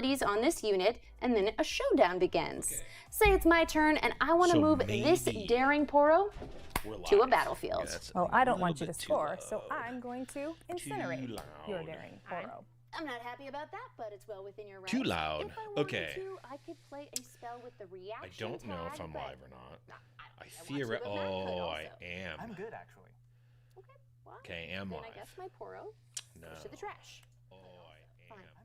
abilities on this unit, and then a showdown begins. Okay. Say it's my turn, and I want to move this daring Poro to a battlefield. Well, I don't want you to score, so I'm going to incinerate your daring Poro. I'm not happy about that, but it's well within your rights. Too loud. If I wanted Okay. to, I could play a spell with the reaction I don't know if tag, I'm but live or not. I want to, theoretically. but Matt could Oh, also. I am. I'm good, actually. Okay, well, Okay, I am then live. I guess my Poro No. goes to the trash. Oh, I Fine. am.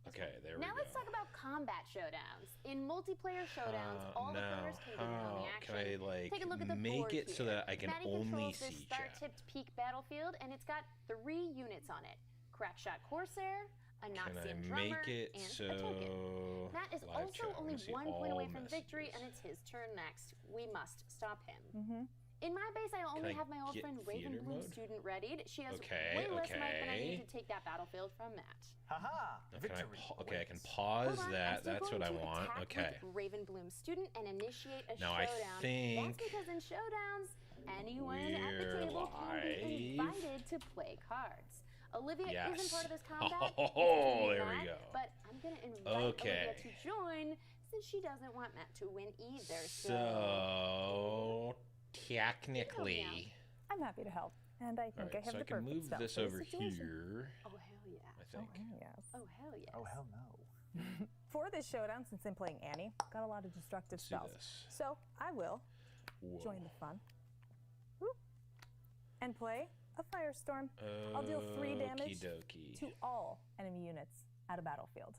Okay, there we Now go. let's talk about combat showdowns. In multiplayer showdowns, all the players can get in on the action. Can I like Take a look at the make board it so here. that I can Maddie only controls see this chat? star-tipped peak battlefield, and it's got 3 units on it: Crackshot Corsair, a Can I Noxian drummer, make it and so? a token. Matt is Live also chat, I only wanna see 1 point all away from victory, messages. and it's his turn next. We must stop him. Mm-hmm. In my base, I only I have my old get friend theater Raven Bloom mode? student readied. She has Okay, way less might than I okay. need to take that battlefield from Matt. Haha! Can I Victory okay, I can awaits. pause Hold on, I'm that. still That's what going I to want. attack Okay. with Raven Bloom student and initiate a Now I showdown. think That's because in showdowns, anyone at the we're table can be live. invited to play cards. Olivia Yes. isn't part of this combat. Oh, it's between there we Matt, go. But I'm gonna invite Okay. Olivia to join since she doesn't want Matt to win either. So technically, I'm happy to help, and I think alright, I have so the I can perfect move spell this for over situation. here. Oh hell yeah! I Oh, think. yes. Oh hell yes! Oh, hell no. For this showdown, since I'm playing Annie, got a lot of destructive Let's do spells. this. So I will Whoa. join the fun. Whoop. And play a Firestorm. I'll deal 3 damage Okey-dokey. to all enemy units at a battlefield.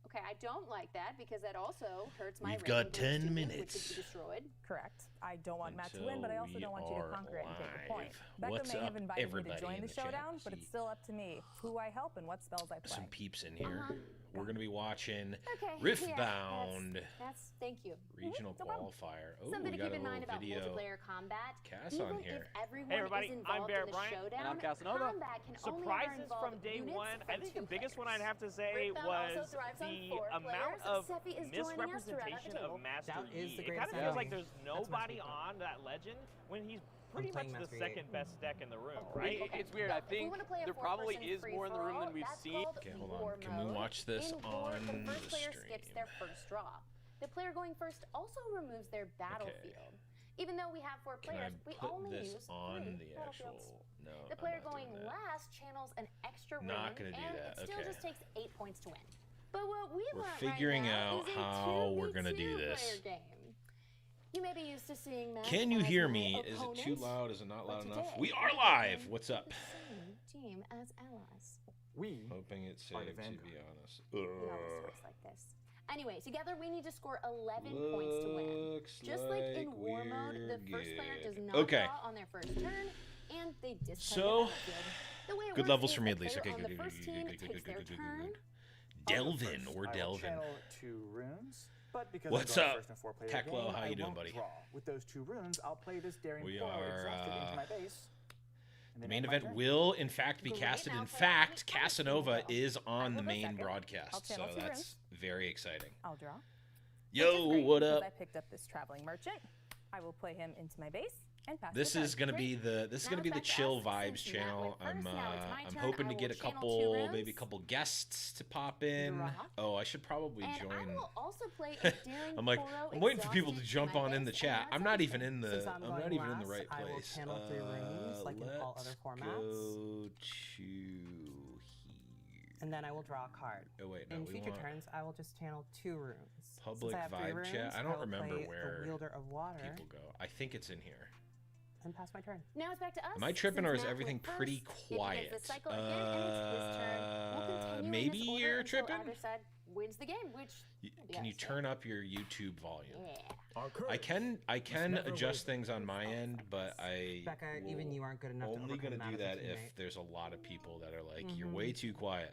Okay, I don't like that because that also hurts my We've Raven got Bloom 10 student, minutes. which would be destroyed. Correct. I don't want Matt to win, but I also don't want you to conquer it and take the point. live. Becca What's may up, have invited me everybody to join in the the chat? showdown, but See it's still up to me who I help and what spells I play. some peeps in here. We're gonna be watching Okay. Riftbound That's thank you. Regional no problem. Qualifier. Oh, Something we to got keep a in mind little about video. multiplayer combat. Cass even on here. if everyone Hey everybody, is I'm involved Bear in the Bryant, showdown, and I'm Casanova. combat can only Surprises involve from day units one. I from think 2 the biggest one players. I'd have to say Riftbound was also thrives on the 4 amount players. of Sephi is joining us to round out the misrepresentation table. of Master That is Yi. the It kind greatest of feels thing. like there's That's my nobody favorite. on that legend when he's pretty much playing the Master Yi. second best deck in the room, right? It's weird. I If we think wanna play a there probably 4-person is more in the room than we've free-for-all, seen. that's Okay, called hold war on. Can we mode. watch this In war, on the the first player skips stream? their first draw. The player going first also removes their battlefield. Even though we have 4 Can I players, we put only this use on 3 the battlefields. actual? No, The I'm player not going doing that. last channels an extra Not ribbon, gonna do and that, it still okay. just takes 8 points to win. But what we We're want figuring right now out is a how we're gonna 2v2 do this. player game. You may be used to seeing Matt Can you as hear my me? Is it too opponent, loud? Is it not but loud enough? today We are we're live. playing What's up? the same team as allies. We Hoping it's Part saved, of to Vanguard. be honest. It always works like this. Anyway, together we need to score 11 points to win. Looks Just like in like war mode, the we're first player does good. not Okay. draw on their first turn, and they discard So, the battlefield. The way it good works levels is for me the at least. player Okay, on good, the good, first good, team good, good, takes good, their good, good, turn. good. Delvin, we're I will delving. channel 2 runes, but because What's I'm going up, first in a 4-player Teklo? game, How I you doing, won't buddy? Draw. With those 2 runes, I'll play this daring We Poro are, exhausted into my base. and The then main end my event turn. will, in fact, be Great, casted. now In play fact, on the Casanova well. is on I the will go main second. I'll broadcast, so channel 2 that's runes. very exciting. I'll draw. Yo, Which is great what because up? I picked up this traveling merchant. I will play him into my base and pass This the is turn. gonna be the Now gonna be it's the back to chill us. vibes Since Matt channel. went I'm first, now it's my I'm turn. hoping I to get a will channel 2 couple, maybe a runes. couple guests to pop in. Draw. Oh, I should probably And I join. will also play a daring I'm like, Poro I'm waiting for people to exhausted jump my on in the base, chat. and I'm that's not even everything. in the. Since I'm I'm going not even in the last, right I will place. channel 3 runes like in all other Let's formats. go to here. And then I will draw a card. Oh wait, no, In we future want turns, I will just channel 2 runes. public Since I have 3 vibe runes, chat. I don't will remember play where the Wielder of Water people go. I think it's in here. and pass my turn. Now it's back to us. Am I tripping Since or is Matt everything went pretty first, it quiet? begins the cycle again, and it's his turn. We'll continue in Maybe this order you're until tripping? either side wins the game, which will be Can you us, right? turn up your YouTube volume? Yeah. I can adjust things on my end, but I Becca, even you aren't good enough to only overcome gonna do Matt as a that if teammate. there's a lot of people that are like, you're way too quiet.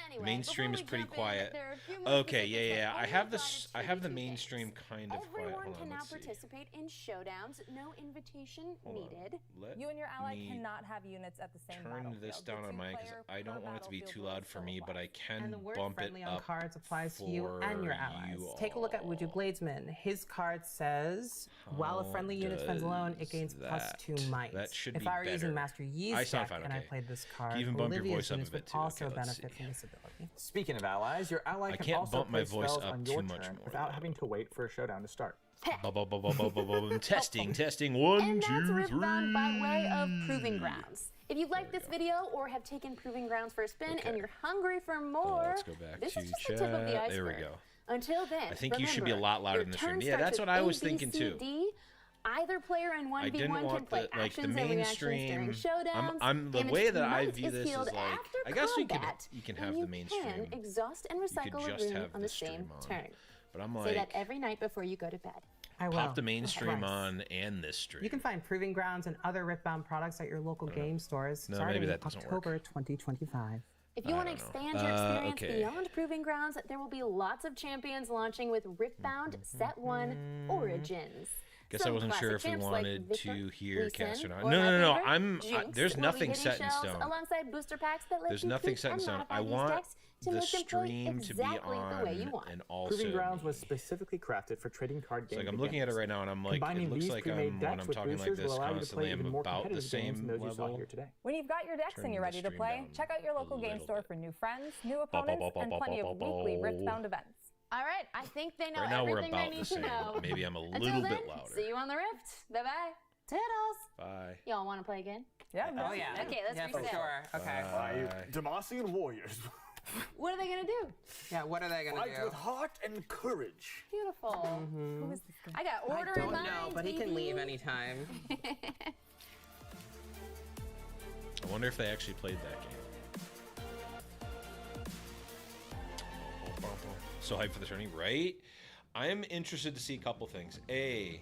Anyway, Mainstream before is we pretty jump in, quiet. there are a few more Okay, specifics that yeah. I only have apply this. to I have the 2v2 mainstream games. kind of quiet. Everyone Hold on, can now let's see. participate in showdowns. No invitation Hold on. needed. Let You and your ally me cannot have units at the same turn battlefield. this The down on mine because two-player I don't per want it to be battlefield too rule loud for still me, but I applies. can And the word bump friendly it on up cards applies to you and your allies. you Take a look at Wuju all. Bladesman. His card says, while a friendly unit spends alone, it gains that? +2 might. That should if be I were using better. Master Yi's I sound deck fine, and I okay. played this card, You even bump your Olivia's voice up a units bit would too. also Okay, let's benefit see. from the flexibility. Speaking of allies, your ally I can can't also bump my play voice spells up on too your much turn more, without though. having to wait for a showdown to start. Testing, testing. 1, And 2, that's 3. Riftbound by way of Proving Grounds. If you've liked this video or have taken Proving Grounds for a spin and you're hungry for more, Let's go back this to is just the tip of the chat. iceberg. There we go. Until then, I think you should be a remember, lot louder your in the turn stream. Yeah, starts that's with what I was A, B, thinking C, too. D. Either player in 1v1 can want play the actions and reactions during mainstream. showdowns. The Damage way to that I knights view this healed is like, after I guess combat, you can and have you the mainstream. can exhaust and You recycle could a just rune have on the the same stream on. turn. But I'm Say that like, every night before you go to bed. I will. pop the mainstream Twice. on and this stream. You can find Proving Grounds and other Riftbound products at your local game stores No, starting maybe in that doesn't work. October 2025. If you want to don't know. expand your experience Okay. beyond Proving Grounds, there will be lots of champions launching with Riftbound Set 1 Origins. Guess I Some wasn't sure classic if we champs wanted like Victor, to hear Lee cast or Sin, not. or No, my no, no. favorite, Jinx, There's will be nothing hitting set in shelves stone. Alongside booster packs that let There's you nothing tweak set in and stone. modify I these want decks to the make them play stream to be exactly the way you on want. and also Proving Grounds was me. specifically crafted for trading card It's game like I'm looking at it right now and I'm like, Combining it looks these like pre-made when decks I'm with talking like boosters this will allow you to constantly, play I'm even more about the competitive games same than those you saw level. here today. When you've got your decks and Turning you're the ready to stream play, down check out your a local game little store bit. for new friends, new opponents, and plenty of weekly Riftbound events. All right, I think they know Right now we're everything I about the need to same. know. Maybe I'm a Until little then, bit louder. see you on the Rift. Bye-bye. Toodles. Bye. Y'all want to play again? Yeah, Oh yeah. Okay, let's yeah, for reset. sure. Okay. Bye. Demacian warriors. What are they going to do? Yeah, what are they gonna Fight do? with heart and courage. Beautiful. Who is this guy? I got I order in don't mind, know, but he can baby. leave anytime. I wonder if they actually played that game. So hyped for the tourney, right? I am interested to see a couple things. Is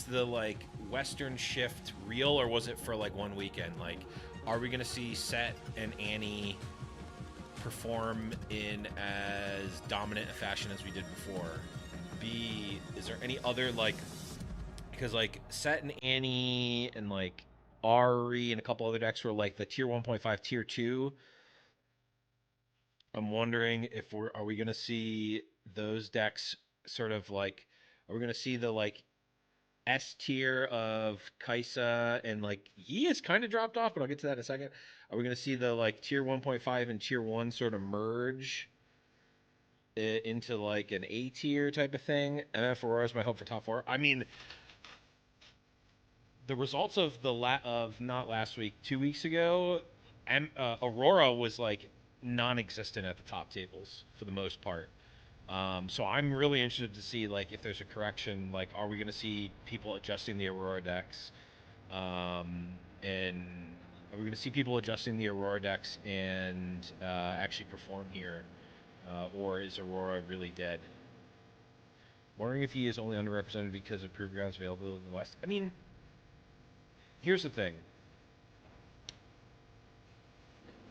the like Western shift real, or was it for like one weekend? Like, are we gonna see Set and Annie perform in as dominant a fashion as we did before? B, is there any other like, because like Set and Annie and like Ari and a couple other decks were like the tier 1.5, tier 2. I'm wondering if are we gonna see those decks sort of like, are we gonna see the like S tier of Kaisa and like he has kind of dropped off, but I'll get to that in a second. Are we gonna see the like tier 1.5 and tier 1 sort of merge into like an A tier type of thing? MF Aurora is my hope for top 4. I mean, the results of not last week, 2 weeks ago, Aurora was like non-existent at the top tables for the most part. So I'm really interested to see like if there's a correction. Like, are we going to see people adjusting the Aurora decks? And are we going to see people adjusting the Aurora decks and actually perform here? Or is Aurora really dead? Wondering if he is only underrepresented because of Proving Grounds availability in the West. I mean, here's the thing.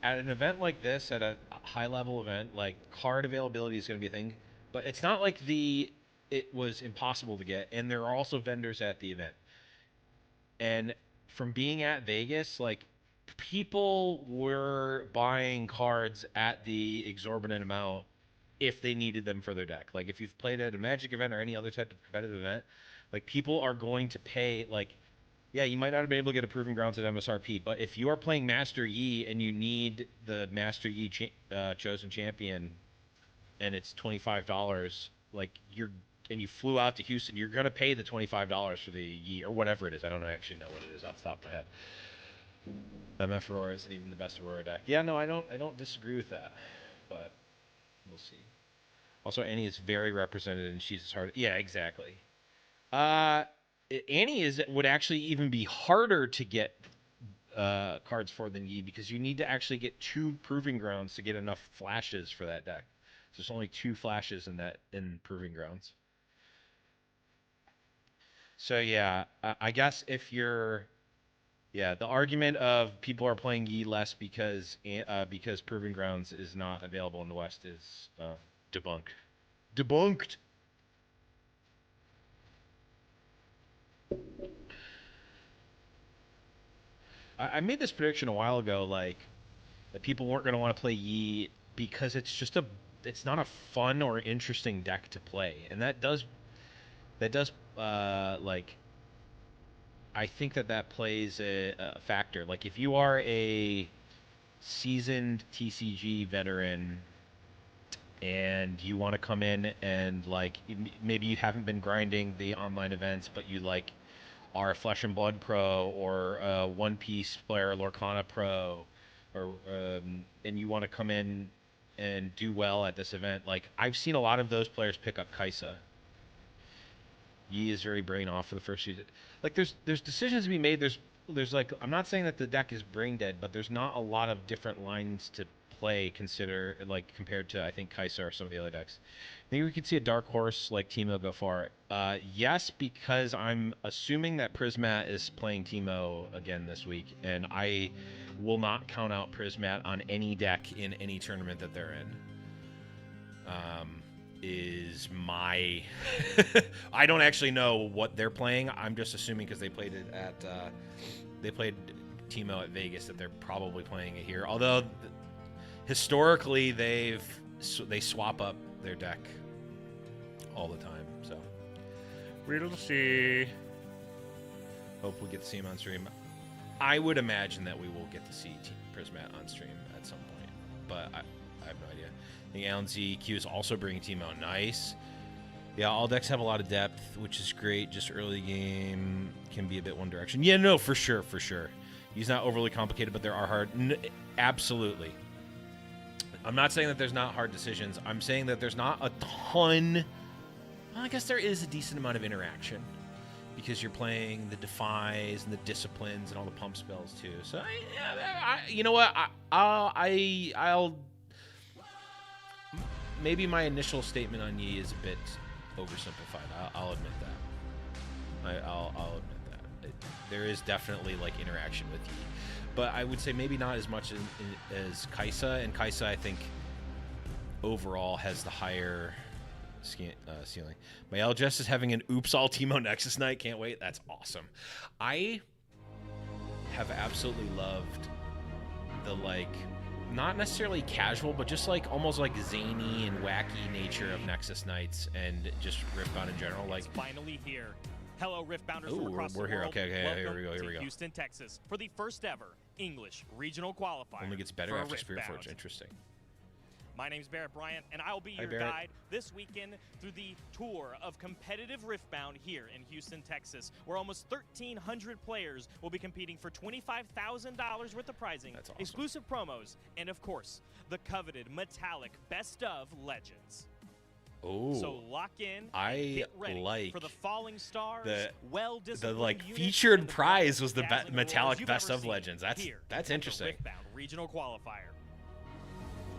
At an event like this, at a high-level event, like card availability is going to be a thing, but it's not like it was impossible to get, and there are also vendors at the event. And from being at Vegas, like people were buying cards at the exorbitant amount if they needed them for their deck. Like if you've played at a Magic event or any other type of competitive event, like people are going to pay like. Yeah, you might not have been able to get a Proving Grounds at MSRP, but if you are playing Master Yi and you need the Master Yi chosen champion, and it's $25, like and you flew out to Houston, you're gonna pay the $25 for the Yi or whatever it is. I don't actually know what it is off the top of my head. MF Aurora isn't even the best Aurora deck. Yeah, no, I don't disagree with that, but we'll see. Also, Annie is very represented, and she's as hard. Yeah, exactly. Annie would actually even be harder to get cards for than Yi, because you need to actually get 2 Proving Grounds to get enough flashes for that deck. So there's only 2 flashes in Proving Grounds. So yeah, I guess if you're, the argument of people are playing Yi less because Proving Grounds is not available in the West is debunked. Debunked. I made this prediction a while ago, like that people weren't going to want to play Yi because it's not a fun or interesting deck to play, and that does like I think that plays a factor. Like if you are a seasoned TCG veteran and you want to come in and like maybe you haven't been grinding the online events, but you like are a Flesh and Blood pro or a One Piece player, Lorcana pro, or and you want to come in and do well at this event. Like I've seen a lot of those players pick up Kaisa. Yi is very brain off for the first season. Like there's decisions to be made. There's like, I'm not saying that the deck is brain dead, but there's not a lot of different lines to play compared to I think Kaisa or some of the other decks. Maybe we could see a dark horse like Teemo go far. Yes, because I'm assuming that Prismat is playing Teemo again this week, and I will not count out Prismat on any deck in any tournament that they're in. Is my I don't actually know what they're playing. I'm just assuming because they played it at they played Teemo at Vegas that they're probably playing it here. Although historically they swap up their deck all the time. So we'll see. Hope we get to see him on stream. I would imagine that we will get to see Prismat on stream at some point, but I have no idea. I think Alan ZQ is also bringing Teemo. Nice. Yeah, all decks have a lot of depth, which is great. Just early game can be a bit one direction. Yeah, no, for sure. He's not overly complicated, but there are hard. Absolutely. I'm not saying that there's not hard decisions. I'm saying that there's not a ton. Well, I guess there is a decent amount of interaction because you're playing the defies and the disciplines and all the pump spells too. So, you know what? I'll. Maybe my initial statement on Yi is a bit oversimplified. I'll admit that. I'll admit that. There is definitely like interaction with Yi, but I would say maybe not as much as Kaisa. And Kaisa, I think, overall has the higher ceiling. My LGS is having an Oops All Teemo Nexus night. Can't wait. That's awesome. I have absolutely loved the not necessarily casual, but just like almost like zany and wacky nature of Nexus nights and just Riftbound in general. Like, it's finally here. Hello, Riftbounders ooh, from across the we're here. world. Okay, Welcome here we go. Houston, Texas, for the first ever English Regional Qualifier. Only gets better for after Riftbound. Spirit Forge. Interesting. My name's Barrett Bryant, and I'll be Hi, your Barrett. guide this weekend through the tour of competitive Riftbound here in Houston, Texas, where almost 1,300 players will be competing for $25,000 worth of prizing, That's awesome. exclusive promos, and of course, the coveted metallic Best of Legends. Oh, So lock in I and get ready like for the falling stars, the well-disciplined like units, featured and the prize was the dazzling metallic awards you've Best ever of seen Legends. here That's at interesting. the Riftbound Regional Qualifier.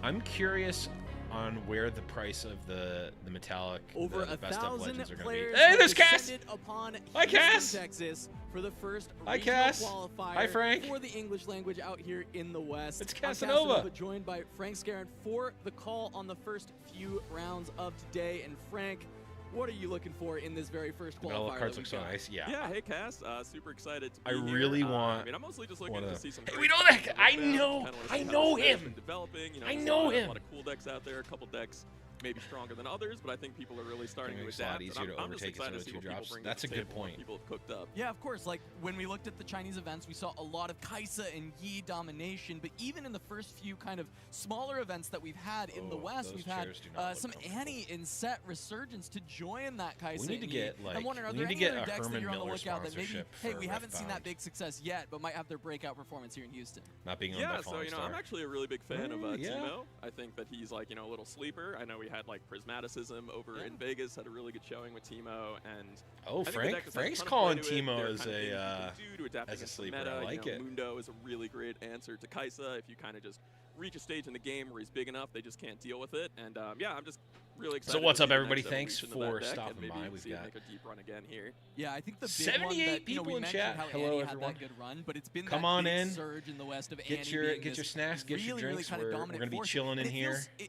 I'm curious on where the price of the metallic Over the a Best of thousand Legends are going players to be. Hey, have there's Cass. descended upon Hi, Houston, Cass. Texas for the first Hi, regional Cass. qualifier Hi, Frank. for the English language out here in the West. It's I'm Casanova. joined by Frank Scarron for the call on the first few rounds of today. And Frank, what are you looking for in this very first All the qualifier? cards that look we've so got? nice. Yeah. Yeah, hey Cass, super excited to be I here. really want I mean, I'm mostly just looking one of to them. see some. Hey, great we know decks that in guy. I Riftbound. know- Kinda wanna I see how know this has him. been developing. You know, I there's know a him. lot of cool decks out there. A couple decks maybe stronger than others, but I think people are really starting to Makes it a lot adapt. and easier to I'm just overtake excited instead to of see what 2 people drops. bring to That's the a good table, what point. People have cooked up. Yeah, of course. Like when we looked at the Chinese events, we saw a lot of Kaisa and Yi domination. But even in the first few kind of smaller events that we've had in the Oh, West, those we've had chairs do not look some comfortable. Annie in set resurgence to join that Kaisa. We need to and get, Yi. like, I'm wondering, are we there need to any get other a decks that Herman you're on the Miller lookout that maybe, sponsorship hey, for we haven't seen Riftbound. that big success yet, but might have their breakout performance here in Houston? Not being owned Yeah, by so Falling you know, Star. I'm actually a really big fan of yeah. Teemo. I think that he's like, you know, a little sleeper. I know we had like Prismaticism over in Vegas, had a really good showing with Teemo, and Oh, I think the Frank. deck has a Frank's ton of calling play to it. Teemo There are as kind of things you a can do to adapt as a against the sleeper. meta. I like you know, it. Mundo is a really great answer to Kaisa. If you kind of just reach a stage in the game where he's big enough, they just can't deal with it. And yeah, I'm just really excited. what's to up, see the everybody? next Thanks evolution of for that deck stopping and maybe by. We've see it got- make a deep run again here. Yeah, I think the big 78 one that, you know, people we in mentioned chat. how Hello, Annie had everyone. that good run, but it's been Come that on big in. surge in the West of Get Annie your being get your this snacks, get your really, drinks. Really kind of We're dominant gonna be force. chilling in And it here. feels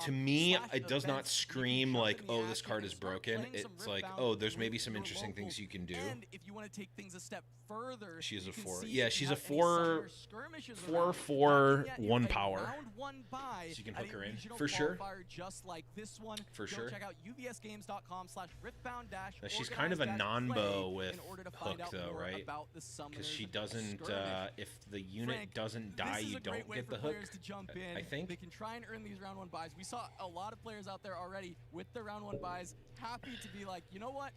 to me, it does not scream like, oh, this card is broken. It's like, oh, there's maybe some interesting things you can do. And if you want to take things a step further, she's a 4. Yeah, she's a 4/4 1 power. So you can hook her in for sure. Just like this one. For sure. Check out uvsgames.com/riftbound. She's kind of a non-bow with hook though, right? Because she doesn't. If the unit doesn't die, you don't get the hook. I think. They can try and earn these round 1 buys. We saw a lot of players out there already with their round 1 buys, happy to be like, you know what?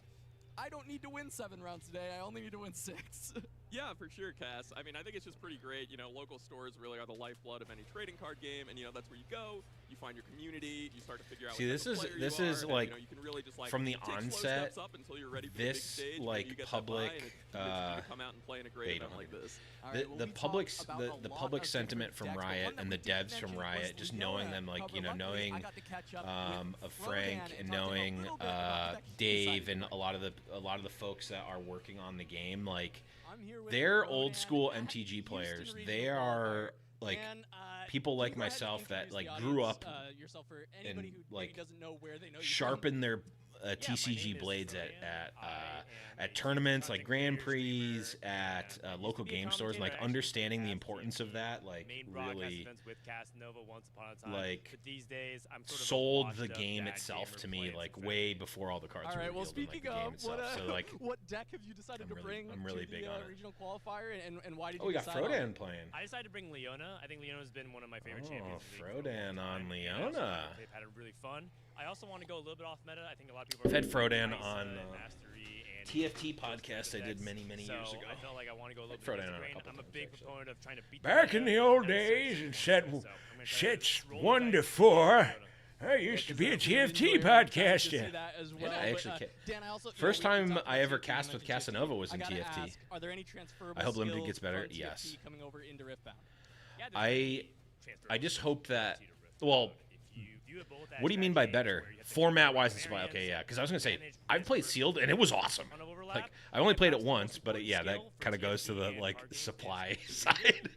I don't need to win 7 rounds today. I only need to win 6. Yeah, for sure, Cass. I mean, I think it's just pretty great. You know, local stores really are the lifeblood of any trading card game, and, you know, that's where you go you find your community, you start to figure out. See, what type of player you this are, is and, like you can really just, like, from the take slow onset. steps up until you're ready for the big This stage, like you get public. that buy, and it's easy to come out and play in a great event like this. The public sentiment from Riot and the devs from Riot, just knowing them, like, you know, knowing of Frank and knowing Dave and a lot of the folks that are working on the game, like, they're old school MTG players. They are like people like myself that like grew up and like sharpen their TCG blades at tournaments, like Grand Prix, at local game stores, and like understanding the importance of that, like really like sold the game itself to me, like way before all the cards were revealed in, like, the game itself. So like, what deck have you decided to bring I'm really to big the on it. regional qualifier, and why did you we got decide on Frodan it? playing. I decided to bring Leona. I think Leona's been one of my favorite champions. Frodan on Leona. They've had it really fun. I also want to go a little bit off meta. I think a lot of people I've had Frodan on Mastery and TFT podcast I did many years ago. I felt like I want to go a little Frodan bit on a grain. couple I'm a times, big actually. proponent of trying to beat Back in the old days, and sets 1 to 4. I used to be a TFT podcaster. I actually first time I ever cast with Casanova was in TFT. Are there any transferable I hope Limited skills gets better. from TFT Yes. coming over into Riftbound? I just hope that. Well, what do you mean by better? Format-wise and supply. Okay, yeah. Because I was gonna say I've played Sealed and it was awesome. Like, I only played it once, but yeah, that kind of goes to the like supply side.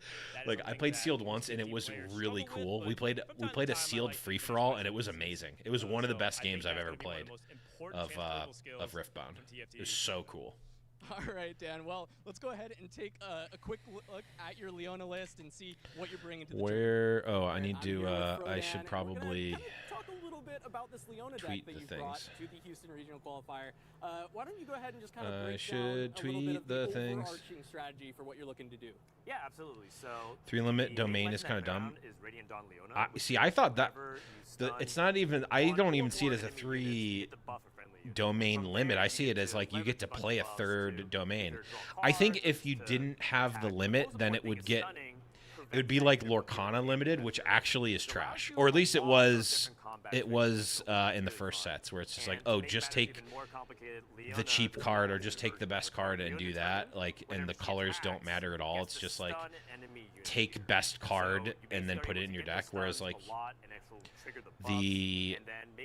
Like, I played Sealed once and it was really cool. We played a Sealed free-for-all and it was amazing. It was one of the best games I've ever played of Riftbound. It was so cool. All right, Dan. Well, let's go ahead and take a quick look at your Leona list and see what you're bringing to the Where? Oh, I need to. I should probably talk a little bit about this Leona tweet deck that the you brought things. to the Houston Regional Qualifier. Why don't you go ahead and just kind of break should down a little tweet bit of the the things. overarching strategy for what you're looking to do? Yeah, absolutely. So 3-limit domain is kind of dumb. is Radiant Dawn Leona, See, I thought that whenever you stun it's not even. I one don't or even see it more as a enemy units, 3 you get the buff of friendly units. domain From limit. there, I see it as like you get to leverage play a buffs third to domain. either draw I think cards, if you to didn't have the attack. limit, Most then it important would thing is get. stunning It would be like Lorcana limited, which actually is trash, or at least it was. It was in the first sets where it's just like, oh, just take the cheap card or just take the best card and do that. Like, and the colors don't matter at all. It's just like take best card and then put it in your deck. Whereas like the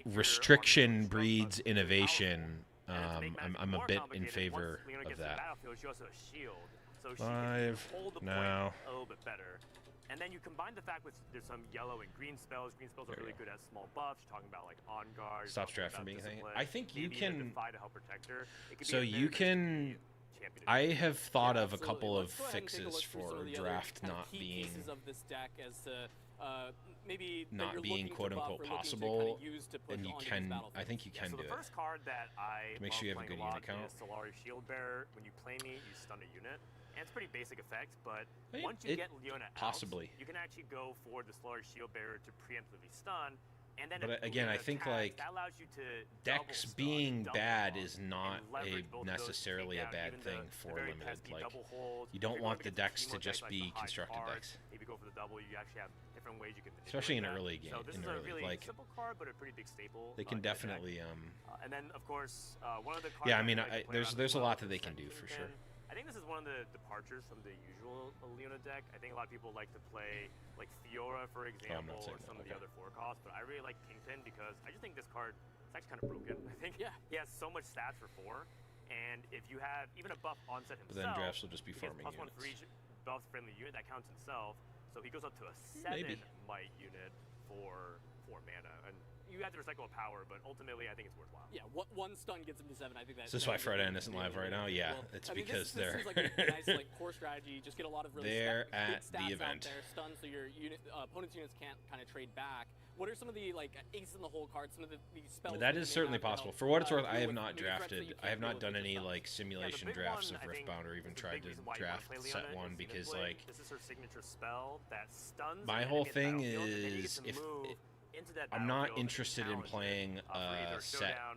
restriction breeds innovation. I'm a bit in favor of that. 5 now. A little bit better. And then you combine the fact with there's some yellow and green spells. Green spells are really good as small buffs. You're talking about like On Guard. Stop strat from being a thing. I think you maybe can. Defy to help protect her. It could So be a you very can. champion. I have thought of a Absolutely. couple of Let's go ahead and take a fixes look through some for of the other draft kind of not key being pieces of this deck as to maybe that not you're being looking to quote buff unquote or looking to possible, kind of use to push and you onto these can. I battlefields. think you can So do the it. first card that I To make sure you have a love good playing unit count. is Solari Shieldbearer. When you play me, you stun a unit. And it's pretty basic effect, but I mean, once you it- get Leona out, possibly. you can actually go for the Solari Shieldbearer to preemptively stun. And then But if again, I Leona think, attacks, like, that allows you to Decks double stun, being double bad buff, is not and leverage both of those to necessarily take a down bad even thing the for very limited. pesky Like, double holds. you If don't you're want going the against decks to team just decks, be like the high constructed card, decks. If you go for the double, you actually have different ways you can manipulate Especially in that. early game- So this in is a early, really like, simple card, but a pretty big staple. They can in the deck. definitely. And then, of course, one of the cards Yeah, I that mean, like to play around there's as a well lot that is they can do Second for sure. Pin. I think this is one of the departures from the usual Leona deck. I think a lot of people like to play like Fiora, for example, or saying some that, of the okay. other 4 costs, but I really like Kingpin because I just think this card is actually kind of broken. I think he has so much stats for 4, and if you have even a buff onset But himself, then drafts will just be he gets farming +1 for units. each buff friendly unit that counts himself, so he goes up to a 7 Maybe. might unit for 4 mana, and you have to recycle a power, but ultimately I think it's worthwhile. Yeah, one stun gets him to 7. I think that's. Is this why Frodan isn't live right now? Yeah, it's I mean, because this they're seems like a nice like core strategy. Just get a lot of really They're big at the stats event. out there, stun, so your unit opponent's units can't kind of trade back. What are some of the like ace in the hole cards? Some of the spells. That you is may certainly have to possible. help, For what it's worth, I deal have with not maybe threats that drafted. you I can't have deal not with done with any yourself. like simulation big drafts one, of I think, Riftbound or even is the tried big to reason why you draft wanna play set Leona 1 is because Phoenix like Blade. This is her signature spell that stuns my an whole enemy thing battlefield, and then you get is to if move into that I'm not battlefield and interested in challenge it, playing for either set showdown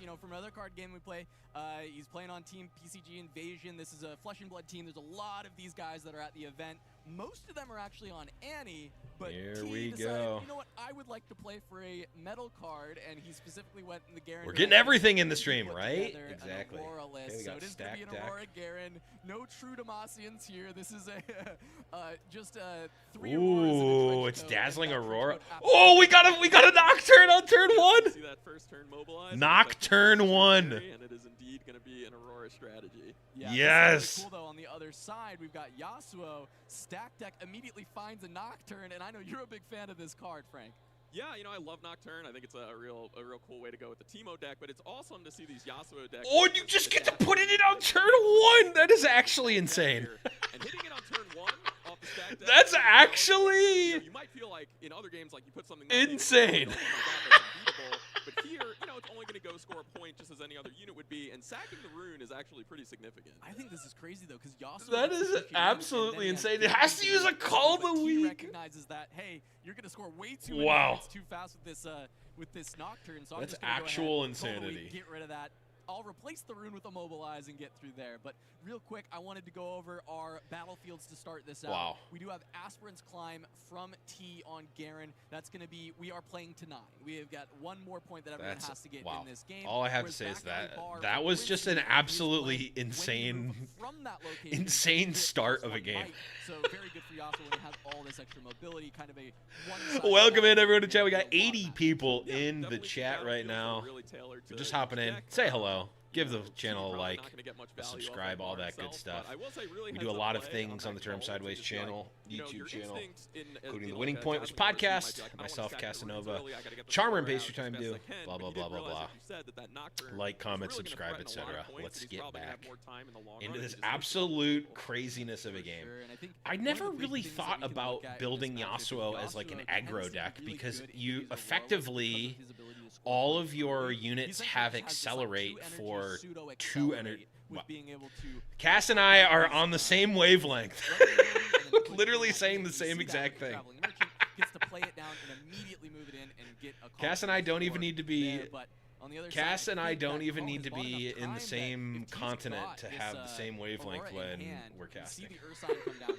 you know, from another card game we play. He's playing on Team PCG Invasion. This is a Flesh and Blood team. There's a lot of these guys that are at the event. Most of them are actually on Annie, but Here T we decided, go. you know what, I would like to play for a metal card, and he specifically went in the Garen. We're getting everything in the stream, right? Exactly. List. Okay, we So got it is going to be stacked an deck. Aurora Garen. No true Demacians here. This is a just 3 Auroras in a Ooh, trench it's coat, dazzling and that trench Aurora. coat Oh, we got a Nocturne on turn 1. See that first turn mobilize? Nocturne 1. And it is indeed going to be an Aurora strategy. Yeah, yes. This is really cool, though. On the other side, we've got Yasuo. Stack deck immediately finds a Nocturne, and I know you're a big fan of this card, Frank. Yeah, you know, I love Nocturne. I think it's a real cool way to go with the Teemo deck, but it's awesome to see these Yasuo decks. Oh, and you just get to put it in on turn 1. That is actually insane. And hitting it on turn 1 off the stack deck. That's actually you might feel like in other games, like you put something insane. Oh my God, that's unbeatable. But here, you know, it's only going to go score a point just as any other unit would be, and sacking the rune is actually pretty significant. I think this is crazy though, because Yasuo. That is absolutely insane. It has to use a call the He week. recognizes that, hey, you're going to score way too many points too fast with this Nocturne. So that's I'm just gonna actual go ahead, insanity. get rid of that. I'll replace the rune with Immobilize and get through there. But real quick, I wanted to go over our battlefields to start this out. Wow. We do have Aspirant's Climb from T on Garen. That's going to be, we are playing to 9. We have got one more point that everyone has to get in this game. All I have to say is that was just an absolutely insane start of a game. So very good for Yasuo when he has all this extra mobility, kind of a one-sided Welcome in, everyone, to chat. We got 80 people in the chat right now. We're just hopping in. Say hello. Give the channel a like, subscribe, all that good stuff. We do a lot of things on the Term Sideways channel, YouTube channel, including the Winning Point, which podcast, myself, Casanova, Charmer and Pastry Time do, blah, blah, blah, blah, blah. Like, comment, subscribe, etc. Let's get back into this absolute craziness of a game. I never really thought about building Yasuo as like an aggro deck because you effectively, all of your units have accelerate for 2 energy. Well, Cass and I are on the same wavelength. Literally saying the same exact thing. Cass and I don't even need to be... Cass and I don't even need to be in the same continent to have the same wavelength when we're casting.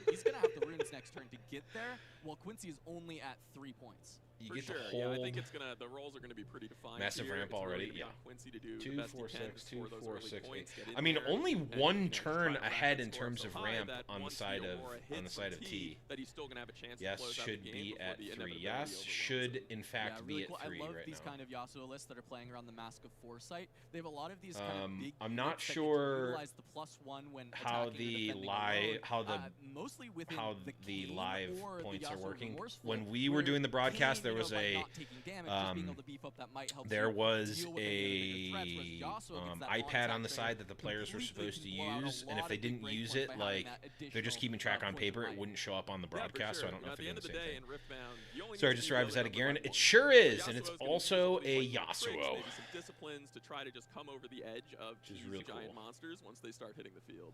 He's going to have the runes next turn to get there, while Quincy is only at 3 points. You For get sure, to hold. yeah, I think it's gonna. The roles are gonna be pretty defined. Massive here. ramp It's already. really Yeah. Quincy to do 2, the best 4, he can 6, to 2, score those 4, early 6, 8. points, get in I mean, there, only and one just turn try to ahead rack in the score terms so of high ramp that on the once side of Aurora hits side of T, T. that he's still gonna have a chance Yes, to close out should the game be before at the 3. inevitability Yes, overwhelms should him. in fact be at 3 I love right these now. kind of Yasuo lists that are playing around the Mask of Foresight. They have a lot of these kind of big I'm not units that get to sure utilize the +1 when how attacking or the defending live alone, mostly within the Kayn live or the points are Yasuo working. Remorseful, When we were where doing the broadcast, Kayn, there you know, was by a not taking damage, just being able to beef up that might help there you was deal with any of the bigger threats, whereas Yasuo gets that iPad on the on-tap side trade that the players were completely supposed to can blow out a use, and if lot they of big didn't break use points it, by having like that they're just additional, keeping track on point paper, of it might. wouldn't show up on the broadcast. So I don't know if they're doing the same thing. Sorry, just arrived at a Garen. It sure is, and it's also a Yasuo. Maybe some disciplines to try to just come over the edge of Which is these real giant cool. monsters once they start hitting the field.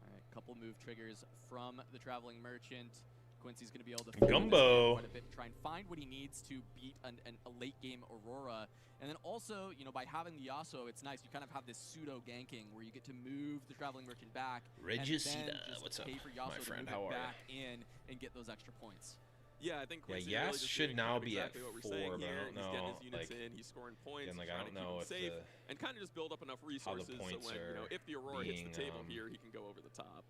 All right, couple move triggers from the Traveling Merchant. Quincy's going to be able to Gumbo. quite a bit, try and find what he needs to beat a late game Aurora. And then also, you know, by having the Yasuo, it's nice. You kind of have this pseudo ganking where you get to move the Traveling Merchant back. Regicida, and then just what's up, pay for Yasuo my friend? to move How it are back in and get those extra points. Yeah, I think Quincy Yas really just should doing now kind of be at exactly what we're 4, saying but I here. don't He's getting know, his units like, in, he's scoring points, again, like, he's I trying don't to keep know them if safe, the- and kind of just build up enough resources so points when, you know, are if the Aurora hits the being, table here, he can go over the top.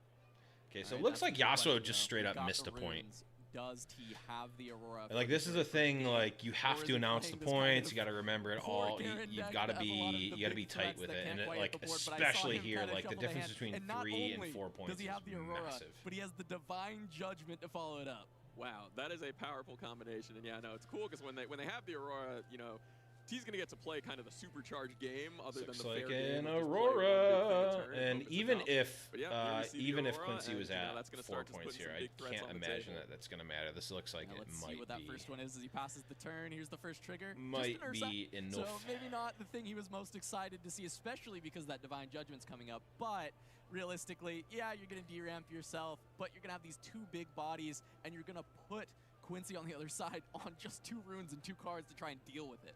Okay, so All it right, looks that's like a good Yasuo question, just though. straight We've up got missed the a point. runes. Does T have the Aurora? Like, this is the thing, like, you have Or is to he announce the playing this kind points, of you got to remember it core all, Garen you've deck got to that have a lot of be, the you got to big be tight threats with that it, can't and it, quite like, hit the board, but I saw especially him here, kinda like, the shuffle the difference hand, between and not 3 and only 4 points does he have is the Aurora, massive. but he has the Divine Judgment to follow it up. Wow, that is a powerful combination, and yeah, no, it's cool because when they have the Aurora, you know, T's gonna get to play kind of the supercharged game, other than Looks the like fair game. an of just play one big thing a Aurora, turn and focus it even up. if But yeah, here we see the even if Aurora, Quincy and, was you know, at that's gonna 4 start just points putting here, some I big threats can't on the imagine table. that that's gonna matter. This looks like Now it let's see might what that be first one is as he passes the turn. Here's the first trigger. might just an be Ursa. So enough. maybe not the thing he was most excited to see, especially because that Divine Judgment's coming up. But realistically, yeah, you're going to deramp yourself, but you're going to have these 2 big bodies, and you're going to put Quincy on the other side on just 2 runes and 2 cards to try and deal with it.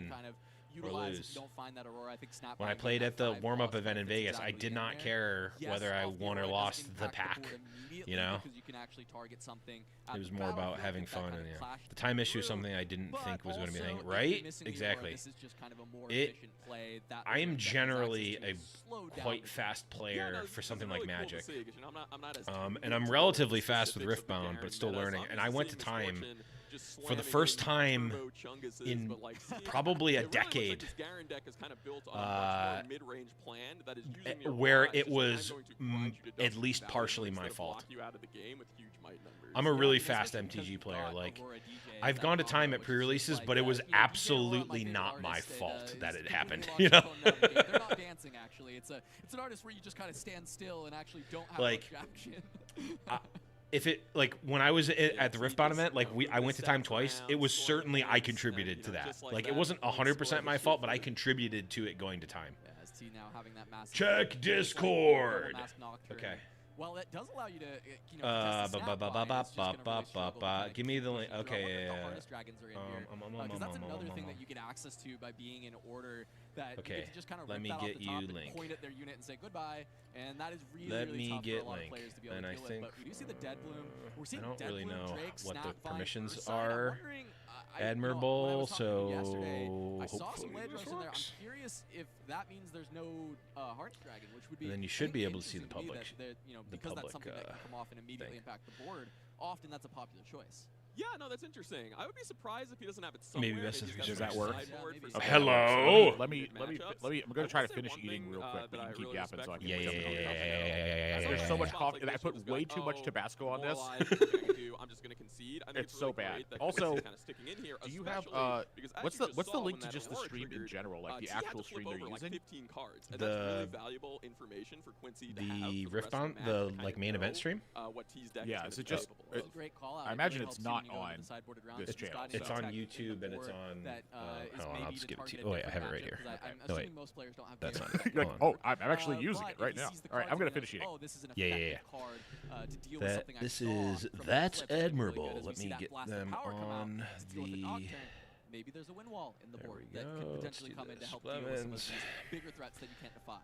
win kind of or utilize lose. if you don't find that Aurora. I think Snap When I Bang played getting at the that warm-up 5+ event in fits Vegas, I exactly did in not there. care Yes, whether I off the won or Aurora does lost the impact pack. board immediately You know? because you can actually target something at It was the more about battlefield. I having think that fun kind and of yeah. clashed The time issue is through. something I didn't But think was going to be a also, thing. if you're Right? missing the Aurora, Exactly. this is just kind of a more It. efficient play that I am Aurora deck has generally access a to slow down quite the game. fast player for something like Magic. I'm not as And I'm relatively fast with Riftbound, but still learning. And I went to time just for the slamming first in time turbo chunguses, in but, like, seeing probably a it really looks like decade, this Garen deck is kind of built on a much more mid-range plan that is using your where Aurora as it just, was I'm going to grind you to at dust least value partially my instead of fault. lock you out of the game with huge might numbers. I'm a really because fast especially because MTG you've player. got Like, Aurora DJ, I've that gone to combo, time at which is just pre-releases, like, but it was you know, DJ Aurora, my absolutely favorite not my artist, fault is that it completely happened. launched You know, his own game. They're not dancing actually. It's an artist where you just kind of stand still and actually don't have like, much action. if it like when I was at the Riftbound event, like I went to time twice. It was certainly I contributed to that. Like it wasn't 100% my fault, but I contributed to it going to time. Yeah, as T now having that massive Check Discord. Okay. Well, that does allow you to, you know, give me the link. Okay, yeah. Because that's another thing that you get access to by being in order. That you get to just kind of rip that off the top and point at their unit and say goodbye, and that is really, really tough for a lot of players to be able to deal with. But we do see the Dead Bloom. We're seeing I don't Dead really Bloom, know Drake, what the Snap, Vine, permissions Ursa, are. Admirable, so I saw some Blade Rush in there. I'm curious if that means there's no Hearts Dragon, which would be. And then you should be able to see the public. You know, because that's something that can come off and immediately impact the board. Often that's a popular choice. Yeah, no, that's interesting. I would be surprised if he doesn't have it somewhere. Maybe that's just does that work? Okay. Hello. Let me. I'm going to try to finish eating real quick, but you can keep yapping so I can. There's so much coffee. I put way too much Tabasco on this. I'm just going to concede. I think It's so bad. Also, do you have what's the link to just the stream in general, like the actual stream they're using? 15 cards. And that's really valuable information for Quincy to have The for the rest of Riftbound, match the to kind like of main know, event stream. What T's deck Yeah, is is it gonna just? be capable of. Great call out. I imagine it's not on this channel. It's on YouTube and it's on. Hold on, I'll just give it to you. Oh wait, I have it right here. No wait, that's not it. Like, oh, I'm actually using it right now. All right, I'm gonna finish eating. Yeah. This is that's admirable. Let me get them on the. Maybe there's a win wall in the There board we that go. could Let's potentially do come in to this. help deal with some of Lemons. these bigger threats that you can't defy.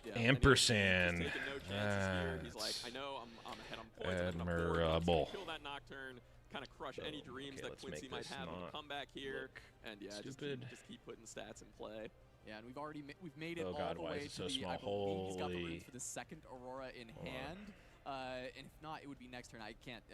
Yeah, Ampersand. He's taking no chances here. He's like, I know I'm ahead on points. I'm gonna Admirable. kill that Nocturne, kind of crush any dreams that let's Quincy make might this have on the not comeback here. And yeah, just stupid. keep putting stats in play. Yeah, and we've made it Oh all God, the why way is it to so the. small? I believe he's got the Holy. roots for the second Aurora in hand. And if not, it would be next turn. I can't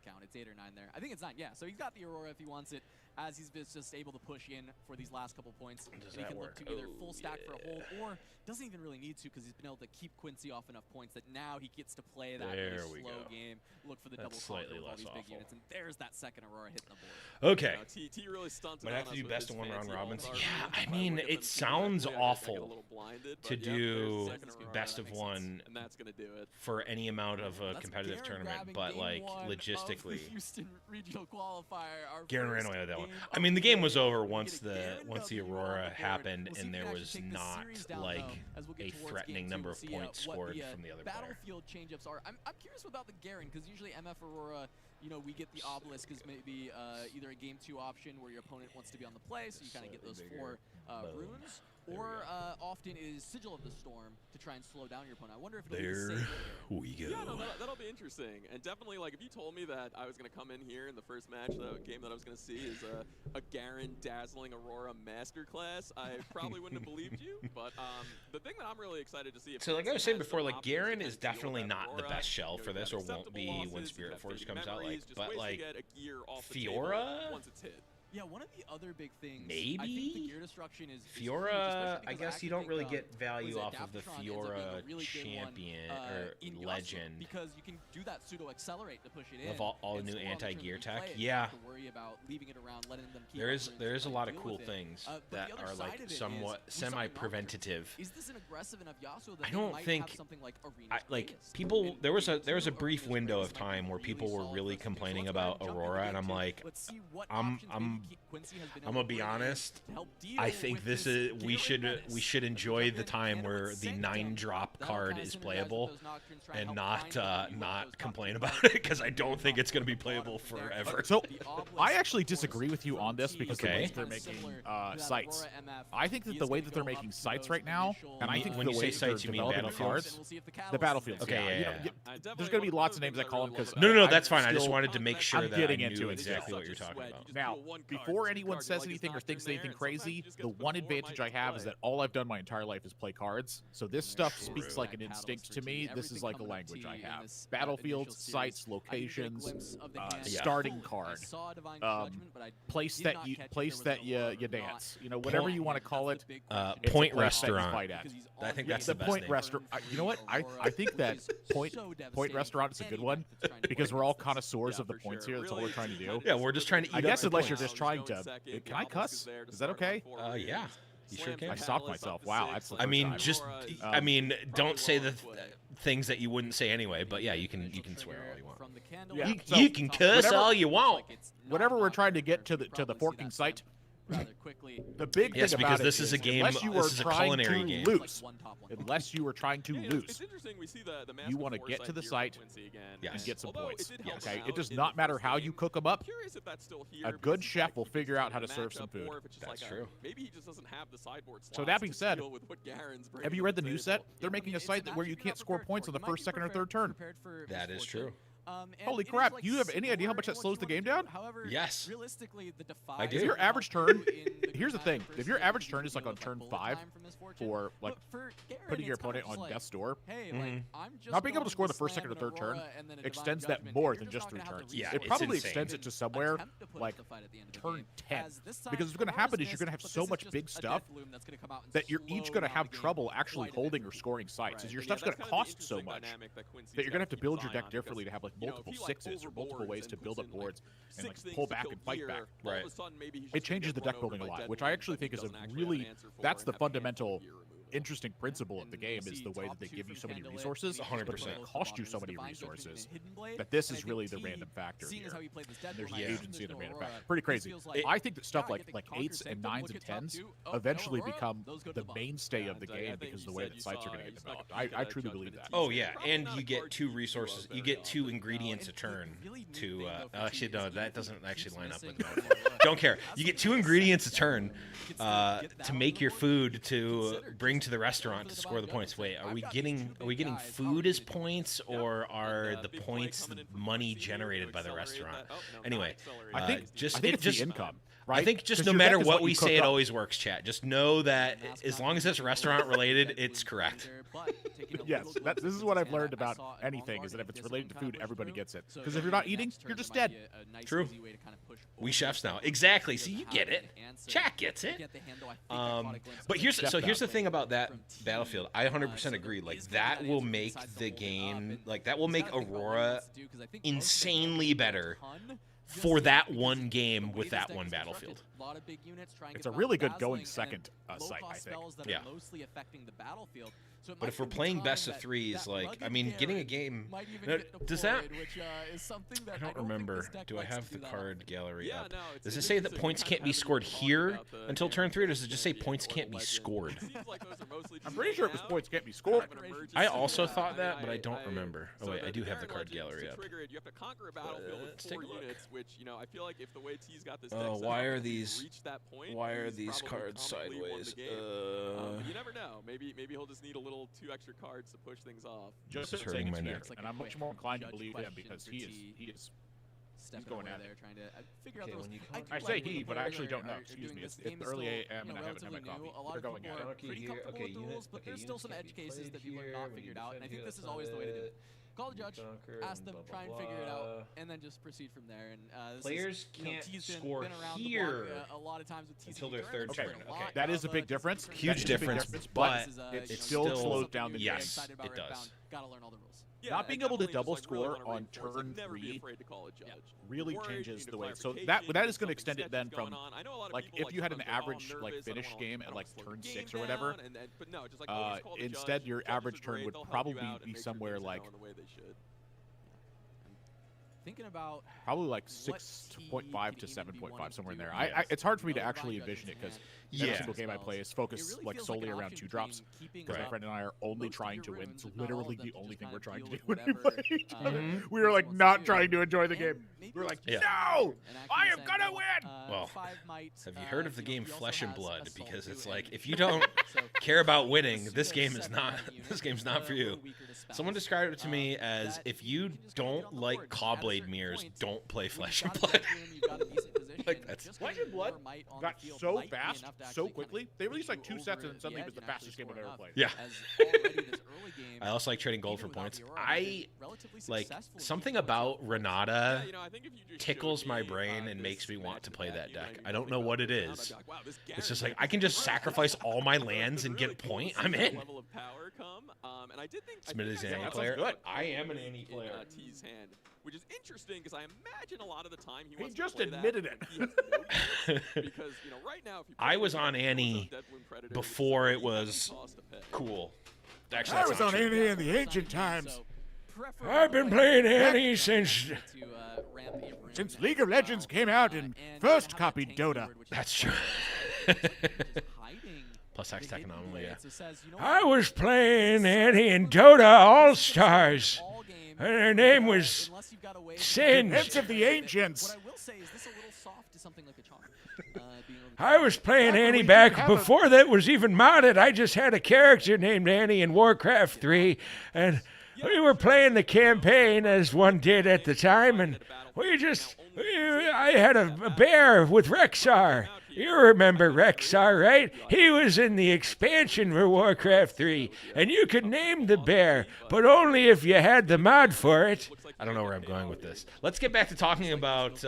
count. It's 8 or 9 there. I think it's 9. Yeah. So he's got the Aurora if he wants it. As he's just able to push in for these last couple points, he can look to either full stack for a hold or doesn't even really need to because he's been able to keep Quincy off enough points that now he gets to play that really slow game, look for the double conquer with all these big units, and there's that second Aurora hitting the board. Okay. T really stunted Might have to on do us best with of his one round fancy robins. all-star Yeah, moves. I If mean, would've it been sounds correctly, I guess I get a awful little blinded, to but yeah, there's do second Aurora, best that of makes one sense, and that's gonna do it. for any amount of a That's competitive Garen tournament, grabbing but game like one of the logistically, Houston Regional Qualifier. Our Garen ran first away with that one. game I of mean, the game was day. over We once get a Garen the W on Aurora the board. happened We'll see and if there we can was actually take the not series down, like though, as we'll get a towards threatening game number two. of We'll see, points what scored the, from the other player. battlefield change-ups are. I'm curious about the Garen because usually MF Aurora, you know, we get the obelisk as maybe either a game 2 option where your opponent wants to be on the play, so you kind of get those 4 runes, or often is Sigil of the Storm to try and slow down your opponent. I wonder if it'll be the same. We go. Yeah, no, that'll be interesting. And definitely, like, if you told me that I was going to come in here in the first match, the game that I was going to see is a Garen dazzling Aurora masterclass, I probably wouldn't have believed you. But the thing that I'm really excited to see. So like I was saying before, like Garen is definitely not the best shell for this, or won't be when Spirit Force comes out. Like, but like Fiora. Once it's hit. Yeah, one of the other big things. Maybe? I think the gear destruction is Fiora, huge, I especially guess because you don't really think, get value was it off of the Dapptron ends up being a Fiora really good one, champion in or Yasuo, legend because you can do that pseudo accelerate to push it in. of all the and new so on the turn anti-gear you play tech. it, you Yeah, don't have to worry about leaving it around, letting them keep there is a lot of deal cool with it. things But that the other are side like of it somewhat is, we saw in Nocturne, semi-preventative. Is this an aggressive enough Yasuo that I don't might think have something like like people there was a brief window of time where people were really complaining about Aurora, and I'm like, I'm gonna be honest. I think this is we should enjoy the time where the 9-drop card is playable and not complain about it, because I don't think it's gonna be playable forever. So I actually disagree with you on this because the way they're making sites. I think that the way that they're making sites right now, and I think when the you way say that sites, they're you mean developing battlefields? the battlefields. Okay, yeah. yeah, You know, yeah. there's going to be lots of names I call them because No, that's fine. I just wanted to make sure I'm that getting I into knew it exactly what you're talking about. Now, before anyone says anything or thinks anything crazy, the one advantage I have is that all I've done my entire life is play cards. So this stuff speaks like an instinct to me. This is like a language I have. Battlefields, sites, locations, starting card, place that you dance. You know, whatever you want to call it. Point restaurant. I think that's the best point name. restaurant. You know what? I think that point restaurant is a good one because we're all connoisseurs of the points here. That's all we're trying to do. Yeah, we're just trying to eat I guess up the unless you're points. just trying to. Can I cuss? Is that okay? Yeah. You sure can. I stopped myself. Wow, that's the I mean, first just time. I mean, don't say the things that you wouldn't say anyway. But yeah, you can swear all you want. Yeah, You can cuss all you want. Whenever we're trying to get to the forking site. The big Yes, thing because about this it is a game. unless you This are is a trying culinary to game. lose, unless you are trying to lose, you want to get to the site and get some points. Okay, it does not matter how you cook them up. A good chef will figure out how to serve some food. That's true. Maybe he just doesn't have the sideboard slots So that being to said, deal with what Garen's bringing have you to read the the new table. set? They're making a site where you can't score points on the first, second, or third turn. That is true. Holy crap! Do you have any idea how much that slows the game down? Yes. Realistically, the I do. If your average turn, here's the thing: if your average turn is like on turn 5 for like putting your opponent on death's door, not being able to score the first, second, or third turn extends that more than just 3 turns. Yeah, it it's probably insane. extends it to somewhere like turn 10, because what's going to happen is you're going to have so much big stuff that you're each going to have trouble actually holding or scoring sites. As your stuff's going to cost so much that you're going to have to build your deck differently to have like multiple sixes or multiple ways to build up boards and like pull back and fight back. Right. It changes the deck building a lot, which I actually think is a really, that's the fundamental interesting principle of the game, is the way that they give you so many resources, 100%. but it cost you so many resources that this is really the random factor here. And there's the agency of the random factor. Pretty crazy. I think that stuff like 8s and 9s and 10s eventually become the mainstay of the game because of the way that sites are going to get developed. I truly believe that. Oh yeah, and you get 2 resources. You get 2 ingredients a turn to. Actually, no, that doesn't actually line up with Metaphor. Don't care. You get 2 ingredients a turn to make your food to bring to the restaurant to score the points. Wait, are we getting food as points, or are the points the money generated by the restaurant? Anyway, I think just it's the income. Right? I think just no matter what we say, it always works, chat. Just know that as long as it's restaurant related, it's correct. Yes, this is what I've learned about anything, is that if it's related to food, everybody gets it. Because if you're not eating, you're just dead. True. We chefs now. Exactly. See, you get it. Chat gets it. But here's the thing about that Battlefield. I 100% agree. Like, that will make the game, like, that will make Aurora insanely better for that one game with that one Battlefield. It's a really good going second site, I think. Yeah. But if we're playing best of 3s, like, I mean, getting a game... Does that... I don't remember. Do I have the card gallery up? Does it say that points can't be scored here until turn 3, or does it just say points can't be scored? I'm pretty sure it was points can't be scored. I also thought that, but I don't remember. Oh wait, I do have the card gallery up. You have to conquer a battlefield with 4 units, which, you know, I feel like if the way T's got this deck Oh, set why up, are if he these? reached that point, Why are he's these probably cards comfortably won the sideways? game. But you never know. Maybe he'll just need a little 2 extra cards to push things off. Just This is saying hurting it's my here, neck. and I'm much more inclined to believe him because he is Stepping going away at there, it. trying to figure out Okay, the when you rules. come- I say he, but I actually don't know. Excuse me. It's early AM and I haven't had my coffee. A lot They're of going people at are it. pretty comfortable with the rules, but there's still some edge cases that people have not figured out, and I think this is always the way to do it. Call the judge, ask them, try and figure it out, and then just proceed from there. And this Players is, you know, can't T's score been around here the block, a lot of times with TCG until their tournaments. third Okay, turn. Okay. that is a big difference. Huge That is a big difference, but but it it's still still- slows down the game. Yes, it does. Gotta learn all the rules. Not being able to double score really on wanna reinforce, turn like, never be 3 afraid to call a judge. really Or, changes you the know, way. So clarification, that is going to something extend it sketchy then that's from going on. I know a lot of like people, if you had an sometimes they're, "Oh, I'm average nervous, like I don't finish wanna- game I at don't like wanna slow turn the 6 game or whatever. down," but no, just like always call the judge. Instead your Judges average are turn great, would they'll help you probably out and be make sure somewhere things are like going the way they should. Thinking about probably like 6.5 to 7.5, somewhere in there. It's hard for me to actually envision it because every single game I play is focused like solely around 2 drops. Because my friend and I are only trying to win. It's literally the only thing we're trying to do when we play each other. We are like not trying to enjoy the game. We're like, no, I am gonna win. Well, have you heard of the game Flesh and Blood? Because it's like, if you don't care about winning, this game is not. This game's not for you. Someone described it to me as, if you don't like Cobblade mirrors, don't play Flesh and Blood. Like, that's Legend Blood got so fast, so quickly. They released like 2 sets and suddenly it was the fastest game I've ever played. Yeah. I also like trading gold for points. I like something about Renata tickles my brain and makes me want to play that deck. I don't know what it is. It's just like I can just sacrifice all my lands and get a point. I'm in. Smitty's an NA player. Good. I am an NA player. T's hand, which is interesting because I imagine a lot of the time he wants just to play admitted that, it. he has no use, because right now if you I was on Annie before it was cool. Actually, I that's was not on true. Annie in the ancient times. I've been playing Annie since League of Legends came out and first copied Dota. That's true. Plus Hextech Anomaly, yeah. I was playing Annie in Dota All-Stars, and her name was Singed. Defense of the Ancients. I was playing Annie back before that was even modded. I just had a character named Annie in Warcraft 3, and we were playing the campaign as one did at the time, and I had a bear with Rexar. You remember Rexar, right? He was in the expansion for Warcraft 3, and you could name the bear, but only if you had the mod for it. I don't know where I'm going with this. Let's get back to talking about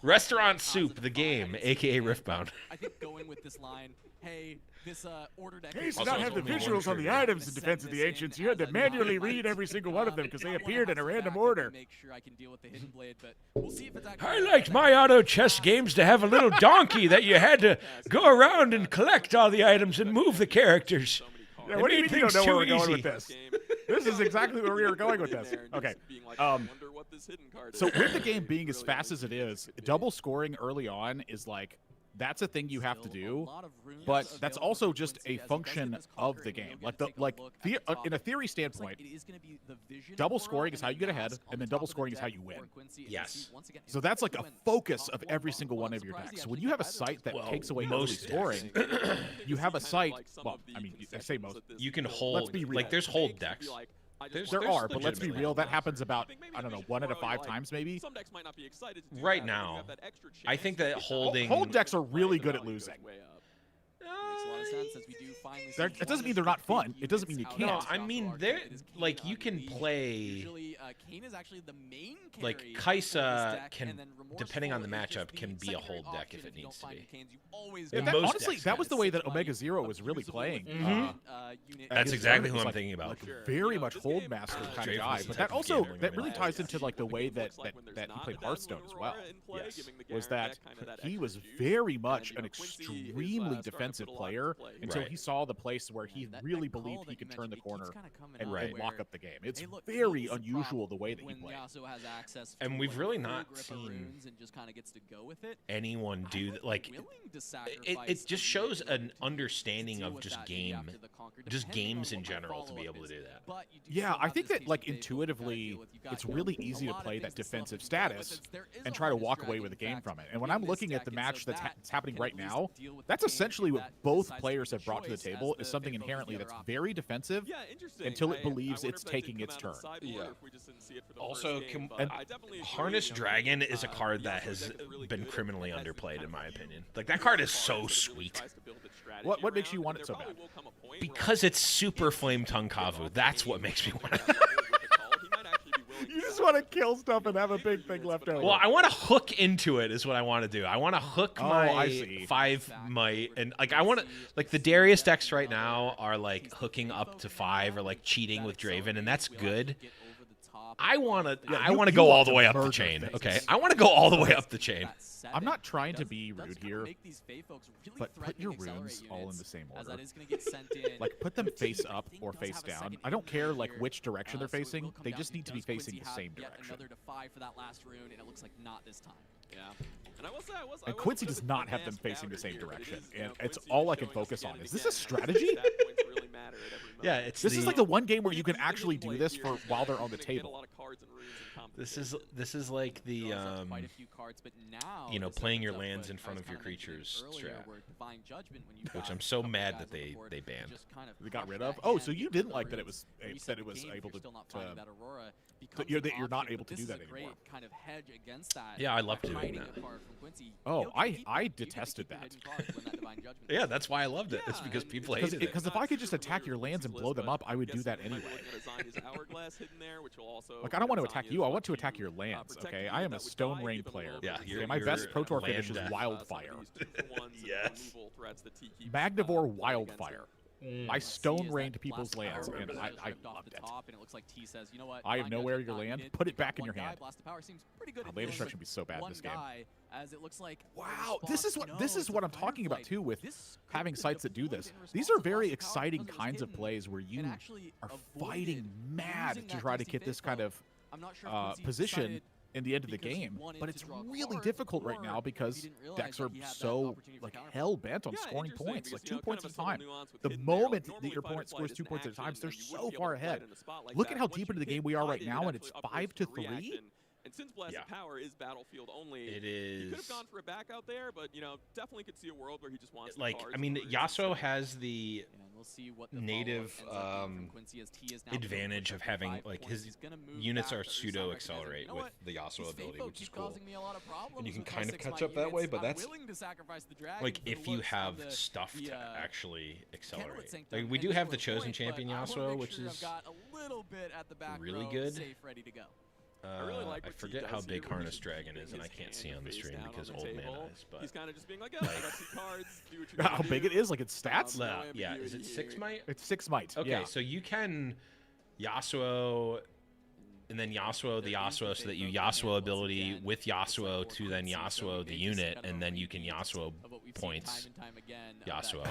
Restaurant Soup, the game, a.k.a. Riftbound. I think going with this line, hey, this order deck... He used to not have the visuals on the items in Defense of the Ancients. You had to manually read every single one of them because they appeared in a random order. Make sure I can deal with the hidden blade, but we'll see if it's I liked my auto chess games to have a little donkey that you had to go around and collect all the items and move the characters. Yeah, what do you mean you don't know where we're going with this? This is exactly where we were going with this. Okay. So with the game being as fast as it is, double scoring early on is like, that's a thing you have to do, but that's also just a function of the game. In a theory standpoint, double scoring is how you get ahead, and then double scoring is how you win. Yes. So that's like a focus of every single one of your decks. So when you have a site that takes away most scoring, you have a site. Well, I mean, I say most. You can hold. Let's be real. Like there's hold decks. There are, but let's be real. That happens about, I don't know, 1 out of 5 times maybe. Right now, I think that holding... Hold decks are really good at losing. It doesn't mean they're not fun. It doesn't mean you can't. No, I mean, they're like you can play. Like Kaisa can, depending on the matchup, can be a hold deck if it needs to be. Honestly, that was the way that Omega Zero was really playing. That's exactly who I'm thinking about. Like very much hold master kind of guy, but that really ties into like the way that he played Hearthstone as well. Yes, was that he was very much an extremely defensive player until he saw the place where he really believed he could turn the corner and lock up the game. It's very unusual the way that he played. And we've really not seen anyone do that. Like, it just shows an understanding of just games in general to be able to do that. Yeah, I think that like intuitively, it's really easy to play that defensive status and try to walk away with a game from it. And when I'm looking at the match that's happening right now, that's essentially what both players have brought to the table, is something inherently that's very defensive until it believes it's taking its turn. Yeah. Also, Harness Dragon is a card that has been criminally underplayed, in my opinion. Like, that card is so sweet. What makes you want it so bad? Because it's super Flame Tongue Kavu. That's what makes me want it. You just want to kill stuff and have a big thing left over. Well, I want to hook into it is what I want to do. I want to hook my 5 might, and like I want to, like the Darius decks right now are like hooking up to 5 or like cheating with Draven, and that's good. I want to go all the way up the chain. Okay, I want to go all the way up the chain. I'm not trying to be rude here, but put your runes all in the same order. Like, put them face up or face down. I don't care like which direction they're facing. They just need to be facing the same direction. And Quincy does not have them facing the same direction, and it's all I can focus on. Is this a strategy? Yeah, this is like the one game where you can actually do this for while they're on the table. cards and runes and compensation. This is like the quite a few cards, but now you know, this playing your opens up lands what in front I of was your kinda mentioning creatures earlier, strat. where Divine Judgment, when you've Which got I'm a so couple mad guys that on the they board, banned. just kind of We got crush rid that of. Oh, hand, so you get didn't rid like of that the it was runes, reset that the it was game if able you're to. still not finding that Aurora becomes you're an not option, able to but do this that is a great anymore. kind of hedge against that. Yeah, I love by doing hiding that. a card from Quincy. Oh, You get to keep I it. You get to detested keep your that. hidden cards when that Divine Judgment Yeah, comes. that's why I loved it. It's because people hated it. Because if I could just attack your lands and blow them up, I would do that anyway. Like, I don't want to attack you. I want to attack your lands. Okay, I am a Stone Rain player. Yeah, okay, my best Pro Tour finish is Wildfire. Yes. Magnivore Wildfire. I Stone See is Rained that people's Blast lands, Power and is I ripped off loved the it. top, and it looks like T says, you know what, I have Divine nowhere Judgment your not land. needed. Put it back in One your guy, hand. Blast of Power seems pretty good. Land destruction would be so bad in one this game. guy, as it looks like Wow, this is what I'm talking about too with having sites that do this. These are very exciting kinds of plays where you are fighting mad to try to get this kind of position in the end of the game, but it's really difficult right now because decks are so like hell bent on scoring points, like 2 points at a time. The moment that your opponent scores 2 points at a time, they're so far ahead. Look at how deep into the game we are right now, and it's 5-3. And since Blast of Power is battlefield only, it he is. could have gone for a back out there, but you know, definitely could see a world where he just wants Like, the cards I mean, and Yasuo has the we'll see what the native follow-up ends up being from Quincy as T is now advantage of having like points. his He's gonna move units back are to pseudo Ursa, accelerate you know with what? the Yasuo These ability, Fate which is keep cool. causing me a lot of problems And you can with my kind of 6 catch might up that way, units. but I'm that's willing to sacrifice the dragon like for if the you looks have on the- stuff the, to actually accelerate. Sanctum, Like we and do this have was the a chosen point, champion but I wanna Yasuo, make which sure is I've got a little bit at the back really row, good. safe, ready to go. I really like I what forget he how does big here, where Harness he's Dragon keeping is, and I his can't see hand on the face stream down because on the old man table. eyes. But he's kind of just being like, oh, I got 2 cards. Do what you're How gonna big do. it is? Like its stats? No yeah, is it ambiguity 6 here. might? It's 6 might. Okay, yeah. so you can Yasuo, and then Yasuo the Yasuo, so that you Yasuo ability with Yasuo to then Yasuo the unit, and then you can Yasuo points Yasuo.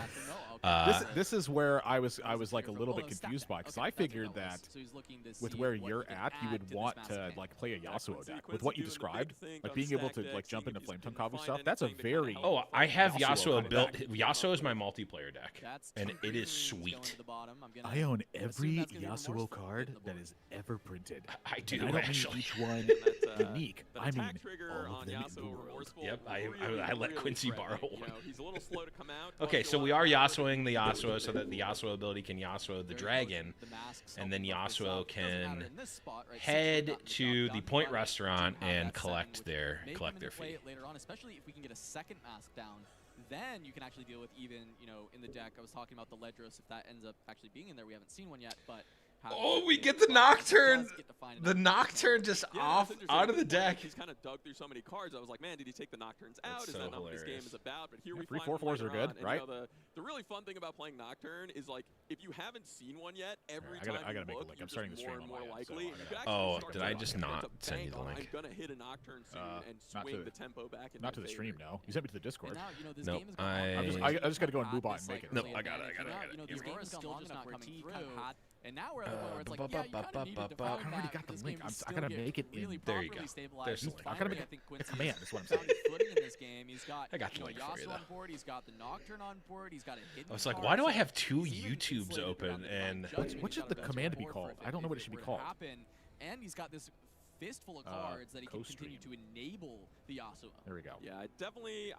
This is where I was like a little bit confused by, because I figured that with where you're at, you would want to like play a Yasuo deck. With what you described, like being able to like jump into Flame Tongue Kavu stuff, that's a very I have Yasuo Yasuo built. deck. Yasuo is my multiplayer deck, and it is sweet. I own every Yasuo card that is ever printed. I do, And I don't actually. mean each one unique. I mean all of them in the world. Yep, I let Quincy borrow You one. know, he's a little slow to come out. Okay, so we are Yasuoing the Yasuo so that the Yasuo ability can Yasuo the dragon, and then Yasuo can head to the Point Restaurant and collect their fee. Later on, especially if we can get a second mask down, then you can actually deal with even, you know, in the deck. I was talking about the Ledros, if that ends up actually being in there. We haven't seen one yet, but Oh, we get the Nocturne. The Nocturne just off out of the deck. He's kind of dug through so many cards. I was like, man, did he take the Nocturnes out? Is so that not what this game hilarious. is about? But here we 3 find 4/4s are good, and, right? You know, the really fun thing about playing Nocturne is like if you haven't seen one yet, every I time gotta you make a look, link. you're I'm starting the just stream more on and more my end, so likely. I You gotta- could actually Oh, start did to I like, just to not send you bank the on, link? I'm gonna hit a Nocturne soon and not swing to- the tempo back in Not my to the favor. stream, no. You sent me to the Discord. And now, you know, this Nope, game is going I just gotta go in Moobot and make it. Nope, I got it. You know, Here this we go. game is still just not coming through. And now we're at the point where it's like, ba- yeah, you ba- kind ba- of need ba- to ba- define I already that, got the this link. game I still gotta get make it in- really There you properly go. stabilized. There's the He's link. I gotta make finally, it I think a Quincy command, has is what I'm saying. found his footing in this game. He's got I got you the know, link for you, Yasuo though. on board. He's got the Nocturne on board. He's got a hidden I was like, card, why do I so have 2 he's even YouTubes insulated open? around the Divine And Judgment. What He's should got the a venture command be board called? for I don't know what it if should be were to called. happen. And he's got this fistful of cards that he can continue to enable the Yasuo. There we go. Yeah, I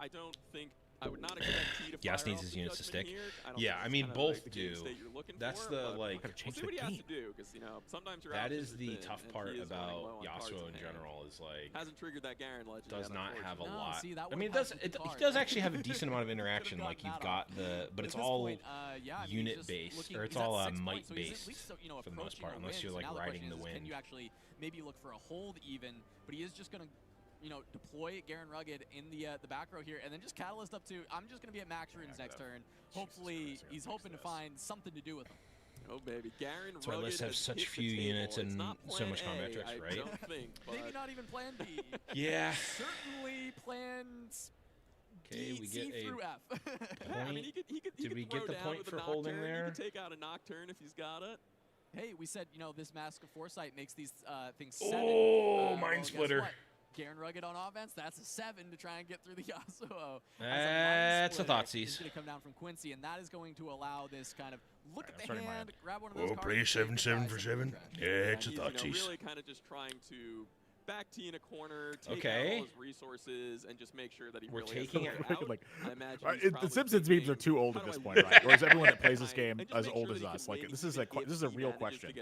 don't think I would not expect T to Yas fire needs off his the units to judgment stick. here. I don't Yeah, think I it's mean, kinda both like the game do. state you're looking That's for, the but like. Gotta change we'll see the what he has game. to do, because you know sometimes your That options is are the thin, tough and part he is running low about on cards Yasuo in in hand. general is like Hasn't triggered that Garen legend. does yet, not have a unfortunately. lot. see, that I would mean, it have does. the It card. does actually have a decent amount of Could've interaction. Like gotten you've that got off. the, but At it's this all point, yeah, I mean, he's unit just based, looking- or it's he's at all 6 might points, so he's at based least, you know, for the most approaching part, a unless win. you're So like now the riding question the is, wind. Can you actually maybe look for a hold even? But he is just gonna, you know, deploy Garen Rugged in the back row here, and then just catalyst up to. I'm just gonna be at max runes next turn. Hopefully, he's hoping to find something to do with them. Oh baby, Garen That's why Rugged lists have has such hit the few table. units It's and not so plan much combat A, metrics, I right? don't think, Maybe but not even plan B. Yeah. Certainly plans. Okay, D, we C get a through F. I mean, he could Did we throw get the down point with a for holding Nocturne. there? He could take out a Nocturne if he's got it. Hey, we said, you know, this Mask of Foresight makes these things 7. Oh, Well, Mind guess Splitter. what? Garen Rugged on offense. That's a 7 to try and get through the Yasuo. That's a Thoughtseize. It's going to come down from Quincy, and that is going to allow this kind of look at the hand, grab one of those Oh, cards. play 7/7 for 7. Yeah, it's a Thoughtseize. Really kind of just trying to back T in a corner, take out all his resources, and just make sure that he We're really taking has it out. Like, I imagine the Simpsons memes are too old at this point, right? Or is everyone that plays this game as old as us? Like, this is a real question.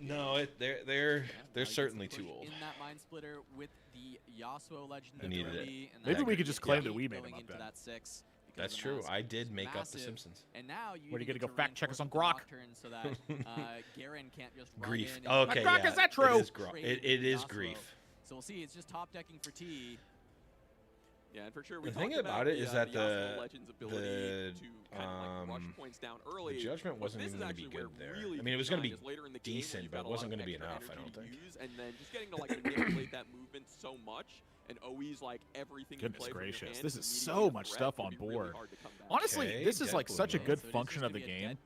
No, they're certainly too old. In that Mind Splitter with the Yasuo Legend. I needed it. Maybe we could just claim that we made him up then. That's true. I did make up the Simpsons. And now what are you going to go fact check us on Grok? So that Garen can't just Grief. Run in Okay, Grok, yeah. is that true? It is grief. So we'll see. It's just top decking for T. Yeah, and for sure. The thing about it is that the judgment wasn't even going to be good there. I mean, it was going to be decent, but it wasn't going to be enough, I don't think. And then just getting to like manipulate that movement so much, and always like everything. Goodness gracious, this is so much stuff on board. Honestly, this is like such a good function of the game.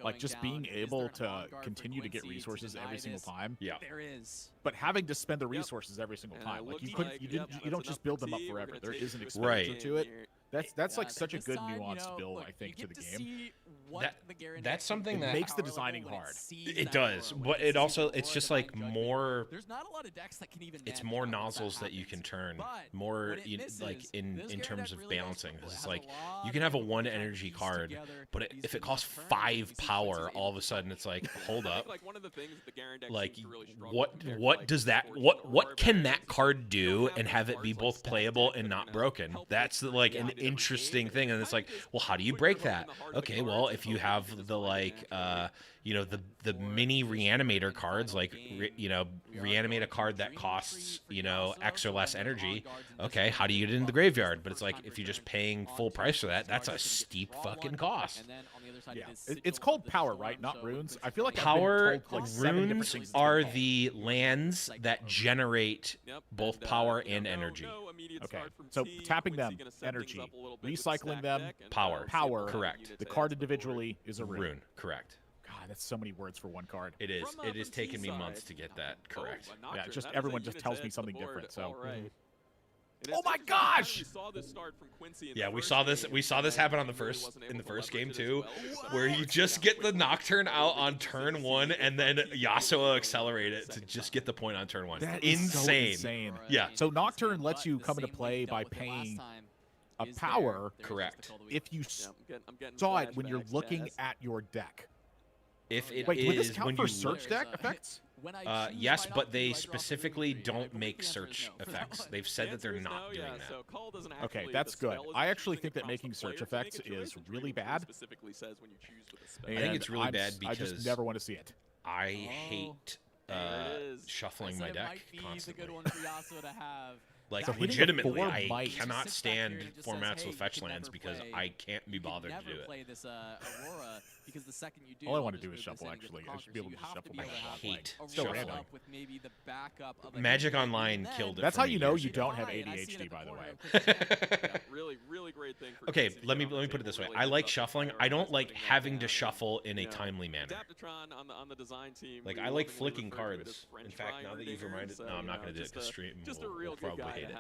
Like just being able to continue to get resources every single time. Yeah. There is. But having to spend the resources every single time. Like you don't just build them up forever. There is an expenditure to it. That's like such a good nuanced build, I think, to the game. That's something that makes the designing hard. It does, but it also it's just like more. There's not a lot of decks that can even. It's more nozzles that you can turn, more like in terms of balancing. It's like you can have a 1 energy card, but if it costs 5 power, all of a sudden it's like, hold up. Like what does that what can that card do and have it be both playable and not broken? That's like an interesting thing, and it's like, well, how do you break that? Okay, well, if you have the like the mini reanimator cards, like reanimate a card that costs X or less energy. Okay, how do you get it in the graveyard? But it's like if you're just paying full price for that, that's a steep fucking cost. Yeah, it's called power, right? Not runes. I feel like power. I've been told, like, runes are the lands that generate both power and energy. Okay, so tapping them, energy, recycling them, power. Power, correct. The card individually is a rune. Correct. God, that's so many words for one card. It is. It has taken me months to get that correct. Yeah, just everyone just tells me something different. So. Oh my gosh! Yeah, we saw this. We saw this happen on the first game too, where you just get the Nocturne out on turn 1, and then Yasuo accelerate it to just get the point on turn 1. That is insane. So insane. Yeah. So Nocturne lets you come into play by paying a power. Correct. If you saw it when you're looking at your deck. If it Wait, would this is count when for you search deck effects? Yes, but they specifically don't make search effects. They've said that they're not doing that. Okay, that's good. I actually think that making search effects is really bad. I think it's really bad because I just never want to see it. I hate shuffling my deck constantly. Like, so legitimately, I cannot stand formats with fetch lands because I can't be bothered to do it. Because the second you do, all I want to do is shuffle, actually. I should be able to just shuffle. I hate shuffling. Magic Online killed it. That's how you know you don't have ADHD, by the way. Really great thing. Okay, let me put it this way. I like shuffling. I don't like having to shuffle in a timely manner. On the design team, like, I like flicking cards. In fact, now that you've reminded, no, I'm not going to do it because stream will probably hate it.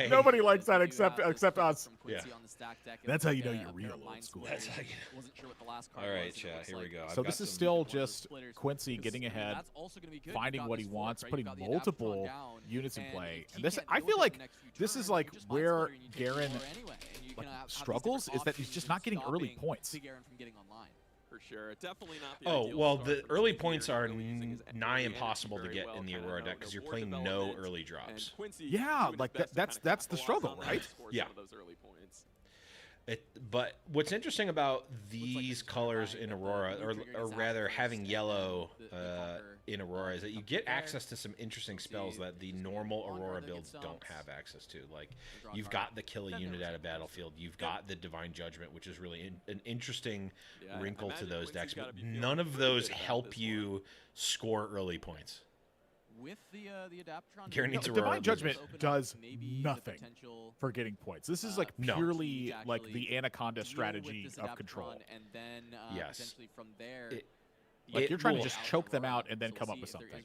Nobody likes that except us. Yeah. That's how you know you're real old school. All right, chat. Here we go. So this is still just Quincy getting ahead, finding what he wants, putting multiple units in play. And this, I feel like this is like where Garen struggles, is that he's just not getting early points. For sure, definitely not. Oh well, the early points are nigh impossible to get in the Aurora deck because you're playing no early drops. Yeah, like that's the struggle, right? Yeah. But what's interesting about these colors in Aurora, or rather having yellow in Aurora, is that you get access to some interesting spells that the normal Aurora builds don't have access to. Like, you've got the kill a unit at a battlefield, you've got the Divine Judgment, which is really an interesting wrinkle to those decks, but none of those help you score early points. With the Garen needs Divine Judgment does nothing for getting points. This is like purely like the Anaconda strategy of control. And then yes. from there, like you're trying to just choke them out and then come up with something.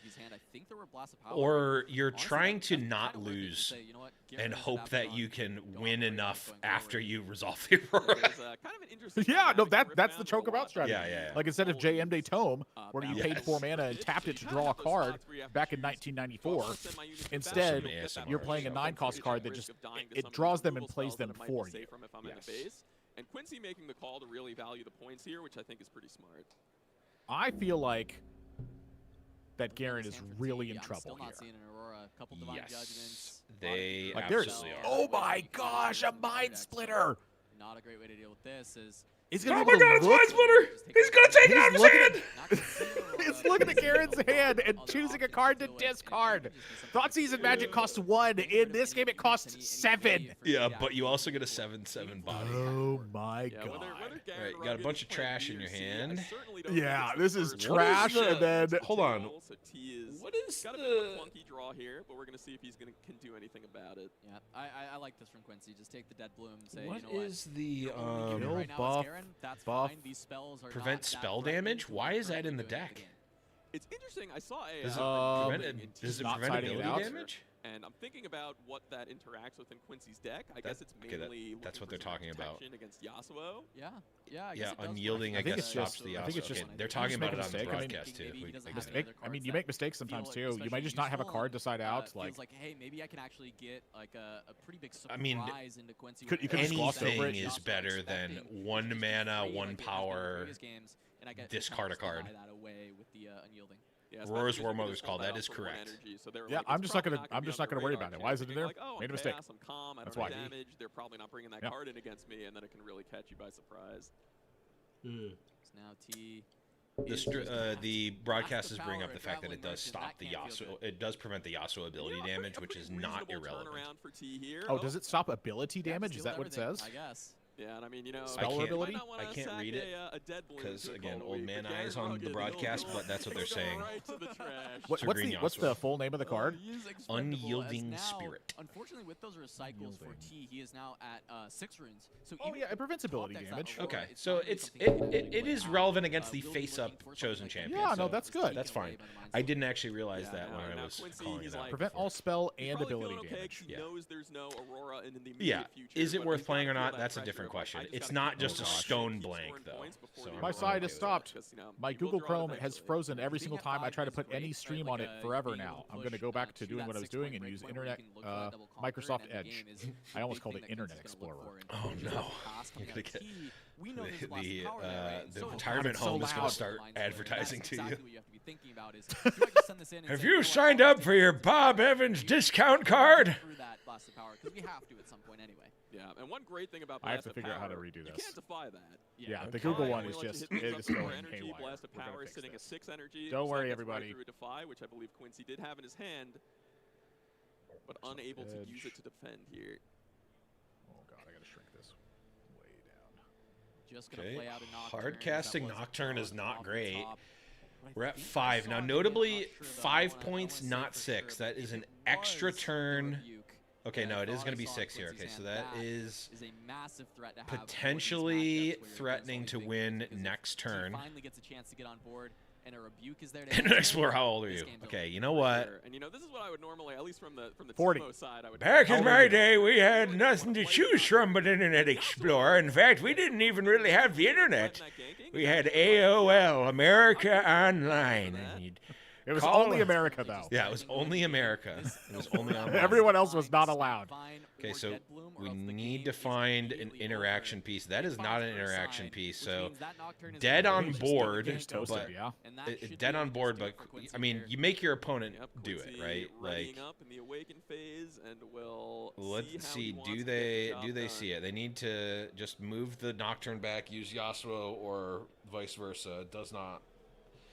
TCG's hand. I think there were Blast of Power. Or you're Honestly, trying to that's not kind of where they lose say, you know what, Garrett and is hope about that to you run, can go win operate enough going after forward. you resolve the Aurora. Kind of an interesting Yeah, no, dynamic in that's the Riftbound. choke about strategy. Yeah. Like instead of JM Day Tome, where you paid yes. 4 mana and tapped it to draw a card back in 1994, instead you're playing a 9-cost card that just it draws them and plays them for you. Yes. And Quincy making the call to really value the points here, which I think is pretty smart. I feel like that Garen is really in trouble Still not here. seeing an Aurora. A couple divine judgments. They Like absolutely are. oh my gosh, a mind splitter! Not a great way to deal with this. He's Oh gonna my be able god, to it's Mind Splitter! He's gonna take it out of his hand! He's looking at Garen's hand and choosing a card to discard. Thoughtseize Magic costs 1. In this game, it costs 7. Yeah, but you also get a 7/7 body. Oh my god. Right, you got a bunch of trash in your hand. Yeah, this is trash, and then hold on. What is got a bit of a clunky draw here, but we're gonna see if he's can do anything about it. Yeah, I like this from Quincy. Just take the dead bloom and say, What you know is the right now buff, is Garen. That's buff, fine. These spells are prevent not spell that damage? threatening to Why what is that we're in the doing deck? game. It's interesting. I saw a. Does it not prevent siding it ability out? damage? And I'm thinking about what that interacts with in Quincy's deck. I guess it's mainly that's what they're looking for talking about. protection against Yasuo. Yeah, I guess Yeah, it does unyielding, work. I guess, it's stops just- the I think it's Yasuo. just- Okay, they're you talking just make about a it on the mistake. I mean, broadcast, too. maybe he doesn't have Mistake. any other I mean, you cards make that mistakes sometimes feel too. You might just not have a useful card to side out. feels Like like, hey, maybe I can actually get like a pretty big surprise I mean, into Quincy. you could just gloss over anything it. is better than 1 mana, 1 power, discard a card. That away with the unyielding. Yeah, Aurora's especially War because Mother's we just call, pulled that out is for 1 correct. energy, so they were Yeah, like, I'm it's just not probably gonna be on the worry about radar. it. Why is it Thinking there? like, oh, Made a okay, mistake. I'm calm. I That's don't why. have damage. They're probably not bringing that Yep. card in against me, and then it can really catch you by surprise. So now T. The broadcasters bring up the fact that it does stop the Yasuo. It does prevent the Yasuo ability damage, which is not irrelevant. For T here. Oh, does it stop ability damage? Is that what it says? I guess. Yeah, and I mean, you know, Spell ability? I can't read it because again, old man eyes on the broadcast, but that's what they're saying. What's the full name of the card? Unyielding Spirit. Unfortunately, with those recycles for T, he is now at 6 runes. So Oh yeah, it prevents ability damage. Okay, so it is relevant against the face-up chosen champion. Yeah, no, so that's good. That's fine. I didn't actually realize that when I was calling it out. Prevent all spell and ability damage. He knows there's no Aurora in the immediate Yeah, future, is it but worth he's playing or gotta feel not? that That's a pressure different of, like, question. I just It's gotta not keep just a scoring stone points blank before though. the So My I'm site okay has with stopped. because, you know, My he will Google draw Chrome eventually. has frozen every single time I try to put any Right, stream like on it a forever game now. will I'm going to push, go back to to doing that what I was 6-point doing and break use point where you Internet, can look for that double conquer, Microsoft and the Edge. game is I almost a called big it thing that Internet Quincy's gonna look Explorer. for. Oh And no. pass coming You're out gonna of get T, we know there's lots of the power there, right? So retirement so home is going loud. to start advertising that's to you. exactly what you have to be thinking about is, do I just send this in and Have say, you know what, signed I'll up just for take your this Bob and Evans use discount it card? through that blast of power because we have to at some point anyway. Yeah, and one great thing about I have Blast to of figure out how to Power, redo You this. can't defy that. Yeah, the Okay. Google Defy one only is lets you just hit things it up is to 4 going energy, haywire. Blast of We're gonna Power fix sitting this. at 6 energy. Don't so worry, that gets right everybody. through Defy, which I believe Quincy did have in his hand, but unable to use it to defend here. Oh god, I gotta shrink this way down. Just gonna Okay. play out a Nocturne. Hard That casting was Nocturne is off not the great. top. But I We're at think I 5. saw Now, it again, notably, I'm not sure, though. 5 I wanna points, say not for 6. sure, That but is if an it extra was the turn. Rebuke, Okay, then no, I it is thought going I to be saw 6 here. Quincy's Okay, so hand. that is a massive threat to have for these potentially matchups where you're against all threatening these to big win players, because if next T turn. finally gets a chance to get on board and a Rebuke is there to And answer, explore, how old are this you? game's Okay, over. you know what? And you know, this is what I would normally, at least from the 40. Timo side, I would. Back How in old are my you? day, we had nothing to choose from but Internet Explorer. In fact, we didn't even really have the Internet. We had AOL, America Online. And you'd It was call only us. America though. Yeah, it was only America. It was only online. Everyone else was not allowed. Okay, so we need to find an interaction piece. That is not an interaction piece. So dead on board, Game's toasted, but yeah. dead on board. But I mean, you make your opponent do it, Quincy right? Like, readying up in the awaken phase, and we'll let's how see. he wants Do to get they the job done. see it? They need to just move the Nocturne back, use Yasuo, or vice versa. It does not.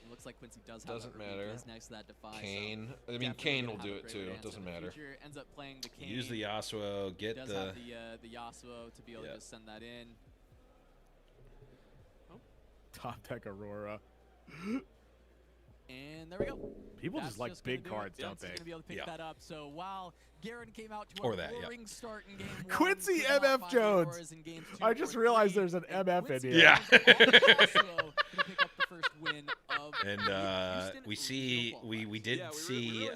It looks like Quincy does have Doesn't that Rebuke matter. just next to that Defy. Kane. So I mean, definitely Kane gonna will have do a it great too. It answer doesn't in the matter. future. Ends up playing the Kane. Use the Yasuo. Get does the. have the Yasuo to be able to just send that in. Top deck Aurora. And there we go. People That's just like gonna big do it. cards, don't Quincy's they? gonna be able to pick Yeah. that up. So while Garen came out to Or a that, yeah. roaring start in game 1, Quincy could not MF find Jones. Auroras in games 2 I just or realized 3, there's an and MF in Quincy here. Yeah. was also gonna pick up the first win of And we did see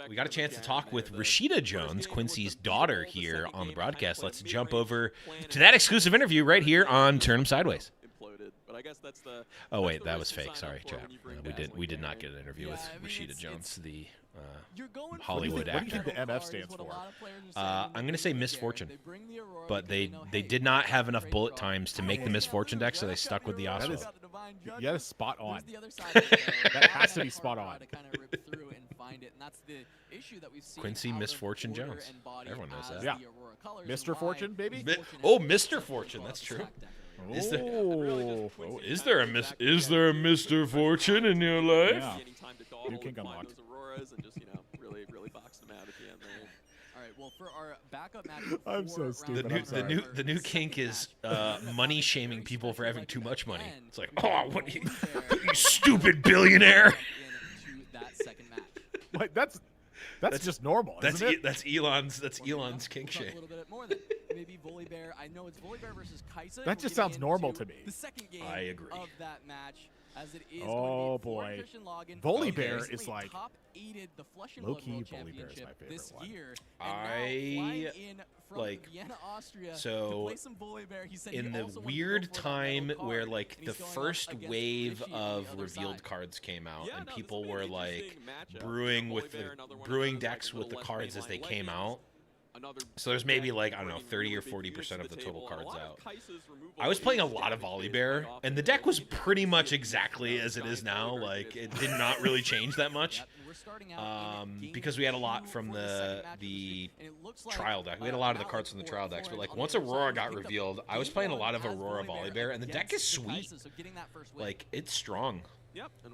we got a chance to talk with Rashida Jones, Quincy's daughter, here on the broadcast. Let's jump over to that exclusive interview right here on Turn 'em Sideways. But I guess that's the. Oh wait, that was fake. Sorry, chat. We did not get an interview with Rashida Jones, the Hollywood actor. What do you think the MF stands for? I'm going to say misfortune, but they did not have enough bullet times to make the misfortune deck, so they stuck with the Oswald. That is spot on. That has to be spot on. Quincy Misfortune Jones. Everyone knows that. Yeah. Mr. Fortune, baby. Oh, Mr. Fortune. That's true. Is there a Mr. Fortune in your life? Yeah. New king unlocked. And just, really box them out at the end there. All right, well, for our backup match, I'm so stupid. The new kink is money shaming people for having too much money. It's like, oh, what you stupid billionaire. That second match. Like that's just normal. That's isn't it? That's Elon's kink shame. A little bit more than maybe Volibear. I know it's Volibear versus Kaisa. That just sounds normal to me. The second game I agree. of that match, as it is oh boy, Volibear is like low-key. Volibear is my favorite one. I like so in the weird time where like the first wave of revealed cards came out and people were like brewing decks with the cards as they came out. So there's maybe like, I don't know, 30 or 40% of the total cards out. I was playing a lot of Volibear, and the deck was pretty much exactly as it is now. Like, it did not really change that much. Because we had a lot from the trial deck. We had a lot of the cards from the trial decks, but like once Aurora got revealed, I was playing a lot of Aurora Volibear, and the deck is sweet. Like, it's strong. Yep, and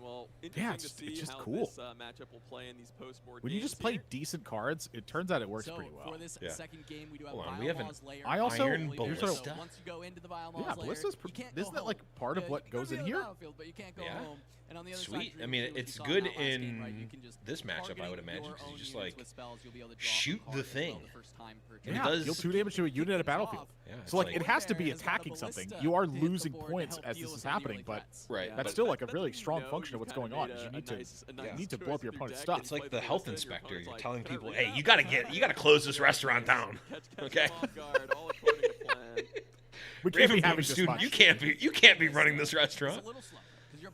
yeah, it's just cool. This, matchup will play in these post-board when you just play here. decent cards, it turns out it works pretty well. For this second game, we do have we have an I also Iron Ballista. Once you go into the yeah, Ballista's isn't that like part of what goes in here? But you can't go Yeah. home. And on the other Sweet. side, I mean, it's good in this matchup, I would imagine, because you just like shoot the thing. Yeah, deal 2 damage to a unit at a battlefield. Yeah, so like it has to be attacking something. You are losing points as this is happening, but that's still like a really strong function of what's going on. Is you need to blow up your opponent's stuff. It's like the health inspector. You're telling people, hey, you gotta close this restaurant down. Okay. We can't be Ravenbloom having this student, much. you can't be running this restaurant.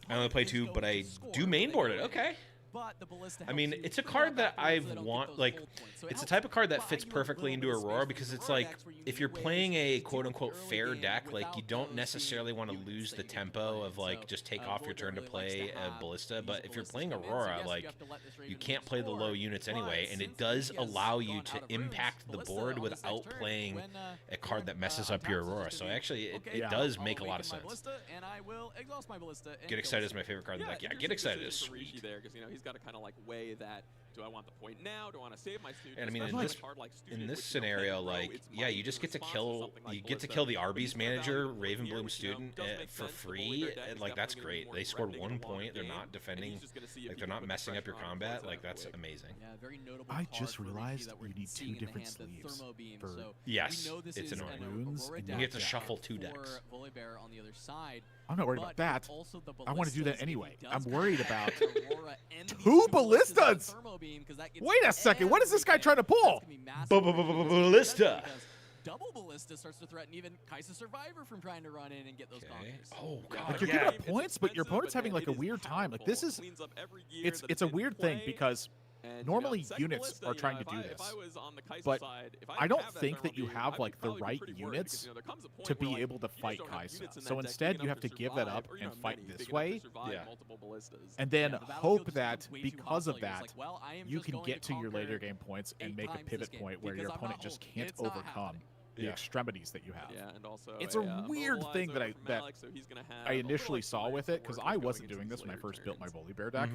I only play 2, but I do mainboard it. Okay. I mean, it's a card that it's a type of card that fits perfectly into Aurora because it's like, if you're playing a quote-unquote fair deck, like, you don't necessarily want to lose the tempo of, like, just take off your turn to play a Ballista, but if you're playing Aurora, like, you can't play the low units anyway, and it does allow you to impact the board without playing a card that messes up your Aurora, so actually, it does make a lot of sense. Get Excited is my favorite card in the deck. Yeah, Get Excited is sweet. He's got to kind of like weigh that. Do I want the point now? Do I want to save my student? And I mean, in this scenario, like, yeah, you just get to kill. You get to kill the Arby's manager, Ravenbloom student, for free. And, like, that's great. They scored 1 point. They're not defending. Like, they're not messing up your combat. Like, that's amazing. I just realized you need 2 different sleeves. Yes, it's annoying. Runes, and you get to shuffle 2 decks. I'm not worried about that. I want to do that anyway. I'm worried about 2 ballistas. Wait a second. What is this guy trying to pull? Ballista. Double Ballista starts to threaten even Kaisa Survivor from trying to run in and get those conquers. Oh god. Like, you're giving up points, but your opponent's having like a weird time. Like, this is it's a weird thing because normally units are trying to do this, but I don't think that you have like the right units to be able to fight Kaisa. So instead, you have to give that up and fight this way, and then hope that because of that, you can get to your later game points and make a pivot point where your opponent just can't overcome the extremities that you have. It's a weird thing that I initially saw with it, because I wasn't doing this when I first built my Volibear deck.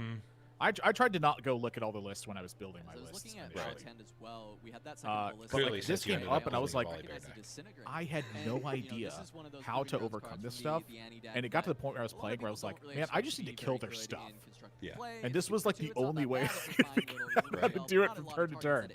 I tried to not go look at all the lists when I was building my lists. But like, this came up and I was like, I had no idea how to overcome this stuff. And it got to the point where I was playing where I was like, man, I just need to kill their stuff. Yeah. And this was like the only way I could figure out how to do it from turn to turn.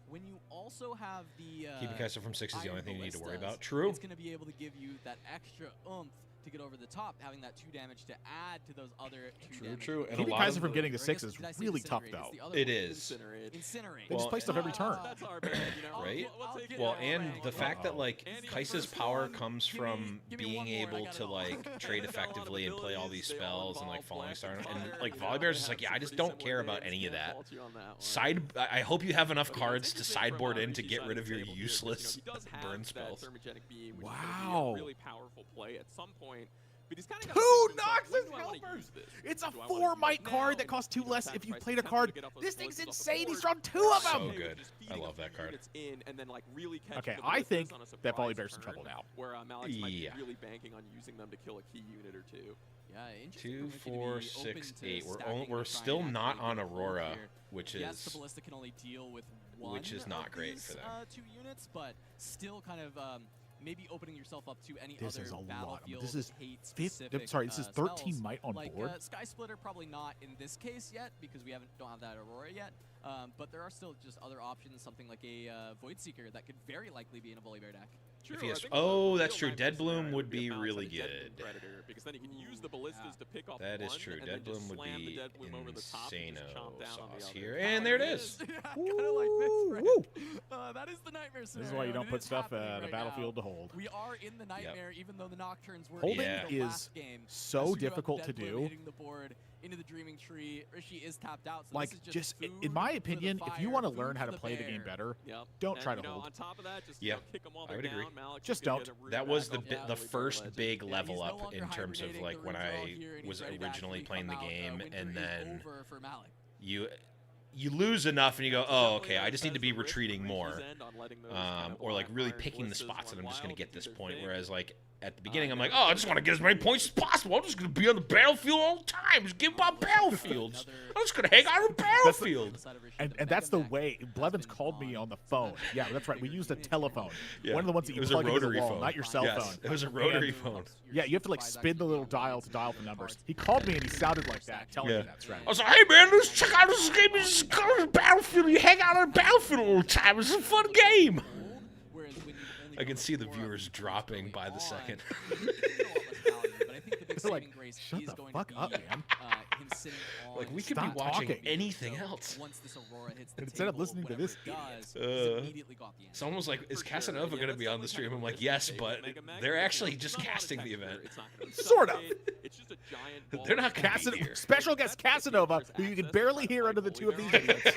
When you also have the keeping Kaisa from 6 is the only thing you need to worry about. True. It's going to be able to give you that extra oomph to get over the top, having that 2 damage to add to those other 2 damage. True. And Keeping a lot Kaiser of from getting to Or I 6 guess- is did I say really tough, incinerate? though. It's the other It one. is. Incinerate. They just play stuff every turn. That's our bad, you know. Right? We'll take it Well, all and around. the fact that like Andy, Kaisa's first power one, comes give from me being one more and I able got to it all. like trade They got a lot of effectively and play all these abilities, they all spells and like involve Falling black Star and and fire, like you know, Volleybear's they just like, have yeah, I some just pretty don't similar care about names, any of can't that. fault you on that one. Side, I hope you have enough But cards to interesting from, sideboard in to Rishi's get side rid of your the table here, 'cause, useless he does have burn that spells. Thermogenic Beam, which is Wow. gonna be a really powerful play at some point. But he's kind of 2 Noxus Helpers! It's a 4 might card that costs 2 less if you played a card. This thing's insane. He's drawn 2 of them. So good. I love that card. Okay, I think that Volleybear's in trouble now. Where Malix might be Yeah. really banking on using them to kill a key unit or 2. Yeah, interesting. 2, We're gonna 4, be 6, open to 8. stacking We're to try still and not actually on get a hold Aurora, here. which Yes, the is ballista can only deal with one is not of great these, for them. 2 units, but still kind of maybe opening yourself up to any This other is a lot. battlefield This is hate 50. specific, Sorry, this is 13 spells. might on like, board. Sky Splitter probably not in this case yet because we don't have that Aurora yet. But there are still just other options, something like a Void Seeker that could very likely be in a Volibear deck. If he has, oh, that's true. Dead Bloom would be really good. Because then he can use the ballistas to pick off That is one, true. and Dead then just Bloom would slam the be Dead Bloom over the top and just chomp insano down on the sauce other. here. And there it is. Kind of like this, right? That is the nightmare scenario. This is why you don't and it put is stuff happening at a right battlefield now. to hold. We are in the nightmare, even though the Nocturnes were Holding in the is last game. so As we go up difficult the to Dead Bloom, do. Hitting the board into the Dreaming Tree. Rishi is tapped out. So Like, this is just food in my for the opinion, if you fire, want to food learn how for to play the game bear. better, Yep. don't And, try you to know, hold. on top of that, just Yeah, kick them while I they're would agree. down. Malix Just is gonna don't. get a root That was back the off the Valley first Legend. big Yeah, level he's no up longer in terms of hibernating, like the when runes are all I here, and was he's ready to originally actually playing the come out. game, Winter and is then over for Malik. you lose enough and you go, oh, okay, I just need to be retreating more, or like really picking the spots that I'm just gonna get this point. Whereas like at the beginning, I'm like, oh, I just want to get as many points as possible. I'm just gonna be on the battlefield all the time. Just give my battlefields. I'm just gonna hang out on the battlefield. And that's the way. Blevins called me on the phone. Yeah, that's right. We used a telephone. Yeah. One of the ones that It you was a plug into the rotary wall, phone. not your cell Yes, phone. it was a rotary phone. Yeah, you have to like spin the little dial to dial the numbers. He called me and he sounded like that, telling me that strategy. I was like, hey man, let's check out this game. Just go to the battlefield. You hang out on the battlefield all the time. It's a fun game. I can see the viewers dropping by the second. They're like, shut the fuck up, man. Like, we could be Stop watching talking. anything else. Once this Aurora hits the Instead of table, listening to whatever this it does, idiot. he's immediately got the It's almost like, is Casanova going to be on the stream? I'm like, yes, but they're actually just casting the event. Sort of. It's just a giant They're not going to be here. Special guest Casanova, who you can barely hear under the two of these idiots.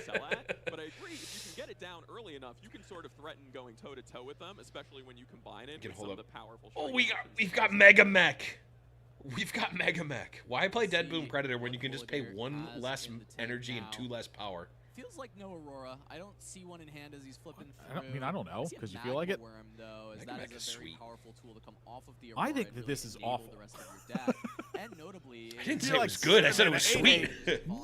But I agree, if you can get it down early enough, you can sort of threaten going toe-to-toe with them, especially when you combine it with some of the powerful... Oh, we've got Mega Mech. We've got Mega Mech. Why play Dead Boom Predator when you can just pay 1 less energy and 2 less power? Feels like no Aurora. I don't see one in hand as he's flipping through. I don't know, because you feel like it. Worm, though, as that is a very powerful tool to come off of the I Aurora think and that really this is enable awful. the rest of your deck. And notably, I didn't say it was good. I said it was sweet.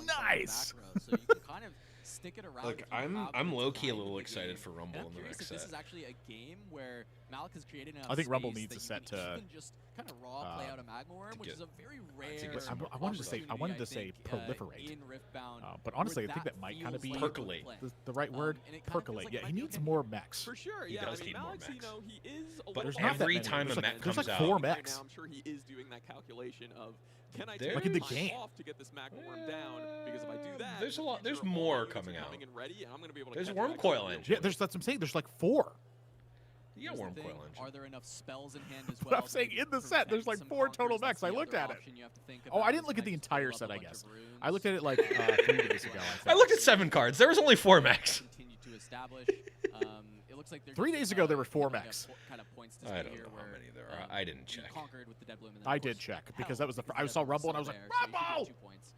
Nice. So you can kind of stick it around. Look, if you have I'm the low-key a time little in the excited game. for Rumble And I'm in the curious next if this set. is actually a game where Malik has created enough I think Rumble space needs a that set you can to, even just kind of raw play out a Magma Worm, which is a very rare. I wanted to say opportunity, proliferate. in Riftbound, But honestly, where I think that might kind of be feels percolate. the right word. and it kind of Percolate. feels Yeah, like he it might needs be more mechs. For sure, He yeah. does I mean, need more Malix, you mechs. know, he is a But little not that every many. time a There's like- mech there's comes like out, 4 right mechs. now, I'm sure he is doing that calculation of, can I There- take Like in the time game. off to get this Magma Worm down? Because if I do that, There's a lot. There's future, all more units are coming out. coming in ready, and I'm gonna be able to There's catch Worm back Coil up real Engine. Yeah, that's what I'm saying. There's like 4. You got Here's Worm the Coil thing, Engine. Are there enough spells in hand as But well? I'm saying to in the set, there's like prevent 4 some total counters? mechs. I That's the looked other at it. option you have to think Oh, I about didn't is look at the trying to entire build set, up a I bunch guess. of runes. I looked at it like 3 days ago. I looked at 7 cards. There was only 4 mechs. Continue to establish. It looks like they're 3 just, days ago, there were 4 giving mechs. Kind of points to I speed don't here know how where, many there are. I didn't you check. conquered with the Dead Bloom, and then, I of course, did check held because that was the. because I Dead saw Bloom Rumble and I was still like, there, so you should Rumble! get 2 points.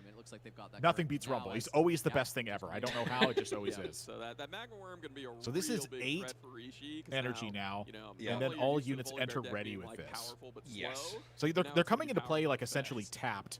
It looks like they've got that. Nothing covered beats now Rumble. He's as always the now best thing ever. I don't know how. It just always is. So that Magma Worm gonna be a So this real is big 8 threat for Rishi, 'cause energy now, you know, Yeah. and then normally you're all used to units Volibear enter deck ready being, with like, this. powerful but Yes. slow. So Now they're it's gonna coming be into play powerful like but essentially fast. tapped.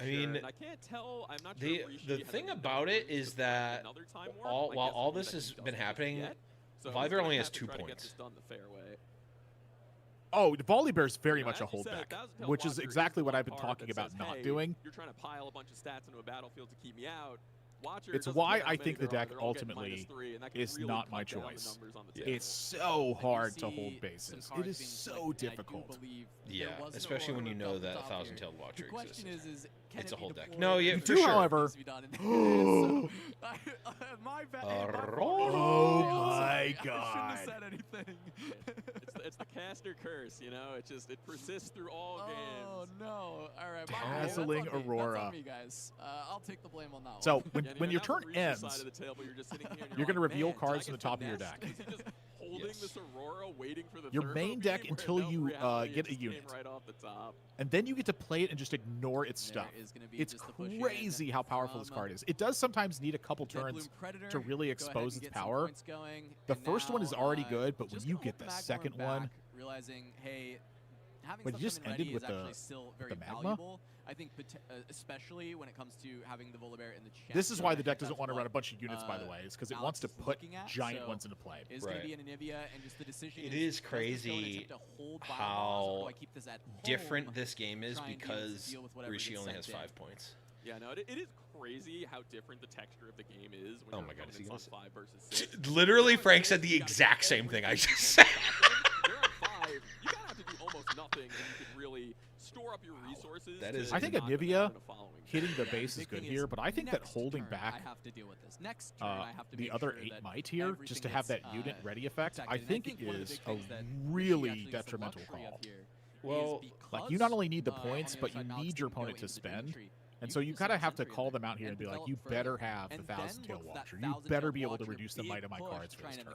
I mean, And I can't tell. I'm not the sure the thing about it is that while all this has been happening, Volibear only has 2 points. Oh, the Volibear's very much a holdback, which is exactly what I've been talking about not doing. You're trying to pile a bunch of stats into a battlefield to keep me out. It's why I think the deck ultimately is not my choice. It's so hard to hold bases. It is so difficult. Yeah, especially when you know that 1,000-tailed Watcher exists. It's a whole deck. No, yeah, you for do, sure. however. My bad. Oh my God! I shouldn't have said anything. It's the caster curse, you know. It persists through all games. Oh no! All right, Dazzling that's on me. Aurora. That's on me, guys. I'll take the blame on that one. So when your turn ends, you're going to reveal cards from the top of your deck. holding this Aurora, waiting for the your thermo main beam, deck where until no, you reality, get a it's in unit. right off the top. And then you get to play it and just ignore its stuff. It's crazy how powerful this card is. It does sometimes need a couple turns to really expose its power. The first one is already good, but when you get the second one, realizing, hey, having when stuff you just coming ended ready with is the actually still very magma. valuable. I think, especially when it comes to having the Volibear in the chat. This is zone, why I the think deck doesn't that's want to run a what, bunch of units, by the way. It's because it Alex wants to is put looking at, giant so ones into play. Is going to be an Anivia, and just the decision It is crazy how different this game is because Rishi only has 5 points. Yeah, no, it is crazy how different the texture of the game is when Oh my God, is he on gonna 5 versus 6. Literally, Frank said the exact same thing I just said. They're on 5. You gotta have to do almost nothing, and you can really store up your resources. That is I think Anivia hitting the base is good here, but I think that holding back the other 8 might here, just to have that unit ready effect, I think is a really detrimental call. Well, like you not only need the points, but you need your opponent to spend. And so you kind of have to call them out here and be like, you better have the Thousand Tail Watcher. You better be able to reduce the might of my cards for this turn.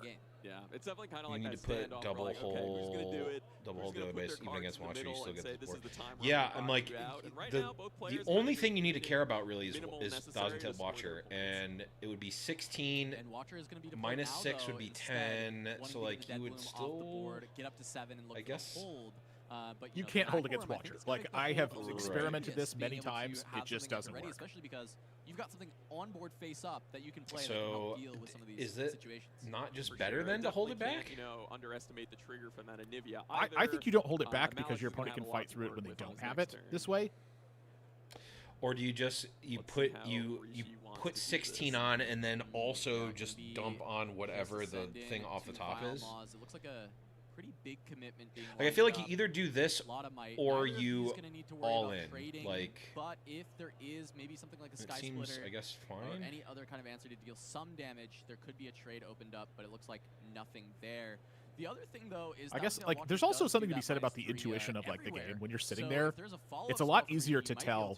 Yeah, it's definitely kind of like you need to put double hold the other base even against Watcher. You still get the board. Yeah, I'm like the only thing you need to care about really is Thousand Tail Watcher, and it would be 16 minus 6 would be 10. So like you would still get up to 7 and look I guess. But you can't hold against Watcher. Like I have experimented this many times, it just doesn't work. Especially because you've got something on board face up that you can play so that can help deal with some of these is it situations. Not just better than to hold it back? You know, underestimate the trigger from that Anivia. I think you don't hold it back because your opponent can fight through it when they don't have it this way. Or do you just put 16 on and then also just dump on whatever the thing off the top is? It looks like a pretty big commitment being like I feel like you either do this or you all in. Like, but if there is maybe something like a Sky seems, Splitter, I guess, or fine. any other kind of answer to deal some damage, there could be a trade opened up, but it looks like nothing there. The other thing, though, is I guess like there's also something to be said about the intuition of like the game when you're sitting there. It's a lot easier to tell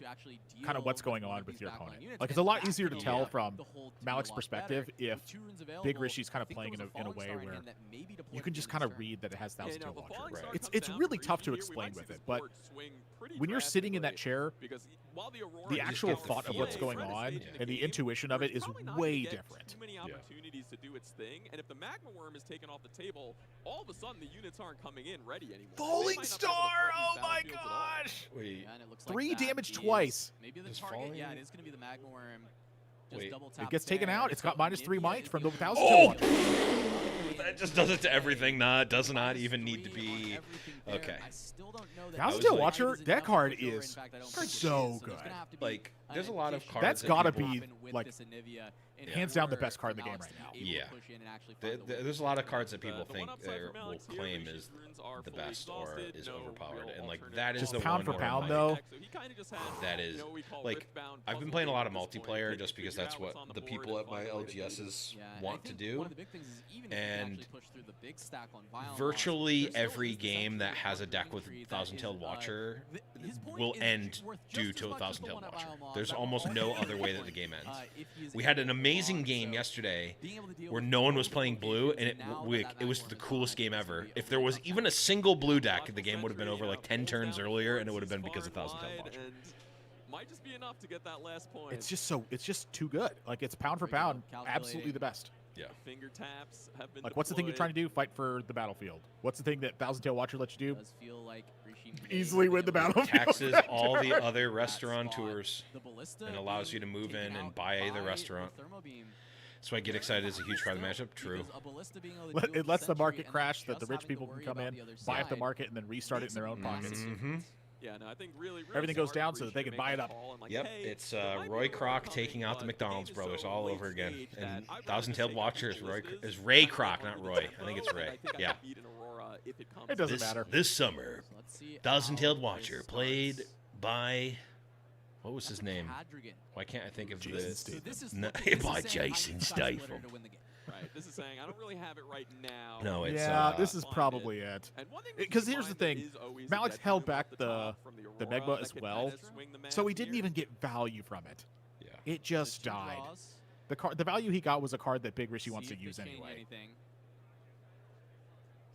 kind of what's going on with your opponent. Like it's a lot easier to tell from Malik's perspective if Big Rishi's kind of playing in a way where you can just kind of read that it has Thousand Tail Watcher. It's really tough to explain with it, but when you're sitting in that chair, the actual thought of what's going on and the intuition of it is way different. Too many opportunities to do its thing, and if the Magma Worm is taken off the table, all of a sudden the units aren't coming in ready anymore. Falling Star! Oh my gosh! Wait, 3 damage twice. Maybe the target, yeah, it is going to be the Magma Worm. Wait, it gets taken out. It's got -3 might from the Thousand Tail Watcher. That just does it to everything. Nah, it does not even need to be. Okay. Thousand Tail Watcher, that card is so good. Like, there's a lot of cards. That's gotta be like hands down the best card in the game right now. Yeah. There's a lot of cards that people think will claim is the best or is overpowered, and like that is just the pound one for pound like, though. That is like I've been playing a lot of multiplayer just because that's what the people at my LGSs want to do, and virtually every game that has a deck with Thousand-Tailed Watcher will end due to a Thousand-Tailed Watcher. There's almost no other way that the game ends. We had an amazing game yesterday where no one was playing blue, and it was the coolest game ever. If there was even a single blue deck, the game would have been over like 10 turns earlier, and it would have been because of Thousand-Tailed Watcher. Might just be enough to get that last point. It's just too good. Like it's pound for pound, absolutely the best. Yeah. Finger taps have been like what's the thing you're trying to do? Fight for the battlefield. What's the thing that Thousand-Tailed Watcher lets you do? Does feel like easily win the battlefield. Taxes all the other restaurateurs and allows you to move in and buy the restaurant. So I get excited as a huge part of the matchup. True. It lets the market crash, that the rich people can come in, buy up the market, and then restart it in their own pockets. Yeah, no, I think really everything goes down so that they can buy it up. Like, yep, hey, it's Roy Kroc taking out the McDonald's brothers all over again. And Thousand-Tailed Watcher is Ray Kroc, not Roy. I think it's Ray. Yeah. It doesn't matter. This summer, Thousand-Tailed Watcher played by... What was his name? Why can't I think of by Jason Statham. Right. This is saying I don't really have it right now. No, it's this is probably it. Because here's the thing, Malik's held back the Megma as well, so he didn't even get value from it. Yeah. It just died. The value he got was a card that Big Rishi wants to use anyway.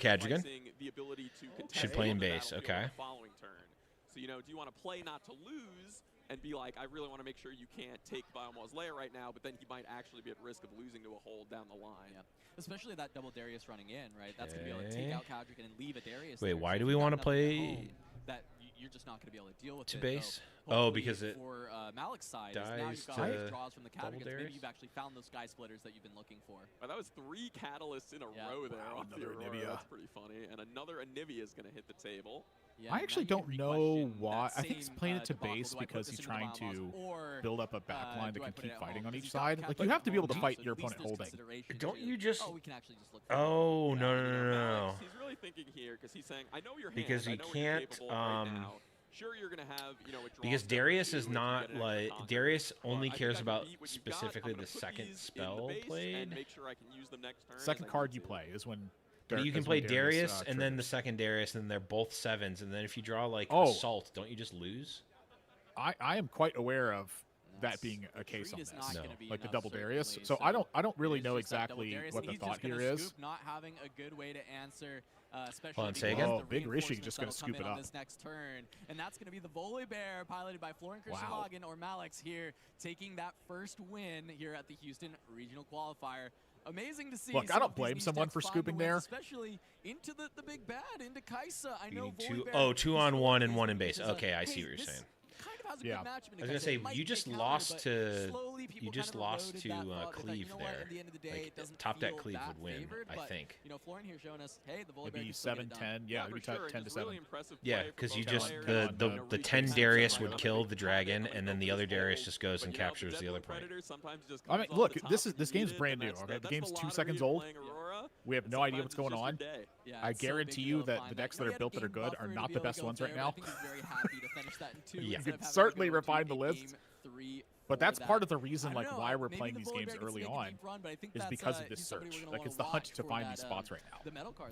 Cadrigan. The ability to Should play in base. battlefield Okay. the following turn. So, you know, do you want to play not to lose, and be like, I really want to make sure you can't take Biomaw's lair right now, but then he might actually be at risk of losing to a hold down the line. Yeah. Especially that double Darius running in, right? That's going to be able to take out Caldric and leave a Darius. Wait, there. why So do if we you've want to got nothing at play home, that you're just not going to be able to deal with to it. base? Though, Oh, because it for Malik's side, is now dies you've got to those draws from the double Caldric. Darius? Maybe you've actually found those sky splitters that you've been looking for. Well, that was 3 catalysts in a row there off the Aurora. That's pretty funny. And another Anivia is going to hit the table. Yeah, I actually don't know why. I think he's playing it to base because he's trying to build up a backline that can keep fighting on each side. Like, you have to be able to fight your opponent holding. Don't you just... we can actually just look Oh, no. He's really thinking here because he's saying, I know your hand. Because he can't... Sure, you're gonna have, you know, a draw because Darius is not like Darius only I cares can about beat what you've specifically got. I'm the gonna put second these in the spell base played. and make sure I can use them next turn Second as I card need you to. play is when. But you can play Darius and then the second Darius, and they're both 7s. And then if you draw like Assault, don't you just lose? I am quite aware of that being a case on this, like the double Darius. So I don't really know exactly what the thought here is. Not having a good way to answer, especially Hold on, say again. Oh, Big Rishi just going to scoop it up. This next turn, and that's going to be the Volley Bear piloted by Florian Christian or Malix here, taking that first win here at the Houston Regional Qualifier. Amazing to see. Look, I don't blame someone for scooping there. Especially into the big bad, into Kaisa. I know two on one and 1 in base. Okay, I see what you're saying. Yeah, I was gonna say you just lost to Cleve there. Like, top deck Cleve would win, I think. You know, Florian here showing us, hey, the Volley maybe 7-10. Yeah, maybe 10 to 7. Yeah, because you just the 10 Darius would kill the dragon, and then the other Darius just goes and captures the other point. I mean, look, this game's brand new. Okay, the game's 2 seconds old. We have no idea what's going on. I guarantee you that the decks that are built that are good are not the best ones right now. Yeah. You can certainly refine the list. But that's part of the reason, like, why we're playing these games early on, is because of this search. Like, it's the hunt to find these spots right now.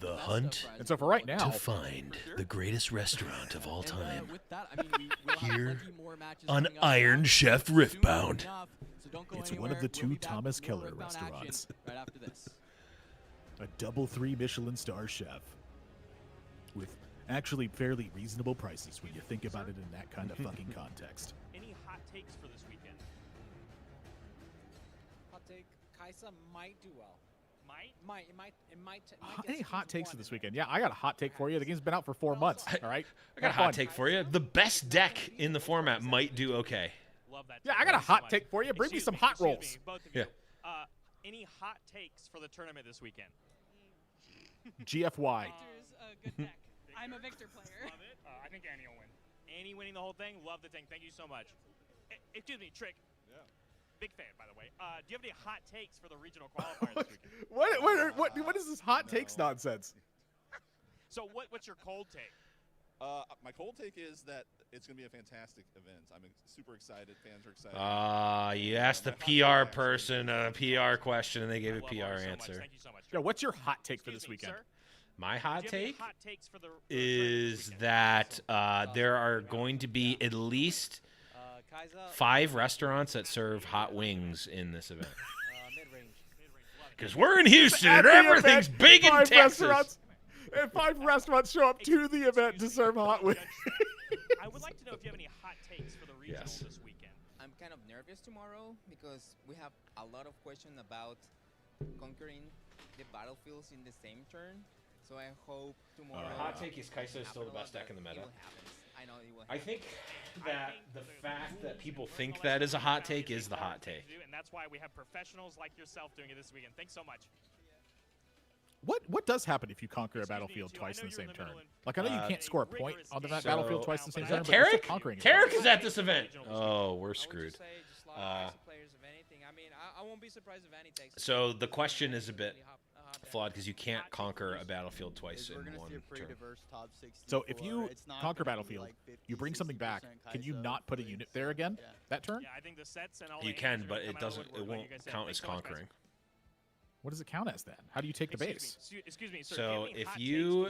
The hunt? And so for right now, to find the greatest restaurant of all time. Here on Iron Chef Riftbound. It's one of the 2 Thomas Keller restaurants. A double 3 Michelin star chef. With actually fairly reasonable prices when you think about it in that kind of fucking context. Any hot takes for this weekend? Hot take, Kaisa might do well. Might. Any hot takes for this weekend? Yeah, I got a hot take for you. The game's been out for 4 months. All right, I got a hot take for you. The best deck in the format might do okay. Love that. Yeah, I got a hot take for you. Bring me some hot rolls. Yeah. Any hot takes for the tournament this weekend? GFY. Victor's a good deck. I'm a Victor player. Love it. I think Annie will win. Annie winning the whole thing. Love the thing. Thank you so much. Excuse me, Trick. Yeah. Big fan, by the way. Do you have any hot takes for the regional qualifier this weekend? What is this hot takes nonsense? So what's your cold take? My cold take is that it's going to be a fantastic event. I'm super excited. Fans are excited. You asked the PR person a PR question, and they gave a PR answer. Thank you so much. Yo, what's your hot take for this weekend? Sir? My hot take is that there are going to be at least 5 restaurants that serve hot wings in this event. Because we're in Houston, and everything's big in Texas. And 5 restaurants show up to the event to serve hot wings. I would like to know if you have any hot takes for the regional this weekend. I'm kind of nervous tomorrow because we have a lot of questions about conquering the battlefields in the same turn. So I hope tomorrow. Hot take is Kaisa is still the best deck in the meta. I know it will. I think that the fact that people think that is a hot take is the hot take. And that's why we have professionals like yourself doing it this weekend. Thanks so much. What does happen if you conquer a battlefield twice in the same turn? Like, I know you can't score a point on the battlefield twice in the same turn, but you're still conquering it. Tarek is at this event. Oh, we're screwed. I won't be surprised if Annie takes. So the question is a bit flawed because you can't conquer a battlefield twice in one turn. So if you conquer battlefield, you bring something back, can you not put a unit there again that turn? Yeah, I think the sets and all you can, but it doesn't. It won't count as conquering. What does it count as then? How do you take the base? Excuse me, sir. So if you,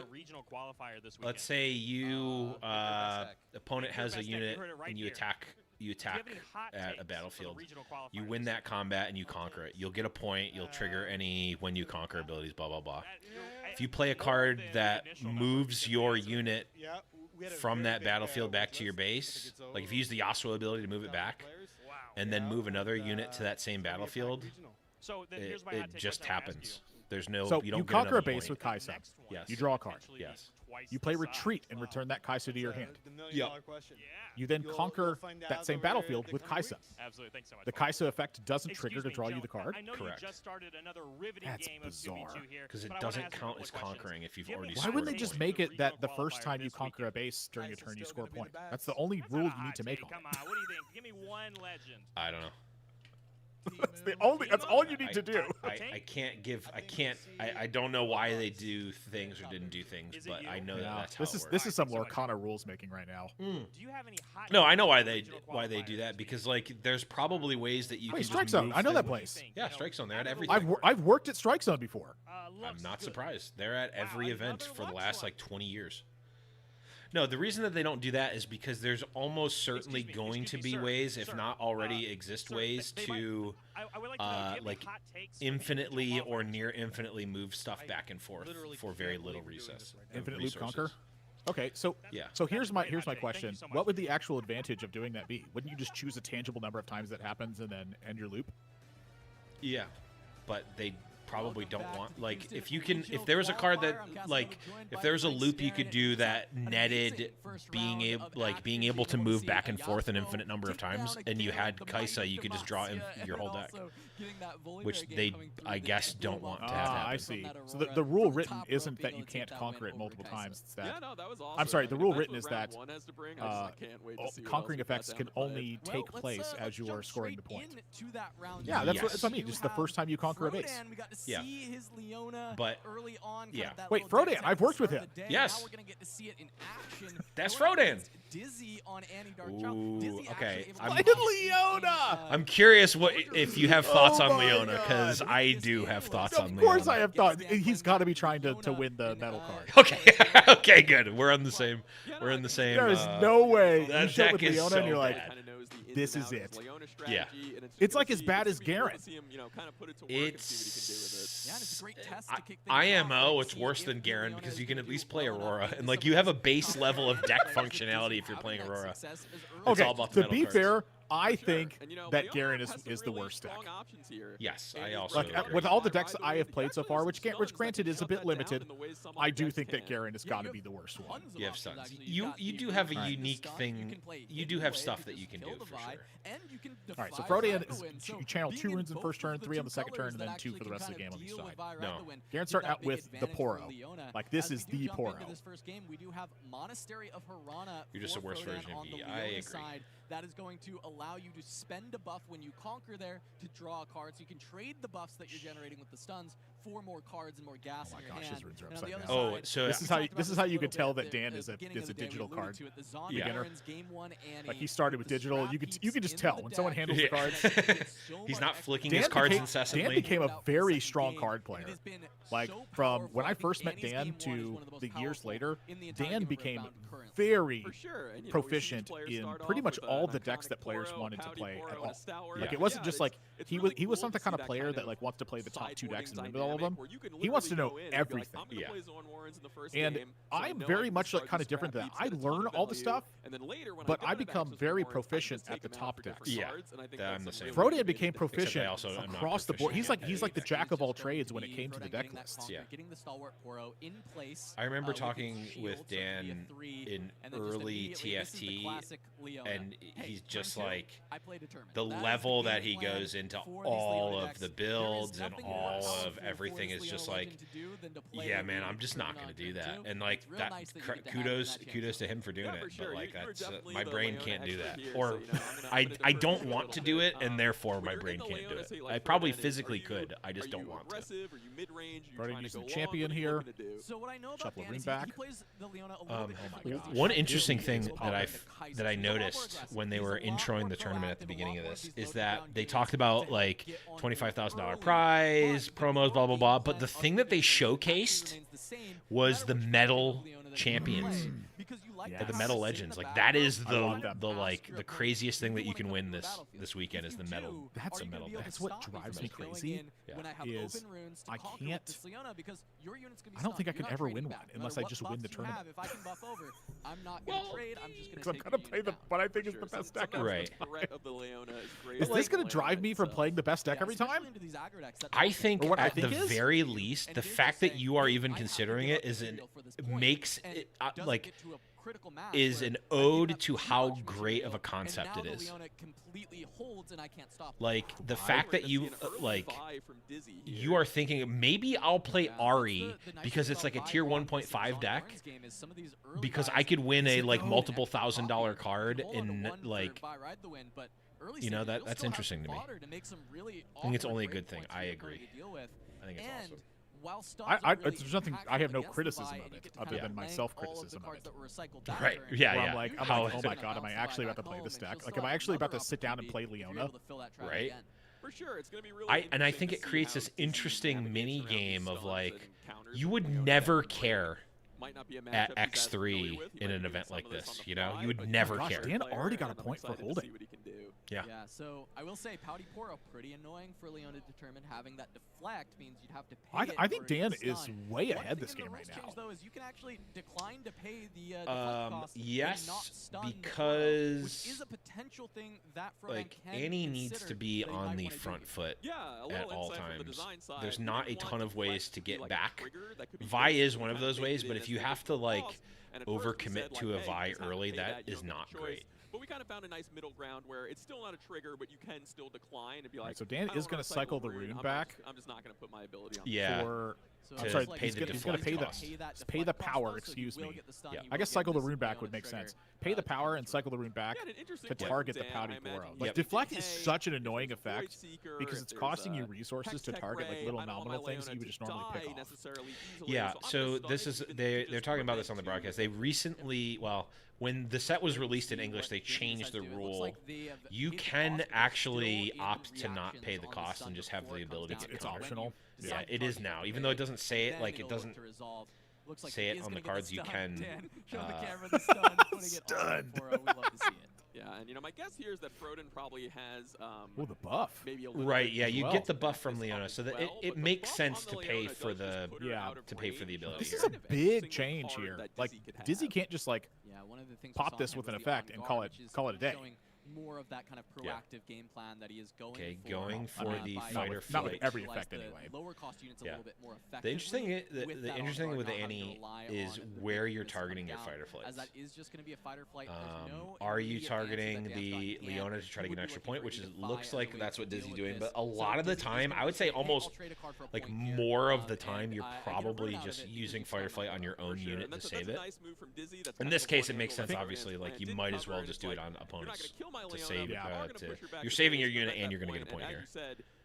let's say you opponent has a unit and you attack at a battlefield, you win that combat and you conquer it. You'll get a point. You'll trigger any when you conquer abilities. Blah blah blah. If you play a card that moves your unit from that battlefield back to your base, like if you use the Yasuo ability to move it back, and then move another unit to that same battlefield, it just happens. There's no. So you don't conquer a base with Kaisa. Yes. You draw a card. Yes. You play retreat and return that Kaisa to your hand. Yeah. You then conquer that same battlefield with Kaisa. Absolutely. Thanks so much. The Kaisa effect doesn't trigger to draw you the card. Correct. That's bizarre. Because it doesn't count as conquering if you've already. Why wouldn't they just make it that the first time you conquer a base during a turn you score a point? That's the only rule you need to make on it. Come on, what do you think? Give me one legend. I don't know. That's all you need to do. I don't know why they do things or didn't do things, but I know that's how it works. This is some Lorcana rules making right now. Do you have any hot No, I know why they do that, because like there's probably ways that you can Strike just Zone. move I know that things. place. Yeah, Strike Zone. They're at everything. I've worked at Strike Zone before. I'm not surprised. They're at every event for the last like 20 years. No, the reason that they don't do that is because there's almost certainly going to be ways, if not already exist ways, to like infinitely or near infinitely move stuff back and forth for very little recess. Infinite loop conquer. Okay, so So here's my question. What would the actual advantage of doing that be? Wouldn't you just choose a tangible number of times that happens and then end your loop? Yeah, but they probably don't want, like, if there was a card that, like, if there was a loop you could do that netted being able to move back and forth an infinite number of times, and you had Kaisa, you could just draw in your whole deck, which they, I guess, don't want to have happen. I see. So the rule written isn't that you can't conquer it multiple times. It's that. I'm sorry. The rule written is that conquering effects can only take place as you are scoring the point. Yeah, that's what I mean. Just the first time you conquer a base. Yeah. His Leona But early on, yeah. Wait, Frodan, I've worked with him. Yes. Now we're gonna get to see it in action. That's Frodan. Dizzy on Annie Ooh, okay. Leona. I'm curious if you have thoughts on Leona, because I do have thoughts on Leona. Of course I have thoughts. He's got to be trying to win the medal card. Okay, okay, good. We're on the same. We're in the same. There is no way you that show deck with is Leona so and you're like, bad. this is it. Yeah. It's like as bad as Garen. It's IMO. It's worse than Garen because you can at least play Aurora, and like you have a base level of deck functionality if you're playing Aurora. It's Okay, all about the to metal be cards. fair, I think that Garen is the worst deck. Yes, I also Like agree. with all the decks I have played so far, which granted is a bit limited, I do think that Garen has got to be the worst one. You have stuns. You do have a unique thing. You do have stuff that you can do for sure. All right, so Frodan is you channel 2 runes in the first turn, 3 on the second turn, and then 2 for the rest of the game on each side. No. Garen's starting out with the Poro. Like this is the Poro. You're just a worse version of me. I agree. That is going to allow you to spend a buff when you conquer there to draw a card, so you can trade the buffs that you're generating with the stuns for more cards and more gas in your hand. His runes are And on upside the down. other Oh, side, so this is how you can tell that Dan is a digital card beginner. Like he started with digital. You can just tell when someone handles the cards. He's not flicking his cards incessantly. Dan became a very strong card player. Like from when I first met Dan to the years later, Dan became very proficient in pretty much all the decks that players wanted to play at all. Like it wasn't just like he was not the kind of player that like wants to play the top 2 decks and win with all of them. He wants to know everything. Yeah. And I'm very much like kind of different than that. I learn all the stuff, but I become very proficient at the top decks. Yeah, I'm the same. Frodan became proficient also am not across the board. proficient He's like the jack of all trades when it came to the deck lists. Yeah. Getting the stalwart Poro in place. I remember talking with Dan in early TFT, and he's just like the level that he goes into all of the builds and all of everything is just like, yeah, man, I'm just not going to do that. And like that, kudos to him for doing it. But like that's my brain can't do that, or I don't want to do it, and therefore my brain can't do it. I probably physically could. I just don't want to. Frodan using champion here. So what I know about Shuffle Dan ring is back. he plays the Leona a little bit One interesting thing that I noticed when they were introing the tournament at the beginning of this is that they talked about like $25,000 prize, promos, blah, blah, blah. But the thing that they showcased was the metal champions. the Metal Legends. Like that is the craziest thing that you can win this weekend is the metal. That's what drives me crazy. Is I can't. I don't think I can ever win one unless I just win the tournament. I'm not going to trade. I'm just going to play what I think is the best deck. Right. Is this going to drive me from playing the best deck every time? I think at the very least, the fact that you are even considering it is makes it like is an ode to how great of a concept it is. Like the fact that you you are thinking maybe I'll play Ari because it's like a tier 1.5 deck because I could win a like multiple $1,000 card in like that's interesting to me. I think it's only a good thing. I agree. I think it's awesome. There's nothing. I have no criticism of it other than my self-criticism of it. Right? Yeah, yeah. I'm like, oh my god, am I actually about to play this deck? Like, am I actually about to sit down and play Leona? Right. For sure, it's gonna be really. I think it creates this interesting mini game of like, you would never care at X3 in an event like this. You know, you would never care. Dan already got a point for holding. Yeah. Yeah. So I will say, Pouty Poro pretty annoying for Leona to determine. Having that deflect means you'd have to pay. I think Dan is way ahead this game right now. Change, though, is you can actually decline to pay the deflect cost yes, not stun because which is a potential thing that like Annie needs to be on the front foot at all times. There's not a ton of ways to get back. Vi is one of those ways, but if you have to like overcommit to a Vi early, that is not great. But we kind of found a nice middle ground where it's still not a trigger, but you can still decline and be like. So Dan is going to cycle the rune back. I'm just not going to put my ability on. Yeah. I'm sorry. He's going to pay the power. Excuse me. Yeah. I guess cycle the rune back would make sense. Pay the power and cycle the rune back to target the Pouty Poro. Like deflect is such an annoying effect because it's costing you resources to target like little nominal things that you would just normally pick off. Yeah. So this is they're talking about this on the broadcast. They recently, well, when the set was released in English, they changed the rule. You can actually opt to not pay the cost and just have the ability to. It's optional. Yeah, it is now. Even though it doesn't say it, like it doesn't say it on the cards, you can. Stunned. Yeah, and my guess here is that Froden probably has. The buff. Maybe a right. Yeah, you get the buff from Leona, so that it makes sense to pay for the ability. This is a big change here. Like Dizzy can't just like pop this with an effect and call it a day. More of that kind of proactive game plan that he is going for. Okay, going for the fighter flight. Not with every effect anyway. Lower cost units a little bit more effective. The interesting thing with Annie is where you're targeting your fighter flights. As that is just going to be a fighter flight. Are you targeting the Leona to try to get an extra point, which looks like that's what Dizzy's doing, but a lot of the time, I would say almost like more of the time, you're probably just using fighter flight on your own unit to save it. In this case, it makes sense, obviously. Like you might as well just do it on opponents. To save, you're saving your unit and you're going to get a point here.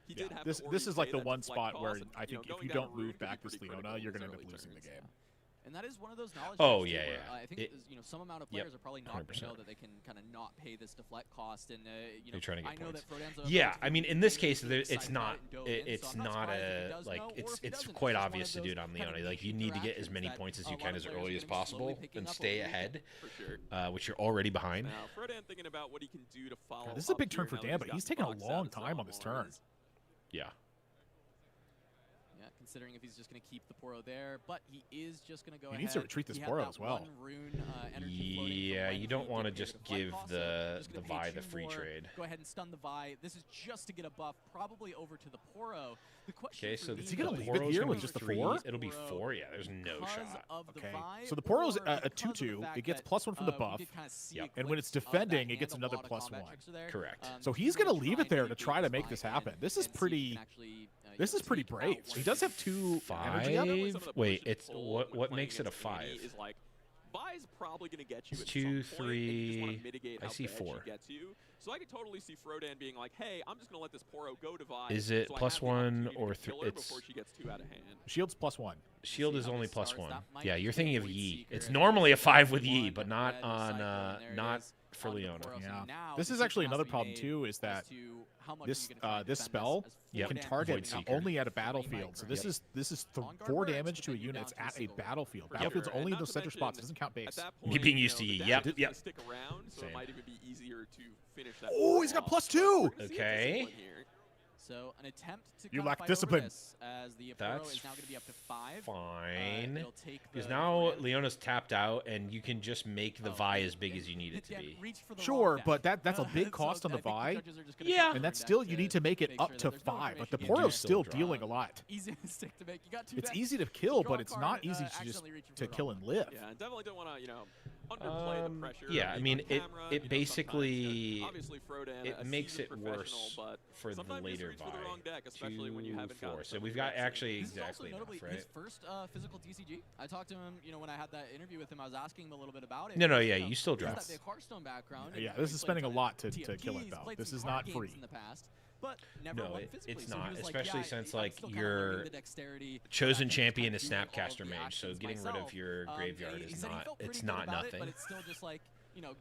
Yeah. This is like the one spot where I think if you don't move back this Leona, you're going to end up losing the game. And that is one of those knowledge. Oh yeah, yeah. I think some amount of players are probably not going to know that they can kind of not pay this deflect cost, and you're trying to get I know points. that yeah, I mean, in this case, it's not a like it's quite obvious to do it on Leona. Like you need to get as many points as you can as early as possible and stay ahead, which you're already behind. Thinking about what he can do to follow. This is a big turn for Dan, but he's taking a long time on this turn. Yeah. Considering if he's just going to keep the Poro there, but he is just going to go ahead. He needs to retreat this Poro as well. Yeah, you don't want to just give the Vi the free trade. Go ahead and stun the Vi. This is just to get a buff, probably over to the Poro. Okay, so is he going to leave it here with just the 4? It'll be 4. Yeah, there's no shot. Okay, so the Poro's a 2/2. It gets +1 from the buff. Yep. And when it's defending, it gets another +1. Correct. So he's going to leave it there to try to make this happen. This is pretty. This is pretty brave. He does have 2 energy up. Wait, it's what makes it a 5? Vi's probably going to get you it's 2, 3. I see 4. So I could totally see Frodan being like, hey, I'm just going to let this Poro go to Vi. Is it so +1 or it's before she gets 2 out of hand. Shield's +1. Shield is only +1. Yeah, you're thinking of Yi. It's normally a 5 with Yi, but not on not for Leona. Yeah. This is actually another problem too, is that this spell can target only at a battlefield. So this is 4 damage to a unit. It's at a battlefield. Battlefield's only in those center spots. It doesn't count base. Me being used to Yi. Yep. Stick around, so it might even be easier to finish that. Oh, he's got +2. Okay. So an attempt to you lack fight discipline. Over this, as the That's is now going to be up to 5. Fine. Because now Leona's tapped out, and you can just make the Vi as big as you need it to be. Sure, but that's a big cost on the Vi. Yeah. And that's still, you need to make it up to 5. Like, the Poro's still dealing a lot. Easy mistake to make. You got 2 It's easy to kill, but it's not easy to just kill and live. Yeah, and definitely don't want to, underplay the pressure. Yeah, I mean, it basically obviously Frodan, it makes it worse for the later Vi. 2, 4. So we've got actually exactly enough, right? His first physical TCG. I talked to him, when I had that interview with him, I was asking him a little bit about it. No, yeah, you still draft. That big Hearthstone background. Yeah, this is spending a lot to kill it, though. This is not free. In the past, but never No, won physically. it's So he not, was especially like, since I'm like still kinda your learning the dexterity, chosen but I champion can is do all of Snapcaster the Mage, so actions getting rid myself. of your graveyard He is said he not, felt pretty it's good not about nothing. It, but it's still just like,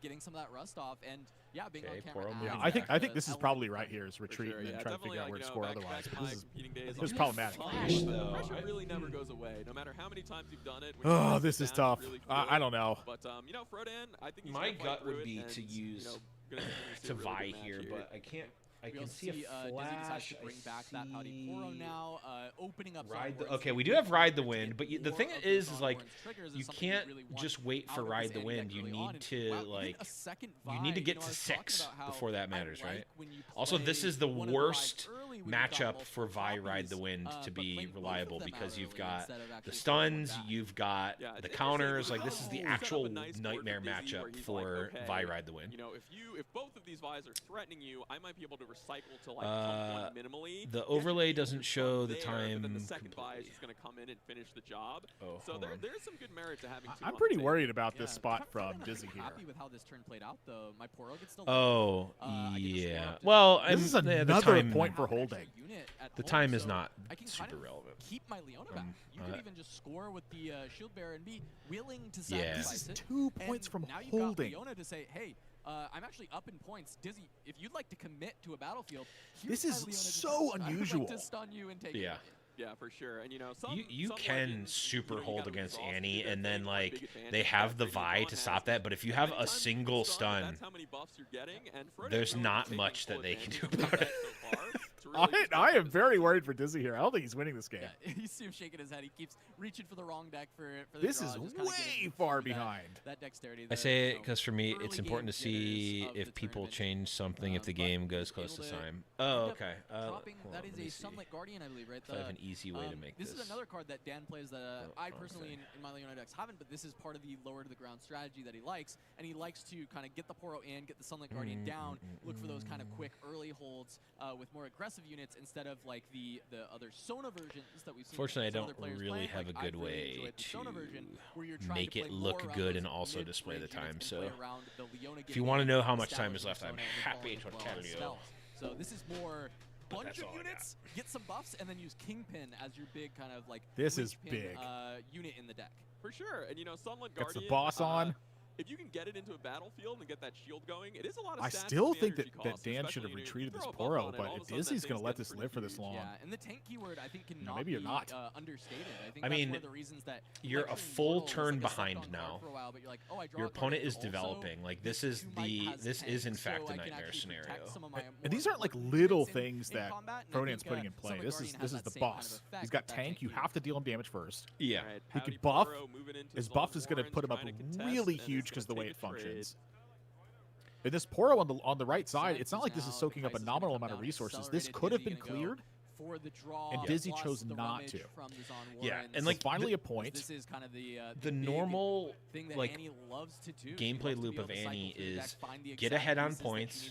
getting some of that rust off, and yeah, being on camera. Poro Yeah, moving I think this is probably right here, is retreat and then try to figure out where to score otherwise. This is problematic. The pressure really never goes away, no matter how many times you've done it. Oh, this is tough. I don't know. But Frodan, I think he's My gonna gut fight would through be it to and, use to really Vi good match here, but I can't. I can see a Dizzy decides flash. to bring back that Howdy Poro now, opening up. Okay, we do have Ride the Wind, but the thing is like you can't just wait for Ride the Wind. You need to you need to get to 6 before that matters, right? Also, this is the worst matchup for Vi Ride the Wind to be reliable because you've got the stuns, you've got the counters. Like this is the actual nightmare matchup for Vi Ride the Wind. If both of these Vi's are threatening you, I might be able to recycle to like pump 1 minimally. The overlay doesn't show the time. Then the second Vi is just going to come in and finish the job. So there's some good merit to having 2 I'm pretty worried about this spot from Dizzy here. Happy with how this turn played out, though. My Poro gets still. Yeah. Well, this is another point for holding. The time is not super relevant. Keep my Leona back. You could even just score with the shield bearer and be willing to sacrifice This is it. 2 points from now holding. You've got Leona to say, hey, I'm actually up in points. Dizzy, if you'd like to commit to a battlefield, this is so unusual. I'd like to stun you and take it. Yeah, for sure. And you can super hold against Annie, and then like they have the Vi to stop that. But if you have a single stun, there's not much that they can do about it. I am very worried for Dizzy here. I don't think he's winning this game. Yeah, you see him shaking his head. He keeps reaching for the wrong deck for the This draw, is just kinda way far behind. That dexterity. I say it because for me, it's important to see if people change something if the game goes close to time. Oh, okay. That is a Sunlit Guardian, I believe, right? I have an easy way to make this. This is another card that Dan plays that I personally in my Leona decks haven't, but this is part of the lower to the ground strategy that he likes, and he likes to kind of get the Poro in, get the Sunlit Guardian down, look for those kind of quick early holds with more aggressive units instead of like the other Sona versions that we've seen. Fortunately, I don't really have a good way to make it look good and also display the time. So if you want to know how much time is left, I'm happy to tell you. So this is more bunch of units, get some buffs, and then use Kingpin as your big kind of like this is big unit in the deck. For sure. And Sunlit Guardian. Gets the boss on. If you can get it into a battlefield and get that shield going, it is a lot of stats. I still think that Dan should have retreated this Poro, but if Dizzy's going to let this live for this long. Yeah, and the tank keyword I think cannot maybe you're not. Understated. I mean, you're a full turn behind now. Your opponent is developing. Like this is in fact a nightmare scenario. And these aren't like little things that Frodan's putting in play. This is the boss. He's got tank. You have to deal him damage first. Yeah. He could buff. His buff is going to put him up really huge because of the way it functions. And this Poro on the right side, it's not like this is soaking up a nominal amount of resources. This could have been cleared, and Dizzy chose not to. Yeah, and like finally a point. This is kind of the normal thing that like Annie loves to do. gameplay loop of Annie is get ahead on points,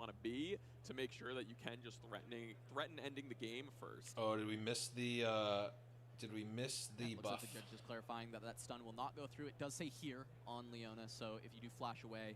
want to be to make sure that you can just threaten ending the game first. Oh, did we miss the Looks buff? like the judge just clarifying that that stun will not go through. It does say here on Leona, so if you do flash away,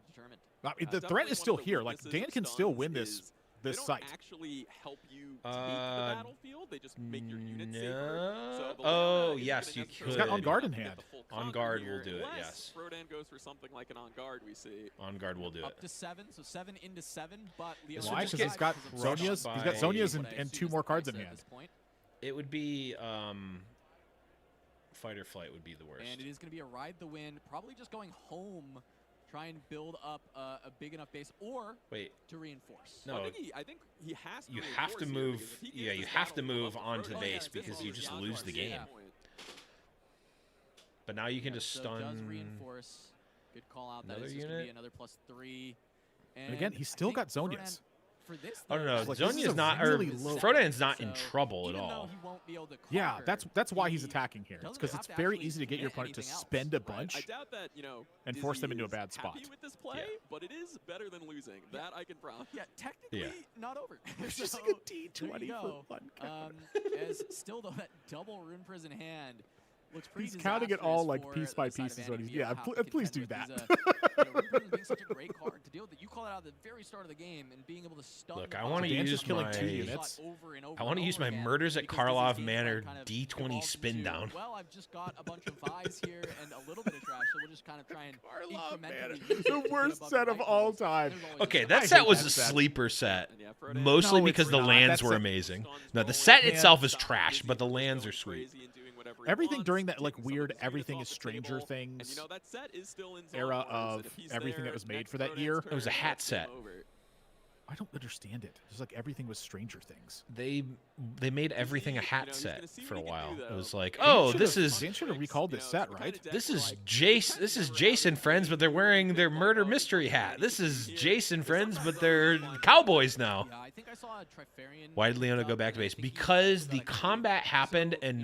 of determined. I mean, the threat is still here. Like, Dan can still win this site. Actually help you take the battlefield. They just make your units safer. So Oh, yes, you could. He's got On Guard in hand. On Guard will do it, yes. Rodan goes for something like an On Guard, we see. On Guard will do it. Up to 7, so 7 into 7, but Leona Why? Because he's got Zonia's. He's got Zonia's and 2 more cards in hand. It would be Fight or Flight would be the worst. And it is going to be a ride the win, probably just going home try and build up a big enough base, or to reinforce. No, I think he has to. You have to move. Yeah, you have to move onto the base because you just lose the game. But now you can just stun. So it does reinforce. Good call out. That is just going to be another +3. And again, he's still got Zonias. Oh no, Zonya's not, or Frodan's not in trouble at all. Yeah, that's why he's attacking here. It's because it's very easy to get your opponent to spend a bunch. I doubt that, and force them into a bad spot. Happy with this play, but it is better than losing. That I can promise. Yeah, technically not over. It's just like a D20 for one card. As still though, that double Rune Prison hand looks pretty. He's counting it all like piece by piece. Is what he's. Yeah, please do that. Rune Prison being such a great card to deal with. You call it out at the very start of the game and being able to stun. Look, I want to use my Murders at Karlov Manor D20 spin down. Well, I've just got a bunch of Vi's here and a little bit of trash, so we'll just kind of try and incrementally. The worst set of all time. Okay, that set was a sleeper set, mostly because the lands were amazing. No, the set itself is trash, but the lands are sweet. Everything during that like weird Everything is Stranger Things era of everything that was made for that year. It was a hat set. I don't understand it. Just like everything was Stranger Things. They made everything a hat set for a while. It was like, oh, this is. They should have recalled this set, right? This is Jace. This is Jason friends, but they're wearing their murder mystery hat. This is Jason friends, but they're cowboys now. Why did Leona go back to base? Because the combat happened and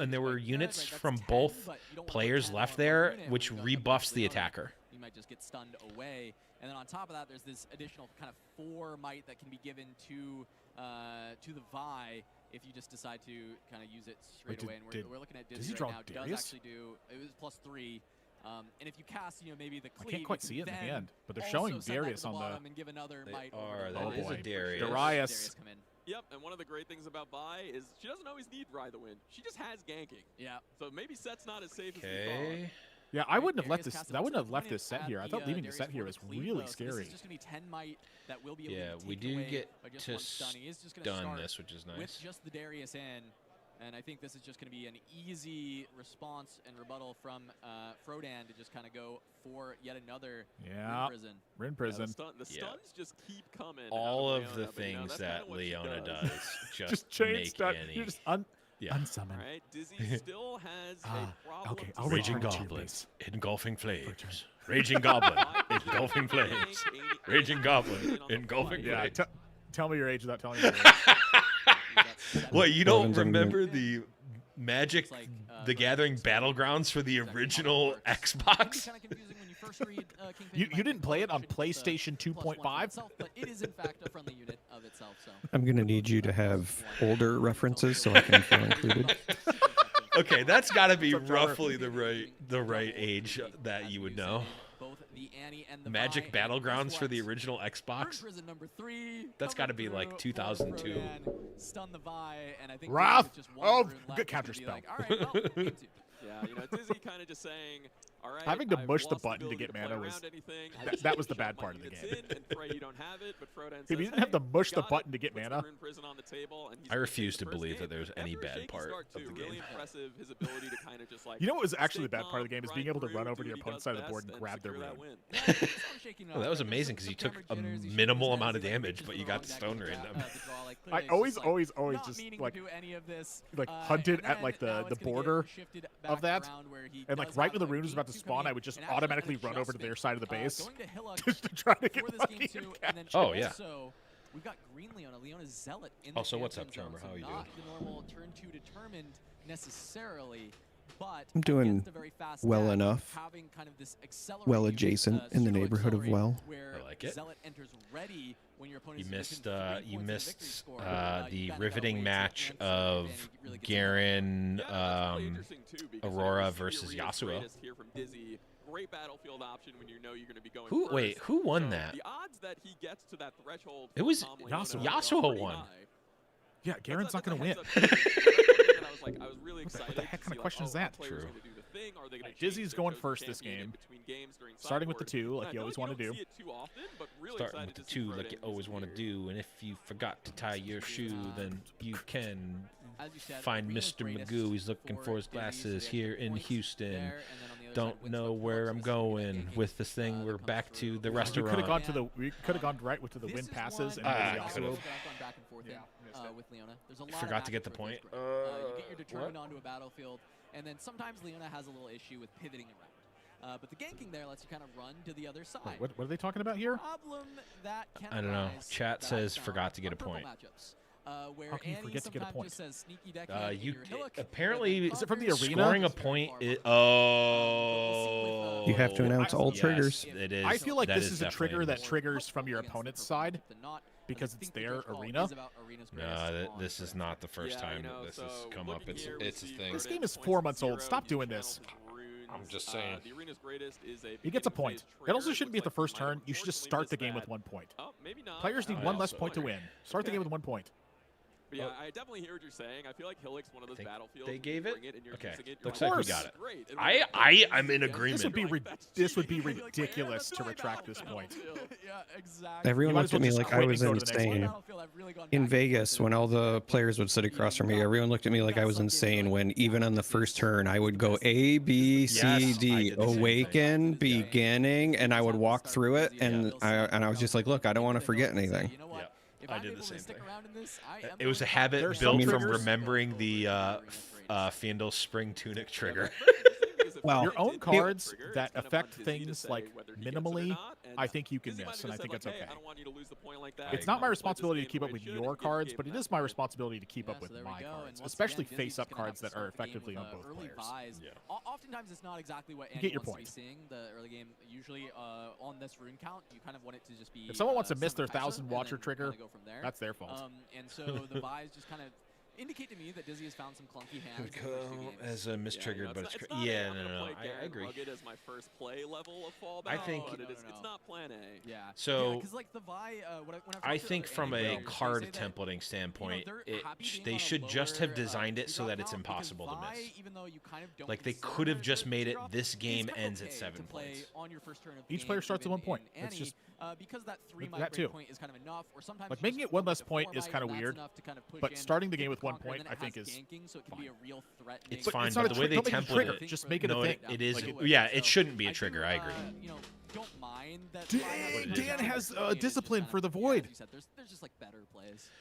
there were units from both players left there, which rebuffs the attacker. You might just get stunned away. And then on top of that, there's this additional kind of 4 might that can be given to the Vi if you just decide to kind of use it straight away. And we're looking at Dizzy right now. Does actually do it was +3. And if you cast, maybe the cleave, I can't quite see it in the hand, but they're showing Darius on the. And give another might that is a Darius. Darius. Yep, and one of the great things about Vi is she doesn't always need Ride the Wind. She just has ganking. Yeah. So maybe set's not as safe as we thought. Yeah, I wouldn't have left this. I wouldn't have left this set here. I thought leaving the set here was really scary. This is just gonna be 10 might that will be able to we take do away get to stun this, which is nice. With just the Darius in, and I think this is just going to be an easy response and rebuttal from Frodan to just kind of go for yet another Rune Prison. Rune Prison. The stuns just keep coming. All of the things that Leona does just chain make stun. any. You're just unsummon. All right, Dizzy still has a problem. Okay, I'll Raging Goblins, engulfing flames. Raging Goblin, engulfing flames. Raging Goblin, engulfing flames. Yeah, tell me your age without telling me your age. What, you don't remember the Magic the Gathering Battlegrounds for the original Xbox? You didn't play it on PlayStation 2.5? But it is in fact a friendly unit of itself. So I'm going to need you to have older references so I can feel included. Okay, that's got to be roughly the right age that you would know. Magic Battlegrounds for the original Xbox. That's got to be like 2002. Stun the Vi, and I think Wrath of good counter spell. Yeah, Dizzy kind of just saying, all right, having to mush the button to get mana was that was the bad part of the game. If you didn't have to mush the button to get mana, I refuse to believe that there's any bad part of the game. You know what was actually the bad part of the game is being able to run over to your opponent's side of the board and grab their rune. Well, that was amazing because you took a minimal amount of damage, but you got the stoner in them. I always just like hunted at like the border of that, and like right when the rune was about to spawn, I would just automatically run over to their side of the base just to try to get lucky. Oh yeah. We've got Green Leona, Leona's Zealot in the Also, what's up, Charmer? How are you doing? Not the normal turn 2 determined necessarily, but I'm doing well enough. Kind of this well adjacent in the neighborhood of well. I like it. Zealot enters ready when your opponent you missed the riveting match of Garen Aurora versus Yasuo. Great battlefield option when you know you're going to be going Who? Wait, who won that? The odds that he gets to that threshold. It was Yasuo won. Yeah, Garen's not going to win. I was really excited. What the heck kind of question is that? True. Dizzy's going first this game, starting with the 2 like you always want to do. Starting with the 2 like you always want to do, and if you forgot to tie your shoe, then you can find Mr. Magoo. He's looking for his glasses here in Houston. don't know where I'm going with this thing. We're back to the restaurant. We could have gone right to the win passes and maybe also gone back and forth with Leona. There's a lot Forgot of to get the point. you get your determined onto a battlefield, and then sometimes Leona has a little issue with pivoting around. But the ganking there lets you kind of run to the other side. What are they talking about here? Problem that can I don't know. arise Chat that says I found forgot to get a on purple point. matchups, where How can you Annie forget to get a sometimes point? just says sneaky deckhand You in your hillock, apparently Is it from the arena? scoring a point. Oh, You have to announce all triggers. It is. I feel like that this is a trigger definitely that triggers from your opponent's side because it's their arena. No, this is not the first time that this has come up. It's a thing. This game is 4 months old. Stop doing this. I'm just saying. The arena's greatest is a He gets a point. It also shouldn't be at the first turn. You should just start the game with 1 point. Maybe not. Players need one less point to win. Start the game with 1 point. But yeah, I definitely hear what you're saying. I feel like Hillock's one of those battlefields. They gave it? Okay. It, Looks like we got it. Great. I'm in agreement. This would be ridiculous to retract this point. Yeah, exactly. Everyone looked at me like I was insane. In Vegas, when all the players would sit across from me, everyone looked at me like I was insane when even on the first turn, I would go A, B, C, D, awaken, beginning, and I would walk through it, and I was just like, look, I don't want to forget anything. I did the same thing. It was a habit built from remembering the Fiendel Spring Tunic trigger. Well, your own cards that affect things like minimally, I think you can miss, and I think it's okay. It's not my responsibility to keep up with your cards, but it is my responsibility to keep up with my cards, especially face-up cards that are effectively on both players. Oftentimes, it's not exactly what You get Annie your wants to be point. seeing. The early game, usually on this rune count, you kind of want it to just be. If someone wants to miss their some protection, 1,000 and watcher then trigger, kinda go from there. that's their fault. And so the buys just kind of indicate to me that Dizzy has found some clunky hands. in the first two games. As a mistriggered, but it's not yeah, I'm no, gonna no, play I Garen agree. Rugged as my first play level of fallback. I think but it's not plan A. Yeah. So, because like the Vi, when I think from a card templating standpoint, they should just have designed it so that it's impossible to miss. Like they could have just made it. This game ends at 7 points. Each player starts at 1 point. It's just because that 3 that too. point is kind of enough, or sometimes like making it 1 less point is kind of weird, but starting the game with 1 point, I think is fine. It's fine, but the way they template it, just make it a thing. It is. Yeah, it shouldn't be a trigger. I agree. Don't mind that. Dan has discipline for the void. There's just like better plays.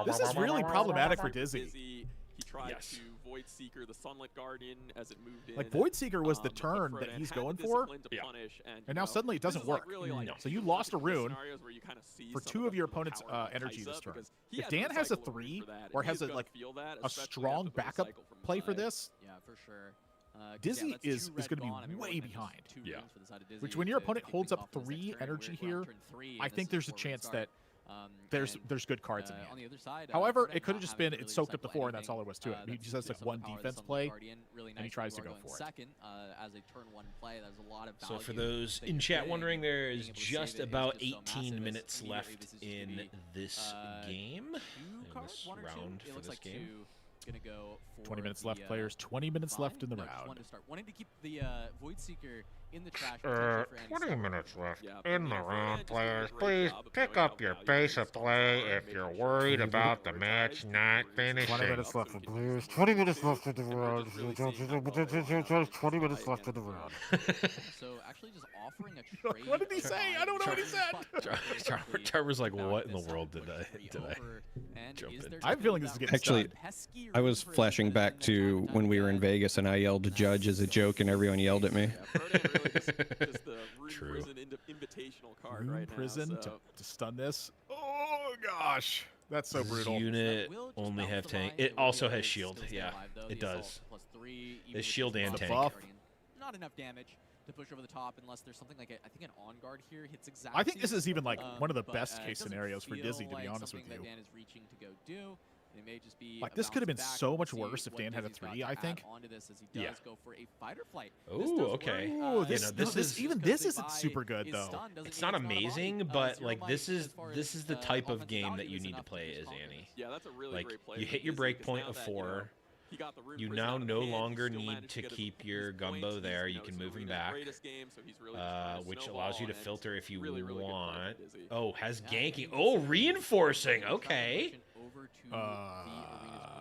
This is really problematic for Dizzy. He tried to Void Seeker the Sunlit Guardian as it moved in. Like Void Seeker was the turn that he's going for, and now suddenly it doesn't work. So you lost a rune for 2 of your opponent's energy this turn. If Dan has a 3 or has a strong backup play for this, yeah, for sure. Dizzy is going to be way behind. Yeah. Which when your opponent holds up 3 energy here, I think there's a chance that there's good cards in hand. However, it could have just been it soaked up the 4 and that's all there was to it. He just has like 1 defense play and he tries to go for it. So for those in chat wondering, there is just about 18 minutes left in this game, in this round for this game. Gonna go for 20 minutes left, players. 20 minutes left in the round. Wanting to keep the Void Seeker in the trash. 20 minutes left in the round, players. Please pick up your base of play if you're worried about the match not finishing. 20 minutes left, please. 20 minutes left in the round. 20 minutes left in the round. So actually just offering a trade. What did he say? I don't know what he said. Trevor's like, what in the world did I jump in? I'm feeling this is getting Actually, I was flashing back to when we were in Vegas and I yelled "judge" as a joke and everyone yelled at me. True. Invitational card Rune right Prison now, to stun this. Oh gosh, that's so Does brutal. Unit only have tank. It also has shield. Yeah, it does. It's shield and tank. Buff. Not enough damage to push over the top unless there's something like I think an on guard here hits exactly. I think this is even like one of the best case scenarios for Dizzy, to be honest with you. That Dan is reaching to go do. It may just be like this could have been so much worse if Dan had a 3. I think. This as he does go for a fight or flight. Oh, okay. This isn't super good though. It's not amazing, but like this is the type of game that you need to play as Annie. Yeah, that's a really great play. You hit your break point of 4. You now no longer need to keep your Gumbo there. You can move him back, which allows you to filter if you want. Oh, has ganking. Oh, reinforcing. Okay. Over to the arena's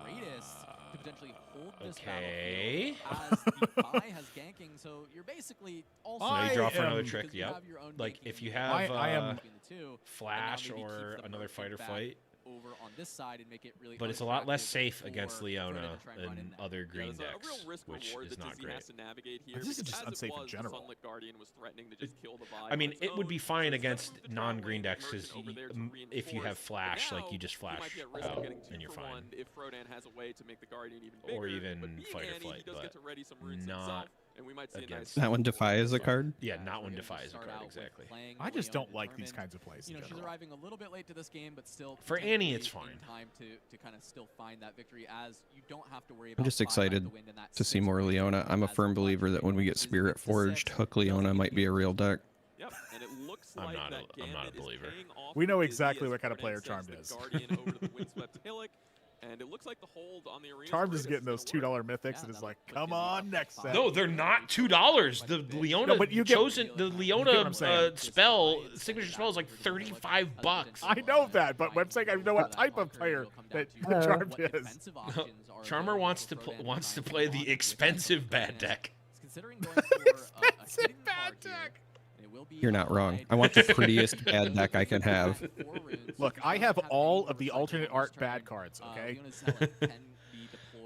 greatest to potentially hold this okay. battlefield as the buy has ganking, so you're basically also. So you draw for another trick. Yep. Like if you have flash or another fight or flight. Over on this side and make it really. But it's a lot less safe against Leona than other green decks, which is not great. This is just unsafe in general. I mean, it would be fine against non-green decks because if you have flash, like you just flash out and you're fine. Or even fight or flight, but not. That one defies a card? Yeah, not one defies a card, exactly. I just don't like these kinds of plays. You know, she's arriving a little bit late to this game, but still. For Annie, it's fine. Time to kind of still find that victory, as you don't have to worry about. I'm just excited to see more Leona. I'm a firm believer that when we get Spirit Forged, Hook Leona might be a real deck. Yep, and it looks I'm like not that a believer. We know exactly what kind of player Charmed is. And it looks like the hold on the arena. Charmed is getting those $2 mythics and is like, come on, next set. No, they're not $2. The Leona the Leona spell, signature spell is like $35. I know that, but I'm saying I know what type of player that Charmed is. Charmer wants to play the expensive bad deck. Expensive bad deck. You're not wrong. I want the prettiest bad deck I can have. Look, I have all of the alternate art bad cards, okay?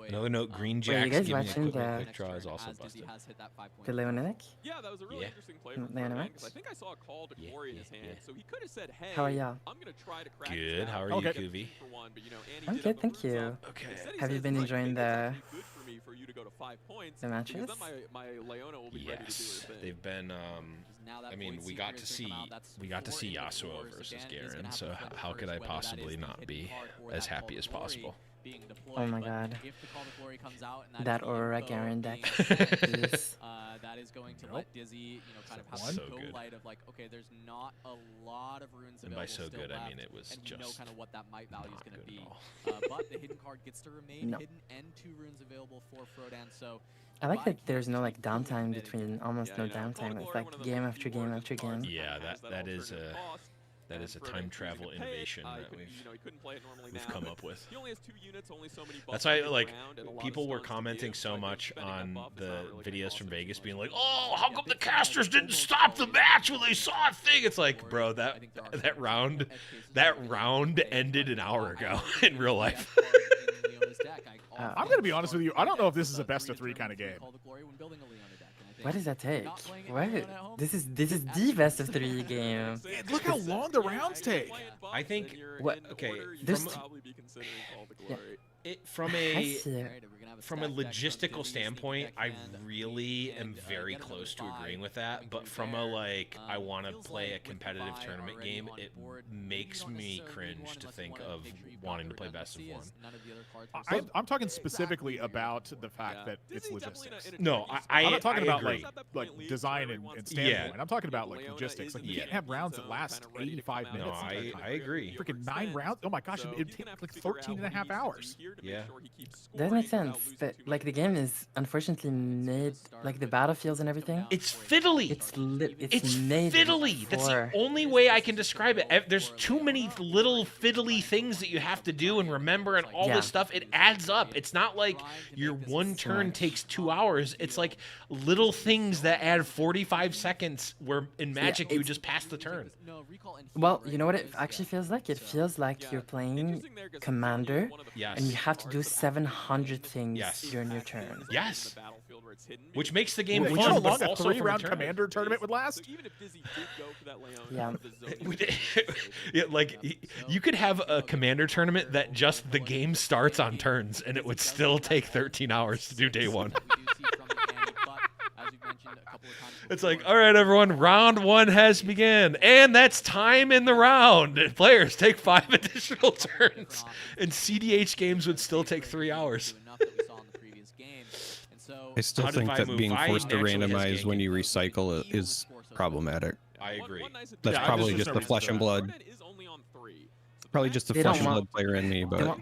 Another note, Green Jack's giving a quick draw is also busted. The Leona deck? Yeah, that was a really interesting play from Leona Frodan, 'cause I think I saw a call to glory in his hand, so he could have said, hey, How are ya? I'm going to try to crack Good, how are you, Kuvi? I'm good, thank you. Okay. Have you been enjoying the matches? Yes, they've been. I mean, we got to see Yasuo versus Garen, so how could I possibly not be as happy as possible? Oh my god. That Aurora Garen deck. That is going to let Dizzy, you know, kind of have a go light of like, okay, there's not a lot of runes available. And by so good, left, I mean it was and just you know kind of what that might value is going to be. But the hidden card gets to remain hidden, and 2 runes available for Frodan. So I like that there's no like downtime between, almost no downtime. It's like game after game after game. Yeah, that is a time travel innovation that we've come up with. That's why, like, people were commenting so much on the videos from Vegas, being like, "Oh, how come the casters didn't stop the match when they saw a thing?" It's like, bro, that round ended an hour ago in real life. I'm gonna be honest with you. I don't know if this is a best of 3 kind of game. What does that take? What? This is the best of 3 game. Look how long the rounds take. I think. What? Okay. From a logistical standpoint, I really am very close to agreeing with that. But from a I want to play a competitive tournament game, it makes me cringe to think of wanting to play best of 1. I'm talking specifically about the fact that it's logistics. No, I'm not talking about agree. like design and standpoint. I'm talking about like logistics. Like you can't have rounds that last 85 minutes. No, I agree. Freaking 9 rounds. Oh my gosh, it'd take like 13 and a half hours. Yeah. That makes sense. But like the game is unfortunately made, like the battlefields and everything. It's fiddly. It's made fiddly. That's the only way I can describe it. There's too many little fiddly things that you have to do and remember and all this stuff. It adds up. It's not like your one turn takes 2 hours. It's like little things that add 45 seconds where in Magic you just pass the turn. Well, you know what it actually feels like? It feels like you're playing Commander and you have to do 700 things during your turn. Yes. Which makes the game fun. How long a 3-round Commander tournament would last? Yeah. Yeah, like you could have a Commander tournament that just the game starts on turns and it would still take 13 hours to do day 1. It's like, all right, everyone, round 1 has begun, and that's time in the round. And players take 5 additional turns, and CDH games would still take 3 hours. I still think that being forced to randomize when you recycle it is problematic. I agree. That's probably just the flesh and blood. Probably just the flesh and blood player in me, but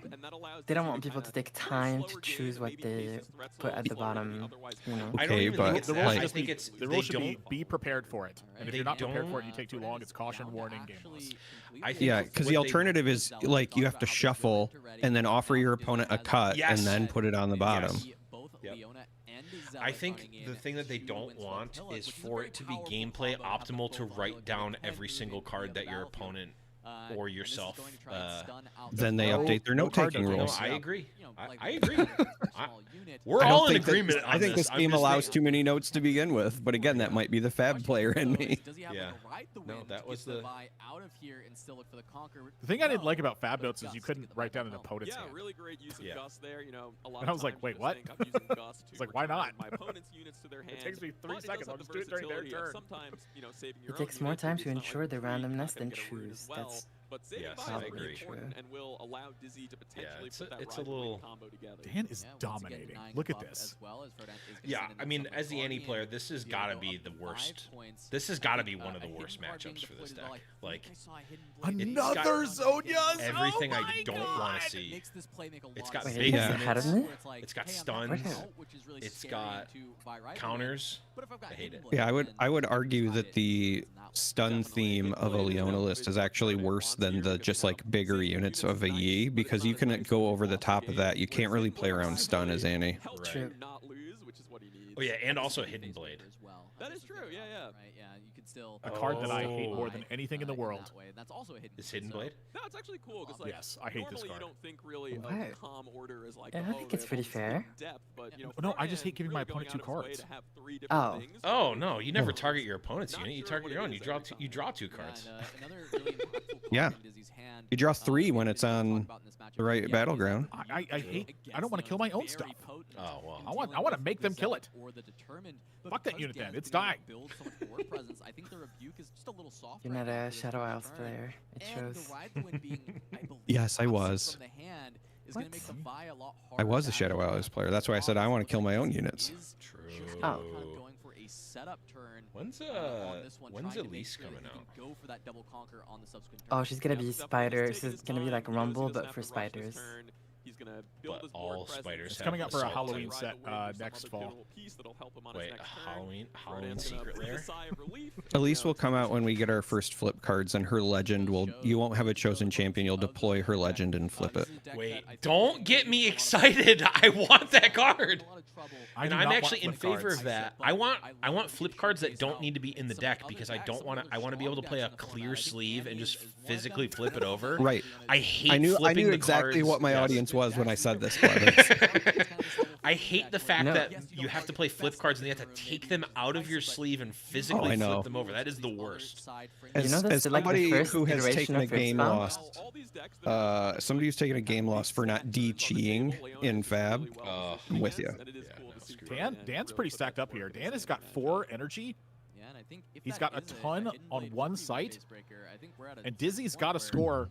they don't want people to take time to choose what they put at the bottom. You know. Okay, but the rules should be prepared for it. And if you're not prepared for it, you take too long. It's caution, warning, game loss. Yeah, because the alternative is like you have to shuffle and then offer your opponent a cut and then put it on the bottom. I think the thing that they don't want is for it to be gameplay optimal to write down every single card that your opponent or yourself. Then they update their note-taking rules. I agree. I agree. We're all in agreement. I think this game allows too many notes to begin with, but again, that might be the fab player in me. Yeah. No, that was the. The thing I didn't like about fab notes is you couldn't write down an opponent's hand. Really great use of Gust there. You know, a lot and I was like, wait, what? I'm using Gust it's like, why not? My opponent's units to their hand. It takes me 3 seconds. I'll just do it during their turn. Sometimes, you know, saving your It takes more time to ensure the randomness than choose. That's I agree. And will allow Dizzy to potentially put that it's a little combo together. Dan is dominating. Look at this. Yeah, I mean, as the NA player, this has got to be the worst. This has got to be one of the worst matchups for this deck. Like, another Zonia's. Everything I don't want to see. It's got big units. It's got stuns. It's got counters. I hate it. Yeah, I would argue that the stun theme of a Leona list is actually worse than the just like bigger units of a Yi, because you can go over the top of that. You can't really play around stun as Annie. True. Oh yeah, and also Hidden Blade. That is true. Yeah, yeah. Right, yeah, you can still. A card that I hate more than anything in the world. That's also a hidden. Is Hidden Blade? No, it's actually cool because like yes, I hate this card. You don't think really of calm order as like. Yeah, I think it's pretty fair. Depth, but, you know, no, I just hate giving my opponent 2 cards. Oh. Oh no, you never target your opponent's unit. You target your own. You draw 2 cards. Yeah. You draw 3 when it's on the right battleground. I hate. I don't want to kill my own stuff. Oh well. I want to make them kill it. Fuck that unit then. It's dying. You're not a Shadow Isles player. It shows. Yes, I was. I was a Shadow Isles player. That's why I said I want to kill my own units. True. Oh. When's Elise coming out? Oh, she's gonna be Spider. She's gonna be like Rumble, but for spiders. He's gonna build but all spiders. It's coming out for a Halloween set next fall. Wait, a Halloween secret lair? Elise will come out when we get our first flip cards, and her legend will. You won't have a chosen champion. You'll deploy her legend and flip it. Wait, don't get me excited. I want that card. And I'm actually in favor of that. I want flip cards that don't need to be in the deck because I don't want to. I want to be able to play a clear sleeve and just physically flip it over. Right. I hate. I knew exactly cards. what my audience was when I said this. I hate the fact that you have to play flip cards and you have to take them out of your sleeve and physically flip them over. That is the worst. As somebody who has taken a game loss, somebody who's taken a game loss for not de-cheating in Fab, I'm with you. Dan's pretty stacked up here. Dan has got 4 energy. He's got a ton on one site, and Dizzy's got to score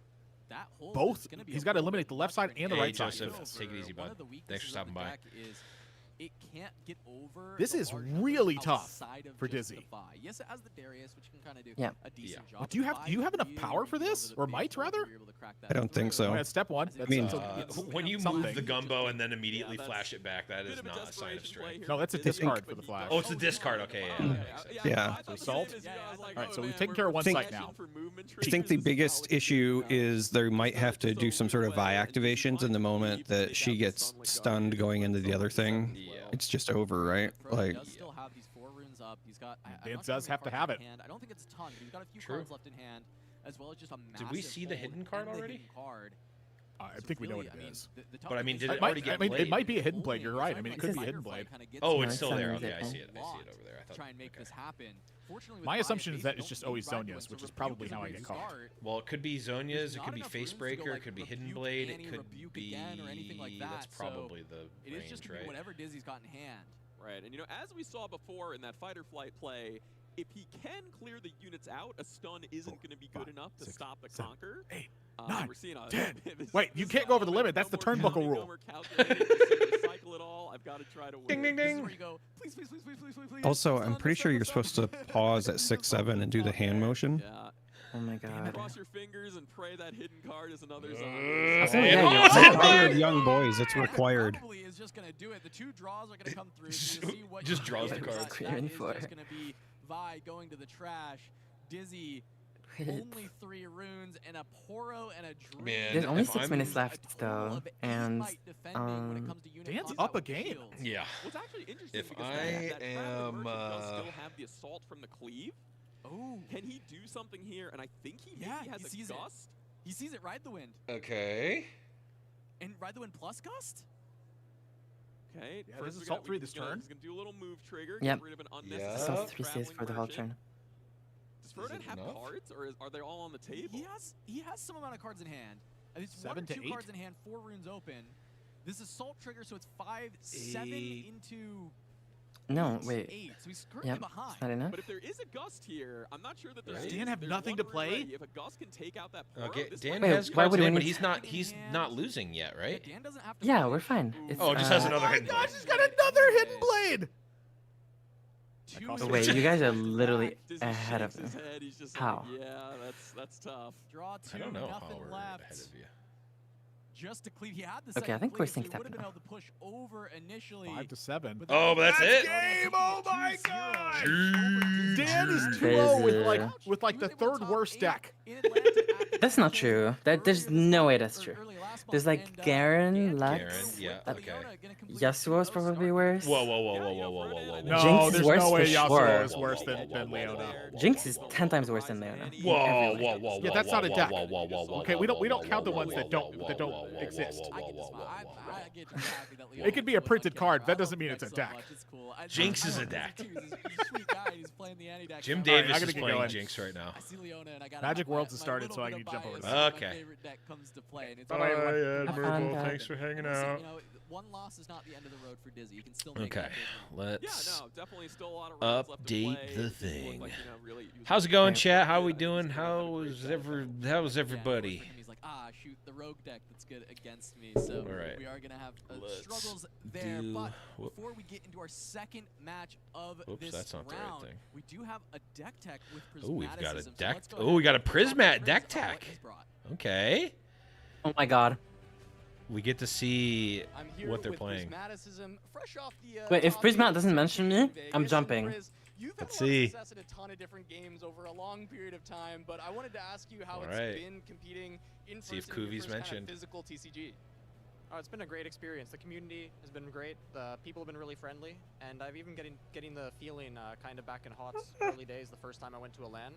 both. He's got to eliminate the left side and the right side. Take it easy, bud. Thanks for stopping by. It can't get over. This is really tough for Dizzy. Yes, it has the Darius, which can kind of do a decent job. Well, do you have enough power for this, or might rather? I don't think so. That's step 1. I mean, when you move the gumbo and then immediately flash it back, that is not a sign of strength. No, that's a discard for the flash. Oh, it's a discard. Okay, yeah. So assault. All right, so we've taken care of one site now. I think the biggest issue is they might have to do some sort of Vi activations in the moment that she gets stunned going into the other thing. It's just over, right? Like. It does have to have it. I don't think it's a ton, but he's got a few cards left in hand, as well as just a massive. Did we see the hidden card already? I think we know what it is. But I mean, did it already get played? It might be a hidden blade. You're right. I mean, it could be a hidden blade. Oh, it's still there. Okay, I see it. I see it over there. I thought. Try and make this happen. My assumption is that it's just always Zonia's, which is probably how I get caught. Well, it could be Zonia's, it could be Facebreaker, it could be Hidden Blade, it could be. That's probably the range, it is just right? Whatever Dizzy's got in hand. Right, and you know, as we saw before in that fight or flight play, if he can clear the units out, a stun isn't going to be good enough to stop the conquer. 8, 9, we're seeing 10. Wait, you can't go over the limit. That's the turnbuckle rule. Cycle it all. I've got to try to win. Ding, ding, ding. Please, please, please, please, please, please, please. Also, I'm pretty sure you're supposed to pause at 6-7 and do the hand motion. Yeah. Oh my god. Cross your fingers and pray that hidden card is another Tired young boys, it's required. Is just gonna do it. The 2 draws are gonna come through. Just draws the card. Screaming for. It's gonna be Vi going to the trash. Dizzy Only 3 runes and a Poro and a Druid. Man, There's only if 6 minutes left though, and Dan's up a game. Yeah. What's actually interesting If because I that am, does still have the assault from the cleave. Oh, can he do something here? And I think he maybe has he sees a gust. He sees it. Ride the wind. Okay. And ride the wind plus gust. Okay. Yeah, there's assault 3 this turn. He's gonna do a little move trigger. Yep. Get rid of an unnecessary Assault 3 stays traveling for the whole merchant. turn. Does Frodan have cards, or are they all on the table? He has some amount of cards in hand. It's 7 1 or to 2 8? cards in hand, 4 runes open. This assault trigger, so it's 5, 7 into. No, wait. 8, so he's currently Yep, behind. it's not enough. But if there is a gust here, I'm not sure that there's. Does Dan have nothing to play? If a gust can take out that Poro, Okay, this Dan might has be- why cards would in, we but need- he's not losing yet, right? Dan doesn't have to. Yeah, we're fine. It's, Oh, it just has another hidden blade. He's got another hidden blade. Oh, wait, you guys are literally Does he ahead of shakes me. his head? He's just How? Like, yeah, that's tough. Draw 2, I don't know how nothing we're left. ahead of you. Just to cleave, he had the Okay, I second think we're cleave, so synced he up would have been now. able to push over initially. 5 to 7. Oh, but that's it? Game! Oh my god! Dan is Crazy. 2-0 with like the 3rd worst deck. That's not true. There's no way that's true. There's like Garen, Lux. Garen, yeah, okay. Yasuo is probably worse. Whoa, whoa, whoa, whoa, whoa, whoa, whoa, whoa. No, Jinx is there's worse no way for Yasuo sure. is worse than Leona. Jinx is 10 times worse than Leona. Whoa, whoa, whoa, whoa. Yeah, that's not a deck. Whoa, whoa, whoa, whoa, Okay, we don't count the whoa, ones whoa, that don't whoa, that whoa, don't whoa, exist. whoa, whoa, whoa, whoa, whoa, whoa. I get just happy that Leona It could be a was printed like, card. I That love doesn't the mean it's a so deck. much, it's cool. Jinx is a love deck. Jinx too. He's a sweet guy. He's playing the anti-deck. Jim so- Davis I gotta is get playing going. Jinx right now. I see Leona and I got Magic Worlds has started, so I can jump over to that. My Okay. favorite deck comes to play, and it's Bye, really Admirable. Thanks for hanging out. You know, one loss is not the end of the road for Dizzy. You can still make Okay, that big run. let's Yeah, no, definitely still a lot of rounds left to update play. the This looked thing. like, you know, really- he was How's it really going, good. chat? How we doing? How's everybody? And he's like, shoot, the rogue deck that's good against me. So Alright. we are going to have Let's struggles there. do- But whoop. before we get into our second match of Oops, this that's not the right round, thing. we do have a deck tech with Prismaticism. Oh, we've got a So deck. let's go Oh, ahead we got a and talk about Prismat deck Priz on what tech. he's brought. Okay. Oh my god. We get to see I'm here what they're with playing. Prismaticism, fresh off the, Wait, if top Prismat eight doesn't mention me, Vegas. I'm And jumping. Priz, you've had Let's a lot of see. success in a ton of different games over a long period of time, but I wanted to ask you how Alright. it's been competing in See if person in your Kuvi's first kind mentioned. of physical TCG. Oh, it's been a great experience. The community has been great. The people have been really friendly, and I've even getting the feeling kind of back in HOTS early days. The first time I went to a LAN,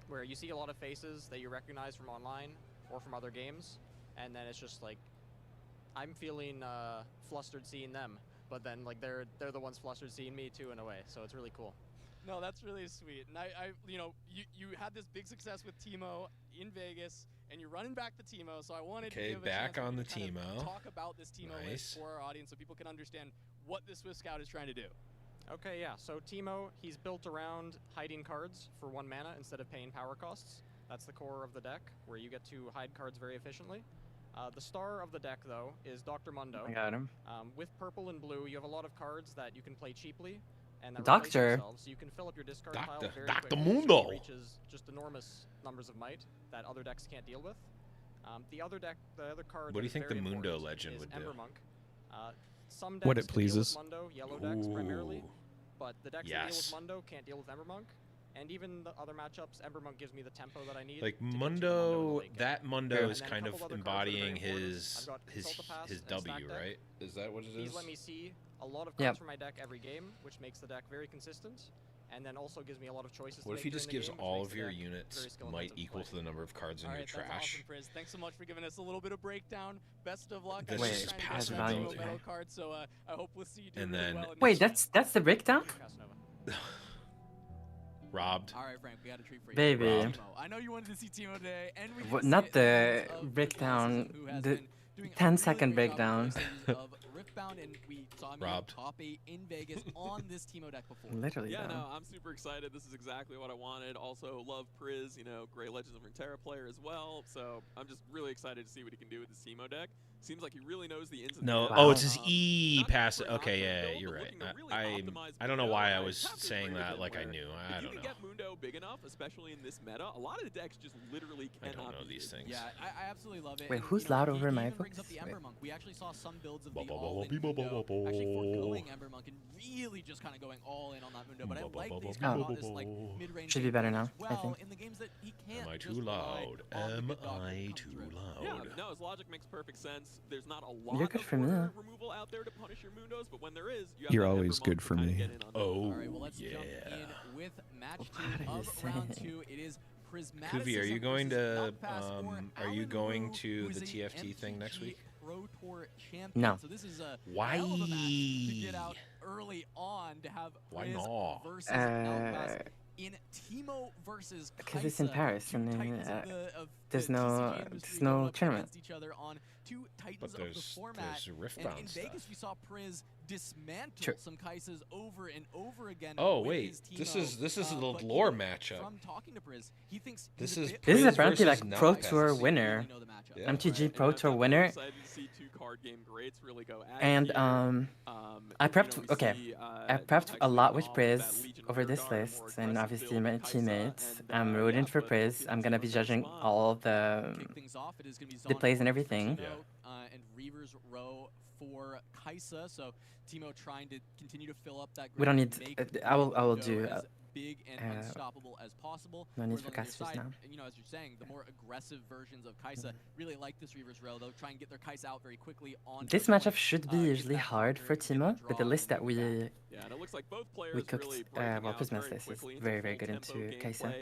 where you see a lot of faces that you recognize from online or from other games, and then it's just like I'm feeling flustered seeing them, but then like they're the ones flustered seeing me too in a way. So it's really cool. No, that's really sweet. And I you know, you had this big success with Teemo in Vegas, and you're running back the Teemo, so I wanted to Okay, give a back chance for on you the to kind of Teemo. talk about this Teemo Nice. list for our audience so people can understand what the Swift Scout is trying to do. Okay, yeah. So Teemo, he's built around hiding cards for 1 mana instead of paying power costs. That's the core of the deck, where you get to hide cards very efficiently. The star of the deck, though, is Dr. Mundo. I got him. With purple and blue, you have a lot of cards that you can play cheaply, and that Doctor. replace themselves, so you can fill up your discard pile Doctor. very Dr. quickly. Mundo. So it reaches just enormous numbers of might that other decks can't deal with. The other card. What do you that is think the very Mundo important legend is would do? Ember Monk. Some What decks it can deal with pleases. Mundo, yellow decks primarily, Ooh. but the decks that deal Yes. with Mundo can't deal with Ember Monk. And even the other matchups, Ember Monk gives me the tempo that I need. Like to get to the Mundo, late game. that Mundo And is then a kind of couple other cards that are very embodying important. his I've got his Consult the Past his and W, Stack Deck. right? Is that what it These is? let me see a lot of Yep. cards from my deck every game, which makes the deck very consistent, and then also gives me a lot of choices. What to if make he just during gives the game, all which of makes your the deck units very skill might intensive to equal play. to the number of cards in All your right, that's trash? awesome, Priz. Thanks so much for giving us a little bit of breakdown. Best of luck. This I know is you're trying to passive get that ability. Metal card, so I hope we'll see you do And really then- well in Wait, this that's the breakdown? Robbed. All right, Frank, we got a treat for you. Baby. Timo. I know you wanted to see Timo today, and we What, can not see the it in terms of breakdown, who has the been doing a 10-second really great job breakdown. with the series of Riftbound, and we saw him in Robbed. top 8 in Vegas on this Timo deck before. Literally, Yeah, though. no, I'm super excited. This is exactly what I wanted. Also, love Priz, you know, great Legends of Runeterra player as well. So I'm just really excited to see what he can do with this Teemo deck. Seems like he really knows the ins and No. outs. Oh, it's his Um, E not passive. for- not Okay, for yeah, build, you're but right. looking to really I optimize don't know Mundo. why I And was have this saying that Raven like I where knew. if I you don't can know. get Mundo big enough, especially in this meta, a lot of the decks just literally I cannot don't know beat these it. things. Yeah, I absolutely love it. Wait, and, who's you know, loud he over my even brings up voice? the Ember Wait. Monk. We actually saw some builds of Whoa, the whoa, all in Mundo, actually foregoing Ember Monk and really just kind of going all in on that Mundo. But I like that he's got this like mid-range. Should be better now, I think. In the games that he can't. Am I too loud? Am I too loud? Yeah, no, his logic makes perfect sense. There's not a lot You're good of for me. removal out there to punish your Mundos, but when there is, You're always good for me. Oh, all right, well, let's jump in with match 2 of round 2. It is Prismaticism. Kuvi, are you going to versus are you going Alan to Wu, the who is a TFT thing next MTG week? Pro Tour champion. No. So this is a Why? hell of a match to get out early on to have Why Priz not? versus Alpaz in Teemo versus Because it's in Kaisa, Paris, two and titans of there's the no TCG industry going up tournament. against each other on two titans of the format. There's Riftbound And in stuff. Vegas, we saw Priz dismantle Sure. some Kaisas over and over again. Oh with wait, his this Teemo, is the but lore even matchup. From talking to Priz, he thinks This he's is a bit This is Priz apparently versus like Pro Nalpaz. Tour winner, Yeah. MTG Pro Tour winner, and I prepped. Okay, I prepped a lot with Priz over this list, and obviously my teammates. I'm rooting for Priz. I'm gonna be judging all the plays and everything. And Reavers row for Kaisa, so Teemo trying to continue to fill up that. We don't need. I will Mundo do. as big and unstoppable as possible. No need Whereas for on the other casters side, now. you know, as you're saying, the more aggressive versions of Kaisa really like this Reavers row. They'll try and get their Kaisa out very quickly on. This matchup should be usually hard for Teemo, but the list that we cooked, well, Prismatis is very, very good into Kaisa.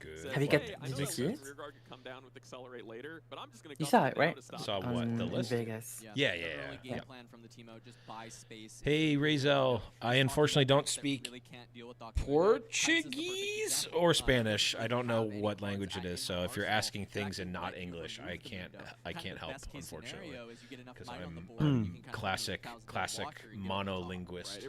Good. Have you did you see it? You You saw it, right? Saw what? The In list? Vegas. Yeah. Early game plan from the Teemo, just buy space. Hey, Razel, I unfortunately don't speak Really can't deal with Dr. Mundo. Portuguese or Spanish. I don't know what language it is, so if you're asking things in not English, I can't help, unfortunately, because I'm classic monolinguist.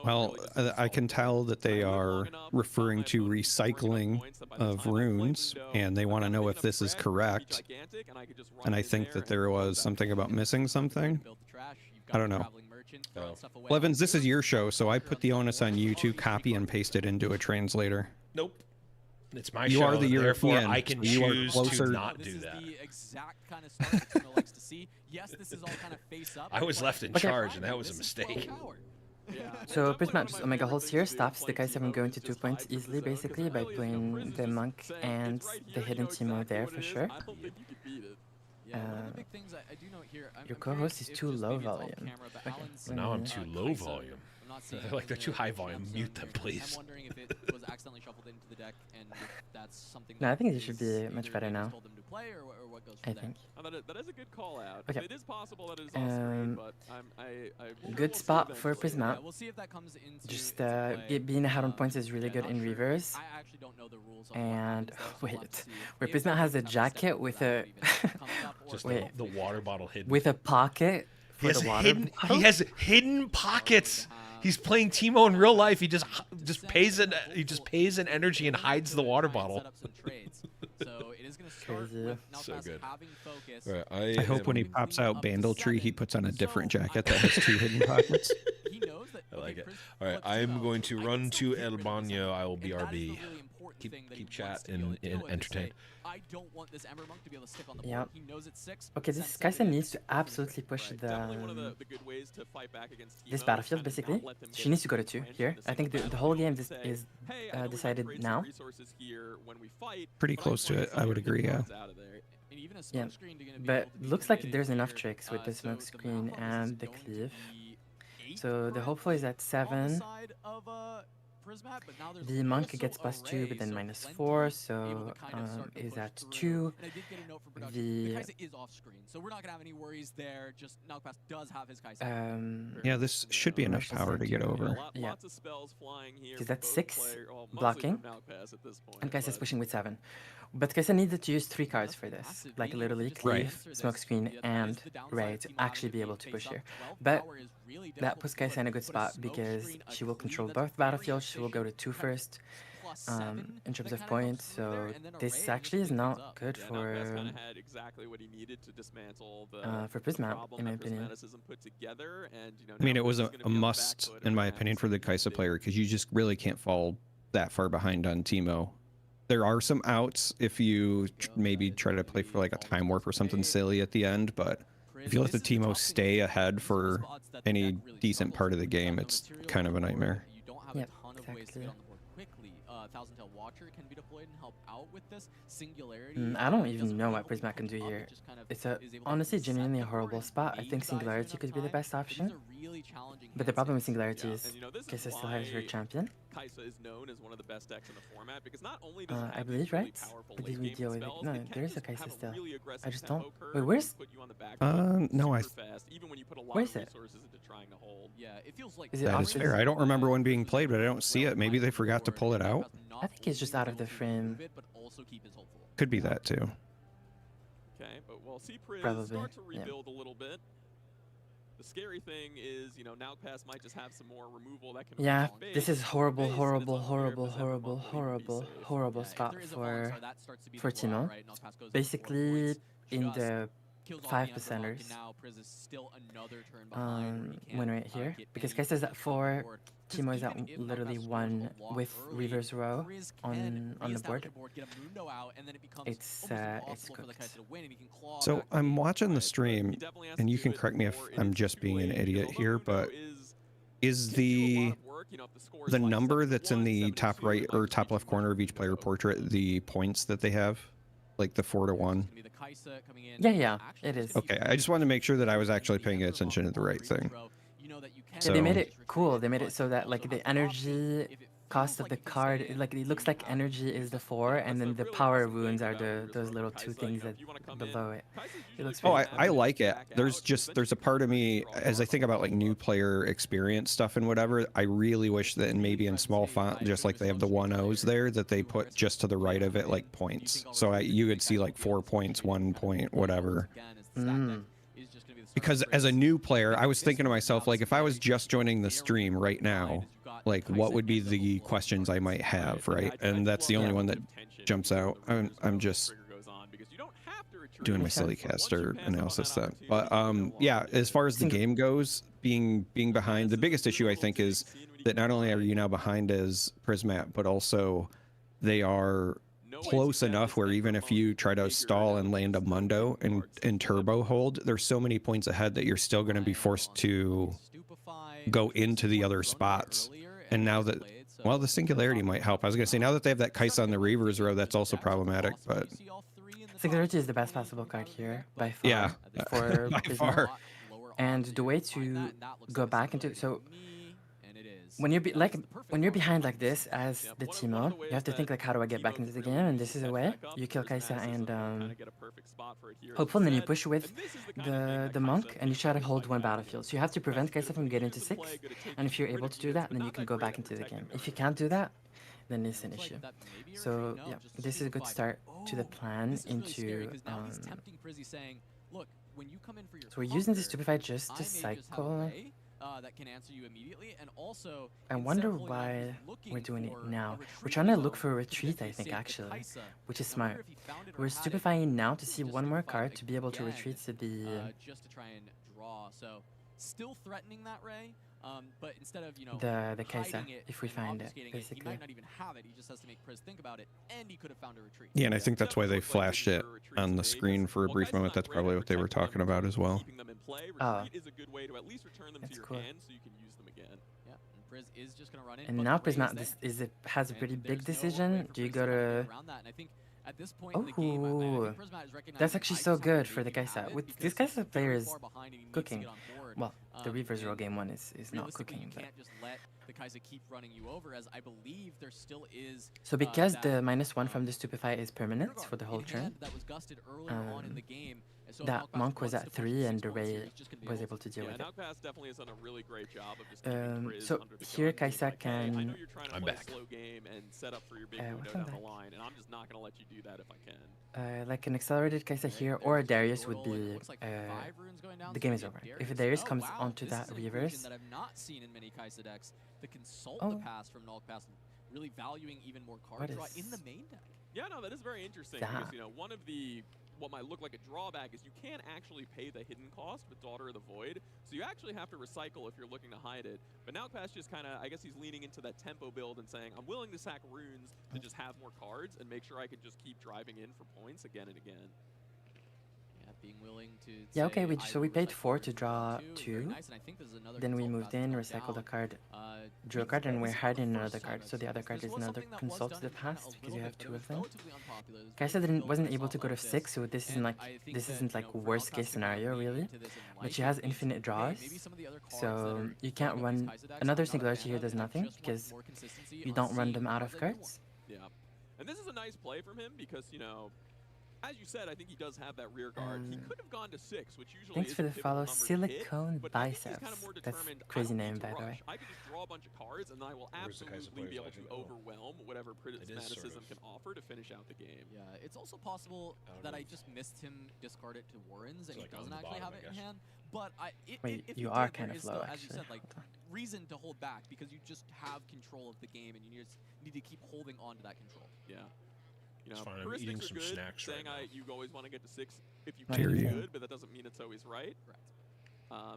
Well, I can tell that they are referring to recycling of runes, and they want to know if this is correct. And I think that there was something about missing something. I don't know. Well, Evans, this is your show, so I put the onus on you to copy and paste it into a translator. Nope. It's my You show, are the therefore European, I can so you are choose closer. to not do that. The exact kind of stuff that Teemo likes to see. Yes, this is all kind of face up. I was left in charge, and that was a mistake. So Prismatis Omega holds here stops the Kaisa from going to 2 points easily, basically, by playing the Monk and the hidden Teemo there for sure. Your co-host is too low volume. Okay. So now I'm too low volume. Like they're too high volume. Mute them, please. I'm wondering if it was accidentally shuffled into the deck, and if that's something. No, I think it should be much better now. I think. That is a good call out. Okay. It is possible that it is off screen, but Good spot for Prisma. Yeah, we'll see if that comes into Just being ahead on points is really good in reverse. I actually don't know the rules on And wait, where Prisma has a jacket with a Just wait, the water bottle hidden. with a pocket He for has the water. hidden. He has hidden pockets. He's playing Teemo in real life. He just pays an energy and hides the water bottle. So it is going to start Crazy. with So Nalpaz good. having focus. Right, I hope when he pops out Bandle Tree, he puts on a different jacket that has 2 hidden pockets. He knows that. I like it. All right, I'm going to run to El Baño. I will BRB. Keep chat and entertain. I don't want this Ember Monk to be able to stick on the board. Yep. He knows it's 6. Okay, this Kaisa needs to absolutely push this battlefield, basically. She needs to go to 2 here. I think the whole game is decided now. Pretty close to it, I would agree, yeah. Yeah, but looks like there's enough tricks with the smoke screen and the cleave. So the hopeful is at 7. The Monk gets +2, but then -4, so is at 2. The Kaisa is off screen, so we're not gonna have any worries there. Just Nalpaz does have his Kaisa. Yeah, this should be enough power to get over. Yeah, because that's 6 blocking, and Kaisa's pushing with 7. But Kaisa needed to use 3 cards for this, like literally Cleave, Smokescreen, and Ray to actually be able to push here. But that puts Kaisa in a good spot because she will control both battlefields. She will go to 2 first in terms of points. So this actually is not good for Prisma, in my opinion. I mean, it was a must, in my opinion, for the Kaisa player, because you just really can't fall that far behind on Teemo. There are some outs if you maybe try to play for like a time warp or something silly at the end, but if you let the Teemo stay ahead for any decent part of the game, it's kind of a nightmare. You don't have a ton of ways to get on the board quickly. Thousand Tail Watcher can be deployed and help out with this. Singularity. I don't even know what Prismatic can do here. It's a honestly genuinely a horrible spot. I think Singularity could be the best option. But the problem with Singularity is Kaisa still has her champion. Kaisa is known as one of the best decks in the format because not only does it I have believe, really right? powerful Or did we late-game deal with it? spells, No, it can there is a just Kaisa have still. really aggressive I just don't. tempo curve Wait, where's? and put you on the back foot No, super fast, even when you put a lot Where of is it? resources into trying to hold. Yeah, it feels like Is it That off is the- fair. I don't remember one being played, but I don't see it. Maybe they forgot to pull it out. I think it's just out of the frame. Could be that too. Okay, but we'll see Priz Probably, start to yeah. rebuild a little bit. The scary thing is, you know, Nalpass might just have some more removal that can. Yeah, reach this base, is horrible, base, and it's horrible, unclear if horrible, this Ember horrible, Monk will even be horrible, safe. horrible spot for Teemo. right? Nalpass goes Basically, in just the kills off 5 the Ember Monk, percenters. and now Priz is still another turn behind where he When can't, right here, get because any Kaisa's at 4, board. Teemo is at even if literally Nalpass 1 scores a lot with early, reverse row Priz on can the board. reestablish the get a Mundo out, and then it becomes It's almost impossible for the cooked. Kaisa to win, and he can claw So back I'm watching the stream, and you can correct me if I'm just being an idiot here, but is the number that's in the top right or top left corner of each player portrait the points that they have, like the 4 to 1? Yeah, it is. Okay, I just wanted to make sure that I was actually paying attention to the right thing. Yeah, they made it cool. They made it so that like the energy cost of the card, like it looks like energy is the 4, and then the power wounds are those little 2 things that below it. It looks. Oh, really I like it. There's a part of me, as I think about like new player experience stuff and whatever, I really wish that maybe in small font, just like they have the 1-0s there, that they put just to the right of it like points. So you could see like 4 points, 1 point, whatever. Because as a new player, I was thinking to myself, like, if I was just joining the stream right now, like, what would be the questions I might have, right? And that's the only one that jumps out. I'm just doing my silly caster analysis then. But yeah, as far as the game goes, being behind, the biggest issue I think is that not only are you now behind as Prismat, but also they are close enough where even if you try to stall and land a Mundo and turbo hold, there's so many points ahead that you're still going to be forced to go into the other spots. And now that, well, the Singularity might help. I was going to say, now that they have that Kaisa on the Reavers row, that's also problematic, but... Singularity is the best possible card here, by far. Yeah, for by Prisma. far. And the way to go back into... So, when you're behind like this as the Teemo, you have to think like, how do I get back into the game? And this is a way. You kill Kaisa and hopefully then you push with the monk and you try to hold 1 battlefield. So you have to prevent Kaisa from getting to 6. And if you're able to do that, then you can go back into the game. If you can't do that, then it's an issue. So yeah, this is a good start to the plan into. So we're using the Stupefy just to cycle. That can answer you immediately, and also I wonder why we're doing it now. We're trying to look for a retreat, I think, actually, which is smart. We're stupefying now to see 1 more card to be able to retreat to the... just to try and draw, so still threatening that Ray, but instead of, you know, the Kaisa, if we find it, basically. He might not even have it, he just has to make Priz think about it, and he could have found a retreat. Yeah, and I think that's why they flashed it on the screen for a brief moment. That's probably what they were talking about as well. Oh. Is a good way to at least return them to your hand so you can use them again. Yeah, and Priz is just going to run in. And now Prisma has a pretty big decision. Do you go to... At this point in the game, I think Prisma is recognizing That's actually so good for the Kaisa. With With this Kaisa player is cooking. Well, the Reavers row game 1 is not cooking. You But... can't just let the Kaisa keep running you over, as I believe there still is. So because the -1 from the Stupefy is permanent for the whole turn, that was gusted earlier on in the game. So that monk was at 3 and the Ray was able to deal with it. Nalpass definitely has done a really great job of just keeping Priz So under the here gun, Kaisa being like, hey, I know can... you're trying to play a slow game and set up for your big window down the line, and I'm just not going to let you do that if I can. like an accelerated Kaisa here or a Darius would be... the game is over. If a Darius comes onto that reverse... That I've not seen in many Kaisa decks. The Consult the Pass from Nalpass, really valuing even more card draw in the main deck. Yeah, no, that is very interesting because, you know, one of the, what might look like a drawback is you can't actually pay the hidden cost with Daughter of the Void, so you actually have to recycle if you're looking to hide it. But Nalpass just kind of, I guess he's leaning into that tempo build and saying, I'm willing to sack runes to just have more cards and make sure I can just keep driving in for points again and again. Yeah, being willing to. Yeah, okay. say, So we paid 4 to draw 2. nice, and I think there's another Then we consult moved pass in, that recycled a down. card, drew a card, and we're hiding another card. So the other card is another consult to the past because you have 2 of them. Kaisa wasn't able to go to 6, so this isn't like worst case scenario really. But she has infinite draws, so you can't run another singularity here. Does nothing because you don't run them out of cards. Yeah, and this is a nice play from him because, you know, as you said, I think he does have that rear guard. He could have gone to 6, which usually Thanks is for a the pivotal follow, number to hit, Silicone but I think he's Biceps. kind of more That's determined, I crazy don't need name, to by the way. rush. I can just draw a bunch of cards, and then I will absolutely be able to overwhelm whatever prismaticism can offer to finish out the game. Yeah, it's also possible that I just missed him discard it to Warrens, and he doesn't actually have it in hand. But Wait, if you he are did, kind there of is low, still, as you actually. said, like reason to hold back because you just have control of the game, and you just need to keep holding on to that control. Yeah. You know, It's fine, I'm heuristics eating are some good, snacks saying right you always want to get to 6 if you I can hear is you. good, but that doesn't mean it's always right. Correct.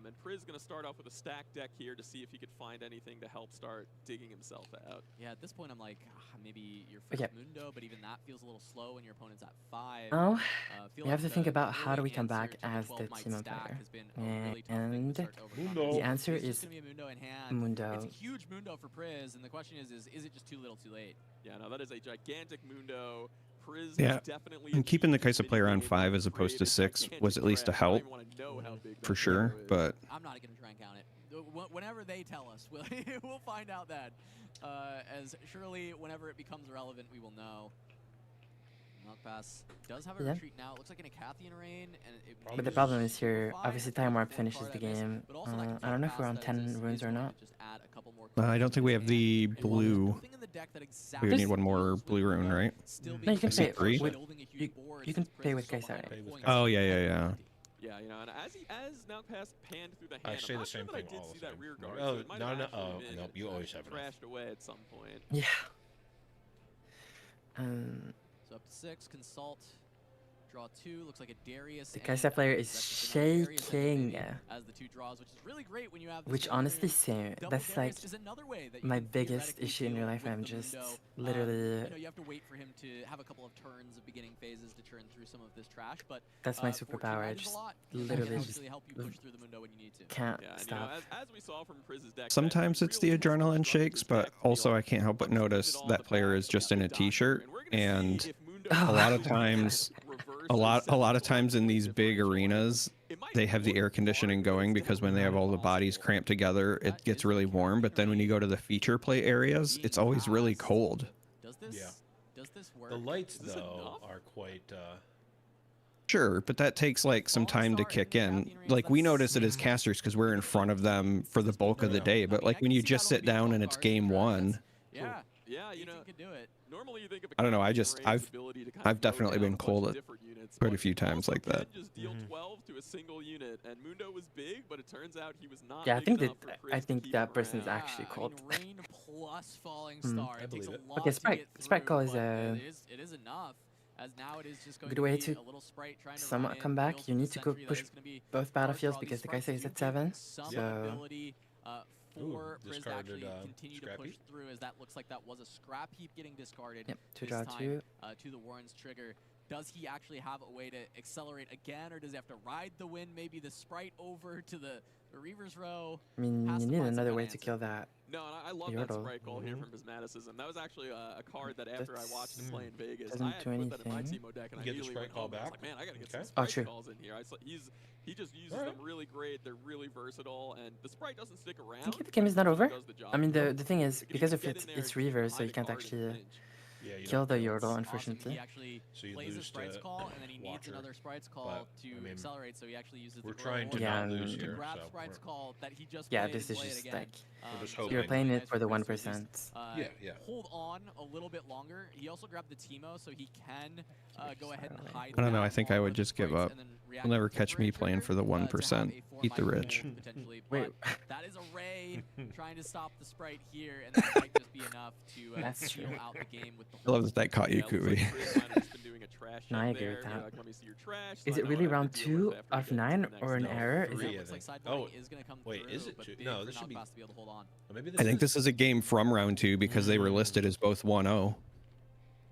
And Priz going to start off with a stack deck here to see if he could find anything to help start digging himself out. Yeah, at this point I'm like, maybe your first Mundo, but even that feels a little slow when your opponent's at 5. Oh, we have to think about how do we come back as the team player. And the answer is Mundo. It's a huge Mundo for Priz, and the question is it just too little too late? Yeah, no, that is a gigantic Mundo. Priz Yeah, is definitely and keeping the Kaisa player on 5 as opposed to 6 was at least a help, for sure. But I'm not going to try and count it. Whenever they tell us, we'll find out that. As surely whenever it becomes relevant, we will know. Knock pass does have a retreat now. It looks like an Acathian Rain. But the problem is here, obviously Time Warp finishes the game. I don't know if we're on 10 runes or not. I don't think we have the blue. We would need one more blue rune, right? No, you can pay it. 3? You can pay with Kaisa. Oh, yeah. Yeah, you know, and as Knockpass panned through the hand, I say I'm the not sure same that I thing did all see the that time. rear guard. Oh, so it might no, have no, actually oh, been, nope, you always have enough. crashed away at some point. Yeah. So up to 6, consult, draw 2. Looks like a Darius. The Kaisa player is shaking. As the 2 draws, which is really great when you have. Which honestly, same. That's like my biggest issue in real life. I'm just literally. You know, you have to wait for him to have a couple of turns of beginning phases to churn through some of this trash, but That's my superpower. I just literally just help you push through the window when you need to. can't Yeah, and, you stop. know, as we saw from Priz's deck, Sometimes it's the adrenaline shakes, but also I can't help but notice that player is just in a t-shirt, and a lot of times, a lot of times in these big arenas, they have the air conditioning going because when they have all the bodies cramped together, it gets really warm. But then when you go to the feature play areas, it's always really cold. Yeah. Does this work? The lights, though, are quite... Sure, but that takes like some time to kick in. Like we notice it as casters because we're in front of them for the bulk of the day. But like when you just sit down and it's game 1, Yeah. Yeah, you know, could do it. Normally you think of I don't know. I've definitely been cold quite a few times like that. just deal 12 to a single unit, and Mundo was big, but it turns out he was not. Yeah, I big think enough that for Priz to think keep that him person is around. actually cold. Rain plus falling star. It takes a lot Okay, to Sprite get Call through, is but a it is enough. As now it is just going good to way be to a little Sprite trying to somewhat run in, come back. build You the need to go sentry that push is gonna be both battlefields because the Kaisa is at 7. some So ability for Priz to discarded, actually continue to push through, as that looks like that was a scrap heap getting discarded. Yep, to this draw time, 2. To the Warren's trigger. Does he actually have a way to accelerate again, or does he have to ride the wind, maybe the Sprite over to the Reaver's Row? I mean, Has you to need find some another good way to answer. kill that. No, and I love that Yordle. Sprite call here from Prismaticism. That was actually a card that after I watched him play in Vegas, Doesn't I had do put that in my anything. Teemo deck, and I You get the immediately Sprite went call home and I was back? like, man, I gotta get Okay. some Oh, Sprite true. calls in here. He just uses them really great. They're really versatile, and the Sprite doesn't stick around. I think the game is not over. Does the job. I mean, the thing is, If you because can of get it's in there and Reaver, so high you can't guard in actually pinch. Yeah, you kill don't the know. Yordle, He unfortunately. actually So you plays a lose Sprite's to call, and then he needs Watcher. another Sprite's call But, to I mean, accelerate, so he actually uses we're the trying to Yeah, not lose and- to here, grab so Sprite's call that he just Yeah, played this and is play it just again. like just So hoping. you're playing nice it for the Priz to at 1%. least, Yeah. Hold on a little bit longer. He also grabbed the Teemo, so he can go ahead and hide. I don't know. I down think I all would of the just give Sprites up. and then You'll react never with the catch me Rain playing trigger, for the to have 1%. a 4 Eat the mic rich. roll potentially, Wait. but that is a Ray trying to stop the Sprite here, and that might just be enough to That's seal true. out the game with the I love that caught you, Yeah, it looks Kui. like Priz might have just been doing a trash No, I check agree there. with You're that. like, let me see your trash, so Is I it know really what I have round to deal 2 with after we out of get to the 9 next or an round. error? Is Three, it? I looks like think. sideboarding Oh, is going to come wait, through, is it but two? big No, for this should be- Knockpass to be able to hold on. Maybe I think this is a game from round 2 because they were listed as both 1-0.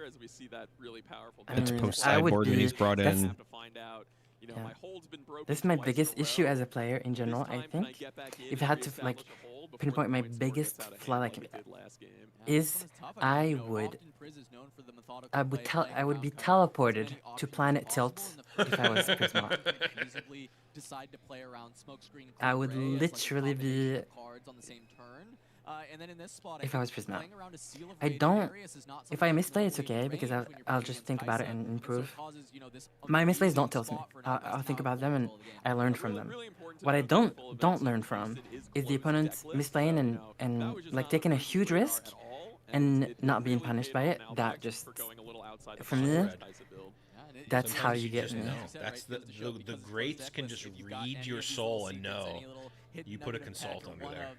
there as we see that really powerful. That's post sideboard when he's brought in. Have to find out. You know, my hold's been broken. This is my biggest issue as a player in general, I think. If I had to like pinpoint my biggest flaw, like, is I would be teleported to planet Tilt if I was Prisma. I would literally be. If I was Prisma, I don't. If I misplay, it's okay because I'll just think about it and improve. My misplays don't tilt me. I'll think about them and I learn from them. What I don't learn from is the opponent misplaying and like taking a huge risk and not being punished by it. That just, for me, that's how you get me. That's the greats can just read your soul and know you put a consult under there,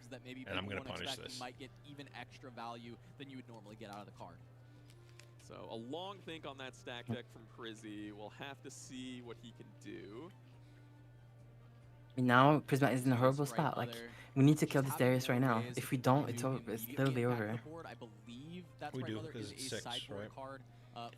and I'm going to punish this. Might get even extra value than you would normally get out of the card. So a long think on that stack deck from Prizzy. We'll have to see what he can do. Now Prisma is in a horrible spot. Like, we need to kill this Darius right now. If we don't, it's over. It's literally over. I believe that's we do because it's 6, right? Card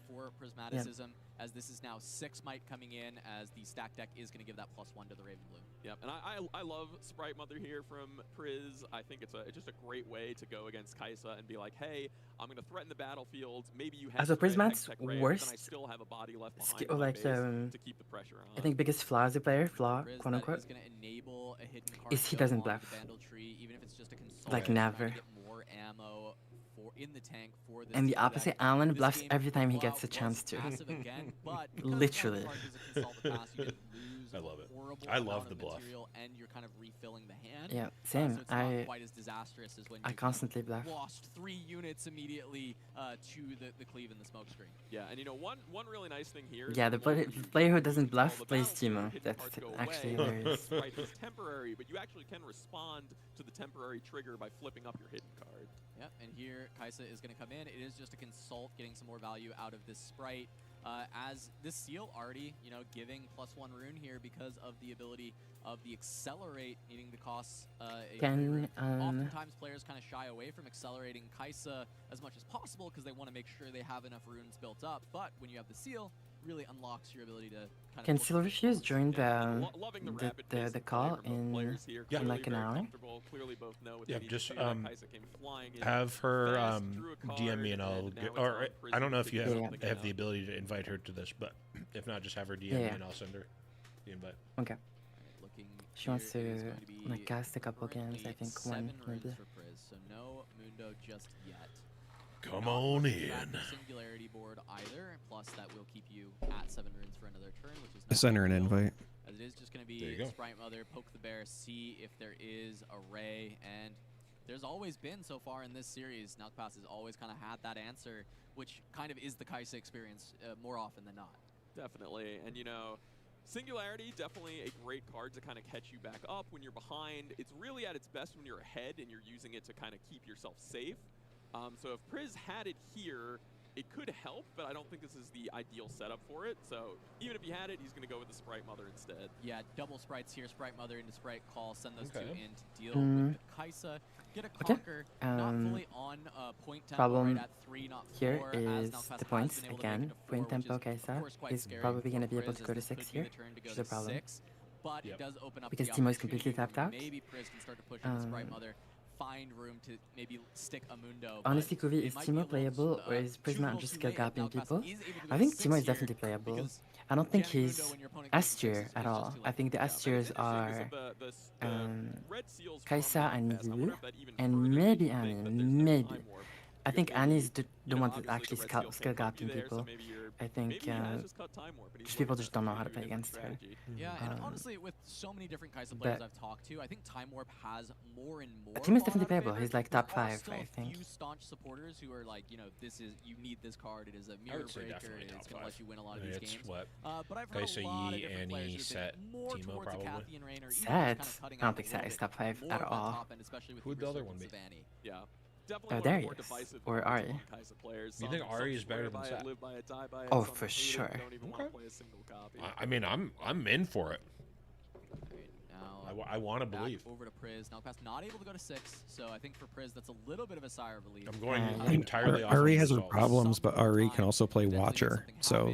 for Prismaticism, as this is now 6 might coming in, as the stack deck is going to give that +1 to the Raven Blue. Yep, and I love Sprite Mother here from Priz. I think it's just a great way to go against Kaisa and be like, hey, I'm going to threaten the battlefield. Maybe you have Prismat's worst, I still have a body left behind like to keep the pressure on. I think biggest flaw as a player, quote unquote, is he doesn't bluff. Like never. In the tank for this, and the opposite, Alan bluffs every time he gets a chance to. Literally. I love it. I love the bluff. And you're kind of refilling the hand. Yeah, same. I quite as disastrous as when I constantly bluff. Lost 3 units immediately to the cleave in the smoke screen. Yeah, and you know one really nice thing here. Yeah, the player who doesn't bluff plays Timo. That's actually hilarious. Right, it's temporary, but you actually can respond to the temporary trigger by flipping up your hidden card. Yep, and here Kaisa is going to come in. It is just a consult, getting some more value out of this sprite. As this seal already, giving +1 rune here because of the ability of the accelerate, needing to cost oftentimes players kind of shy away from accelerating Kaisa as much as possible because they want to make sure they have enough runes built up. But when you have the seal, really unlocks your ability to kind of. Can Silverfuse join the call in like an hour? Yeah, just have her DM me and I'll or I don't know if you have the ability to invite her to this, but if not, just have her DM me and I'll send her the invite. Okay. She wants to like cast a couple games, I think one maybe. So no Mundo just yet. Come on in. Singularity board either, plus that will keep you at 7 runes for another turn, which is send her an invite. As it is just going to be Sprite Mother, poke the bear, see if there is a ray, and there's always been so far in this series, Nalkpass has always kind of had that answer, which kind of is the Kaisa experience more often than not. Definitely, and Singularity, definitely a great card to kind of catch you back up when you're behind. It's really at its best when you're ahead and you're using it to kind of keep yourself safe. So if Priz had it here, it could help, but I don't think this is the ideal setup for it. So even if he had it, he's going to go with the Sprite Mother instead. Yeah, double Sprites here, Sprite Mother into Sprite Call, send those 2 in to deal with the Kaisa. Get a Conquer, not fully on point tempo problem right at 3, not 4. Here is the points again. Point tempo Kaisa is probably going to be able to go to 6 here, which is a problem. But it does open up because Timo is completely tapped out. Maybe Priz can start to push in the Sprite Mother. Find room to maybe stick a Mundo. Honestly, Kuvi, is Timo playable or is Prisma just skill gapping people? I think Timo is definitely playable. I don't think he's S tier at all. I think the S tiers are Kaisa and you, and maybe Annie, maybe. I think Annie's the one that actually skill gapping people. I think just people just don't know how to play against her. Yeah, and honestly, with so many different Kaisa players I've talked to, I think Time Warp has more and more. Timo is definitely playable. He's like top 5, I think. Few staunch supporters who are like, you need this card. It is a mirror breaker. It's gonna let you win a lot of these games. What? But I've heard Kaisa, a lot of different players who've Set, more Timo towards probably. Kathy and Rain, or even Set? kind of cutting I don't out think a Set little is bit top 5 more at of that all. top end, especially with Who'd the other one be? Yeah. Oh, Darius or Ari. You think Ari is better than Set? Oh, for sure. I mean, I'm in for it. I want to believe. Over to Priz. Nalkpass not able to go to 6, so I think for Priz that's a little bit of a sigh of relief. I'm going entirely off. Ari has her problems, but Ari can also play Watcher, so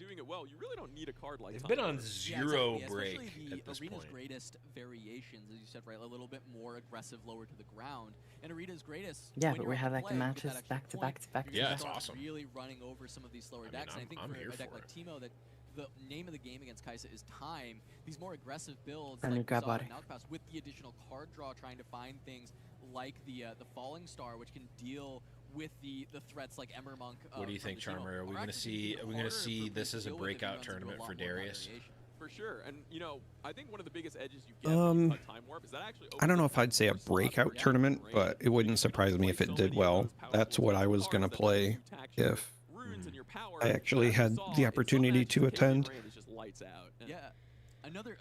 doing it well, you really don't need a card like They've Time been on Lord. zero Yeah, break especially the at this Arena's point. greatest variations, as you said, right? A little bit more aggressive, lower to the ground. And Arena's greatest. Yeah, when but you're we on have like the play with matches that back extra to back point, to back. you're Yeah, just it's not awesome. really running over some of these slower I mean, decks. And I think I'm for here a deck for like it. Teemo, that the name of the game against Kaisa is time. These more aggressive builds, And like you we grab saw in body. Outcast, with the additional card draw, trying to find things like the Falling Star, which can deal with the threats like Ember Monk. What do you from think, the Teemo, Charmer? Are we are going to actually see? even Are we going to harder see for this Blue as to a deal with if he breakout runs into a tournament lot for more Darius? variation. For sure, and you know, I think one of the biggest edges you get when you cut time warp is that actually. I don't know if I'd say a breakout tournament, but it wouldn't surprise me if it did well. That's what I was gonna play if I actually had the opportunity to attend. Yeah.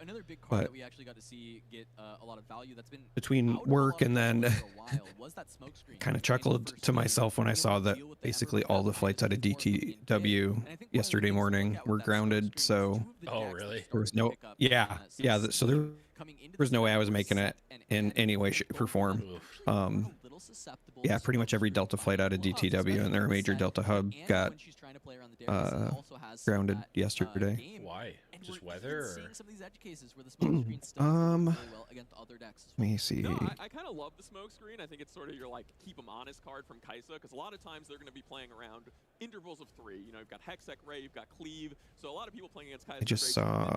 Another big card that we actually got to see get a lot of value that's been Between work and then kind of chuckled to myself when I saw that basically all the flights out of DTW yesterday morning were grounded. So really? There was no so there was no way I was making it in any way, shape, or form. Yeah, pretty much every Delta flight out of DTW and their major Delta hub got grounded yesterday. Why? Just weather? Let me see. No, I kind of love the smoke screen. I think it's sort of your like keep them honest card from Kaisa, because a lot of times they're going to be playing around intervals of 3. You know, you've got Hextech Ray, you've got Cleave, so a lot of people playing against Kaisa. I just saw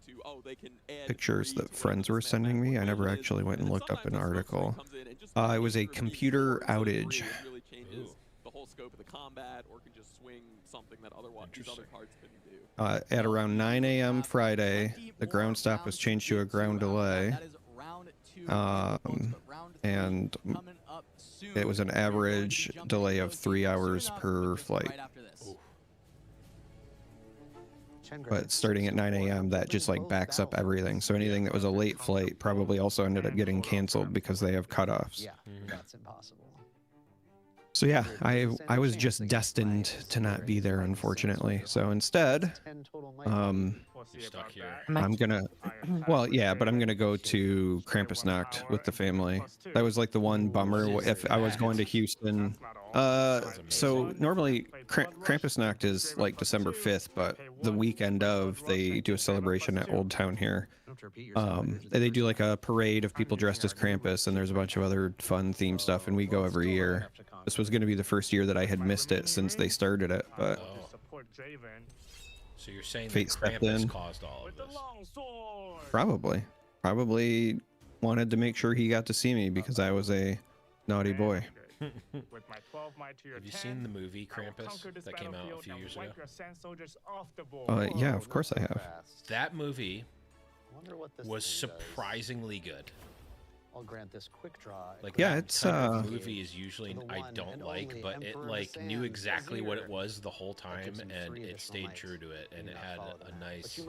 pictures that friends were sending me. I never actually went and looked up an article. It was a computer outage. Really changes the whole scope of the combat, or can just swing something that otherwise these other cards couldn't do. At around 9 a.m. Friday, the ground stop was changed to a ground delay. And it was an average delay of 3 hours per flight. But starting at 9 a.m., that just like backs up everything. So anything that was a late flight probably also ended up getting canceled because they have cutoffs. Yeah, that's impossible. So yeah, I was just destined to not be there, unfortunately. So instead, I'm gonna, well, yeah, but I'm gonna go to Krampusnacht with the family. That was like the one bummer if I was going to Houston. So normally Krampusnacht is like December 5th, but the weekend of they do a celebration at Old Town here. They do like a parade of people dressed as Krampus, and there's a bunch of other fun theme stuff, and we go every year. This was going to be the first year that I had missed it since they started it, but so you're saying fate that stepped Krampus in. caused all of this? Probably wanted to make sure he got to see me because I was a naughty boy. Have you seen the movie Krampus that came out a few years ago? Yeah, of course I have. That movie was surprisingly good. I'll grant this quick draw. Like, yeah, that it's type of movie is usually I don't like, but it like knew exactly what it was the whole time, and it stayed true to it, and it had a nice.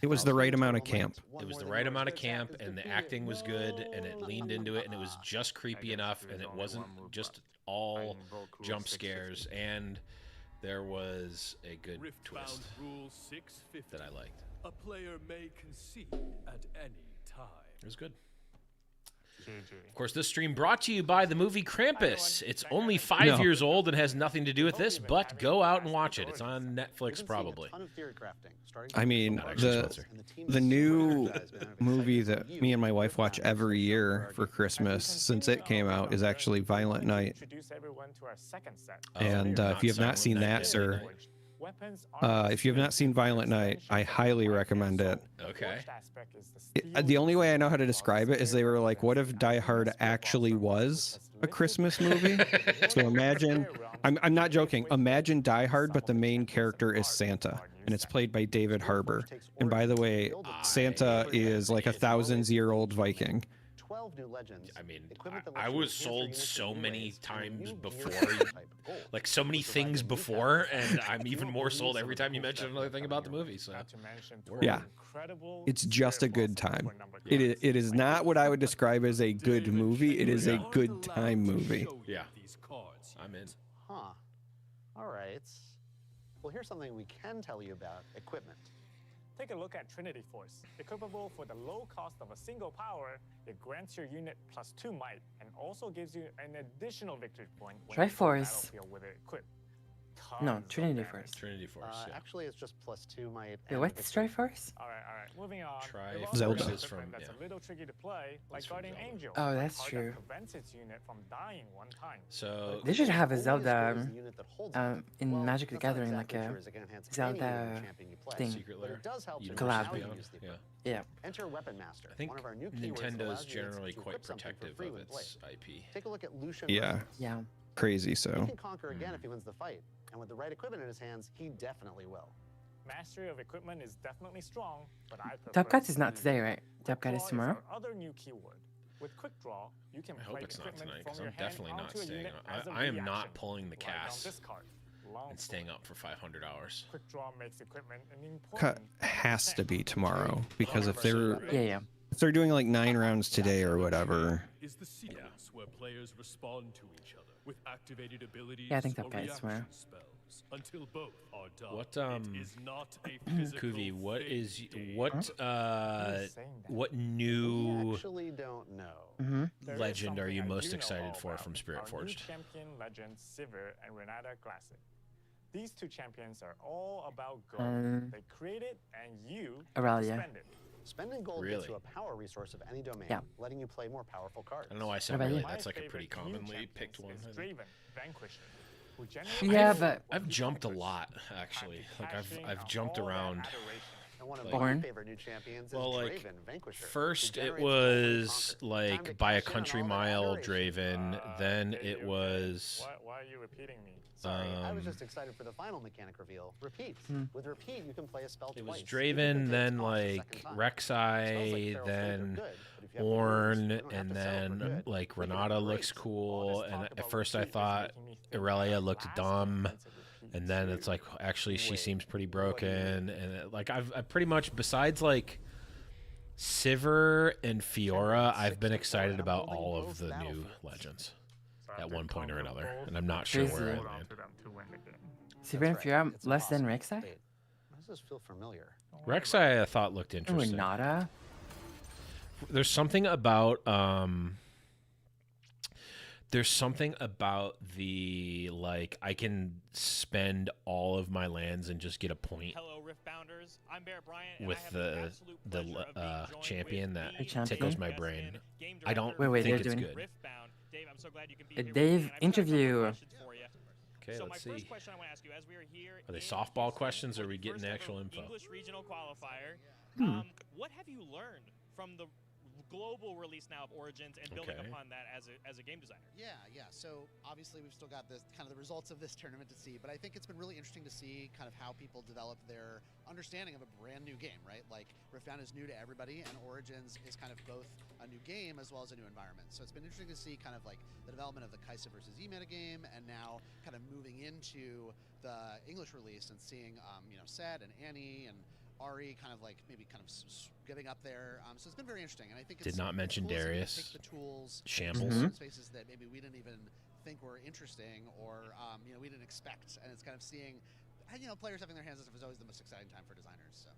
It was the right amount of camp. It was the right amount of camp, and the acting was good, and it leaned into it, and it was just creepy enough, and it wasn't just all jump scares, and there was a good twist that I liked. A player may concede at any time. It was good. Of course, this stream brought to you by the movie Krampus. It's only 5 years old and has nothing to do with this, but go out and watch it. It's on Netflix, probably. I mean, the new movie that me and my wife watch every year for Christmas since it came out is actually Violent Night. And if you have not seen that, sir, if you have not seen Violent Night, I highly recommend it. Okay. The only way I know how to describe it is they were like, what if Die Hard actually was a Christmas movie? So imagine, I'm not joking, imagine Die Hard, but the main character is Santa, and it's played by David Harbour. And by the way, Santa is like a 1,000-year-old Viking. I mean, I was sold so many times before, like so many things before, and I'm even more sold every time you mention another thing about the movie. So, yeah, it's just a good time. It is not what I would describe as a good movie. It is a good time movie. Yeah, I'm in. Huh. All right. Well, here's something we can tell you about equipment. Take a look at Trinity Force. Equipable for the low cost of a single power, it grants your unit +2 might and also gives you an additional victory point when Triforce. you battlefield with it equipped. No, Trinity Force. Trinity Force. Yeah. Actually, it's just +2 might. Wait, what's Triforce? All right. Moving on. Zelda. Is from, that's a little tricky to play, like Guardian Angel. Oh, that's a card true. that prevents its unit from dying one time. So they should have a Zelda in Magic the Gathering, like a Zelda thing. Secret Lair. Collab. Yeah. Enter Weapon Master. I think one of our new Nintendo's generally quite protective of its IP. Take a look at Lucian. Yeah. Yeah. Crazy. So. He can conquer again if he wins the fight, and with the right equipment in his hands, he definitely will. Mastery of equipment is definitely strong, but I prefer Top Cut is not speed. today, right? Top Cut Draw is is tomorrow. our other new keyword. With quick draw, you can I hope play it's not equipment tonight from because your I'm hand definitely not onto a staying unit up. as a I am reaction, not pulling the like on cast this card, long and staying up for 500 hours. Quick draw makes equipment an Cut important has to be tomorrow because if Yeah. if they're doing like 9 rounds today or whatever. Is the sequence where players respond to each other with activated abilities Yeah, I think Top or Cut is tomorrow. reaction spells until both are done. What It is not a physical Kuvi, what fate is game. what new actually don't know. There is legend are something you I most do know excited all for about, from Spirit our Forged? New champion legends Sivir and Renata Classic. These two champions are all about gold. They create it and you Aurelia. spend it. Spending gold Really? gets you a power resource of any domain, Yeah. letting you play more powerful cards. I don't know why I said What about really. you? That's like a My pretty favorite new commonly picked one. champions I is think. Draven, Vanquisher, who generally Yeah, has but I've jumped a lot actually. Like I've jumped around. And one of Born. my favorite new champions Well, is like, Draven, Vanquisher. who first it generates was gold when conquered. Time to like by a cash in on country all that mile adoration. Draven. Then it was Why are you repeating me? Sorry, I was just excited for the final mechanic reveal. Repeat. With repeat, you can play a spell it twice. was You can Draven, put then its cost a like second time. Rek'Sai, Spells like Feral Flame are then good, but if you have Ornn, runes, you don't have and to settle for then good. like Make it Renata great. looks cool. All this And talk at about first I repeat is thought making me think Aurelia that looked last dumb. game needs a repeat And then too. it's like actually she Wait, seems pretty what do you broken, mean? and like I've pretty much besides like Sivir and Fiora, I've been excited about all of the new legends at one point or another, and I'm not sure where I Crazy. land. Sivir and Fiora It's less than impossible. Rek'Sai? Wait, why does this feel familiar? Rek'Sai I thought looked interesting. Renata? There's something about the like I can spend all of my lands and just get a point Hello, Riftbounders. I'm Bear Bryant, and with I have the absolute the pleasure of being joined champion with that the champion? tickles my best brain. in game I don't director Wait, think they're it's doing- good. Riftbound. Dave, I'm so glad you can be here with Dave, me, and I've got a couple interview. questions for you. Okay, So let's my first see. question I want to ask you, as we are here Are they in softball Houston questions, or for are we the getting first actual ever info? English Regional Qualifier, what have you learned from the global release now of Origins and building Okay. upon that as a game designer? Yeah. So obviously we've still got the kind of the results of this tournament to see, but I think it's been really interesting to see kind of how people develop their understanding of a brand new game, right? Like Riftbound is new to everybody, and Origins is kind of both a new game as well as a new environment. So it's been interesting to see kind of like the development of the Kaisa versus E metagame, and now kind of moving into the English release and seeing Sed and Annie and Ari kind of like maybe kind of getting up there. So it's been very interesting, and I think Did not mention cool to see them Darius. take the tools, Shambles. in spaces that maybe we didn't even think were interesting, or we didn't expect, and it's kind of seeing, players having their hands on stuff is always the most exciting time for designers. So.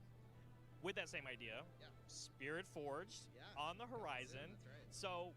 With that same idea, Spirit Forged on the horizon. That's right. So,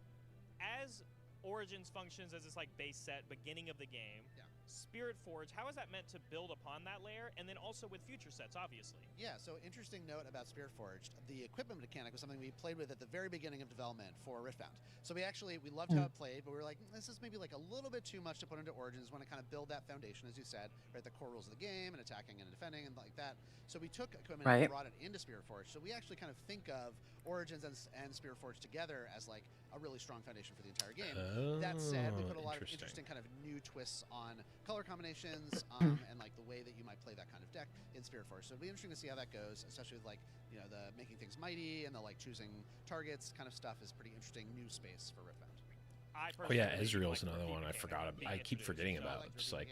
as Origins functions as this like base set, beginning of the game, Spirit Forge, how is that meant to build upon that layer, and then also with future sets, obviously? Yeah, so interesting note about Spirit Forged. The equipment mechanic was something we played with at the very beginning of development for Riftbound. So we loved how it played, but we were like, this is maybe like a little bit too much to put into Origins. Want to kind of build that foundation, as you said, right? The core rules of the game and attacking and defending and like that. So we took equipment and brought it into Spirit Forge. So we actually kind of think of Origins and Spirit Forge together as like a really strong foundation for the entire game. That said, we put a lot of interesting kind of new twists on color combinations and like the way that you might play that kind of deck in Spirit Forge. So it'll be interesting to see how that goes, especially with like the making things mighty and the like choosing targets kind of stuff is pretty interesting new space for Riftbound. Oh yeah, Ezreal's another one I forgot about. I keep forgetting about. Just like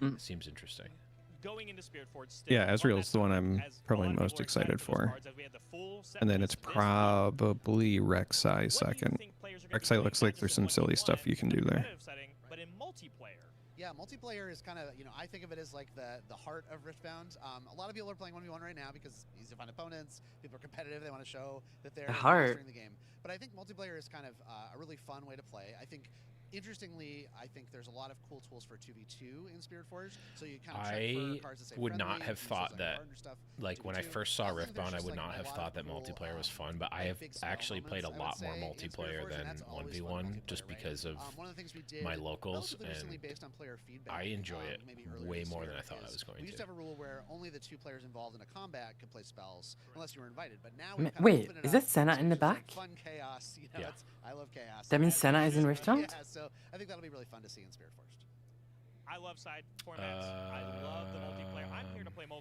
it seems interesting. Going into Spirit Forge still, Yeah, Ezreal's the one I'm probably most excited for. And then it's probably Rek'Sai second. Rek'Sai looks like there's some silly stuff you can do there. But in multiplayer. Yeah, multiplayer is kind of, I think of it as like the heart of Riftbound. A lot of people are playing 1v1 right now because it's easy to find opponents. People are competitive. They want to show that they're mastering the game. But I think multiplayer is kind of a really fun way to play. I think, interestingly, I think there's a lot of cool tools for 2v2 in Spirit Forge. So you kind of check for cards that say would not friendly, have and thought like that, partner stuff, like when I 2v2. first saw I think there's Riftbound, I just, would like, not a have lot thought of that cool, multiplayer was fun, but I have big spell actually played a moments, I lot would more say, in multiplayer Spirit Forge, and than that's always fun 1v1 just multiplayer, because right? of One of the things we did my locals, relatively recently and based on player feedback, I enjoy it maybe earlier way this more year than I thought I is was going we used to to. have a rule where only the two players involved in a combat could play spells unless you were invited. But now Wait, is that Senna in the back? Fun chaos, Yeah. I love chaos. That means Senna is in Riftbound? Yeah, so I think that'll be really fun to see in Spirit Forged. I love side formats. I love the multiplayer. I'm here to play multiplayer.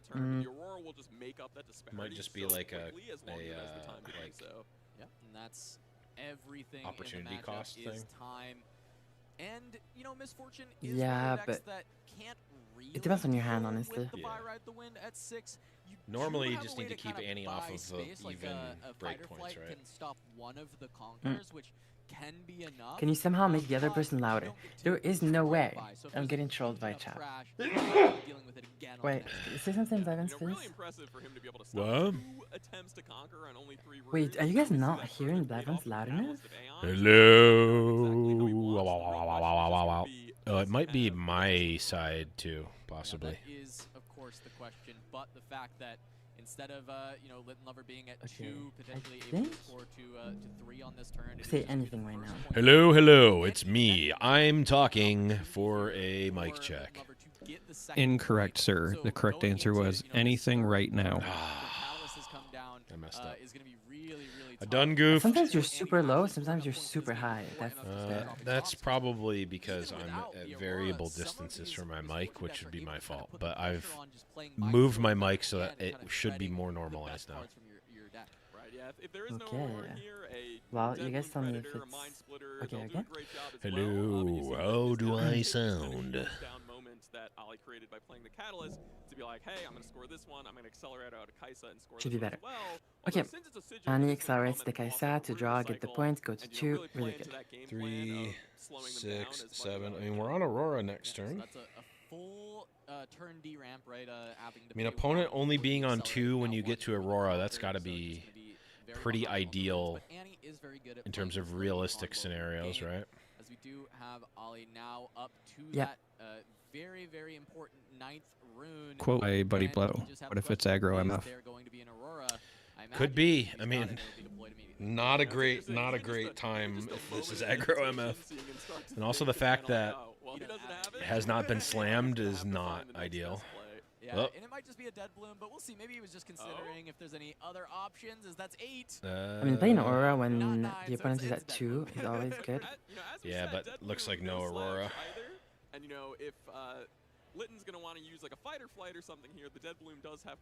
Aurora turn, but the Aurora will just make up that disparity. Might just be like a like so. Yep, and that's everything. Opportunity in the cost is thing. Time. And you know, Misfortune is Yeah, one of the decks but that can't really it depends on your hand, deal honestly. with the buy ride the wind at 6. You Normally, do you have just a way need to keep kinda Annie off buy of the space, like even a break fighter points, flight right? can stop one of the conquerors, which can be enough. Can you somehow make the other person louder? There is no way. I'm getting trolled by chat. Wait, say something, Evans, please. Really impressive for him to be able to stop What? 2 attempts to conquer on only 3 runes. Wait, are you guys not hearing Blevins loud enough? Hello. Oh, it might be my side too, possibly. That is, of course, the question. But the fact that instead of Litton Lover being at 2, potentially able to score to 3 on this turn. Say anything right now. Hello, it's me. I'm talking for a mic check. Incorrect, sir. The correct answer was anything right now. I messed up. I done goofed. Sometimes you're super low, sometimes you're super high. That's probably because I'm at variable distances from my mic, which would be my fault. But I've moved my mic so that it should be more normalized now. Okay. Well, you guys tell me if it's okay again. Hello, how do I sound? That Ollie created by playing the Catalyst to be like, hey, I'm going to score this one, I'm going to accelerate out of Kaisa and score Should this be one better. as well. Okay. Annie accelerates the Kaisa to draw, get the points, go to 2. Really good. 3, 6, 7. I mean, we're on Aurora next turn. That's a full turn D ramp, right? I mean, opponent only being on 2 when you get to Aurora, that's got to be pretty ideal in terms of realistic scenarios, right? As we do have Ollie now up to that very, very important 9th rune. Quote by Buddy Blow. What if it's aggro MF? Could be. I mean, not a great time if this is aggro MF. And also the fact that it has not been slammed is not ideal. Yeah, and it might just be a dead bloom, but we'll see. Maybe he was just considering if there's any other options, as that's 8. I mean, playing Aurora when the opponent is at 2 is always good. Yeah, but looks like no Aurora. And if Litton's going to want to use like a fighter flight or something here, the Dead Bloom does have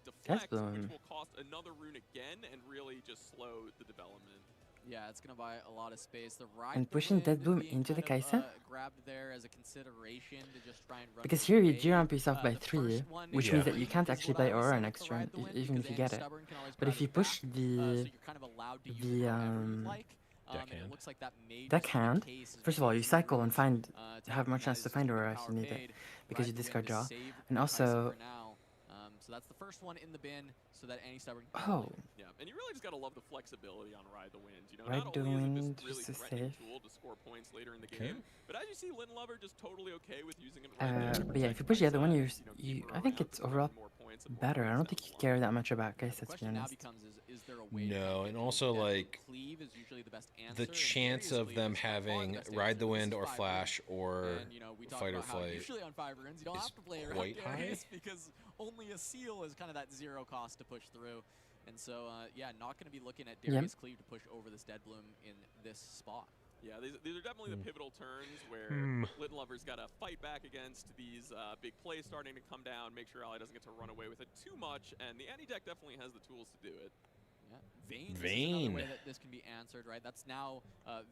deflect, which will cost another rune again and really just slow the development. Yeah, it's going to buy a lot of space. The And pushing Dead Bloom into the Kaisa? Grabbed there as a consideration to just try and run because here you G-ramp yourself by 3, which means that you can't actually play Aurora next turn, even if you get it. But if you push the deckhand, first of all, you cycle and have more chance to find Aurora if you need it, because you discard draw. And also... So that's the first one in the bin, so that any stubborn. Yeah, and you really just gotta love the flexibility on Ride the Wind. Ride the Wind, really just to threatening save. tool to score points later in the game. But as you see, Litton Lover just totally okay with using it right there. But yeah, if you push the other one, I think it's overall better. I don't think you care that much about Kaisa, to be honest. No, and also like the chance of them having Ride the Wind or Flash or Fight or Flight is quite high. Because only a seal is kind of that 0 cost to push through. And so, yeah, not going to be looking at Darius Cleave to push over this Dead Bloom in this spot. Yeah, these are definitely the pivotal turns where Litton Lover's got to fight back against these big plays starting to come down, make sure Ollie doesn't get to run away with it too much, and the Annie deck definitely has the tools to do it. Yeah, Vayne. Is another way that this can be answered, right? That's now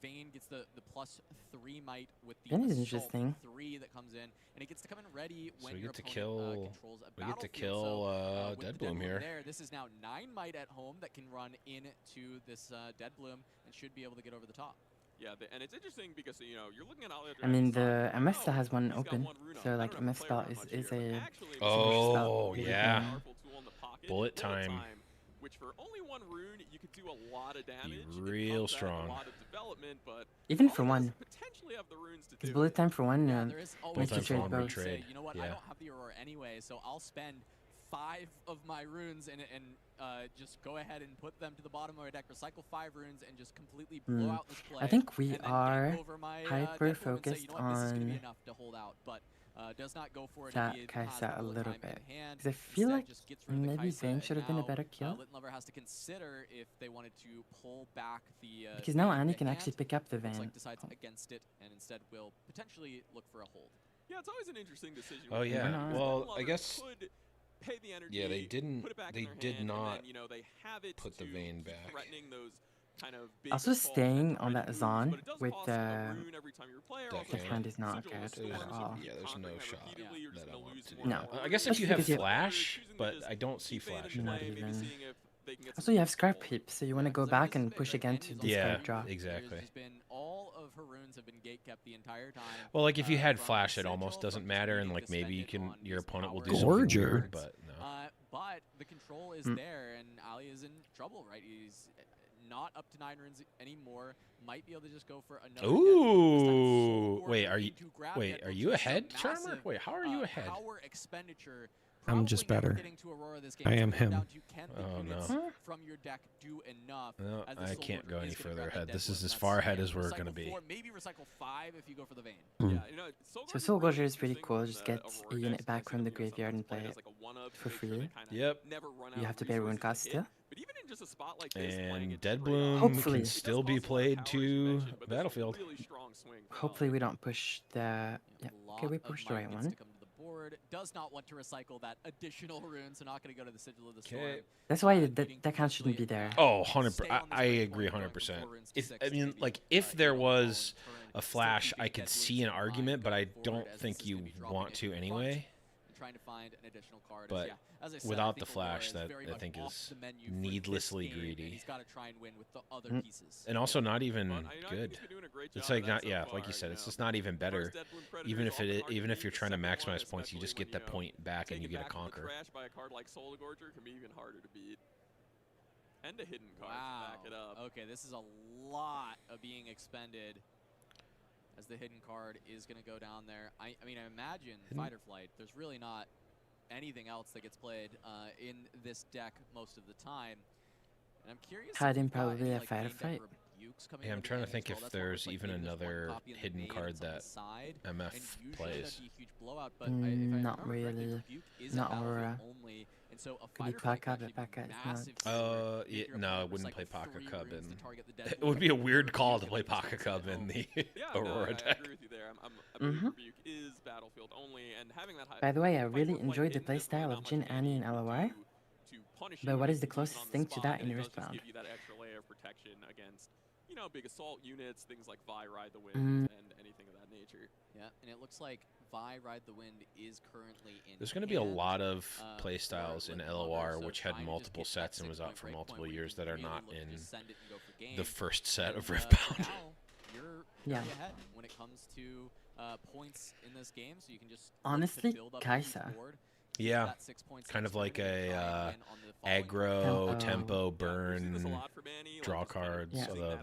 Vayne gets the +3 might with the Assault 3 that comes in, and it gets to come in ready when your opponent controls a battlefield. We get to kill Dead Bloom here. This is now 9 might at home that can run into this Dead Bloom and should be able to get over the top. Yeah, and it's interesting because you're looking at Ollie. I mean, the MS still has one open, so like MS spell is a. Oh yeah. Bullet time. Which for only 1 rune, you could do a lot of damage. Real strong. A lot of development, but even for 1. Potentially have the runes to do. Bullet time for 1. There is always makes you trade both. You know what? I don't have the Aurora anyway, so I'll spend 5 of my runes and just go ahead and put them to the bottom of my deck, recycle 5 runes, and just completely blow out this play. I think we are hyper focused on does not go for it that Kaisa a little bit. Because I feel like maybe Vayne should have been a better kill. Litton Lover has to consider if they wanted to pull back the. Because now Annie can actually pick up the Vayne. Like decides against it and instead will potentially look for a hold. Yeah, it's always an interesting decision. Oh yeah. Well, I guess. Pay the energy, yeah, they didn't. Put it back they in their did hand, not and then, they have it put the Vayne back. Threatening those kind of big Also, assault staying at on the that red moves, zone but it does with cost the a rune every time your player. Also, deckhand is not sigil good storm, at so if you all. keep Yeah, there's conquering no that shot repeatedly, you're just that I gonna want lose to. more No. and more I guess if runes. you have Especially because flash, Choosing to but just I don't see keep Vayne flash. in Not play, maybe even. seeing if they can get Also, some you have stable. Scarp Heap, so you want to go back and push again to discard draw. Exactly. There's just been all of her runes have been gate kept the entire time. Well, like if you had from flash, it sigil, almost doesn't from matter, and needing like to maybe spend you it can on your these opponent will power do something Gorger. weird, but no. But the control is Mm. there, and Ali is in trouble, right? He's not up to 9 runes anymore. Might be able to just go for another. Ooh, wait, are you ahead, Charmer? Wait, how are you ahead? Power expenditure. I'm just better. I am him. Oh no. From your deck do enough. No, as the I Soul can't Worker go any is gonna further grab that ahead. dead This bloom. is as That's- far ahead yeah, as we're recycle gonna be. 4, maybe recycle 5 if you go for the Vayne. Yeah, you know, So Soul Gorger is pretty cool. Just get a unit back from the graveyard and play it for free. Yep. You have to pay rune cost still. But even in just a spot like this, playing And it Dead straight Bloom up, Hopefully. can still be played to Battlefield. really strong swing for Hopefully we don't push the. Yeah. Okay, we pushed the right one. Board does not want to recycle that additional rune, so not going to go to the Sigil of the Storm. Okay. That's why that count shouldn't be there. Oh, 100%. I agree 100%. If there was a flash, I could see an argument, but I don't think you want to anyway. Trying to find an additional card. But Yeah, as I said, without I the think Aurora flash, is that very I much think off is the menu for needlessly this game, and greedy. he's got to try and win with the other pieces. And also not even But, you know, I think good. he's been doing a great It's job like of that not so yeah, far, like you said, it's know. just not even better. First Dead Bloom Predator Even is if all the it hard even if to you're beat, trying to second one, maximize points, you just especially get that when, point back and you taken get a back from the conquer. crash by a card like Soul Gorger can be even harder to beat. And a hidden card to back it up. Okay, this is a lot of being expended as the hidden card is going to go down there. I mean, I imagine Fight or Flight. There's really not anything else that gets played in this deck most of the time. And I'm curious. Hiding probably a Fight or Flight. Yeah, I'm trying to think if there's even another hidden card that MF plays. Not really. Not Aurora. Could you Paka, but Paka is not. Yeah, no, I wouldn't play Paka Cub in. It would be a weird call to play Paka Cub in the Aurora deck. I agree with you there. I believe Rebuke is Battlefield only, and having that high. By the way, I really enjoyed the playstyle of Jin, Annie, and LOR. But what is the closest thing to that in Riftbound? Give you that extra layer of protection against, you know, big assault units, things like Vi Ride the Wind, and anything of that nature. Yeah, and it looks like Vi Ride the Wind is currently in. There's going to be a lot of playstyles in LOR which had multiple sets and was out for multiple years that are not in the first set of Riftbound. You're ahead when it comes to points in this game, so you can just honestly, build up Kaisa. Yeah, kind of like a aggro, tempo, burn, draw cards, Yeah. although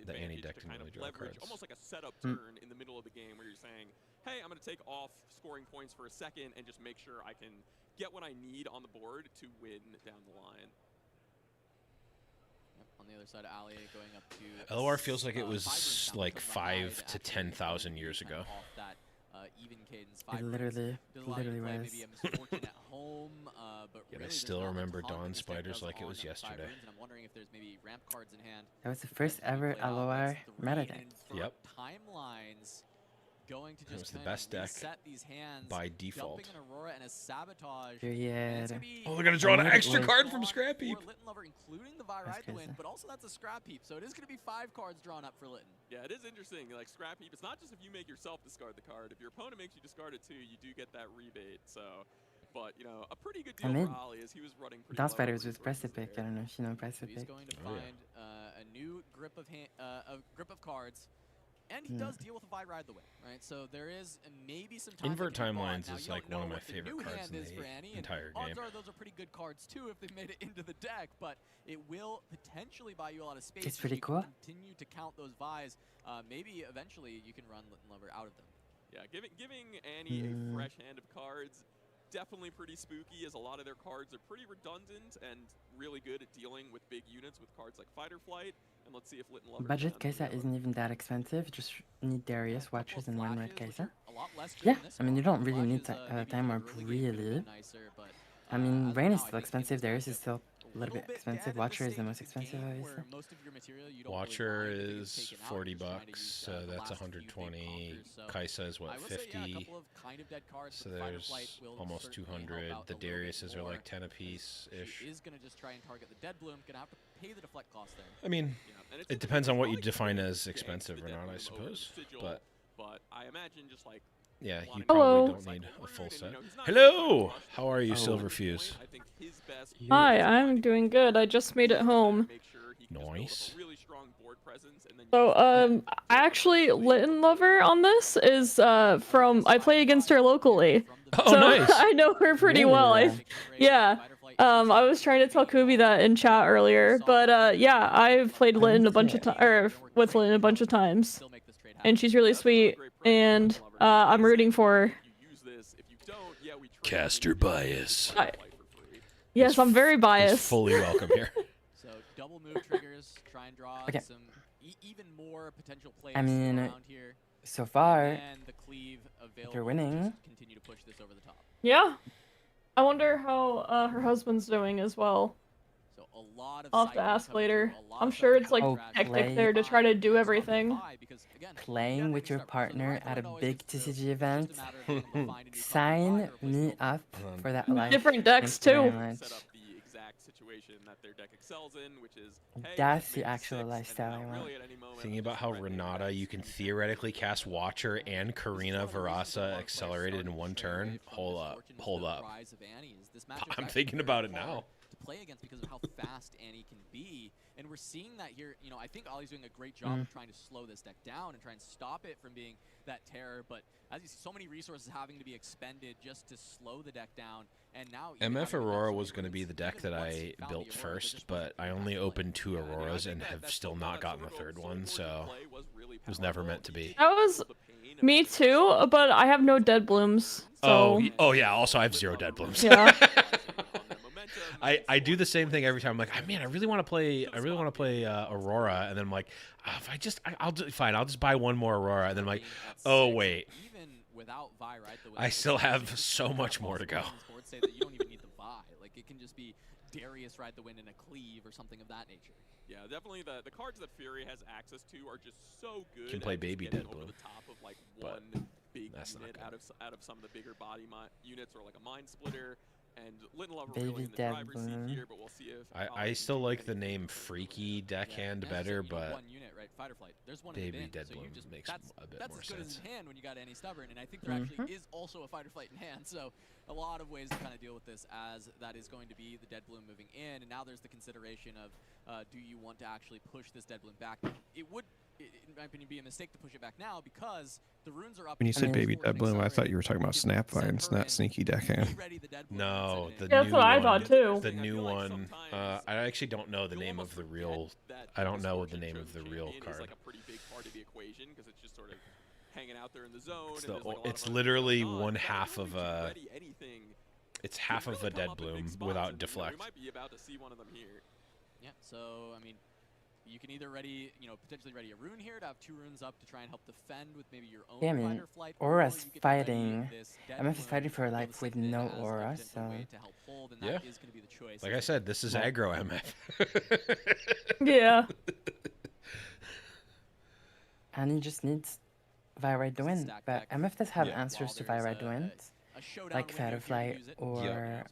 the Annie deck didn't really draw Leverage, cards. almost like a setup turn in the middle of the game where you're saying, hey, I'm going to take off scoring points for a second and just make sure I can get what I need on the board to win down the line. On the other side, Ali going up to LOR feels like it was like 5,000 to 10,000 years ago. Even cadence, It literally was. maybe a misfortune at home, but Yet I really still there's not a remember ton Dawn in this deck Spiders goes like it on was 5 yesterday. runes, and I'm wondering if there's maybe ramp cards in hand. That was the first ever LOR meta deck. Yep. Timelines going to It was just the kind best of deck reset these hands, by default. dumping an Aurora and a Sabotage. Period. Oh, they're gonna draw an extra card from Scrap Heap. Litten Lover, including the Vi Ride the Wind, but also that's a Scrap Heap, so it is going to be 5 cards drawn up for Litten. Yeah, it is interesting. Like Scrap Heap, it's not just if you make yourself discard the card. If your opponent makes you discard it too, you do get that rebate. So, but you know, a pretty good deal for Ali as he was running pretty Dawn low Spiders on with resources Precipic. there. I don't know if you know Precipic. He's going to find a new grip of cards, and he Yeah. does deal with a Vi Ride the Wind, right? So there is maybe some time. Invert that can be bought. Timelines Now, is you like don't one of know my what the favorite new cards hand in is the for Annie, and entire odds game. are those are pretty good cards too if they've made it into the deck, but it will potentially buy you a lot of space. It's if pretty you cool. Continue to count those Vi's. Maybe eventually you can run Litten Lover out of them. Yeah, giving Annie a fresh hand of cards, definitely pretty spooky, as a lot of their cards are pretty redundant and really good at dealing with big units with cards like Fight or Flight. And let's see if Litten Lover Budget can Kaisa isn't even that expensive. Just need Darius, Watchers, and 1 red Kaisa. less Yeah, good in this I mean, you one. don't really need Flash is, Time Warp, really good, really. nicer, but, I mean, as of Rain now, is I still think expensive, Darius is still a little bit expensive. Watcher is the most expensive, obviously. Watcher is $40, that's 120. Kaisa is what, 50? So there's almost 200. The Dariuses are like 10 apiece ish. Is gonna just try and target the dead bloom. Gonna have to pay the deflect cost there. I mean, it depends on what you define as expensive or not, I suppose. But I imagine just like. Yeah, you probably don't need a full set. Hello! How are you, Silverfuse? Hi, I'm doing good. I just made it home. Nice. So, actually, Litten Lover on this is, from, I play against her locally. Oh, so nice. I know her pretty well. Yeah. I was trying to tell Kubi that in chat earlier, but, yeah, I've played Litten a bunch of times, or with Litten a bunch of times. And she's really sweet, and, I'm rooting for her. Caster bias. Yes, I'm very biased. Fully welcome here. So double move triggers, try and draw some even more potential plays I mean, around here. so far, And the cleave they're winning. Continue to push this over the top. Yeah. I wonder how, her husband's doing as well. So a lot of I'll have to ask later. I'm sure it's like hectic there to try to do everything. Playing with your partner at a big TCG event. Sign me up for that life. Different decks too. That's the actual lifestyle I want. Thinking about how Renata, you can theoretically cast Watcher and Karina Varasa accelerated in one turn. Hold up. I'm thinking about it now. To play against because of how fast Annie can be, and we're seeing that here. You know, I think Ollie's doing a great job of trying to slow this deck down and try and stop it from being that terror. But as you see, so many resources having to be expended just to slow the deck down. And now MF Aurora was going to be the deck that I built first, but I only opened 2 Auroras and have still not gotten the third one, so it was never meant to be. That was me too, but I have no dead blooms. So. Oh yeah. Also, I have 0 dead blooms. Yeah. I do the same thing every time. I'm like, man, I really want to play Aurora, and then I'm like, fine, I'll just buy 1 more Aurora, and then I'm like, oh wait, I still have so much more to go. Say that you don't even need the Vi. Like it can just be Darius Ride the Wind and a Cleave or something of that nature. Yeah, definitely the cards that Fury has access to are just so good. Can play Baby Dead Bloom. Over the top of like one big unit out of some of the bigger body units, or like a Mind Splitter. And Litten Lover really in the driver's seat here, but we'll see if I still like the name Freaky Deckhand better, but Baby Dead Bloom makes a bit more as good sense. as in hand when you got any stubborn, and I think there actually is also a fighter flight in hand. So a lot of ways to kind of deal with this, as that is going to be the Dead Bloom moving in, and now there's the consideration of do you want to actually push this Dead Bloom back? It would, in my opinion, be a mistake to push it back now because the runes are up. When you said Baby Dead Bloom, I thought you were talking about Snapvines, not Sneaky Deckhand. No, that's what I thought too. The new one. I actually don't know the name of the real. I don't know the name of the real card. Like a pretty big part of the equation because it's just sort of hanging out there in the zone. It's literally one half of a. It's half of a Dead Bloom without deflect. We might be about to see one of them here. Yeah. So I mean, you can either potentially ready a rune here to have 2 runes up to try and help defend with maybe your own fighter flight. Aura's fighting. MF is fighting for life with no aura, so. Yeah. Like I said, this is aggro MF. Yeah. And he just needs Ride the Wind, but MF does have answers to Ride the Wind, like Fighter Flight or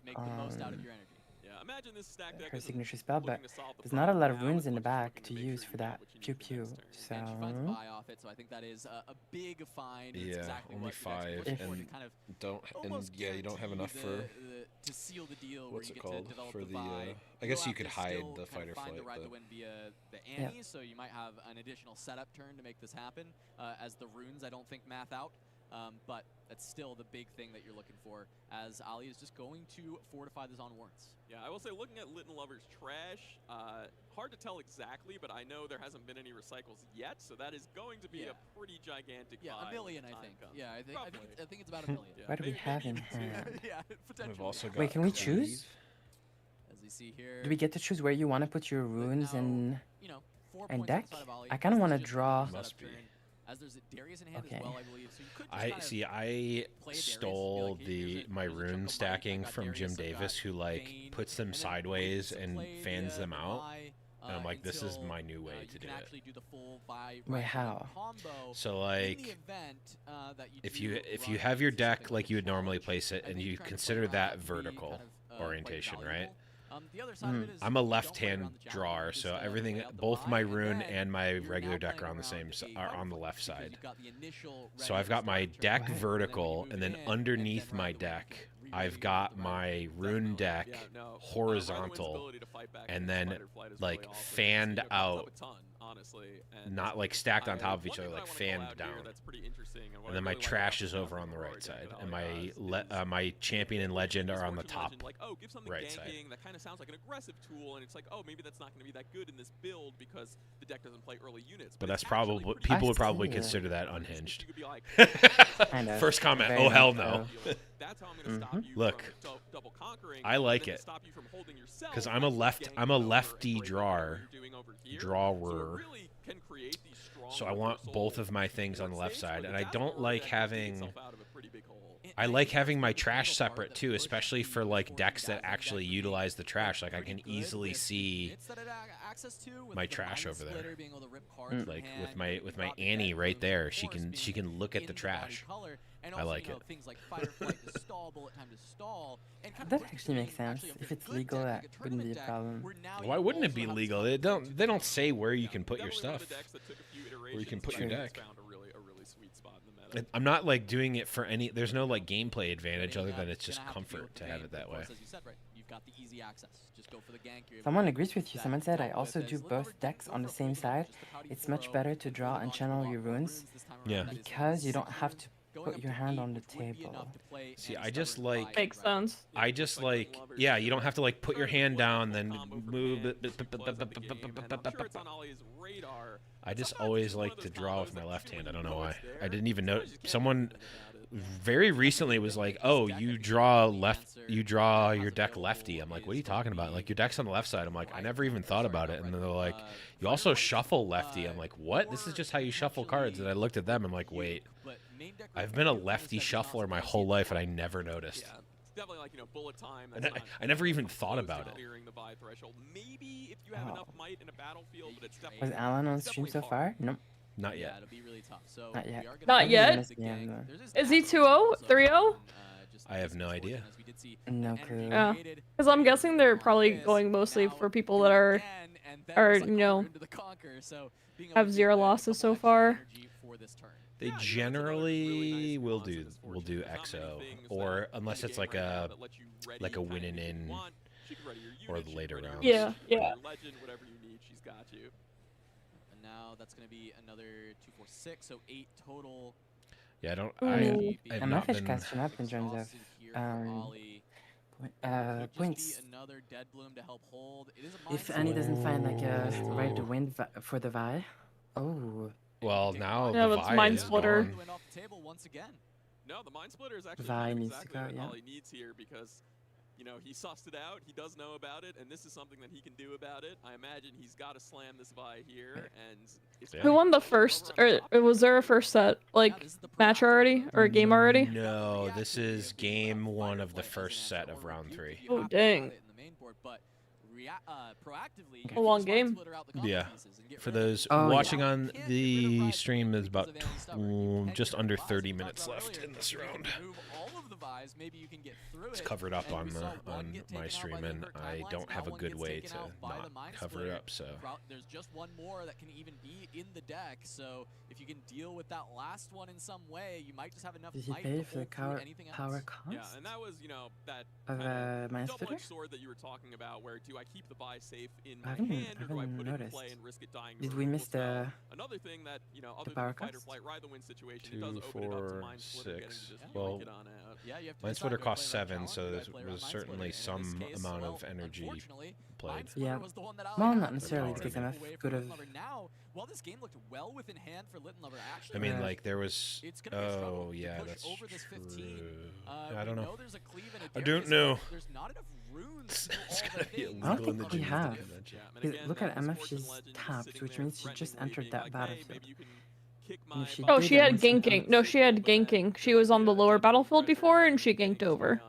her signature spell, but there's not a lot of runes in the back to use for that pew pew. So so I think that is a big find. Yeah, only 5, and you don't have enough for to seal the deal. What's it called for the? I guess you could hide the fighter flight. The Ride the Wind via the Annie, so you might have an additional setup turn to make this happen. As the runes, I don't think math out. But that's still the big thing that you're looking for, as Ali is just going to fortify this on warrants. Yeah, I will say, looking at Litten Lover's trash, hard to tell exactly, but I know there hasn't been any recycles yet, so that is going to be a pretty gigantic pile. $1 million, I think. Yeah, I think it's about $1 million. What do we have in hand? Yeah, potentially. We've also got Wait, can we choose? As we see here, do we get to choose where you want to put your runes and now, 4 and points deck? outside of Ali. I kind of want to draw as there's Darius in hand as well, I believe. So you could just I stole my rune stacking from Jim Davis, who like puts them sideways and fans them out. And I'm like, this is my new way to do it. Wait, how? So like, if you have your deck like you would normally place it, and you consider that vertical orientation, right? I'm a left-hand drawer, so everything, both my rune and my regular deck are on the left side. So I've got my deck vertical, and then underneath my deck, I've got my rune deck horizontal, and then like fanned out, not like stacked on top of each other, like fanned down. And then my trash is over on the right side, and my champion and legend are on the top right side. That kind of sounds like an aggressive tool, and it's like, oh, maybe that's not going to be that good in this build because the deck doesn't play early units. But that's probably, people would probably consider that unhinged. First comment, oh hell no. Look, I like it because I'm a lefty drawer, so I want both of my things on the left side, and I don't like having. I like having my trash separate too, especially for like decks that actually utilize the trash. Like I can easily see my trash over there, like with my Annie right there. She can look at the trash. I like it. That actually makes sense. If it's legal, that wouldn't be a problem. Why wouldn't it be legal? They don't say where you can put your stuff, where you can put your deck. I'm not like doing it for any. There's no like gameplay advantage other than it's just comfort to have it that way. Someone agrees with you. Someone said, I also do both decks on the same side. It's much better to draw and channel your runes. Yeah. Because you don't have to put your hand on the table. See, I just like. Makes sense. I just like. Yeah, you don't have to like put your hand down, then move. I just always like to draw with my left hand. I don't know why. I didn't even know. Someone very recently was like, "Oh, you draw your deck lefty." I'm like, "What are you talking about? Like your deck's on the left side." I'm like, "I never even thought about it." And they're like, "You also shuffle lefty." I'm like, "What? This is just how you shuffle cards." And I looked at them. I'm like, "Wait, I've been a lefty shuffler my whole life, and I never noticed." Definitely like, bullet time. And I never even thought about it. Maybe if you have enough might in a battlefield, but it's definitely. Was Alan on stream so far? No. Not yet. It'll be really tough. So Not yet. Not yet? Is he 2-0? 3-0? I have no idea. No clue. Yeah. Because I'm guessing they're probably going mostly for people that are have 0 losses so far. They generally will do XO, or unless it's like a winning in or the later rounds. Yeah. Whatever you need, she's got you. And now that's going to be another 2-4-6, so 8 total. Yeah, I don't. I'm not fish catching up in terms of points. If Annie doesn't find like a right to win for the Vi. Oh. Well, now the Vi Mind is Splitter. gone. No, the Mind Splitter is actually Vi needs exactly to go, all he needs here because, he sussed it out. He does know about it, and this is something that he can do about it. I imagine he's got to slam this Vi here, and it's Who won the first, or was there a first set, like, match already, or a game already? No, this is game 1 of the first set of round 3. Oh, dang. A long game. Yeah. For those watching on the stream, there's about just under 30 minutes left in this round. It's covered up on my stream, and I don't have a good way to not cover it up. So there's just one more that can even be in the deck. So if you can deal with that last one in some way, you might just have enough. Did he might pay to for the hold through anything power else. cost? Yeah, and that was that Mind double-edged Splitter? sword that you were talking about. Where do I keep the Vi safe in I my haven't hand, or do I put it in noticed. play and risk it dying? Did we miss the another thing that other than power the fight or cost? flight ride the win situation? 2, It does open it up to 4, Mind Splitter getting 6. to just Well, yank it on out. Yeah, you have to Mind decide, Splitter do I costs play around 7, challenge, so do I there play around was Mind certainly Splitter? In some this case, amount well, of energy unfortunately, played. Mind Splitter Yeah. was the one that Well, Ali not had. necessarily, Power because game. MF could have. Now, while this game looked well within hand for Lit and Lover, actually, I mean, like there was. it's gonna be a struggle Oh to yeah, push that's over this 15. true. I We don't know. there's a cleave and a I Darius, don't know. but there's not enough runes to do It's all gonna the be things. I don't illegal in the think we Jim's have. convention. Yeah, and Because again, look at this MF, Fortune she's Legend is tapped, sitting which there means she just threatening entered me, that like, hey, battlefield. maybe you can kick And my if she Oh, did she it had once again- ganking. No, she had ganking. She was on the lower battlefield before, and she ganked over.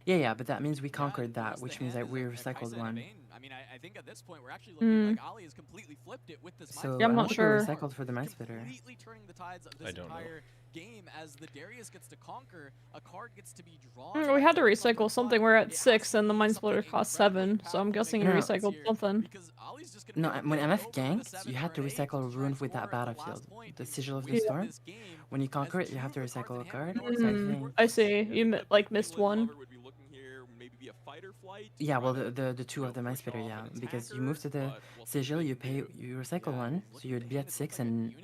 Yeah, but that means we conquered that, which means that we recycled one. I mean, I think at this point we're actually looking Hmm. like Ali has completely flipped it with this. So Yeah, I'm I not don't think sure. we recycled for the Mind Splitter. Completely turning the tides of this entire game as the Darius gets to conquer, a card gets to be drawn. We had to recycle something. We're at 6, and the Mind Splitter cost 7, so I'm guessing you No, no. recycled something. No, when MF ganks, you have to recycle a rune with that battlefield. The Sigil of the Yeah. Storm. When you conquer it, you have to recycle a card. So I Hmm, think, I see. You like missed one. yeah, well, the two of the Mind Splitter, yeah, because you move to the Sigil, you recycle one, so you'd be at 6, and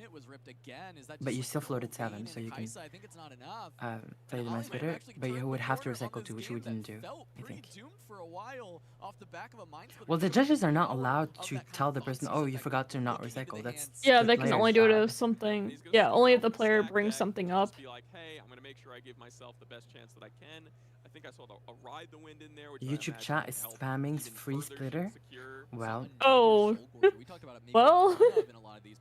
but you still floated 7, so you can play the Mind Splitter, but you would have to recycle 2, which we didn't do, I think. Well, the judges are not allowed to tell the person, oh, you forgot to not recycle. That's Yeah, the they can player's only do it job. if something. Yeah, only if the player brings something up. Be like, hey, I'm gonna make sure I give myself the best chance that I can. I think I saw a ride the wind in there. Which YouTube chat is spamming free splitter. Well, Oh. Well.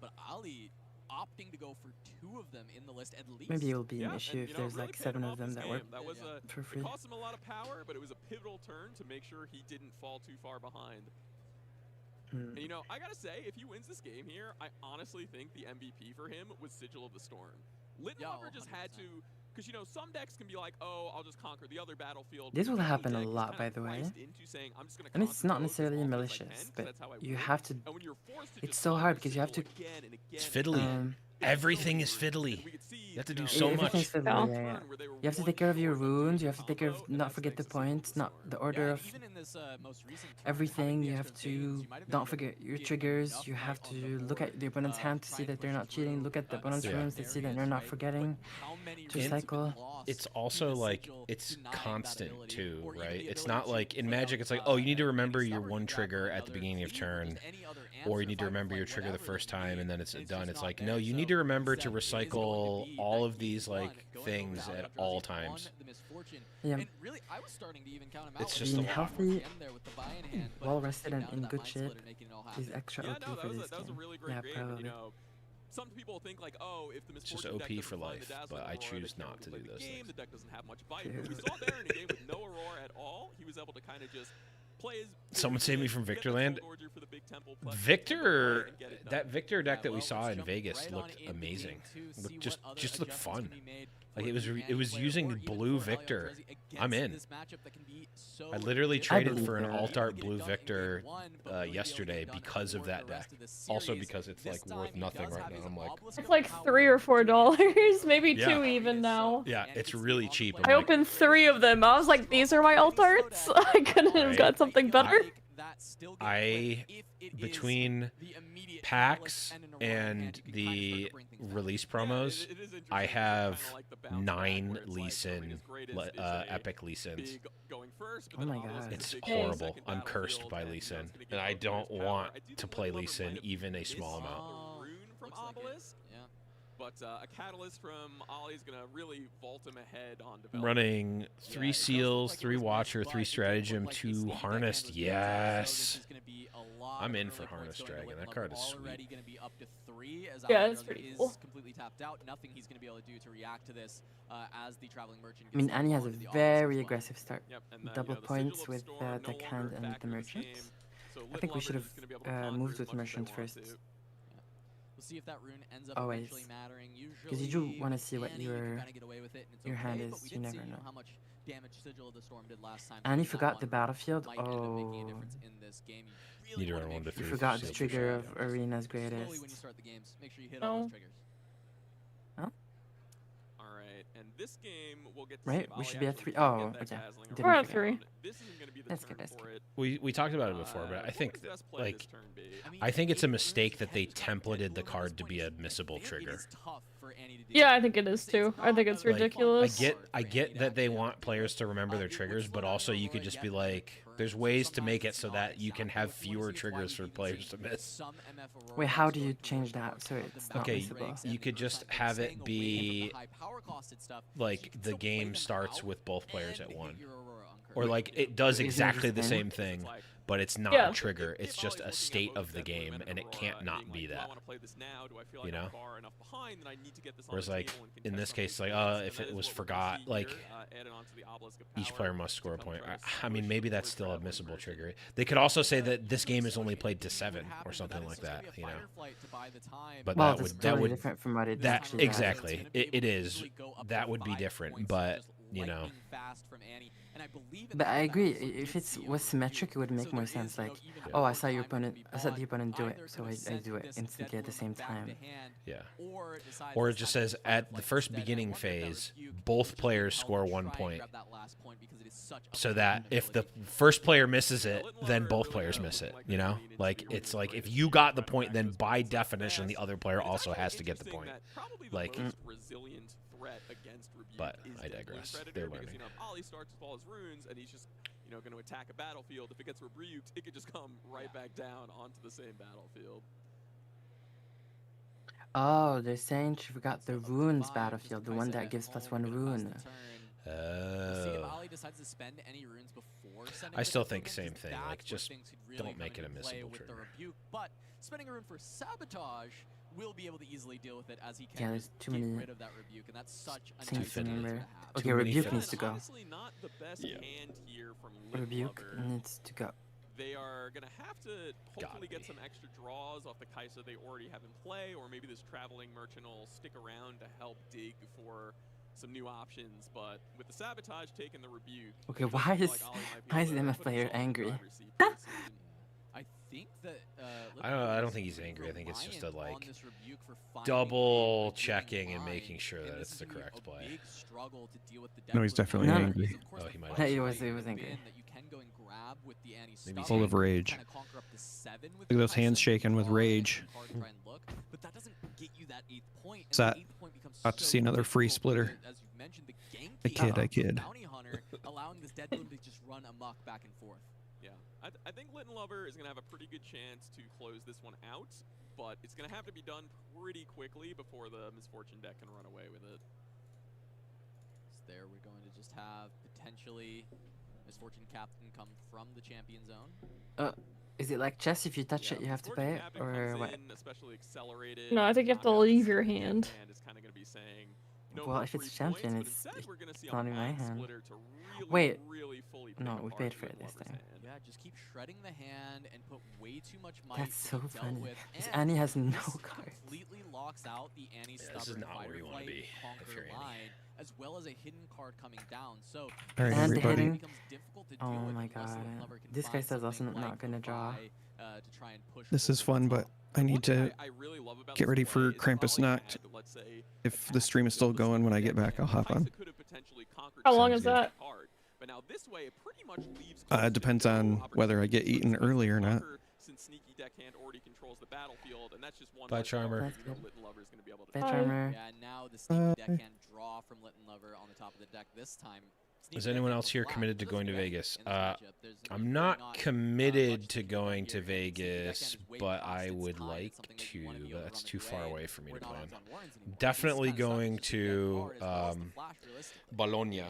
But Ali opting to go for 2 of them in the list at least. maybe it'll be an Yeah, issue and, if there's really like paid 7 him of off them this that work game. That was for it free. cost him a lot of power, but it was a pivotal turn to make sure he didn't fall too far behind. And, you know, I gotta say, if he wins this game here, I honestly think the MVP for him was Sigil of the Storm. Littenlover just had to, because, you know, some decks can be like, oh, I'll just conquer the other battlefield. This will Any happen a deck is lot, kind by of the way. priced into saying, I'm just gonna And it's conquer not both as necessarily often as I malicious, can, 'cause but that's how I you win. have to. And when you're forced to It's just so hard conquer because you have to. Sigil again and It's again fiddly. and again, Everything is fiddly. You have to do so Everything's much. fiddly, yeah. You have to take care of your runes. You have to take care of not forget the points, not the order of everything. You have to don't forget your triggers. You have to look at the opponent's hand to see that they're not cheating. Look at the opponent's Yeah. runes to see that they're not forgetting. To And cycle. it's also like it's constant too, right? It's not like in Magic it's like, oh, you need to remember your one trigger at the beginning of turn, or you need to remember your trigger the first time and then it's done. It's like, no, you need to remember to recycle all of these like things at all times. Yeah. It's just a Being lot. healthy, well rested, and in good shape is extra Yeah, OP no, for that this was a game. really great Yeah, game. probably. You know, some people think like, oh, if the It's just Misfortune deck OP doesn't for find life, the Dazzling but I Aurora, choose they can't not to play do the those game. things. The deck doesn't have much bite. But we saw there in a game with no Aurora at all, he was able to kind of just play his. Someone saved me from Victorland. Victor, that Victor deck that we saw in Vegas looked amazing. Just looked fun. Like it was using blue Victor. I'm in. I literally traded for an alt art blue Victor yesterday because of that deck. Also because it's like worth nothing right now. I'm like, It's like $3 or $4, maybe Yeah. 2 even now. yeah, it's really cheap. I'm I like, opened 3 of them. I was like, these are my alt arts. I couldn't have got something better. Between packs and the release promos, I have 9 Lee Sin, epic Lee Sins. Oh my god. It's horrible. I'm cursed by Lee Sin, and I don't want to play Lee Sin even a small amount. Rune from Obelisk. But a Catalyst from Ollie is going to really vault him ahead on development. Running 3 Seals, 3 Watcher, 3 Stratagem, 2 Harnessed. Yes. I'm in for Harnessed Dragon. That card is sweet. Yeah, that's pretty cool. Completely tapped out. Nothing he's going to be able to do to react to this as the traveling merchant. I mean, Annie has a very aggressive start. And then, Double you know, the points Sigil of with the Storm, the no Deckhand longer a and the factor in this Merchant. game. So I think we Littenlover should is gonna be able to have conquer moved as with much as they Merchant want first. to. We'll see if that rune ends up Always. eventually mattering. Because you do want to see what your hand but is. we You did never see, know. how much damage Sigil of the Storm did last time. And he That forgot one the battlefield. might end up making a Oh. difference in this game. You Need to really run wanna 1 to make 3. You sure forgot the Seals. trigger of Arena's slowly when you greatest. start the games, make sure you hit all those triggers. All right, and this game we'll get to Right? see if We should Ali be at actually 3. can Oh, get that okay. Dazzling Didn't We're Aurora at forget. 3. This isn't going to be the That's turn good, that's for good. it. We talked about it before, but I What think would his best play like this turn be? I think it's a mistake that they templated the card to be a missable trigger. Yeah, I think it is too. I think it's Like, ridiculous. I get that they want players to remember their triggers, but also you could just be like, there's ways to make it so that you can have fewer triggers for players to miss. Wait, how do you change that so it's not Okay, missable? you could just have it be like the game starts with both players at 1. Or like it does Isn't it exactly just the in? same thing, but it's not Yeah. a trigger. It's just a state of the game, and it can't not be that. You know? Whereas, like, in this case, like, if it was forgot, like, each player must score a point. I mean, maybe that's still a missable trigger. They could also say that this game is only played to 7 or something like that, you know? But Well, that that's would totally different from what it actually does. exactly. It is. That would be different, but you know. But I agree. If it was symmetric, it would make more sense. Like, oh, I saw the opponent do it, so I do it instantly at the same time. Yeah. Or it just says at the first beginning phase, both players score 1 point. So that if the first player misses it, then both players miss it. You know, like it's like if you got the point, then by definition the other player also has to get the point. Like. But I digress. They're learning. Ollie starts with all his runes, and he's just, going to attack a battlefield. If it gets rebuked, it could just come right back down onto the same battlefield. Oh, they're saying she forgot the runes battlefield, the one that gives +1 rune. I still think same thing. Like, just don't make it a missable trigger. But spending a rune for sabotage will be able to easily deal with it as he can. Yeah, there's too many rid of that rebuke, and that's such a things to nice remember. Okay, rebuke needs to go. Yeah. Rebuke needs to go. They are going to have to hopefully get some extra draws off the Kaisa they already have in play, or maybe this traveling merchant will stick around to help dig for some new options. But with the sabotage taking the rebuke, okay, why is the MF player angry? I think that I don't think he's angry. I think it's just a like double checking and making sure that it's the correct play. No, he's definitely angry. Oh, he might. He was angry. Maybe Full of rage. Look at those hands shaking with rage. What's that? About to see another free splitter. I kid. Allowing this dead bloom to just run amok back and forth. Yeah, I think Lit and Lover is going to have a pretty good chance to close this one out, but it's going to have to be done pretty quickly before the Misfortune deck can run away with it. So there we're going to just have potentially Misfortune Captain come from the champion zone. Is it like chess? If you touch it, you have to pay it, or what? No, I think you have to leave your hand. Well, if it's champion, it's not in my hand. Wait, no, we paid for it this time. Yeah, just keep shredding the hand and put way too much might. That's so funny. This Annie has no cards. Completely locks out the Annie stubborn fighter flight conquer line, as well as a hidden card coming down. So all right, everybody. Oh my god, this guy says also not gonna draw. This is fun, but I need to get ready for Krampus Nacht. If the stream is still going when I get back, I'll hop on. How long is that? It depends on whether I get eaten early or not. Bye, Charmer. Bye, Charmer. Yeah, now the Sneaky Deckhand draw from Lit and Lover on the top of the deck this time. Is anyone else here committed to going to Vegas? I'm not committed to going to Vegas, but I would like to. But that's too far away for me to plan. Definitely going to Bologna.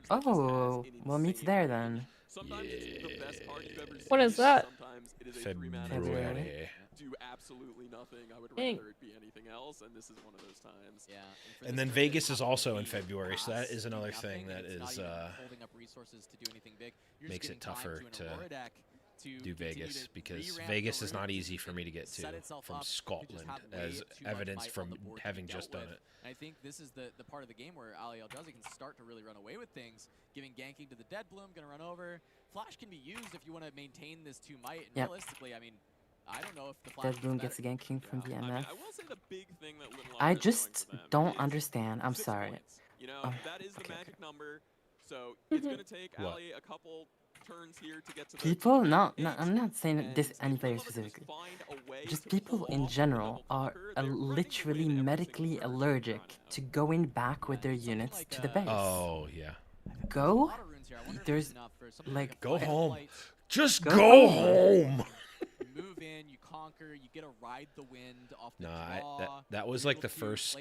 Oh, well, meet's there then. When is that? February. Do absolutely nothing. I would Dang. rather it be anything else, and this is one of those times. Yeah. And then Vegas is also in February, so that is another thing that is makes it tougher to do Vegas, because Vegas is not easy for me to get to from Scotland, as evidenced from having just done it. I think this is the part of the game where Ali Eldrazi can start to really run away with things, giving ganking to the Dead Bloom, gonna run over. Flash can be used if you want to maintain this 2 might, and realistically, I mean, I don't know if the Flash Dead Bloom gets a ganking from the MF. I will say the big thing that Lit and I Lover just brings them don't is understand. I'm 6 sorry. points. You know, that is the magic number, so it's going to take Ali a couple turns here to get to the People, no, I'm not saying this any player specifically. Just people in general are literally medically allergic to going back with their units to the base. Oh, yeah. Go? There's, like... Go home. Just go home! Move in, you conquer, you get to ride the wind off the that was like the first.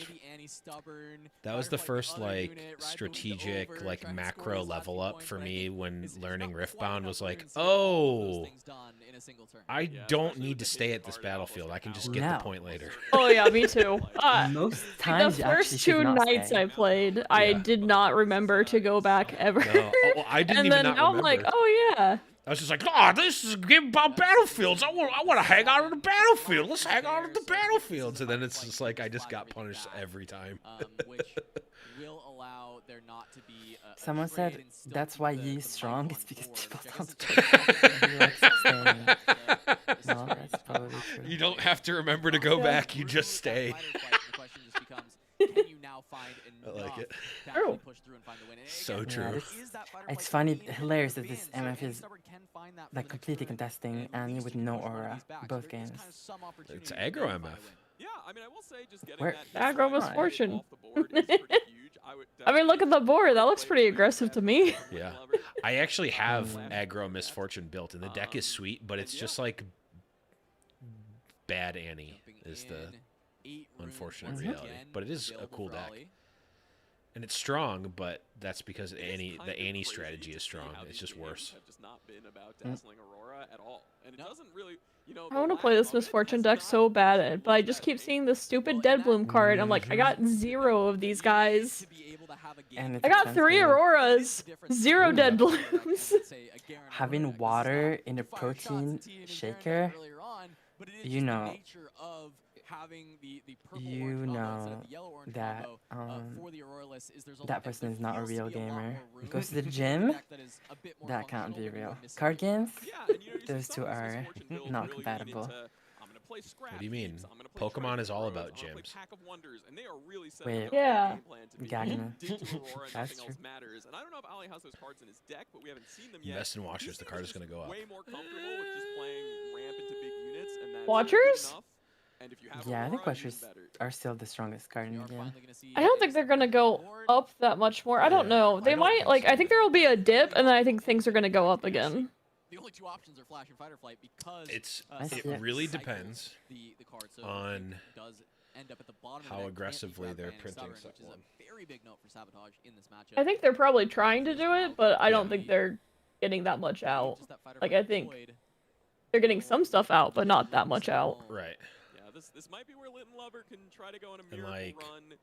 That was the first like strategic like macro level up for me when learning Riftbound was like, oh, I don't need to stay at this battlefield. I can just get the point later. Oh yeah, me too. Most times the first 2 nights I played, I did not remember to go back ever. No. Oh, I didn't and even then not now remember. I'm like, oh yeah. I was just like, oh, this is a game about battlefields. I want to hang out on the battlefield. Let's hang out on the battlefields. And then it's just like I just got punished every time. Which will allow there not to be Someone said that's why Yi is strong. It's because people don't. No, that's probably true. You don't have to remember to go back. You just stay. I like it. True. So true. It's funny, hilarious that this MF is like completely contesting and with no aura both games. It's aggro MF. Yeah, I mean, I will say just getting Where? that Aggro misfortune. I mean, look at the board. That looks pretty aggressive to me. Yeah. I actually have aggro misfortune built, and the deck is sweet, but it's just like bad Annie is the unfortunate reality. But it is a cool deck. And it's strong, but that's because the Annie strategy is strong. It's just worse. Just not been about dazzling Aurora at all. And it doesn't really, you know, I want to play this Misfortune deck so bad, but I just keep seeing the stupid Dead Bloom card. I'm like, I got 0 of these guys. And I got 3 Auroras, 0 Dead Blooms. Having water in a protein shaker, you know. You know that that person is not a real gamer. Goes to the gym, that can't be real. Card games, those two are not compatible. What do you mean? Pokemon is all about gyms. Wait, yeah. Gagna. That's true. And I don't know if Ali has those cards in his deck, but we haven't seen them yet. Invest in Watchers. The card is going to go up. Way more comfortable with just playing ramp into big units, and that's Watchers? And if you have Yeah, I think Aurora, Watchers are still the strongest card in the game. I don't think they're gonna go up that much more. I don't know. They might, like, I think there will be a dip, and then I think things are gonna go up again. The only 2 options are Flash and Fight or Flight because it really depends on how aggressively they're printing set one. Very big note for Sabotage in this matchup. I think they're probably trying to do it, but I don't think they're getting that much out. Like, I think they're getting some stuff out, but not that much out. Right. Yeah, this might be where Lit and Lover can try to go on a miracle run.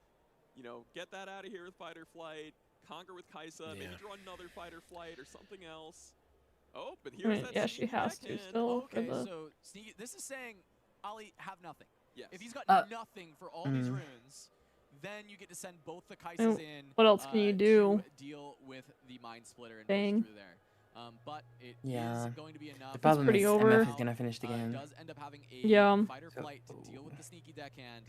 You know, get that out of here with Fight or Flight, conquer with Kaisa, maybe draw another Fight or Flight or something else. Oh, but here's that. Yeah, she has to still. Okay, so this is saying Ali have nothing. Yes. If he's got nothing for all these runes, then you get to send both the Kaisas in. What else can you do? To deal with the Mind Splitter and Dang. push through there. But it Yeah. is going to be enough. The problem is over. MF is gonna finish the game. Does end up having a Yeah. Fight or Flight to deal with the sneaky deckhand.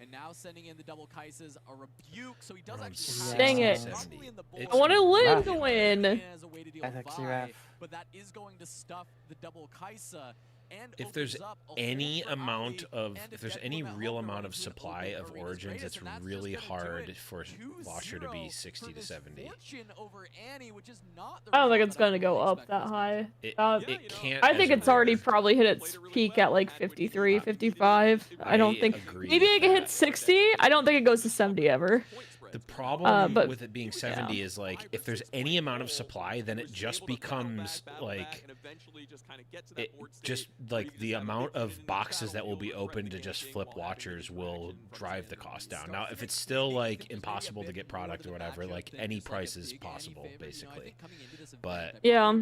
And now sending in the double Kaisas, a rebuke, so he does actually have Dang it. probably in the I want to live to rough. win. as a way to deal That's with actually Vi, rough. but that is going to stuff the double Kaisa. And If there's opens up a hole any for amount Ali, of, and if there's Dead any Bloom at real home amount running of to an supply open of arena's Origins, greatest, it's and that's really just gonna do hard it. for 2-0 Watcher to be for 60 to this 70. Fortune over Annie, which is not the I don't think result it's that I going to go really up expected that this high. It can't. I think as a it's already rare. probably hit its peak at like 53, 55. I don't think. agree Maybe with it can that. hit 60. I don't think it goes to 70 ever. The problem but- with it being 70 is like if there's any amount of supply, then it just becomes like it just like the amount of boxes that will be open to just flip Watchers will drive the cost down. Now, if it's still like impossible to get product or whatever, like any price is possible basically. But Yeah.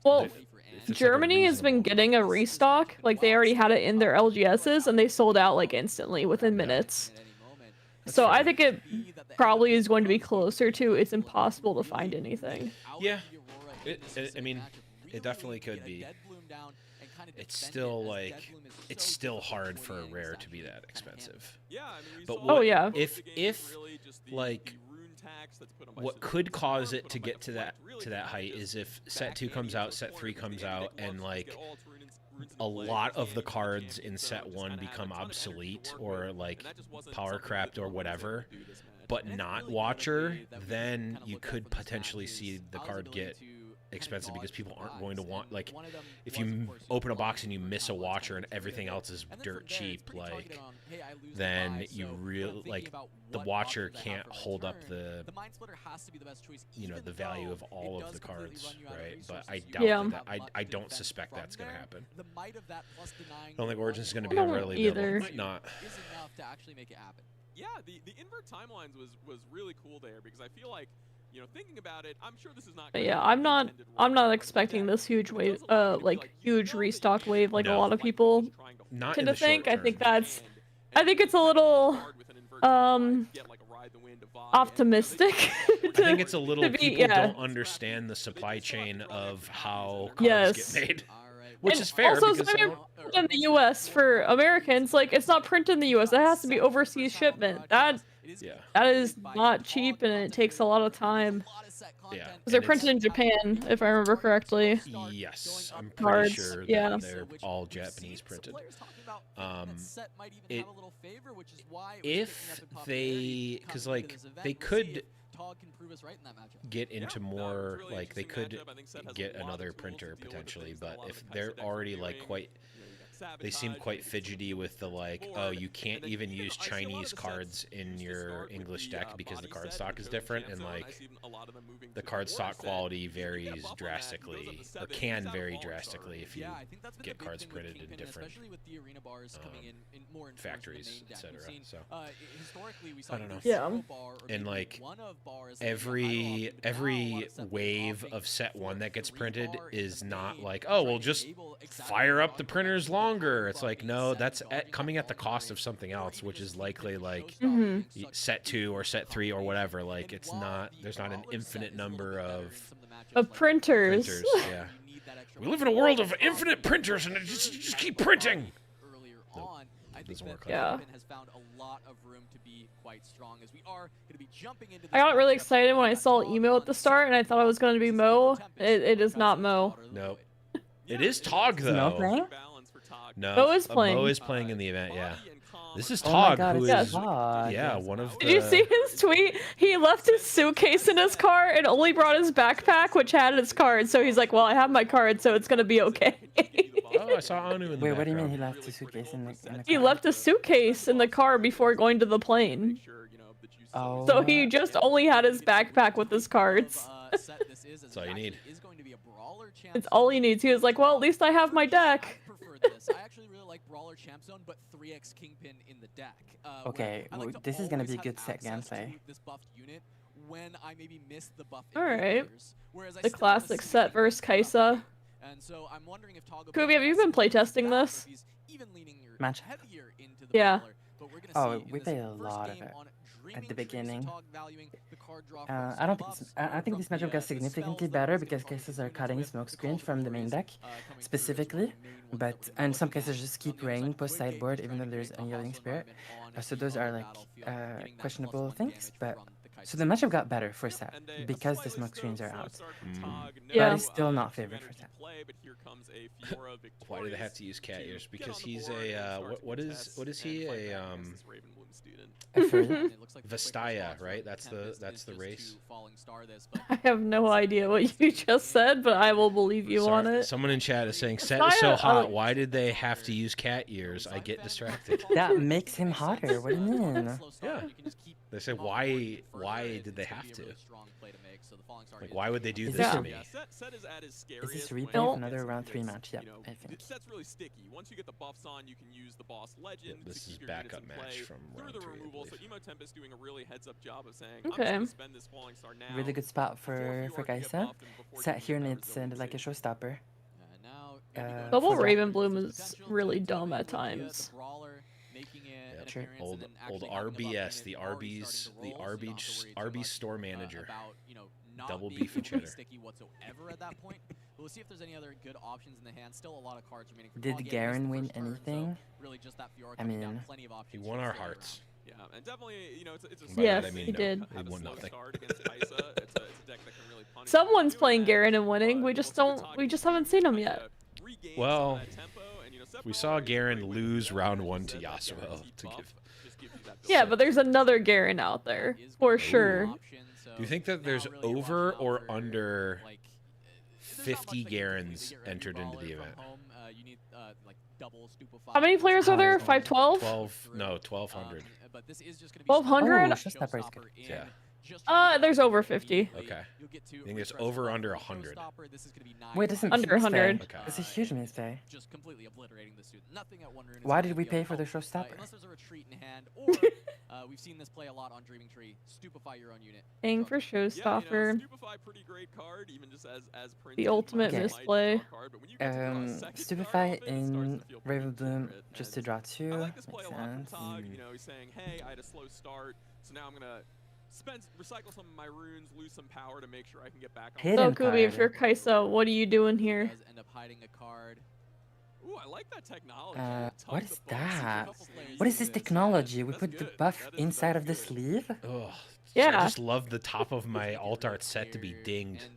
Well, if it's Germany has been getting a restock. Like they already had it in their LGSs and they sold out like instantly within minutes. So I think it probably is going to be closer to it's impossible to find anything. Yeah, I mean, it definitely could be. It's still like it's still hard for a rare to be that expensive. But Oh, yeah. if like what could cause it to get to that height is if set 2 comes out, set 3 comes out, and like a lot of the cards in set 1 become obsolete or like power crapped or whatever, but not Watcher, then you could potentially see the card get expensive because people aren't going to want, like, if you open a box and you miss a watcher and everything else is dirt cheap, like, then you really, like, the watcher can't hold up the, you know, the value of all of the cards, right? But I doubt that, I don't suspect that's going to happen. I don't think Origins is going to be readily available. Might not. Yeah, the invert timelines was really cool there, because I feel like, you know, thinking about it, I'm sure this is not. But yeah, I'm not expecting this huge wave, like huge restock wave, like a lot of people tend to think. I think it's a little optimistic. I think it's a little people don't understand the supply chain of how cards get made. Which is fair. Also, because in the U.S. for Americans, like, it's not printed in the U.S. It has to be overseas shipment. That is not cheap, and it takes a lot of time. Yeah. Because they're printed in Japan, if I remember correctly. Yes, I'm pretty sure that they're all Japanese printed. If they, because like they could get into more, like they could get another printer potentially, but if they're already like quite, they seem quite fidgety with the like, oh, you can't even use Chinese cards in your English deck because the card stock is different, and like the card stock quality varies drastically, or can vary drastically if you get cards printed in different factories, etc. So I don't know. Yeah. And like every wave of set 1 that gets printed is not like, oh, we'll just fire up the printers longer. It's like, no, that's coming at the cost of something else, which is likely like set 2 or set 3 or whatever. Like, it's not, there's not an infinite number of printers. Yeah, we live in a world of infinite printers, and it just keep printing. Nope, it doesn't work like that. I got really excited when I saw emo at the start, and I thought it was going to be Mo. It is not Mo. Nope. It is Tog though. Mo playing? No, Mo is playing. Mo is playing in the event. Yeah. This is Oh my Tog, God, who it's is Tog. one of the. Did you see his tweet? He left his suitcase in his car and only brought his backpack, which had his card. So he's like, well, I have my card, so it's going to be okay. Oh, I saw Anu in the Wait, what do you mean background. he left his suitcase in the car? He left a suitcase in the car before going to the plane. Oh. So he just only had his backpack with his cards. That's all you need. It's all he needs. He was like, well, at least I have my deck. I actually really like Brawler Champ Zone, but 3x Kingpin in the deck. Okay, this is gonna be good set gameplay. When I maybe miss the buff. Alright. The classic set versus Kaisa. And so I'm wondering if Kubi, have you been playtesting this? Match? Yeah. Oh, we played a lot of it at the beginning. I think this matchup got significantly better because cases are cutting smokescreen from the main deck, specifically. But in some cases, just keep raining post sideboard even though there's a Yielding Spirit. So those are like questionable things. But so the matchup got better for set because the smokescreens are out. Yeah. But it's still not favored for set. Why do they have to use cat ears? Because he's a what is he, a Vestaya, right? That's the race. I have no idea what you just said, but I will believe you on it. Someone in chat is saying, set is so hot, why did they have to use cat ears? I get distracted. That makes him hotter. What do you mean? Yeah. They say, why did they have to? Like, why would they do this to me? Is this replay another round 3 match? Yeah, I think. Set's really sticky. Once you get the buffs on, you can use the boss legend. Yeah, this is backup match from round 3, removal. So Emo Tempest doing a really heads up job of saying, okay. I'm just gonna spend this Falling Star now. Really good spot for Kaisa. Set here needs like a showstopper. Double Raven Bloom is really dumb at times. Yep. Old RBS, the Arby's store manager. Double beef and cheddar. We'll see if there's any other good options in the hand. Still a lot of cards remaining. Did Garen win anything? I mean, he won our hearts. Yeah, and definitely, you know, it's yes, he did. He won nothing. Someone's playing Garen and winning. We just haven't seen him yet. Well, we saw Garen lose round 1 to Yasuo to give. Yeah, but there's another Garen out there for sure. Do you think that there's over or under 50 Garens entered into the event. You need like double stupefy. How many players are there? 512? 1,200. But this is just going to be 1,200? Yeah. There's over 50. Okay. I think it's over under 100. Wait, isn't Under 100. Okay. It's a huge mistake. Just completely obliterating the student. Nothing at one rune. Why did we pay for the showstopper? Unless there's a retreat in hand, or we've seen this play a lot on Dreaming Tree. Stupefy your own unit. Paying for showstopper. Stupefy, pretty great card, even just as The ultimate misplay. Stupefy in Ravenbloom just to draw 2. I like this play Makes a lot from sense. Tog. You know, he's saying, hey, I had a slow start, so now I'm gonna recycle some of my runes, lose some power to make sure I can get back on. So Kubi, if you're Kaisa, what are you doing here? End up hiding a card. Ooh, I like that technology. What is that? What is this technology? We put the buff inside of the sleeve? Ugh. Yeah. I just love the top of my alt art set to be dinged.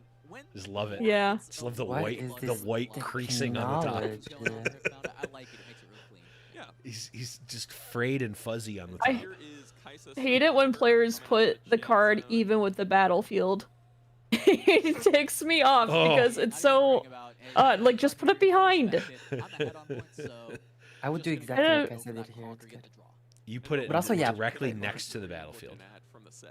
Just love it. Yeah. Just love the What white, is the this white creasing on the top. technology? I like it. It makes it real clean. Yeah. He's just frayed and fuzzy on the I top. hate it when players put the card even with the battlefield. It takes me off because it's so like just put it behind. I would do exactly like I said it here. It's good. You put it But also, yeah. directly next to the battlefield.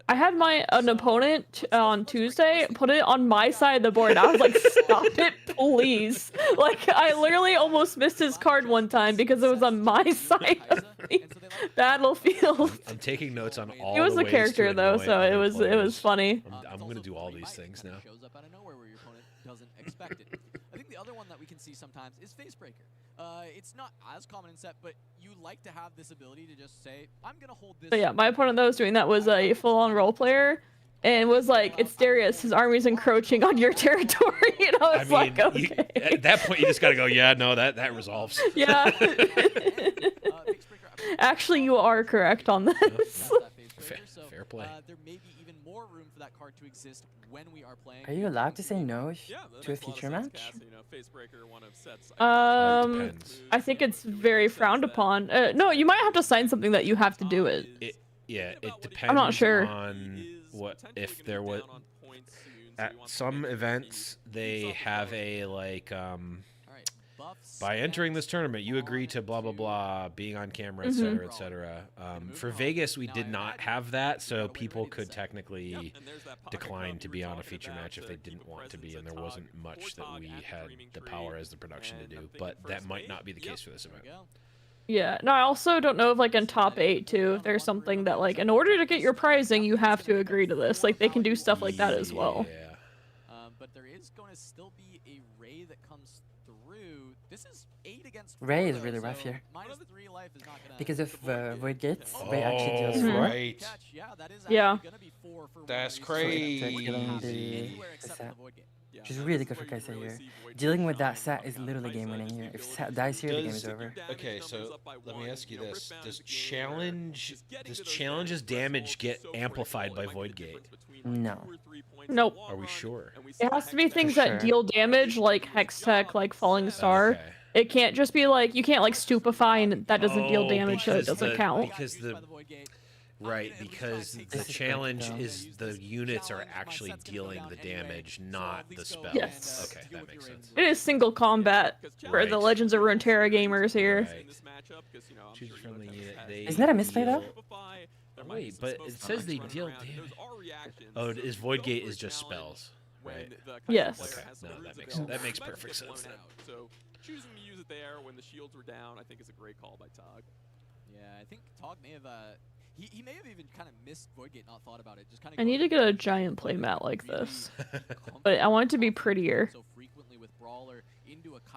I had an opponent on Tuesday put it on my side of the board. I was like, stop it, please. Like, I literally almost missed his card one time because it was on my side of the battlefield. I'm taking notes on all. He was the the ways character to though, annoy so it other was players. funny. I'm gonna do all these things now. Shows up out of nowhere where your opponent doesn't expect it. I think the other one that we can see sometimes is Facebreaker. It's not as common in set, but you like to have this ability to just say, I'm gonna hold this. But yeah, my opponent that was doing that was a full-on role player. And was like, it's Darius, his army's encroaching on your territory. And I was like, okay. At that point, you just gotta go, yeah, no, that resolves. Yeah. Actually, you are correct on this. Fair play. There may be even more room for that card to exist when we are playing. Are you allowed to say no to a future match? I think it's very frowned upon. No, you might have to sign something that you have to do it. It depends. I'm not sure. On what if there was at some events they have a like by entering this tournament you agree to blah blah blah being on camera, etc., etc. For Vegas we did not have that, so people could technically decline to be on a feature match if they didn't want to be, and there wasn't much that we had the power as the production to do, but that might not be the case for this event. Yeah, no, I also don't know if, like, in top 8, too, if there's something that, like, in order to get your prizing, you have to agree to this. Like, they can do stuff like that as well. But there is going to still be a Ray that comes through. This is 8 against 4, Ray is really rough here. -3 life is not gonna Because of Void Gates, Ray actually deals 4. Right. Yeah. That's Killing crazy. the set. Which is really good for Kaisa here. Dealing with that set is literally game winning here. If set dies here, the game is over. Okay, so let me ask you this: Does challenge's damage get amplified by Void Gate? No. Nope. Are we sure? It has to be things that deal damage, like Hex Tech, like Falling Star. Okay. It can't just be like, you can't, like, stupefy and that doesn't deal damage, so it doesn't count. Because the challenge is the units are actually dealing the damage, not the spells. Yes. Okay, that makes sense. It is single combat for the Legends of Runeterra gamers here. Choose a friendly unit. Isn't that a misplay though? Wait, but it says they deal damage. Oh, is Void Gate is just spells, right? Yes. Okay, no, that makes perfect sense then. So choosing to use it there when the shields were down, I think is a great call by Tog. Yeah, I think Tog may have he may have even kind of missed Voidgate, not thought about it. Just kind of. I need to get a giant playmat like this, but I want it to be prettier.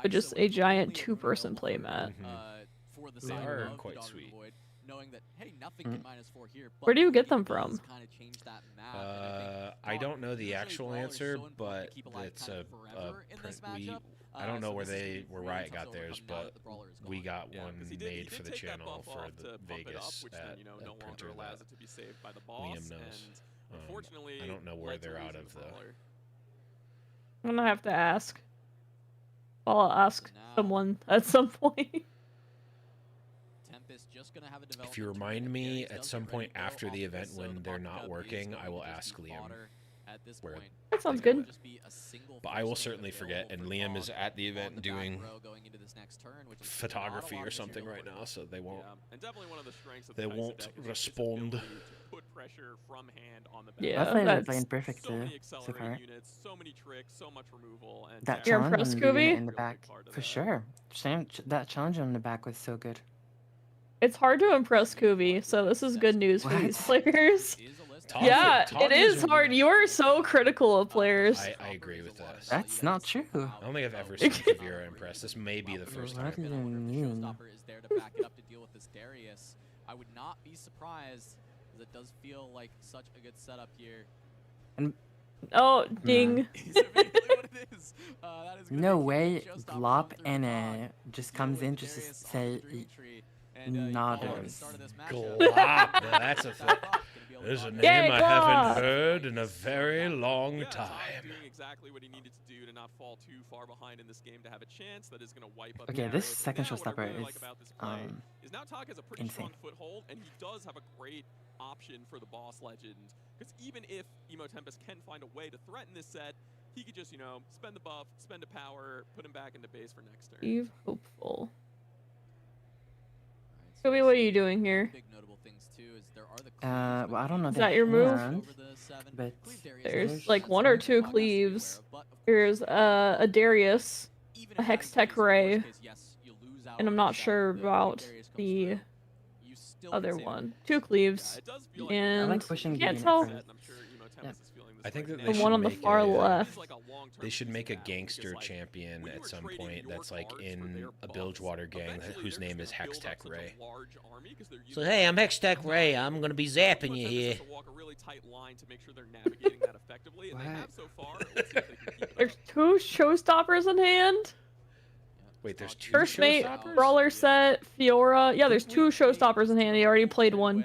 But just a giant 2-person playmat. For the They are quite sweet. Knowing that, hey, nothing can -4 here. Where do you get them from? I don't know the actual answer, but it's a print. I don't know where Riot got theirs, but we got one made for the channel for the Vegas at a printer that Liam knows. I don't know where they're out of though. I'm gonna have to ask. I'll ask someone at some point. If you remind me at some point after the event when they're not working, I will ask Liam. at this where point. That sounds good. But I will certainly forget, and Liam is at the event doing photography or something right now, so they won't. And definitely one of the strengths of they the won't Kaisa deck is its respond. ability to put pressure from hand on the Yeah, back. That's playing perfect so many so accelerate far. units, so many tricks, so much removal, and That You're challenge impressed, on the unit Scooby? in the back, for sure. That challenge on the back was so good. It's hard to impress Kubi, so this is good news for these players. Yeah, it is hard. You are so critical of players. I agree with that. That's not true. I don't think I've ever seen Kavira impressed. This may be the first time. What do you mean? Showstopper is there to back it up to deal with this Darius. I would not be surprised, as it does feel like such a good setup here. And oh, ding. No way Glop and just comes in just to say not Glop. Now that's a thing. There's a name I haven't heard in a very long time. Doing exactly what he needed to do to not fall too far behind in this game to have a chance that is going to wipe up. Okay, this second showstopper is now Tog has a pretty strong foothold, and he does have a great option for the boss legend. Because even if Emo Tempest can find a way to threaten this set, he could just, you know, spend the buff, spend a power, put him back into base for next turn. Steve Hopeful. Kubi, what are you doing here? Well, I don't know. Is that your move? But there's like 1 or 2 cleaves. There's a Darius, a Hextech Ray, and I'm not sure about the other one. 2 cleaves, and can't tell. I think that The one on the far left. They should make a gangster champion at some point that's like in a Bilgewater gang whose name is Hextech Ray. So hey, I'm Hextech Ray. I'm gonna be zapping you here. There's 2 showstoppers in hand. Wait, there's 2 First mate, showstoppers? Brawler set, Fiora. Yeah, there's 2 showstoppers in hand. He already played 1.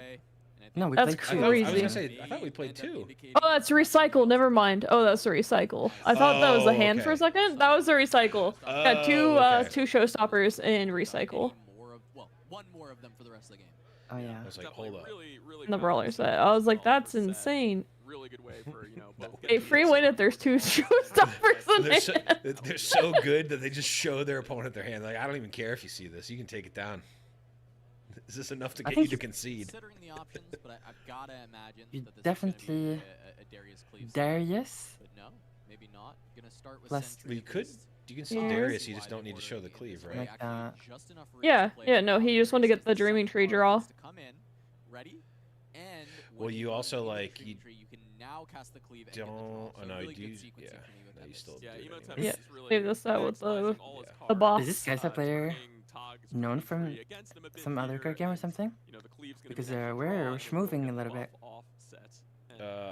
No, we that's played 2. crazy. I was gonna say, I thought we played 2. Oh, that's a recycle. Never mind. Oh, that's a recycle. I thought that was a hand for a second. That was a recycle. Got 2 showstoppers in recycle. One more of them for the rest of the game. Oh yeah. I was like, hold up. In the Brawler set. I was like, that's insane. Really good way for, you know, both A free win if there's 2 showstoppers in hand. They're so good that they just show their opponent their hand. Like, I don't even care if you see this. You can take it down. Is this enough to get you to concede? Considering the options, but I've gotta imagine You that this definitely is a Darius cleave. Darius. But no, maybe not. Gonna start with Plus, Well, you could. You can see Darius. You just don't need to show the cleave, right? Like that. Yeah, no, he just wanted to get the Dreaming Tree draw. Come in, ready, and Well, you also like you can now cast the cleave. don't. Oh no, you do. Yeah, no, you still do. Yeah, leave this out with the boss. Is this guy's a player known from some other card game or something? Because we're moving a little bit.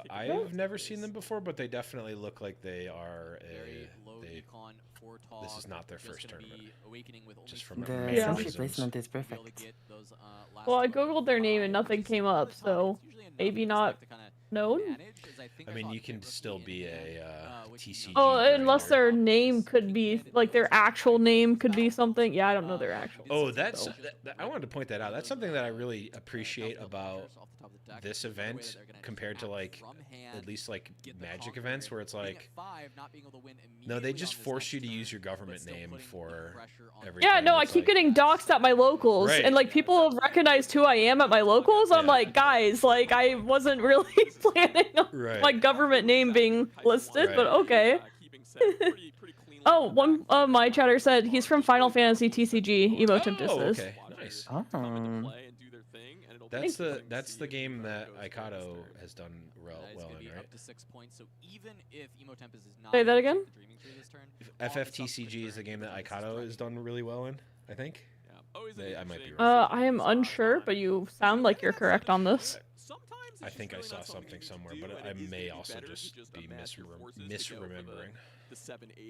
I've never seen them before, but they definitely look like they are a. This is not their first tournament. Just from The sentry placement is perfect. Well, I googled their name and nothing came up, so maybe not known. I mean, you can still be a TCG. Oh, unless their name could be like their actual name could be something. Yeah, I don't know their actual. Oh, that's. I wanted to point that out. That's something that I really appreciate about this event compared to like at least like Magic events where it's like no, they just force you to use your government name for everything. Yeah, no, I keep getting doxxed at my locals, and like people have recognized who I am at my locals. I'm like, guys, like I wasn't really planning on my government name being listed, but okay. Oh, one of my chatter said he's from Final Fantasy TCG. Emo Tempest is. Okay, nice. Oh. That's the game that Aikado has done well in, right? Up to 6 points. So even if Emo Tempest is not say that again. FFTCG is the game that Aikado has done really well in, I think. I might be wrong. I am unsure, but you sound like you're correct on this. I think I saw something somewhere, but I may also just be misremembering.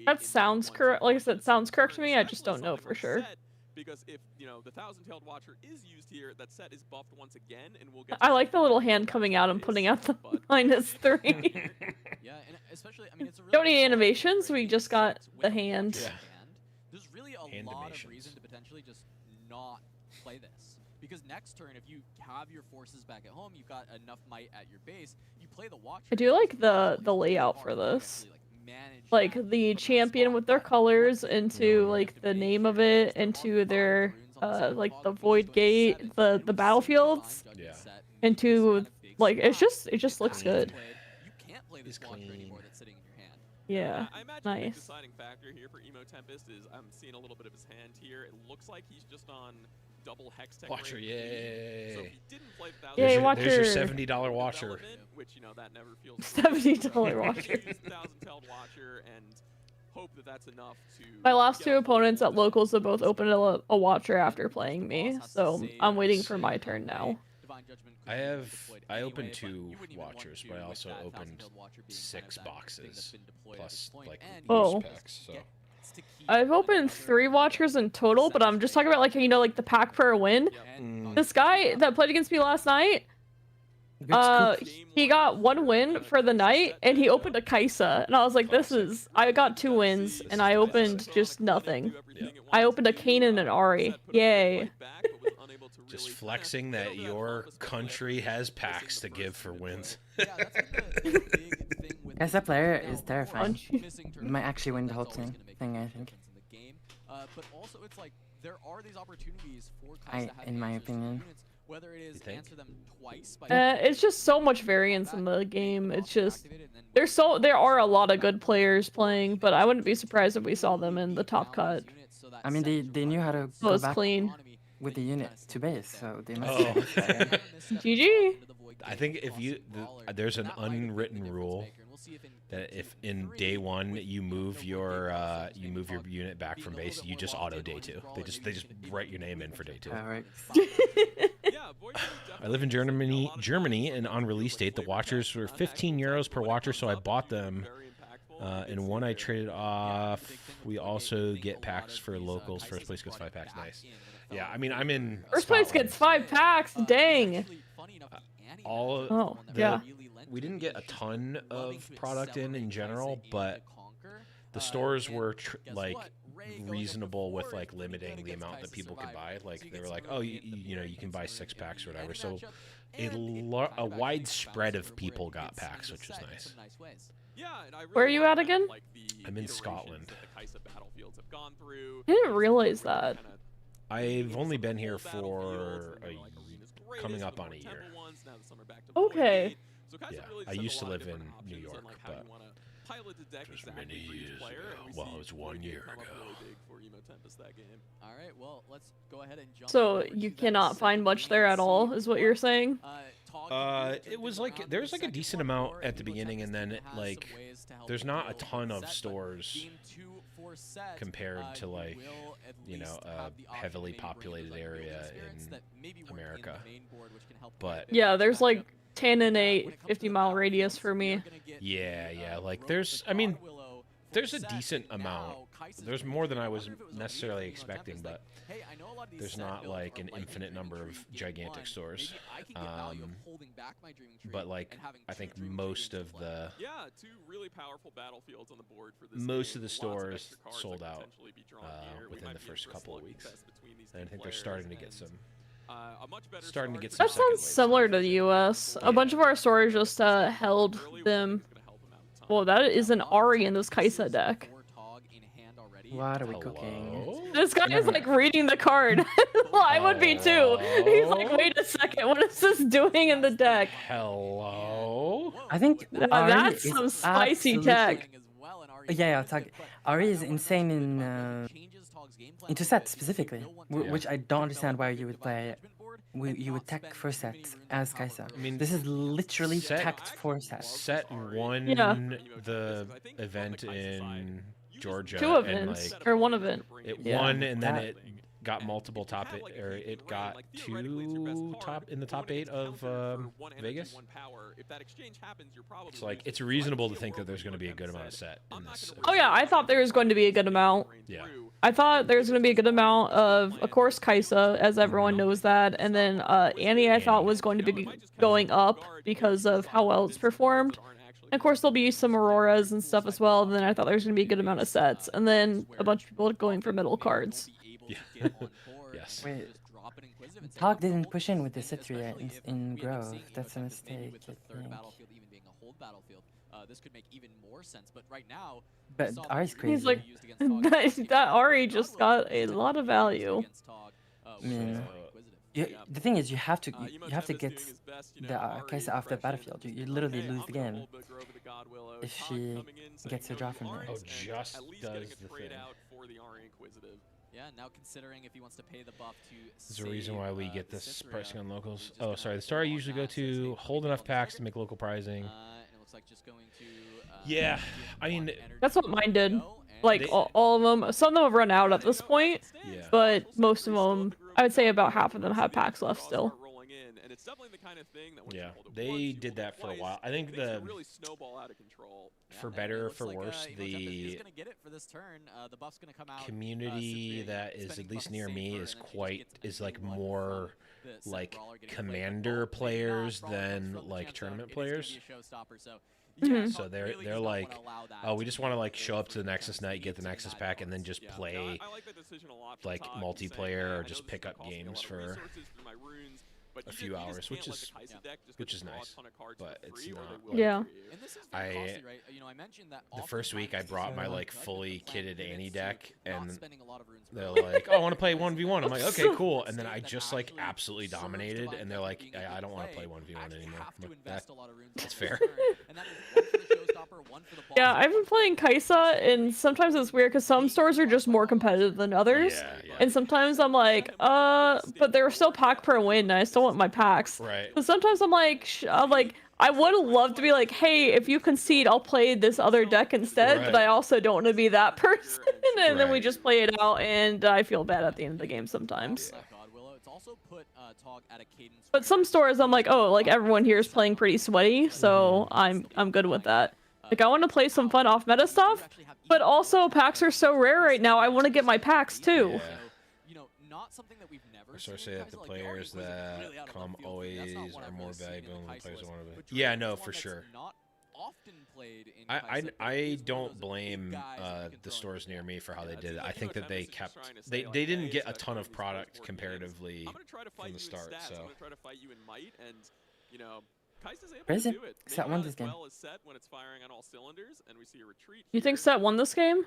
That sounds correct. Like I said, sounds correct to me. I just don't know for sure. Because if, you know, the Thousand-Tailed Watcher is used here, that set is buffed once again, and we'll get. I like the little hand coming out and putting out the -3. Yeah, and especially, I mean, it's a really don't need animations. We just got the hand. There's really a lot of reason to potentially just not play this. Because next turn, if you have your forces back at home, you've got enough might at your base, you play the Watcher. I do like the layout for this. Like the champion with their colors into like the name of it, into their like the void gate, the battlefields. Yeah. Into like it just looks good. You can't play this Watcher anymore that's sitting in your hand. Yeah. I imagine the Nice. deciding factor here for Emo Tempest is I'm seeing a little bit of his hand here. It looks like he's just on double hex tech. Watcher, yay. So if he didn't play Yay, Watcher. There's your Watcher. $70 Watcher. Which, you know, that never feels $70 Watcher. $1,000-tailed Watcher and hope that that's enough to. My last two opponents at locals have both opened a Watcher after playing me, so I'm waiting for my turn now. I opened 2 Watchers, but I also opened 6 boxes plus like boost packs. So I've opened 3 Watchers in total, but I'm just talking about like, you know, like the pack per win. This guy that played against me last night, he got 1 win for the night, and he opened a Kaisa, and I was like, I got 2 wins, and I opened just nothing. I opened a Kanan and Ari. Yay. just flexing that your country has packs to give for wins. Guys, that player is terrifying. Might actually win the whole thing, I think. But also, it's like there are these opportunities for Kaisa in my opinion. Whether it is answer them twice by it's just so much variance in the game. It's just there are a lot of good players playing, but I wouldn't be surprised if we saw them in the top cut. I mean, they knew how to go back clean with the unit to base, so they must. GG. I think if there's an unwritten rule that if in day 1 you move your unit back from base, you just auto day 2. They just write your name in for day 2. All right. I live in Germany, and on release date, the Watchers were 15 euros per Watcher, so I bought them. And one I traded off. We also get packs for locals. First place gets 5 packs. Nice. Yeah, I mean, I'm in. First place gets 5 packs. Dang. We didn't get a ton of product in general, but the stores were like reasonable with like limiting the amount that people could buy. Like they were like, oh, you know, you can buy 6 packs or whatever. So a wide spread of people got packs, which was nice. Where are you at again? I'm in Scotland. I didn't realize that. I've only been here for coming up on a year. Okay. Yeah, I used to live in New York, but just many years ago. Well, it was 1 year ago. All right, well, let's go ahead and jump. So you cannot find much there at all, is what you're saying? It was like there's like a decent amount at the beginning, and then like there's not a ton of stores compared to like, you know, a heavily populated area in America. But yeah, there's like 10 and 8 50-mile radius for me. Yeah, like there's a decent amount. There's more than I was necessarily expecting, but there's not like an infinite number of gigantic stores. But like I think most of the stores sold out within the first couple of weeks, and I think they're starting to get some. That sounds similar to the U.S. A bunch of our stores just held them. Well, that is an Ari in this Kaisa deck. What are we cooking? This guy is like reading the card. Well, I would be too. He's like, wait a second, what is this doing in the deck? Hello? I think that's some spicy tech. Yeah, Ari is insane into set specifically, which I don't understand why you would play. You would tech for set as Kaisa. I mean, this is literally teched for set. Set won the event in Georgia. 2 events, or 1 event. It won, and then it got multiple it got 2 in the top 8 of Vegas. It's like it's reasonable to think that there's going to be a good amount of set in this. Oh yeah, I thought there was going to be a good amount. Yeah. I thought there was going to be a good amount of course, Kaisa, as everyone knows that, and then Annie I thought was going to be going up because of how well it's performed. And of course, there'll be some Auroras and stuff as well, and then I thought there was going to be a good amount of sets, and then a bunch of people going for middle cards. able to get on board Yes. and Wait, just drop an Inquisitive and say, Talk "Look, didn't hold push this," in with the and Citria especially if in we end up Grove. seeing That's a Emo Tempest maybe mistake, with the I third think. battlefield even being a hold battlefield, this could make even more sense. But right now, we But saw Ari's the crazy. He's like, used against Tog that Ari just got a lot of value. against Tog, I mean, Inquisitive. the thing is, you have to Emo you have to Tempest get doing his best, you the know, Ari Kaisa off the fresh battlefield. in, You just literally like, hey, lose I'm the gonna game hold the Grove of the Godwillow. if Tog she coming in saying, gets a no, draw you from there. aren't, Oh, and just at least does getting the a trade thing. out for the Ari Inquisitive. Yeah, now considering if he wants to pay the buff to There's a reason why we get this Cithria, pricing on locals. he's just Oh, gonna sorry. The hold store I on usually go that, so he's to gonna hold be enough on packs target. to make local pricing. And it looks like just going to Yeah, I mean, That's what mine did. Like They- all of them. Some of them have run out at this point, Yeah. but most of them, I would say about half of them have packs left still. Rolling in, and it's definitely the kind of thing that when Yeah, you hold it they once, you did hold that it for a twice, while. I think things the can really snowball out of control. for better or for like, worse, Emo Tempest is the gonna get it for this turn. The buff's gonna come out. community Cithria that is spending at least buff near me safer, is and then she just quite gets is a like new one more from the set like brawler getting played. commander Oh, maybe not. players Brawler comes than from the like chance tournament it is gonna players. be a showstopper, so So they're like, oh, we just want to like show up to the Nexus night, get the Nexus pack, and then just play I like that decision a lot from like Tog. He's saying, multiplayer "Hey, I or know just this pick is up gonna cost me a games lot of for resources for my runes, but a you few just hours, can't let the Kaisa deck just which go is draw a nice, ton of cards but for it's free, or not. they Like, will Yeah. for you. And this is I very costly, right? You know, I mentioned that the first week I brought my like fully kitted Annie deck, and they're like, "Oh, I want to play 1v1." I'm like, "Okay, cool." And then I just like absolutely dominated, and they're like, "I don't want to play 1v1 anymore." I'm like, that's fair. Yeah, I've been playing Kaisa, and sometimes it's weird because some stores are just more competitive than others. Yeah. And sometimes I'm like, but they're still pack per win, and I still want my packs. Right. So sometimes I'm like, I would love to be like, hey, if you concede, I'll play this other deck instead, but Right. I also don't want to be that person. And then we Right. just play it out, and I feel bad at the end of the game sometimes. But some stores, I'm like, oh, like everyone here is playing pretty sweaty, so I'm good with that. Like I want to play some fun off-meta stuff, but also packs are so rare right now. I want to get my packs too. So I say that the players that come always are more valuable than the players that want to be. Yeah, no, for sure. I don't blame the stores near me for how they did it. I think that they kept they didn't get a ton of product comparatively from the start. So I'm gonna try to fight you in might, and you know, Kaisa's able Crazy. to do it. Set Maybe won not this as game. well as Set when it's firing on all cylinders, and we see a retreat. You think Set won this game?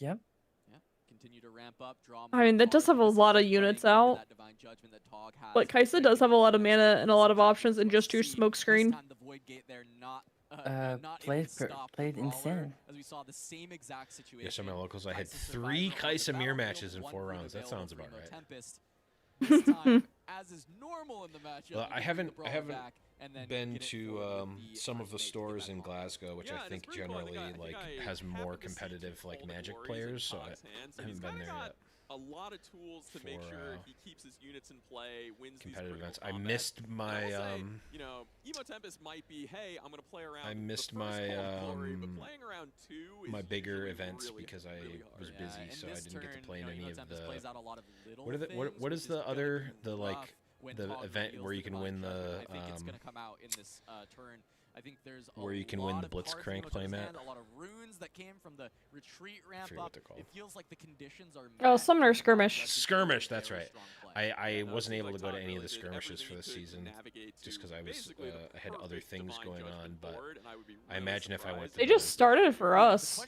Yep. Continue to ramp up, draw I mean, that does have a lot of units out. Like, Kaisa does have a lot of mana and a lot of options and just your smoke screen. Played insane. As we saw the same exact situation. yes, on my locals, I had 3 Kaisa mirror matches in 4 rounds. That sounds about right. Tempest. This time, as is normal in the matchup. Well, I haven't back, and then been get it to forward with some of the stores in Glasgow, which Yeah, I and think it's pretty cool. I generally think like I has more happened to see competitive Keep like Holding Magic Glories in players, so I Tog's hands, and haven't he's been kinda there got yet. a lot of tools to make for, sure he keeps his units in play, wins Competitive these events. critical I combats. missed And I my will say, you know, Emo Tempest might be, hey, I'm gonna play around. I the missed first my Call of Glory, but playing around 2 is my bigger usually events really, because I really was hard. busy, in so I this didn't get to turn, play in you know, any Emo of Tempest the. plays out a lot of little What are the things, what is which the is other gonna be the like rough when the Tog event reveals where the you can Divine win the Judgment. I think it's gonna come out in this turn. I think there's a where you can lot win the of cards in Blitzcrank Emo Tempest's playmat. hand, a lot of runes that came from the retreat ramp forget what up. they're called. It feels like the conditions are Oh, met Summoner for Skirmish. Skirmish, that's right. I Yeah, no, it wasn't seems able like to go to Tog any of really the did skirmishes everything for the he could to season, navigate just to because I was basically the I had other perfect things Divine going Judgment on, but board, and I would be I really imagine if I went surprised to They if just it started it for us.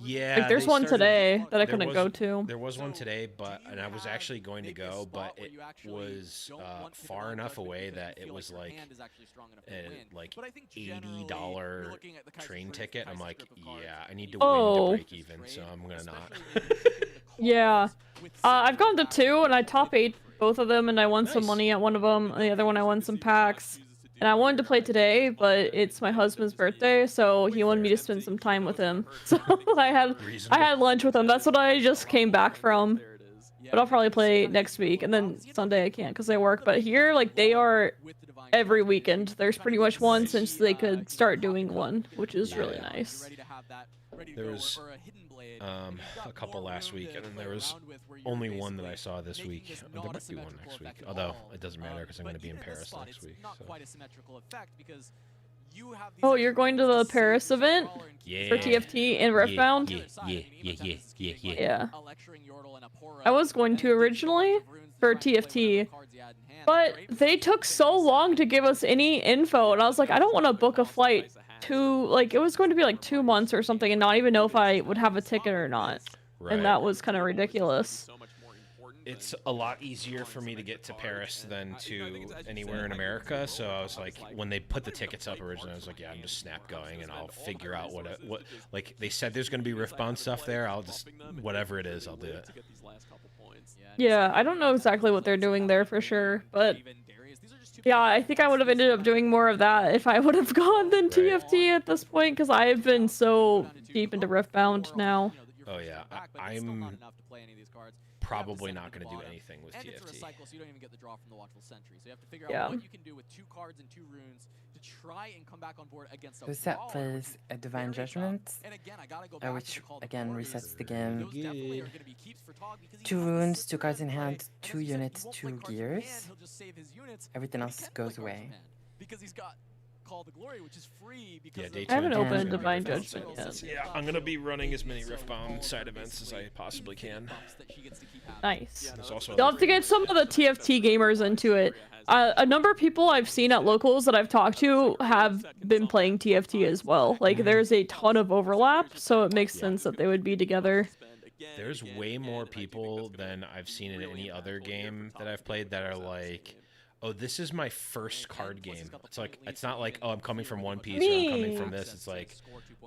Yeah, Like, there's they one started- today that I there couldn't was- go to. There was one today, but and I was actually going to go, but it was far enough away that it was like like $80 train ticket. I'm like, yeah, I need to win to break even, so I'm gonna not. Yeah. I've gone to 2 and I top 8 both of them and I won some money at one of them. And the other one I won some packs. And I wanted to play today, but it's my husband's birthday, so he wanted me to spend some time with him. So I had lunch with him. That's what I just came back from. But I'll probably play next week, and then Sunday I can't because I work. But here, like, they are every weekend. There's pretty much one since they could start doing one, which is really nice. There was a couple last week, and then there was only one that I saw this week. There might be one next week, although it doesn't matter because I'm going to be in Paris next week. So. Quite a symmetrical effect because Oh, you're going to the Paris event for TFT and Riftbound? Yeah. I was going to originally for TFT, but they took so long to give us any info, and I was like, I don't want to book a flight it was going to be like 2 months or something and not even know if I would have a ticket or not. Right. And that was kind of ridiculous. It's a lot easier for me to get to Paris than to anywhere in America, so I was like, when they put the tickets up originally, I was like, yeah, I'm just snap going and I'll figure out what like they said there's going to be Riftbound stuff there, I'll just, whatever it is, I'll do it. Yeah, I don't know exactly what they're doing there for sure, but yeah, I think I would have ended up doing more of that if I would have gone than TFT at this point, because I've been so deep into Riftbound now. Oh yeah, I'm probably not going to do anything with TFT. It's for a cycle, so you don't even get the draw from the Watchful Sentry. So you have to figure out what you can do with 2 cards and 2 runes to try and come back on board against a Who's that plays a Divine Judgment, which again resets the game. 2 runes, 2 cards in hand, 2 units, 2 gears. Everything else goes away. Because he's got Call the Glory, which is free because I haven't opened Divine Judgment yet. Yeah, I'm gonna be running as many Riftbound side events as I possibly can. Nice. Also You'll have to get some of the TFT gamers into it. A number of people I've seen at locals that I've talked to have been playing TFT as well. Like, there's a ton of overlap, so it makes sense that they would be together. There's way more people than I've seen in any other game that I've played that are like, oh, this is my first card game. It's like, it's not like, oh, I'm coming from One Piece or I'm coming from this. It's like,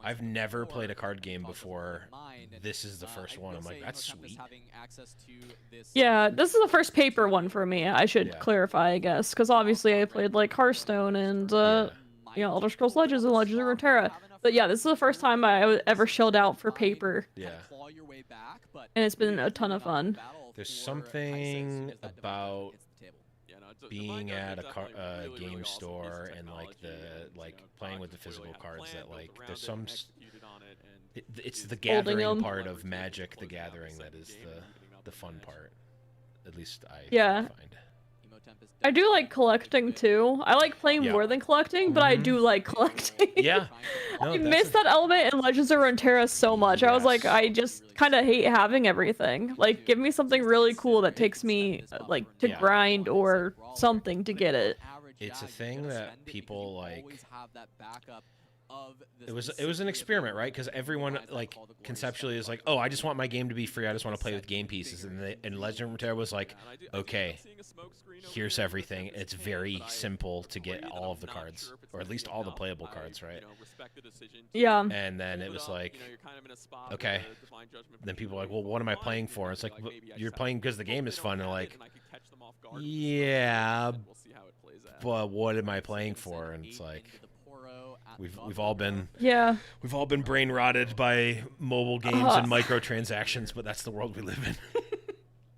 I've never played a card game before. This is the first one. I'm like, that's sweet. Yeah, this is the first paper one for me. I should clarify, I guess, because obviously I played like Hearthstone and you know, Elder Scrolls Legends and Legends of Runeterra. But yeah, this is the first time I ever shelled out for paper. Yeah. And it's been a ton of fun. There's something about being at a game store and like playing with the physical cards that like there's some it's the gathering part of Magic the Gathering that is the fun part, at least I find. I do like collecting too. I like playing more than collecting, but I do like collecting. Yeah. I miss that element in Legends of Runeterra so much. I was like, I just kind of hate having everything. Like, give me something really cool that takes me like to grind or something to get it. It's a thing that people like. It was an experiment, right? Because everyone like conceptually is like, oh, I just want my game to be free. I just want to play with game pieces. And Legend of Runeterra was like, okay, here's everything. It's very simple to get all of the cards, or at least all the playable cards, right? Yeah. And then it was like, okay. Then people are like, well, what am I playing for? It's like, you're playing because the game is fun. And like, yeah, but what am I playing for? And it's like, we've all been brain rotted by mobile games and microtransactions, but that's the world we live in.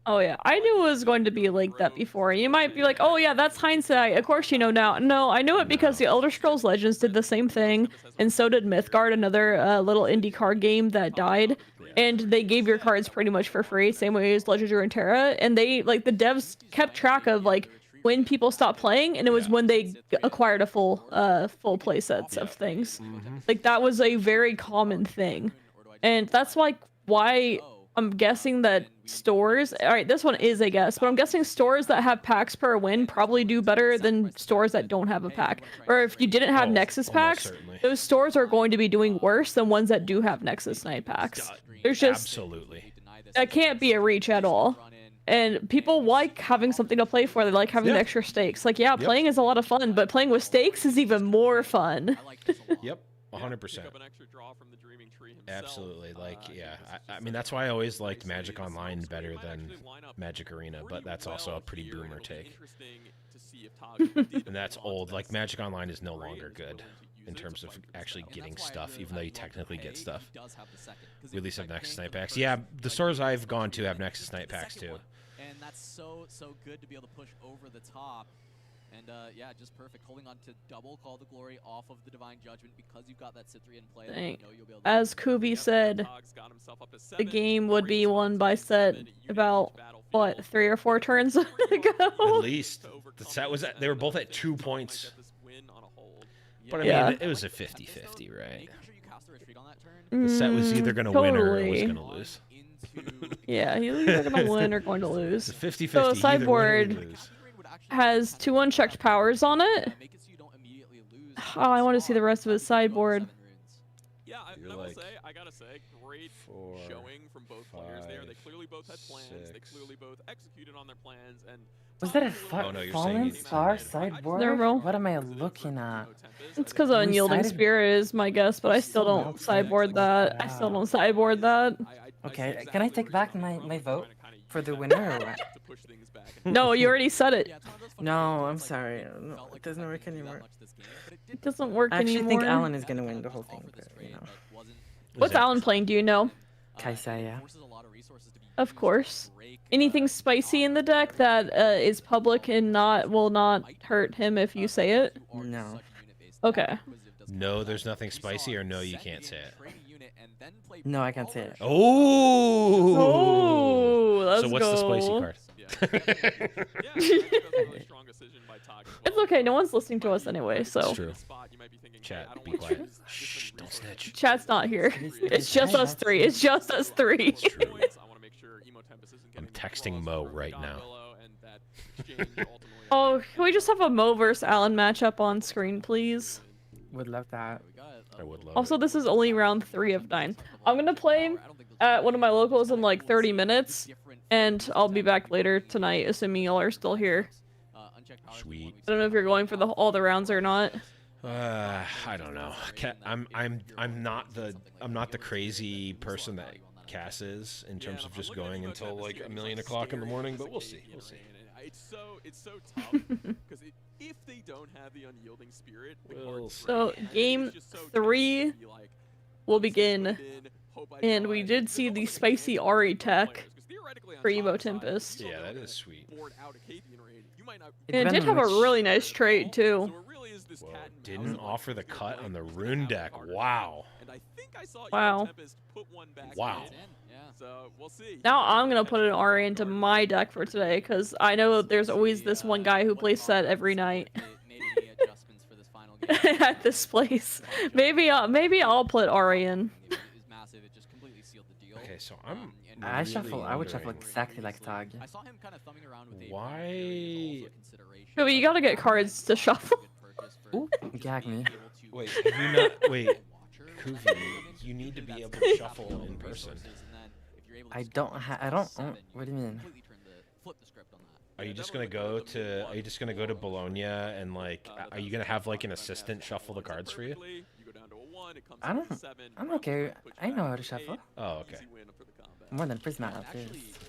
Oh yeah, I knew it was going to be like that before. You might be like, oh yeah, that's hindsight. Of course you know now. No, I knew it because the Elder Scrolls Legends did the same thing, and so did Mythgard, another little indie card game that died. And they gave your cards pretty much for free, same way as Legends of Runeterra. And they, like, the devs kept track of like when people stopped playing, and it was when they acquired a full play sets of things. Like, that was a very common thing, and that's like why I'm guessing that stores, all right, this one is a guess, but I'm guessing stores that have packs per win probably do better than stores that don't have a pack. Or if you didn't have Nexus packs, those stores are going to be doing worse than ones that do have Nexus Knight packs. There's just absolutely, that can't be a reach at all. And people like having something to play for. They like having the extra stakes. Like, yeah, playing is a lot of fun, but playing with stakes is even more fun. Yep, 100%. Absolutely. Like, yeah. I mean, that's why I always liked Magic Online better than Magic Arena, but that's also a pretty boomer take. And that's old. Like, Magic Online is no longer good in terms of actually getting stuff, even though you technically get stuff. We at least have Nexus Knight packs. Yeah, the stores I've gone to have Nexus Knight packs too. And that's so good to be able to push over the top. And yeah, just perfect. Holding on to double Call the Glory off of the Divine Judgment because you've got that Cithri in play. As Kubi said, the game would be won by set about, what, 3 or 4 turns ago? At least. The set was they were both at 2 points. But I Yeah. mean, it was a 50-50, right? The set was either going to win or it was going to lose. Yeah, he's either going to win or going to lose. It's a 50-50. So the either win or you sideboard lose. has 2 unchecked powers on it. Oh, I want to see the rest of his sideboard. Yeah, I will say, I gotta say, great showing from both players there. They clearly both had plans. They clearly both executed on their plans. And Was that a you're fallen saying star sideboard? Normal. What am I looking at? It's because of Unyielding Spirit is my guess, but I still don't sideboard that. I still don't sideboard that. Okay, can I take back my vote for the winner or what? No, you already said it. No, I'm sorry. No, it doesn't work anymore. It doesn't work I actually anymore. think Alan is gonna win the whole thing. But, you know. What's Alan playing? Do you know? Kaisa, yeah. Of course. Anything spicy in the deck that is public and will not hurt him if you say it? No. Okay. No, there's nothing spicy, or no, you can't say it. No, I can't say it. Oh. Oh, let's So what's the spicy go. card? It's okay. No one's listening to us anyway, so. It's true. Chat, be quiet. Shh, don't snitch. Chat's not here. It's just us three. It's just us three. I'm texting Mo right now. Oh, can we just have a Mo versus Alan matchup on screen, please? Would love that. I would love Also, this is only round 3 of 9. I'm gonna play at one of my locals in like 30 minutes, and I'll be back later tonight, assuming y'all are still here. Sweet. I don't know if you're going for all the rounds or not. I don't know. I'm not the crazy person that Cass is in terms of just going until like 1,000,000 o'clock in the morning, but we'll see. We'll see. It's so tough because if they don't have the unyielding spirit, So game 3 will begin, and we did see the spicy Ari tech for Evo Tempest. Yeah, that is sweet. And it did have a really nice trade too. Whoa, didn't offer the cut on the rune deck. Wow. Wow. Wow. So we'll see. Now I'm gonna put an Ari into my deck for today, because I know there's always this one guy who plays set every night at this place. Maybe I'll put Ari in. Okay, so I'm. I would shuffle exactly like Tag. Why? No, but you gotta get cards to shuffle. Ooh, gag me. Wait, have you not? Wait, Kuvi, you need to be able to shuffle in person. I don't. What do you mean? Are you just gonna go to Bologna and like? Are you gonna have like an assistant shuffle the cards for you? I'm okay. I know how to shuffle. Oh, okay. More than Prismat at least.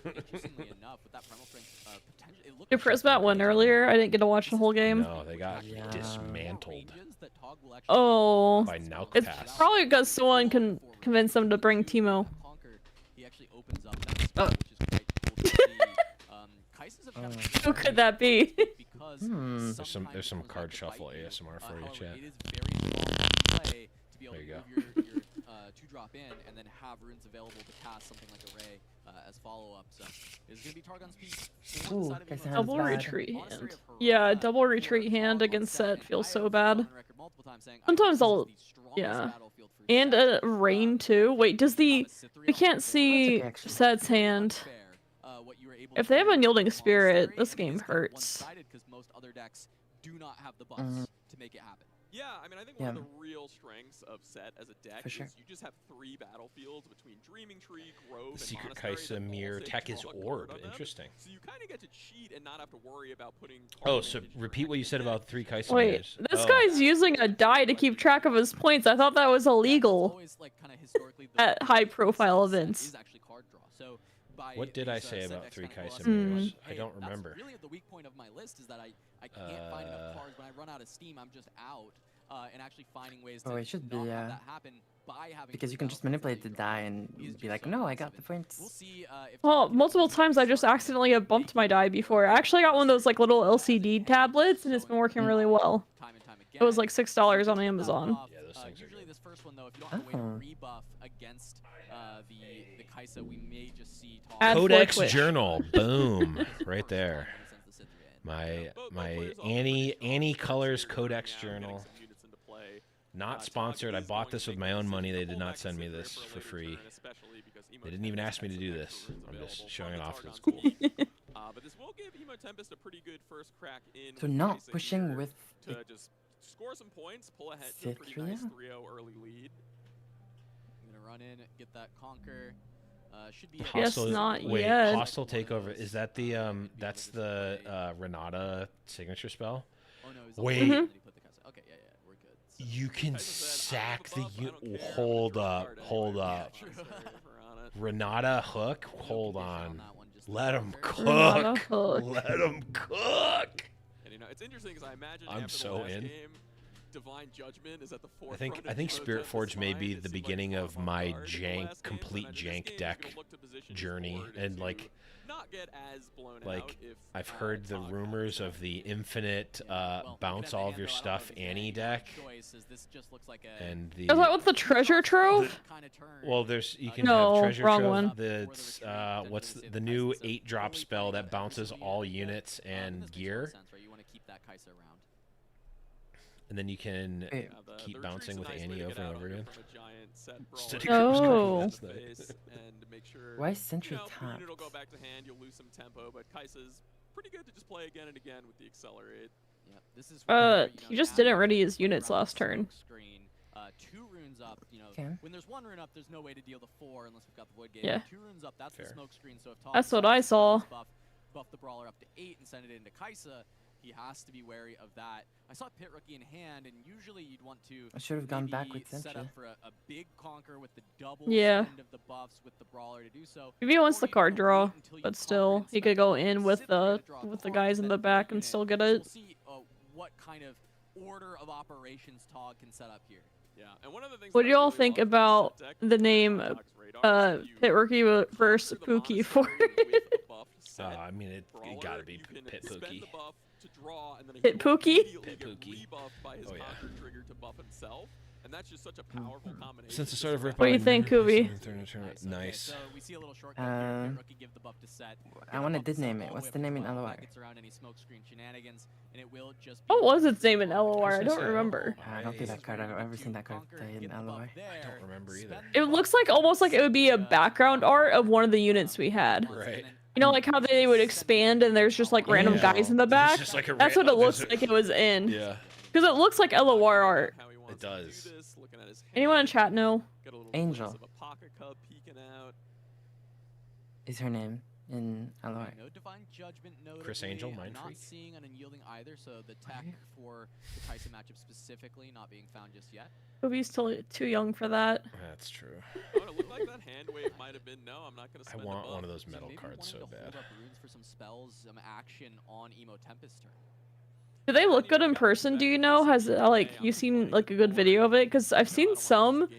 Did Prismat win earlier? I didn't get to watch the whole game. No, they got dismantled. Oh, by Nauk it's Pass. probably because someone can convince them to bring Teemo. Oh. Who could that be? There's some card shuffle ASMR for you, chat. There you go. To drop in and then have runes available to cast something like Array as follow-up. So it's gonna be Targon's piece. Double retreat hand. Yeah, double retreat hand against set feels so bad. Sometimes I'll, yeah. And a rain too. Wait, we can't see set's hand. If they have Unyielding Spirit, this game hurts. Most other decks do not have the buffs to make it happen. Yeah, I mean, I think one of the real strengths of set as a deck is you just have 3 battlefields between Dreaming Tree, Grove, The Secret and Kaisa mirror tech is Orb. Interesting. So you kind of get to cheat and not have to worry about putting. Oh, so repeat what you said about 3 Kaisa Wait, mirrors. this guy's using a die to keep track of his points. I thought that was illegal at high-profile events. What did I say about 3 Kaisa mirrors? I don't remember. That's really the weak point of my list is that I can't find enough cards. When I run out of steam, I'm just out. And actually finding ways to it should be, not have that happen by having because you can just manipulate the die and be like, no, I got the points. We'll see Well, multiple times I just accidentally have bumped my die before. I actually got one of those like little LCD tablets, and it's been working really well. It was like $6 on Amazon. Yeah, those things are usually this first one though, if you don't have a way to rebuff against the Kaisa, we may just see Codex Journal, boom, right there. My Annie Colors Codex Journal. Not sponsored. I bought this with my own money. They did not send me this for free. They didn't even ask me to do this. I'm just showing it off because it's cool. But this will give Emo Tempest a pretty good first crack in. So not pushing with to just score some points, pull ahead to a pretty nice 3-0 early lead. I'm gonna run in, get that conquer. Should be hostile, not wait, yet. Hostile takeover. Is that the that's the Renata signature spell? Oh no, wait. Okay, yeah, we're good. So You can sack the hold up. Renata hook. Hold on. Let him cook. Let him cook. And you know, it's interesting because I imagine I'm after so the last in. game, Divine Judgment is at the forefront. I think Spirit Forge may be the beginning of my complete jank deck journey, and like I've heard the rumors of the infinite bounce all of your stuff Annie deck, and the. Is that with the treasure trove? Well, you can No, have treasure wrong trove. one. What's the new 8-drop spell that bounces all units and gear? And then you can keep bouncing with Annie over and over again. Oh. Why is Sentry tapped? tapped? It'll go back to hand. You'll lose some tempo, but Kai'Sa's pretty good to just play again and again with the accelerate. Yeah, this is where, He just didn't ready his units last turn. 2 runes up, Okay. when there's 1 rune up, there's no way to deal the 4 unless we've got the Void Gate. Yeah. 2 runes up, that's the smoke screen. So if Todd That's what I saw. buff the brawler up to 8 and send it into Kai'Sa, he has to be wary of that. I saw Pit Rookie in hand, and usually you'd want to I should have gone back with set Sentry. up for a big conquer with the double Yeah. send of the buffs with the brawler to do so. Maybe he wants the card draw, but still, he could go in with the guys in the back and still get it. We'll see what kind of order of operations Tog can set up here. Yeah, and one of the things What do y'all think about the name Pit Rookie versus Pookie for I mean, it gotta be Pit Pookie. Pit Pookie? Pit Pookie. Oh yeah. Trigger to buff himself, and that's just such a powerful combination. Since the start of What do you think, Kubi? Nice. So we see a little shortcut here. Pit Rookie give the buff to set. I want to did name it. What's the name in LOR? Gets around any smoke screen shenanigans, and it will just What was its name in LOR? I don't remember. I don't think that card. I've ever seen that card in LOR. I don't remember either. It looks like almost like it would be a background art of one of the units we had. Right. You know, like how they would expand and there's just like random guys in the back? just like a That's what it looks like it was in. Yeah. Because it looks like LOR art. It does. Anyone in chat know? Angel is her name in LOR. No divine judgment, no. Chris Angel, Mind not Freak. seeing an unyielding either, so the tech for the Kai'Sa matchup specifically not being found just yet. Kubi's still too young for that. That's true. Oh, it looked like that hand wave might have been no. I'm not gonna. I want one of those metal cards so maybe bad. hold up runes for some spells, some action on Emo Tempest turn. Do they look good in person? Do you know? Has you seen like a good video of it? Because I've seen some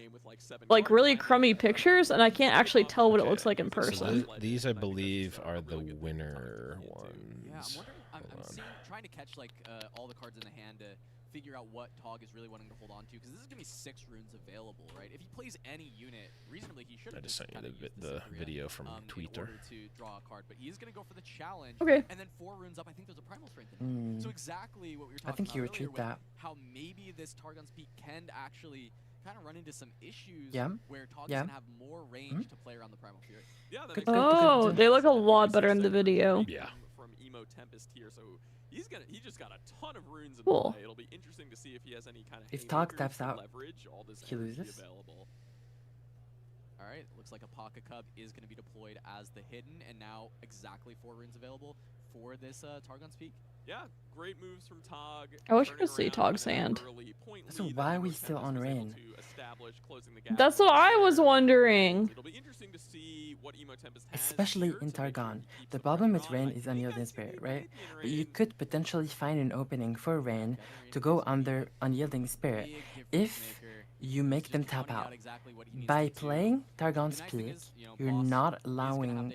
like really crummy pictures, and I can't actually tell what it looks like in person. So these, I believe, are the winner ones. Yeah, I'm wondering. I'm trying to catch like all the cards in the hand to figure out what Tog is really wanting to hold on to, because this is gonna be 6 runes available, right? If he plays any unit, reasonably he should have I just sent you the video from Twitter. in order to draw a card, but he's gonna go for the challenge. Okay. And then 4 runes up. I think there's a primal strength in it. So exactly what we were talking I think you about retreat earlier that. with how maybe this Targon's Peak can actually kind of run into some issues where Tog Yeah. can have more range to play around the primal fury. Yeah, that makes Oh, they look a lot better in the video. Yeah. From Emo Tempest here, so he just got a ton of runes in Cool. play. It'll be interesting to see if he has any kind of If Tog haymakers taps to out, leverage all this he energy loses. available. All right, looks like a Pocket Cub is going to be deployed as the hidden, and now exactly 4 runes available for this Targon's Peak. Yeah, great moves from Tog. I wish I could see Tog's hand. So why are we still on rain? That's what I was wondering. It'll be interesting to see what Emo Tempest has Especially in Targon. The problem with Rain is Unyielding Spirit, right? But you could potentially find an opening for Rain to go under Unyielding Spirit if you make them tap out. By playing Targon's Peak, you're not allowing...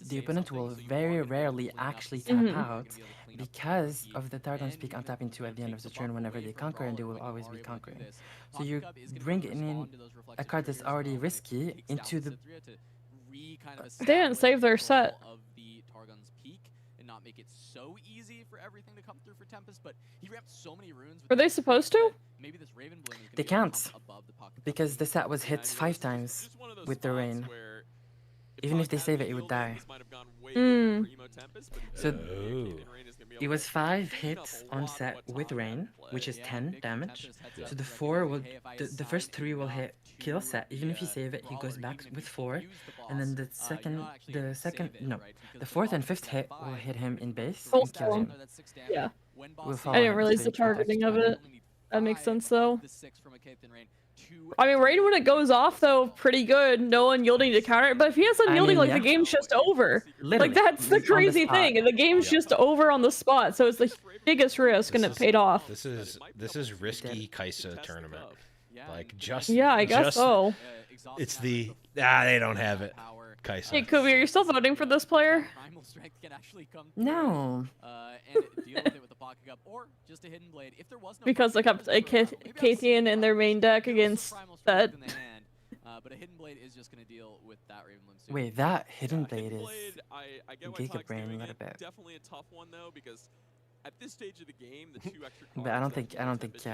the opponent will very rarely actually tap out because of the Targon's Peak untapping 2 at the end of the turn whenever they conquer, and they will always be conquering. So you're bringing in a card that's already risky into the... They didn't save their set. not make it so easy for everything to come through for Tempest, but he ramped so many runes. Are they supposed to? Maybe this Raven Bloom is They can't, because the set was hit 5 times with the rain. Even if they save it, it would die. So it was 5 hits on set with rain, which is 10 damage. So the 4 will, the first 3 will hit kill set. Even if you save it, he goes back with 4, and then the fourth and fifth hit will hit him in base and kill him. Yeah. We'll I didn't realize the targeting of it. That makes sense though. I mean, Rain when it goes off though, pretty good. No unyielding to counter it, but if he has unyielding, like the game's just over. Literally, like that's the crazy thing, and the game's just over on the spot. So it's the biggest risk, and it paid off. This is risky Kaisa tournament. Like just Yeah, I guess so. It's the they don't have it. Kaisa. Hey, Kubi, are you still voting for this player? No. Because they kept a Kathian in their main deck against that. But a Hidden Blade is just going to deal with that Raven Bloom soon. Wait, that Hidden Blade is I get why Tog's Gigabrain a doing little it. bit. Definitely a tough one though, because at this stage of the game, the 2 extra cards. But I don't think.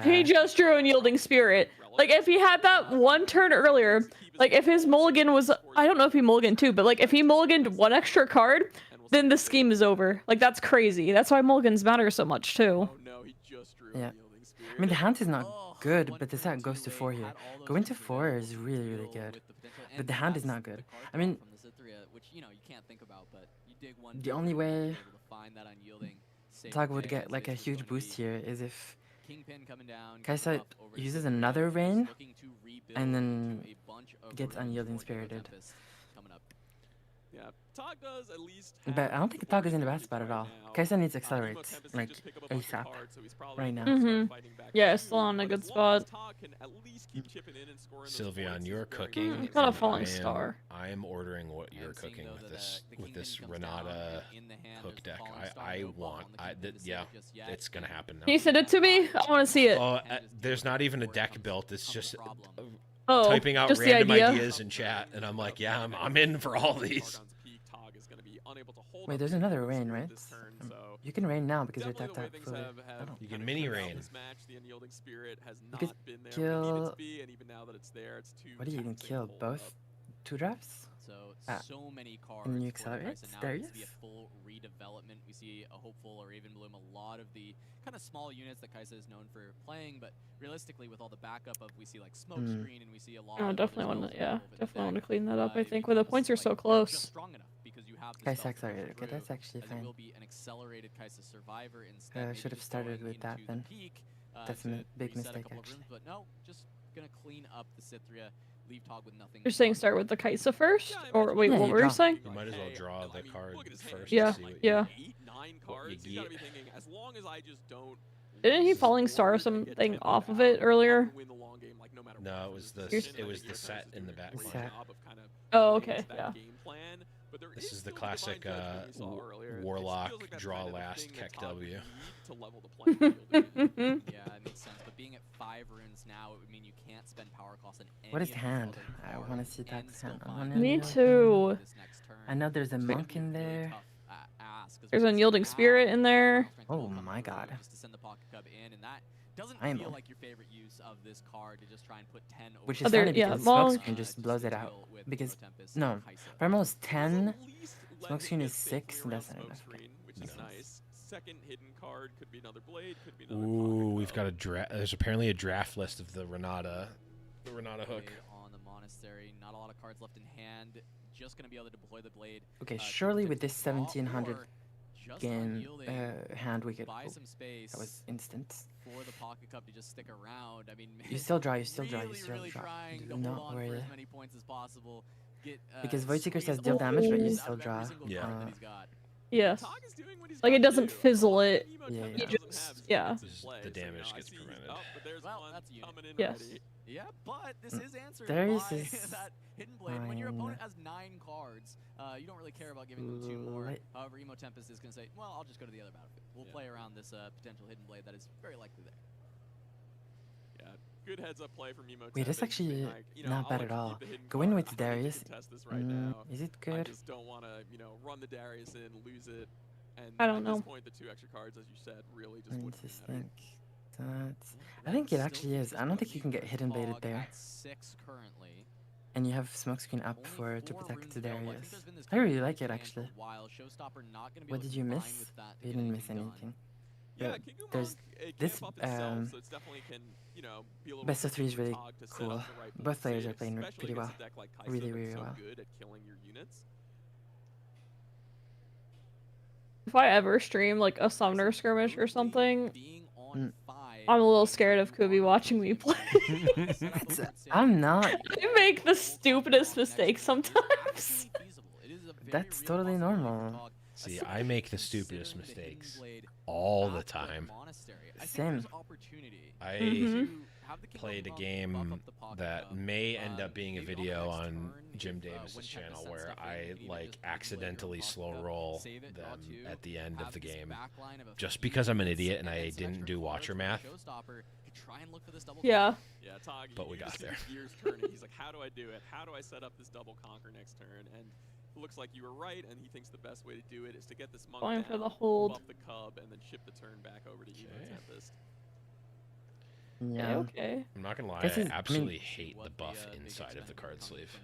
He just drew Unyielding Spirit. Like, if he had that one turn earlier, like, if his mulligan was... I don't know if he mulliganed too, but, like, if he mulliganed 1 extra card, then the scheme is over. Like, that's crazy. That's why mulligans matter so much, too. Yeah. I mean, the hand is not good, but the set goes to 4 here. Going to 4 is really, really good. But the hand is not good. I mean, the only way Tog would get, like, a huge boost here is if Kaisa uses another Rain and then gets Unyielding Spirited. Yeah, Tog does at least. But I don't think Tog is in the bad spot at all. Kaisa needs Accelerate, like, ASAP, right now. Yeah, still on a good spot. Sylveon, you're cooking. Got a falling star. I am ordering what you're cooking with this Renata hook deck. Yeah, it's gonna happen now. Can you send it to me? I want to see it. Oh, there's not even a deck built. It's just typing out random ideas in chat, and I'm like, yeah, I'm in for all these. Wait, there's another Rain, right? You can Rain now because you're tapped out fully. You can mini Rain. You could kill... What do you even kill? Both? 2 drops? So many cards. And you accelerate? There we see a full redevelopment. We see a Hopeful or Raven Bloom, a lot of the kind of small units that Kaisa is known for playing, but realistically with all the backup of we see like Smokescreen and we see a lot of definitely want to clean that up, I think, where the points are so close. Kaisa accelerated. Okay, that's actually fine. Will be an accelerated Kaisa survivor instead. Should have started with that then. That's a big mistake actually. But no, just gonna clean up the Cithria. Leave Tog with nothing. You're saying start with the Kaisa first? Or wait, what were you saying? You might as well draw the card first. Yeah, yeah. Didn't he falling star something off of it earlier? No, it was the set in the back. Oh, okay, yeah. This is the classic Warlock draw last Keck W. Yeah, it makes sense. But being at 5 runes now, it would mean you can't spend power cost on any. What is hand? I want to see Tog's hand. Me too. I know there's a monk in there. There's Unyielding Spirit in there. Oh my god. Doesn't feel like your favorite use of this card to just try and put 10 over. Which is funny because Smokescreen just blows it out. Because no, Primal's 10, Smokescreen is 6, and that's not enough. Which is nice. Second hidden card could be another blade, could be another. Ooh, we've got a draft. There's apparently a draft list of the Renata hook. On the monastery, not a lot of cards left in hand. Just gonna be able to deploy the blade. Okay, surely with this 1700 game hand we could. Buy some space. That was instant. For the pocket cup to just stick around. I mean, you still draw. You still draw. Do not worry. As many points as possible. Because Voidseeker says deal damage, but you still draw. Yeah. Yes. Like it doesn't fizzle it. Yeah. You just, yeah. The damage gets prevented. Well, that's a unit. Yes. Yeah, but this is answered there by is that Hidden Blade. When your opponent has 9 cards, you don't really care about giving them 2 more. However, Emo Tempest is going to say, well, I'll just go to the other battlefield. We'll play around this potential Hidden Blade that is very likely there. Yeah, good heads-up play from Emo Tempest. Wait, that's actually not bad at all. Go in with Darius. Is it good? I just don't want to, run the Darius in, lose it. And I don't at know. this point, the 2 extra cards, as you said, really just wouldn't matter. I think it actually is. I don't think you can get hidden baited there. 6 currently. And you have smokescreen up to protect the Darius. I really like it actually. What did you miss? You didn't miss anything. Yeah, There's this so it's definitely can, you know, be a little best of 3 is really Tog to set cool. up the right Both players are saves, playing especially pretty well. against a deck like Kaisa Really, that's really so well. good at killing your units. If I ever stream like a summoner skirmish or something, I'm a little scared of Kubi watching me play. I'm not. I make the stupidest mistakes sometimes. That's totally normal. See, I make the stupidest mistakes all the time. Same. I played a game that may end up being a video on Jim Davis's channel where I like accidentally slow roll them at the end of the game just because I'm an idiot and I didn't do watcher math. Yeah. Yeah, Tog, but we you got just see there. his gears turning. He's like, how do I do it? How do I set up this double conquer next turn? And it looks like you were right, and he thinks the best way to do it is to get this monk Going down, for the hold. buff the cub, and then ship the turn back over to Emo Tempest. Yeah. Okay. I'm not gonna lie, This I is- I absolutely mean- hate the buff inside of the card sleeve.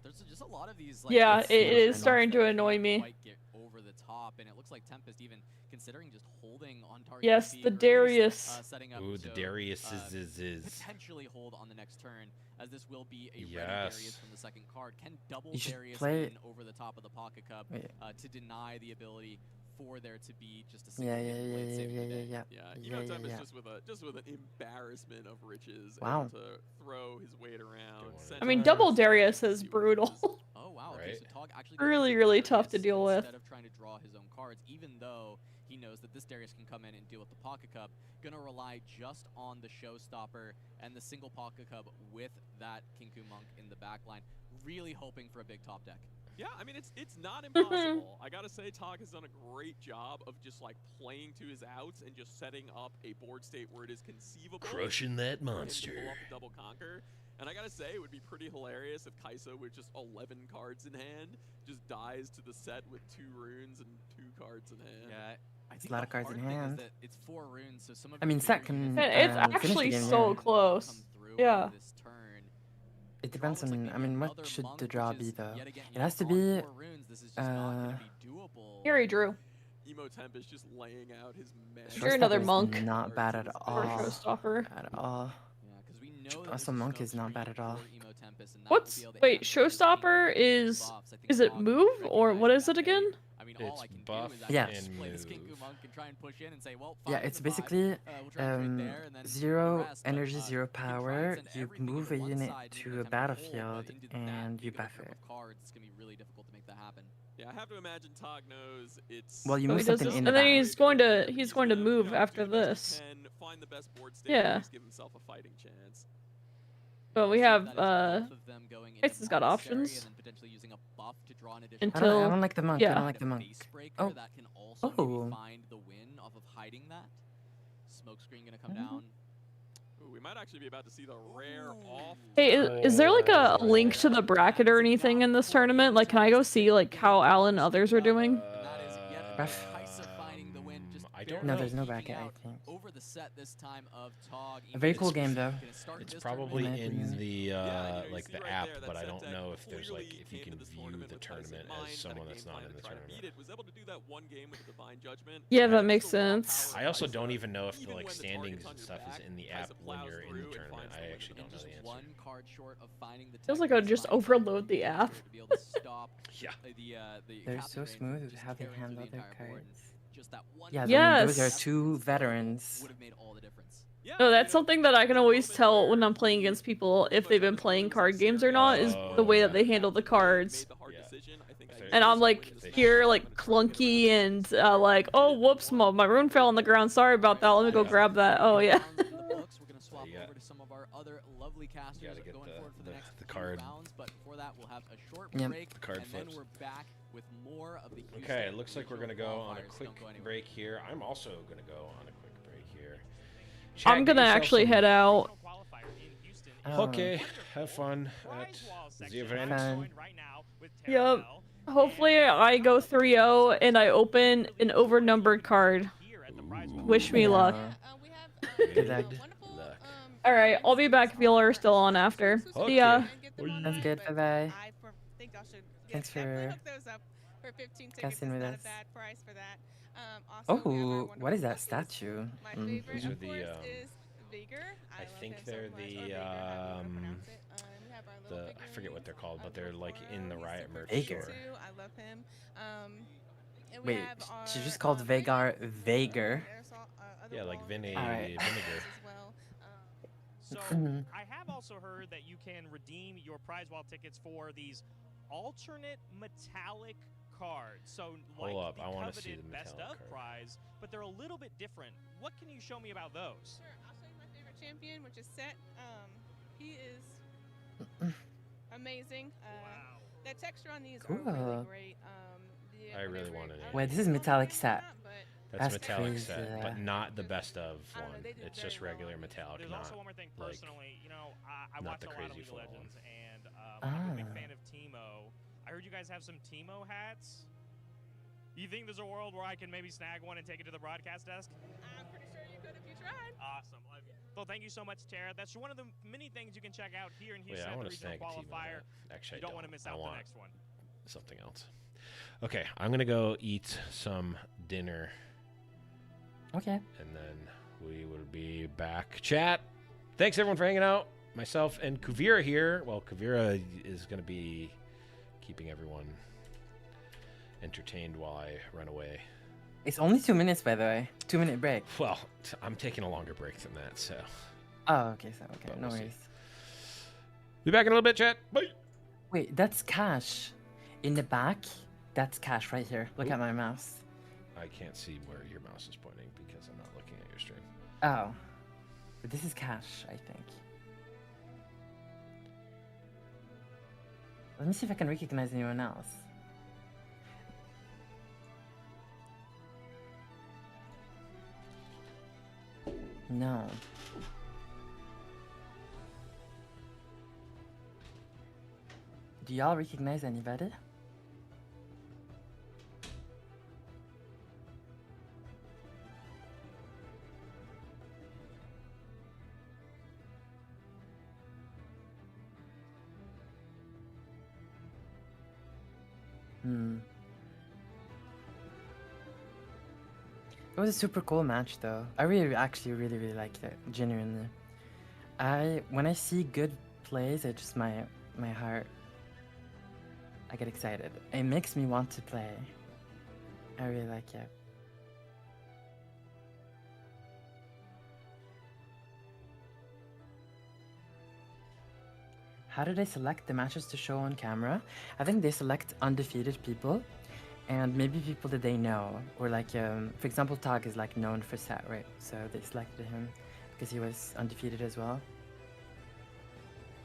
There's just a lot of these. Yeah, it's- it is it's starting to not annoy me. quite get over the top, and it looks like Tempest even considering just holding on target. Yes, receive, the or at least, Darius. setting up Ooh, the so, Darius is. potentially hold on the next turn, as this will be a ready Yes. Darius from the second card. Can double You should Darius play- in over the top of the pocket cup Wait. to deny the ability for there to be just a Yeah, single yeah, hidden yeah, blade yeah, saving yeah, the yeah, day. yeah. Yeah, Yeah, yeah, Tempest yeah. just with an embarrassment of riches, Wow. able to throw his weight around. I mean, double Darius is brutal. Oh wow, okay, so Tog actually Really, really tough to deal with. instead of trying to draw his own cards, even though he knows that this Darius can come in and deal with the pocket cup, gonna rely just on the showstopper and the single pocket cup with that Kinku Monk in the back line, really hoping for a big top deck. Yeah, I mean, it's not impossible. I gotta say, Tog has done a great job of just like playing to his outs and just setting up a board state where it is conceivable. Crushing that for him to pull monster. off the double conquer. And I gotta say, it would be pretty hilarious if Kaisa, with just 11 cards in hand, just dies to the set with 2 runes and 2 cards in hand. Yeah, I It's think a lot the of cards in hard thing is hand. that it's 4 runes, so some of I your mean, Set bigger can. units It's that finish the actually game, so yeah. close. come through Yeah. on this turn. It depends looks like on. maybe I mean, what another should monk, the which draw is, be though? yet again, It has to on be. 4 runes, this is just not gonna be doable. Here he drew. Emo Tempest just laying out his massive. You're another Showstopper's monk. Not bad at Or all. showstopper. At all. Yeah, because we know that Also, there's a monk smoke is not bad screen at all. for Emo Tempest, and that What's will be able to wait? answer those Showstopper Kinku is buffs. I think is it Tog move or what recognized is it that, hey, again? I mean, It's all I can buff do is Yeah. actually just and play this move. Kinku Monk and try and push in and say, well, Yeah, fine, it's the vibe, basically we'll try and trade there, and then the 0 rest, but, energy, you 0 can try and power. send You everything move to a one unit side, to even a attempt hold, but battlefield into that and you big of a buff group it. of cards, it's gonna be really difficult to make that happen. Yeah, I have to imagine Tog knows it's. Well, you So move he does something this, in and the then back. he's going to move you know, after do the best this. he can, find the best board state, Yeah. and just give himself a fighting chance. But we See have that is both of them going into Ace has got Monastery options. and then potentially using a buff to draw an additional I until don't like the monk. I yeah. don't like the monk. Facebreaker Oh. that can also Oh. maybe find the win off of hiding that. Smokescreen gonna come down. Ooh, we might actually be about to see the rare off. Hey, is there like a link to the bracket or anything in this tournament? Like, can I go see like how Alan and others are doing? And that is yet Ref. Kaisa finding the win. Just I don't No, know. there's no peeking bracket, I out think. over the set this time of Tog. A very Even cool though game, though. gonna start It's this probably tournament. in the Yeah, you know, you like see the right app, there, that but I set don't deck know if there's like clearly if you came can to this view tournament the with Kaisa in tournament mind, as had a someone game that's not plan in to the try to beat tournament. it, was able to do that one game with the Divine Judgment. Yeah, and that just makes the raw sense. power I also Kaisa, don't even know if the even like when the standings target's and on your stuff is back, in the Kaisa app when plows you're in through the and tournament. finds the I win. actually don't know just the answer. one card short of finding the Feels tech like I to just find overload the Kaisa app. to be able to stop Yeah. the They're Captain so Rain from smooth with just how they carrying through handle the their entire board. cards. Just that one Yeah, Yes. those are 2 veterans. would have made all the difference. Yeah, No, you that's know, something that I can there's a always moment tell where when I'm playing against people if they've been playing card games or not is the Oh, way that yeah. they handle the cards. made the hard Yeah. decision. I think I And I'm used like it when here it's like clunky and like, oh whoops, my rune fell on the ground. Sorry about that. Let me go grab that. Oh yeah. Rounds in the books. We're gonna swap you got- over to some of our other lovely casters gotta get going the- forward for the the- next the few card. rounds. But before that, we'll have a short Yep. break, The card and flips. then we're back with more of the Houston Okay, it looks like we're gonna Regional go on a Qualifiers. quick Don't go anywhere. break here. I'm also gonna go on a quick break here. I'm Chat, get gonna yourself actually some- head out. Oh. Okay, have fun at the event. Fun. Yup. Hopefully I go 3-0 and I open an overnumbered card. Wish me luck. Good luck. Alright, I'll be back if y'all are still on after. See ya. That's good. Bye bye. Thanks for casting with us. Oh, what is that statue? Those are the. I think they're I forget what they're called, but they're like in the Riot merch Vager. store. Wait, she just called Vagar Vager. Yeah, like vinegar. So I have also heard that you can redeem your prize wall tickets for these alternate metallic cards. So like Hold up, the I want to see coveted the best metallic of card. prize, but they're a little bit different. What can you show me about those? Sure, I'll show you my favorite champion, which is Set. He is amazing. Wow. The texture on these are really great. I really want it. Wait, this is metallic set. That's metallic crazy. set, but not the best of one. It's just regular metallic, There's not also one more thing. like Personally, you know, I not watch the a lot of crazy League of full Legends, one. and I'm a big fan of Teemo. I heard you guys have some Teemo hats. You think there's a world where I can maybe snag one and take it to the broadcast desk? I'm pretty sure you could if you tried. Awesome. Well, thank you so much, Tara. That's one of the many things you can check out here in Houston I at want the to Regional snag a Teemo Qualifier. hat. Actually, You don't want to miss out the next one. Something else. Okay, I'm gonna go eat some dinner. Okay. And then we will be back. Chat. Thanks everyone for hanging out. Myself and Kuvira here. Well, Kuvira is gonna be keeping everyone entertained while I run away. It's only 2 minutes, by the way. 2-minute break. Well, I'm taking a longer break than that, so. Oh, okay, no we'll see. worries. Be back in a little bit, chat. Bye. Wait, that's Cash. In the back, that's Cash right here. Look at my mouse. I can't see where your mouse is pointing because I'm not looking at your stream. Oh. But this is Cash, I think. Let me see if I can recognize anyone else. No. Do y'all recognize anybody? It was a super cool match though. I actually really liked it, genuinely. When I see good plays, it just my heart, I get excited. It makes me want to play. I really like it. How do they select the matches to show on camera? I think they select undefeated people and maybe people that they know, or like, for example, Tag is like known for Set, right? So they selected him because he was undefeated as well.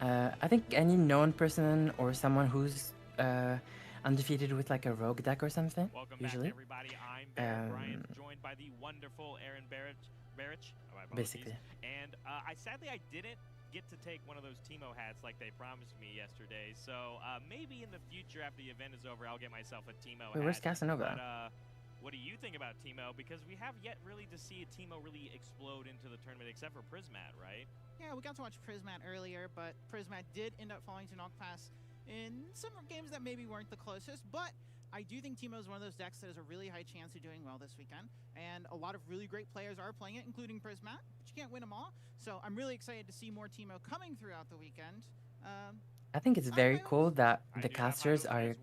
I think any known person or someone who's undefeated with like a rogue deck or something. Welcome usually. back, everybody. I'm Barrett Bryant, joined by the wonderful Aaron Barrett. Basically. And I didn't get to take one of those Teemo hats like they promised me yesterday. So maybe in the future, after the event is over, I'll get myself a Teemo hat. Where's Casanova? But, what do you think about Teemo? Because we have yet really to see a Teemo really explode into the tournament, except for Prismat, right? Yeah, we got to watch Prismat earlier, but Prismat did end up falling to Knockpass in some games that maybe weren't the closest, but I do think Teemo is one of those decks that has a really high chance of doing well this weekend, and a lot of really great players are playing it, including Prismat, but you can't win them all, so I'm really excited to see more Teemo coming throughout the weekend. I think it's very cool that the casters are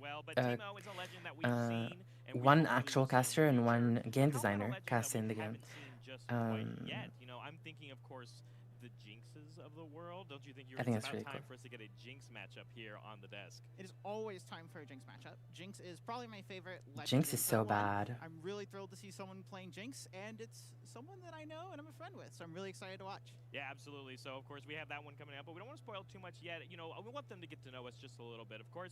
one actual caster and one game designer casting the game. Yet, you know, I'm thinking, of course, the Jinxes of the world. Don't you think I think it's that's about really time cool. for us to get a Jinx matchup here on the desk? It is always time for a Jinx matchup. Jinx is probably my favorite. Jinx is so bad. I'm really thrilled to see someone playing Jinx, and it's someone that I know and I'm a friend with, so I'm really excited to watch. Yeah, absolutely. So, of course, we have that one coming up, but we don't want to spoil too much yet. You know, we want them to get to know us just a little bit, of course.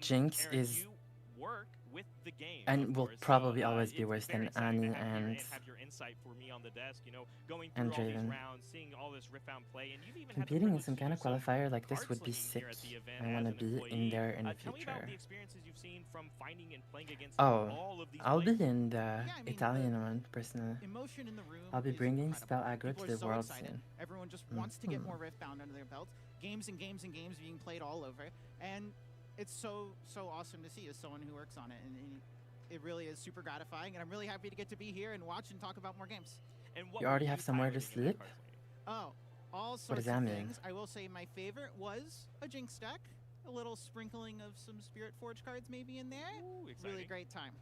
Jinx Aaron, is you work with the game. And will probably always be worse than Annie and have your insight for me on the desk, you know, going through all these Draven. rounds, seeing all this Riftbound play, and you've even had the Competing in privilege some to kind do of some qualifier like this card would be slinging sick. here at the event I as want to an be in employee. there in the Tell me about future. the experiences you've seen from finding and playing against Oh, all of these I'll be players. in the Italian one, personally. Emotion in the room I'll be is bringing incredible. Spell Aggro People to are the so world excited. soon. Everyone just wants to get more Riftbound under their belts. Games and games and games being played all over, and it's so awesome to see as someone who works on it, and it really is super gratifying. And I'm really happy to get to be here and watch and talk about more games. And You already have somewhere to sleep? Oh, all does sorts that of mean? things. I will say my favorite was a Jinx deck. A little sprinkling of some Spirit Forge cards maybe in there. Ooh, Really exciting. great time.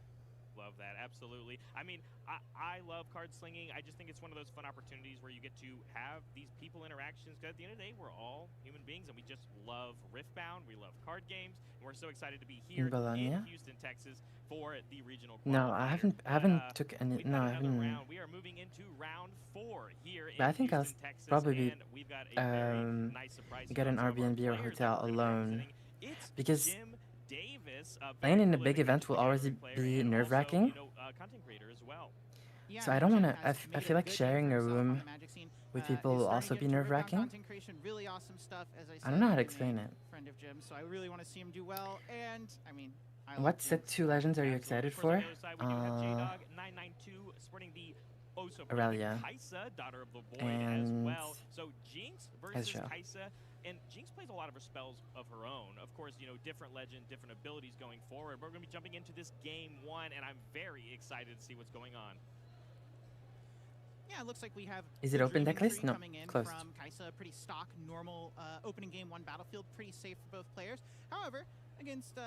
Love that, absolutely. I mean, I love card slinging. I just think it's one of those fun opportunities where you get to have these people interactions. Because at the end of the day, we're all human beings, and we just love Riftbound. We love card games, and we're so excited to be here in Bologna? Houston, Texas, for the regional. No, I haven't took any. No, I haven't. Round. We are moving into round 4 here But I in think I'll Houston, Texas, probably be and we've got a very nice surprise get an here on some of our Airbnb or players hotel that we're gonna be alone, visiting. It's because Jim Davis, playing in a big event will always be nerve-wracking. Content creator as well. Yeah, So I don't Jim want to. has I made feel a like good name sharing for a himself on room the Magic scene. with Is people will starting also to be get into Riftbound nerve-wracking. content creation, really awesome stuff. As I said, I don't know how to I'm a explain it. Friend of Jim, so I really want to see him do well. And I mean, I love What Jim. set 2 legends are you excited for? Aurelia Kaisa, daughter of the void, as and well. So Jinx versus Ezreal. Kaisa, and Jinx plays a lot of her spells of her own. Of course, you know, different legend, different abilities going forward. We're going to be jumping into this game 1, and I'm very excited to see what's going on. Yeah, it looks like we have. Is it the open Dreaming deck list? Tree No, coming in closed. From Kaisa, pretty stock, normal opening game 1 battlefield, pretty safe for both players. However, against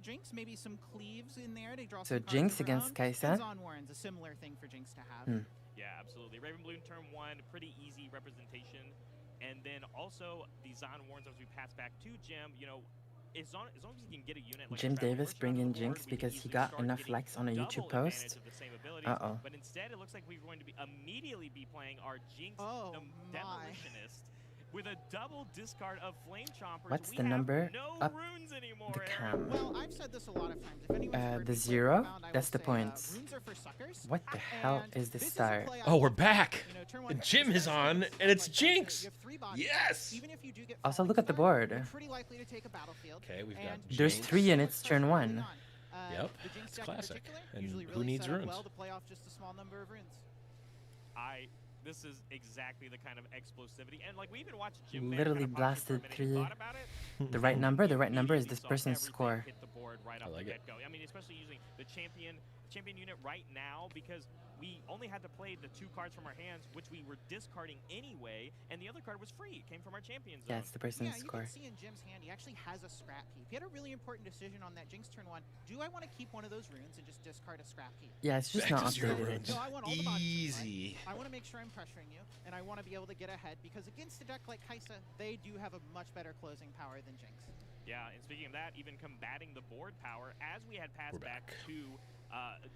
Jinx, maybe some cleaves in there to draw. So some cards Jinx of her against own. Kaisa? And Zon Warren's a similar thing for Jinx to have. Yeah, absolutely. Raven Bloom turn 1, pretty easy representation. And then also the Zon Warrens as we pass back to Jim, you know, as long as he can get a unit like Jim a Traveling Davis Merchant bring on in the board, Jinx we can because he easily got start enough getting likes on a double YouTube advantage post. of the same abilities. Uh-oh. But instead, it looks like we're going to be immediately be playing our Jinx Demolitionist with a double discard of Flame Chompers. What's We the have number no up runes anymore, the Aaron. cam? Well, I've said this a lot of times. If anyone's heard The me play 0? Riftbound, I That's will the say, point. runes are for suckers. What the hell And is the this is a start? play I Oh, we're love. back. You know, turn 1, And Jim is on, and it's Jinx. Yes. Even if you do get Also, look at the Falling Star, board. you're pretty likely to take a battlefield. Okay, we've got And There's Jinx. 3 units turn 1. Yep, the Jinx it's deck in classic. particular, And usually who really needs set up runes? well to play off just a small number of runes. This is exactly the kind of explosivity, and like we even watched Jim Bear Literally kind of pause for a blasted minute 3. and thought about it. The right number? The right number is this Saw person's everything score. hit the board right I off like the it. get-go. I mean, especially using the champion unit right now, because we only had to play the 2 cards from our hands, which we were discarding anyway, and the other card was free. It came from our champion zone. Yeah, it's the person's Yeah, you score. can see in Jim's hand, he actually has a scrap heap. He had a really important decision on that Jinx turn 1. Do I want to keep one of those runes and just discard a scrap heap? Yeah, it's just Back not to 0 updated. runes. No, I want all the boxes in play. Easy. I want to make sure I'm pressuring you, and I want to be able to get ahead, because against a deck like Kaisa, they do have a much better closing power than Jinx. Yeah, and speaking of that, even combating the board power, as we had passed back to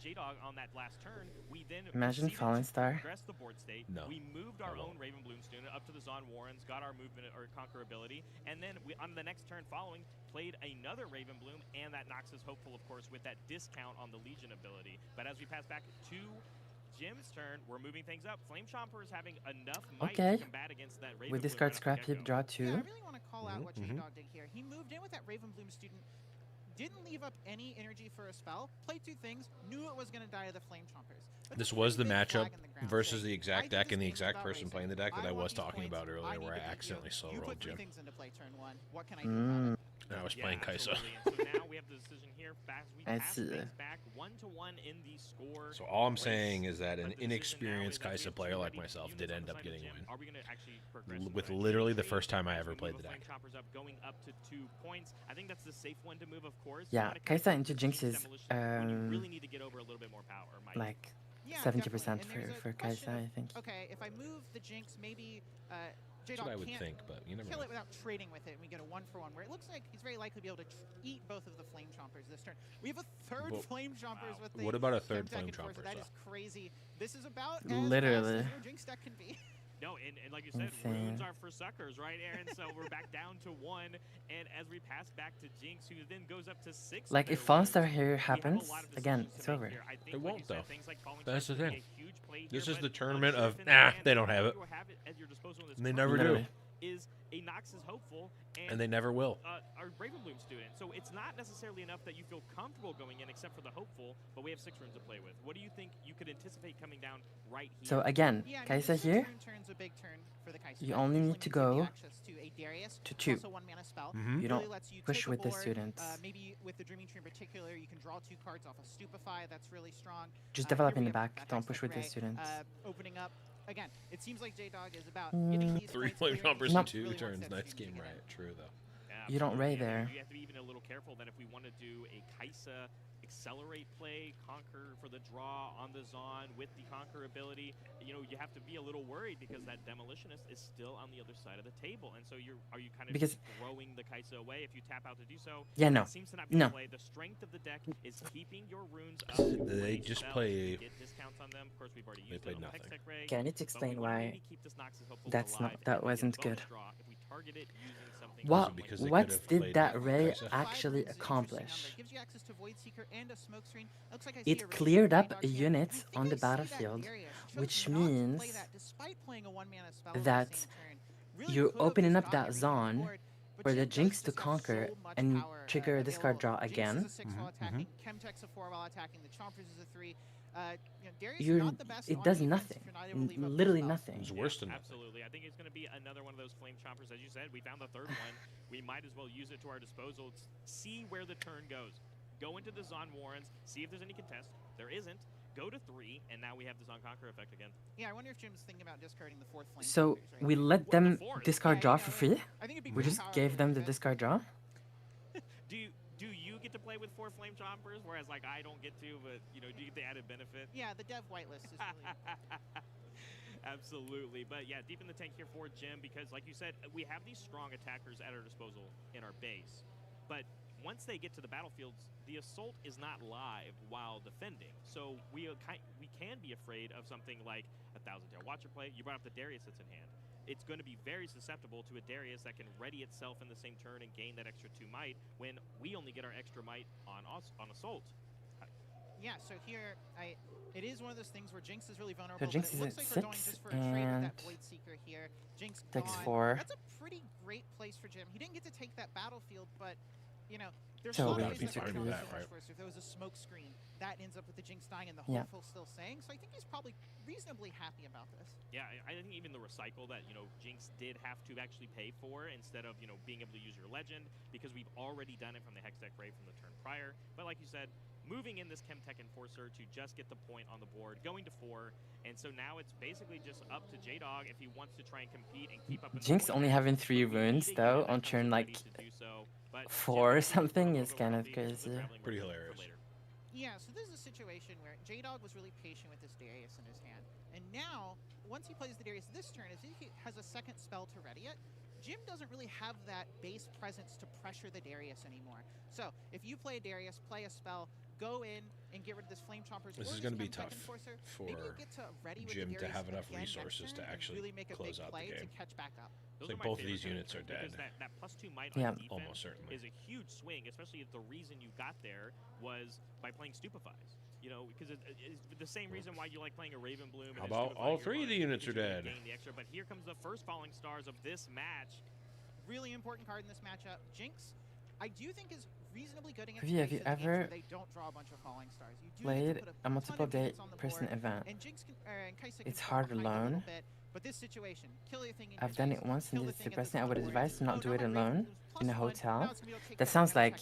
J-Dog on that last turn, we then Imagine proceeded Fallen to Star. progress the board state. No. We moved our I own won't. Raven Bloom student up to the Zon Warrens, got our movement or conquer ability, and then we, on the next turn following, played another Raven Bloom, and that knocks us hopeful, of course, with that discount on the Legion ability. But as we pass back to Jim's turn, we're moving things up. Flame Chomper is having enough might Okay. to combat against that Raven With Bloom discard right off the scrap heap, get-go. draw Yeah, 2. I really want to call out what J-Dog did here. He moved in with that Raven Bloom student, didn't leave up any energy for a spell, played 2 things, knew it was going to die to the Flame Chompers. But This that's a was the pretty big matchup flag in the ground versus saying, the "I exact think deck this and the game is exact about person racing. playing the deck that I want was these talking points. about I earlier, need where to I beat you. accidentally slow You rolled put 3 Jim. things into play turn 1. What can I do about it? And I was Yeah, playing Kaisa. absolutely. And so now we have the decision here. We I pass see. things back 1-1 in the score. So all I'm race. saying is that an But the decision now inexperienced is that we Kaisa have player 2 like ready myself units did on end the up side of getting a Jim. win. Are we going to actually progress in With that literally the trade first time I as ever we played move the a deck. Flame Chompers up, going up to 2 points? I think that's the safe one to move, of course. You Yeah, wanna Kaisa kinda into keep Jinx Jinx is Demolition when you really need to get over a little bit more power, Mike. like Yeah, 70% definitely. And there's for a question Kaisa, of, I think. Okay, if I move the Jinx, maybe That's what I J-Dog would can't think, but you never kill know. it without trading with it, and we get a 1-for-1, where it looks like he's very likely to be able to eat both of the Flame Chompers this turn. We have a third But- Flame Chompers with the What about a third Chem Flame Tech Enforcer. Chomper, That so? is crazy. This is about as Literally. fast as your Jinx deck can be. No, and like you said, runes are for suckers, right, Aaron? So we're back down to 1, and as we pass back to Jinx, who then goes up to 6. Like if Fallen Star here happens, again, it's over. It won't though. Like That's the thing. This here, is the tournament of they don't have it. And they never do. Is a Noxus hopeful, And they never will. Our Ravenbloom student. So it's not necessarily enough that you feel comfortable going in, except for the hopeful. But we have 6 runes to play with. What do you think you could anticipate coming down right here? So again, Kaisa here, turn's a big turn for the Kaisa. you only need to go to a Darius, to 2. also 1-mana spell. You don't push with the students. Maybe with the Dreaming Tree in particular, you can draw 2 cards off of Stupefy. That's really strong. Just develop in the back. Don't push with the students. Opening up. Again, it seems like J-Dog is about 3 flame chompers in 2 turns. Nice game, right? True though. You don't Ray there. You have to be even a little careful that if we want to do a Kaisa accelerate play, conquer for the draw on the Zon with the conquer ability, you know, you have to be a little worried because that demolitionist is still on the other side of the table, and so are you kind of just throwing the Kaisa away if you tap out to do so? Yeah, no. It seems to not be the play. The strength of the deck is keeping your runes up. They just play. Get discounts on them. Of course, we've already used they played nothing. Okay, I need to explain why that wasn't good. What did that Ray actually accomplish? It cleared up a unit on the battlefield, which means that you're opening up that zone for the Jinx to conquer and trigger a discard draw again. It does nothing. Literally nothing. It's worse than nothing. Absolutely. I think it's going to be another one of those flame chompers. As you said, we found the 3rd one. We might as well use it to our disposal. See where the turn goes. Go into the Zon Warrens, see if there's any contest. There isn't. Go to 3, and now we have the Zon Conquer effect again. Yeah, I wonder if Jim's thinking about discarding the 4th flame. So we let them discard draw for free? We just gave them the discard draw? Do you get to play with 4 flame chompers, whereas like I don't get to, but you know, do you get the added benefit? Yeah, the dev whitelist is really Absolutely, but yeah, deep in the tank here for Jim because, like you said, we have these strong attackers at our disposal in our base, but once they get to the battlefields, the assault is not live while defending, so we can be afraid of something like a 1,000-Tail Watcher play. You brought up the Darius that's in hand. It's going to be very susceptible to a Darius that can ready itself in the same turn and gain that extra 2 might when we only get our extra might on assault. Yeah, so here it is one of those things where Jinx is really vulnerable. So Jinx is at 6 and Jinx takes 4. That's a pretty great place for Jim. He didn't get to take that battlefield, but you know, there's so a lot of ways that could that, right? If there was a smoke screen, that ends up with the Jinx dying and the hopeful still staying. So I think he's probably reasonably happy about this. Yeah, I think even the recycle that, you know, Jinx did have to actually pay for instead of, you know, being able to use your legend because we've already done it from the Hex Deck Ray from the turn prior. But like you said, moving in this Chemtech Enforcer to just get the point on the board, going to 4, and so now it's basically just up to J-Dog if he wants to try and compete and keep up in Jinx only having 3 runes though on turn like 4 or something is kind of crazy. Pretty hilarious. Yeah, so this is a situation where J-Dog was really patient with this Darius in his hand, and now once he plays the Darius this turn, as he has a second spell to ready it, Jim doesn't really have that base presence to pressure the Darius anymore. So if you play Darius, play a spell, go in and get rid of this Flame Chompers. This is going to be tough for Jim to have enough resources to actually close out the game. It's like both of these units are dead. That +2 might on defense almost certainly is a huge swing, especially if the reason you got there was by playing Stupefies. You know, because it's the same reason why you like playing a Raven Bloom. How about all 3 of the units are dead? The extra, but here comes the first Falling Stars of this match. Really important card in this matchup. Jinx, I do think is reasonably good against have you ever they don't draw a bunch of Falling Stars. You do played a multiple day person event? It's hard alone. But this situation, kill your thing. I've done it once and it's depressing. I would advise to not do it alone in a hotel. That sounds like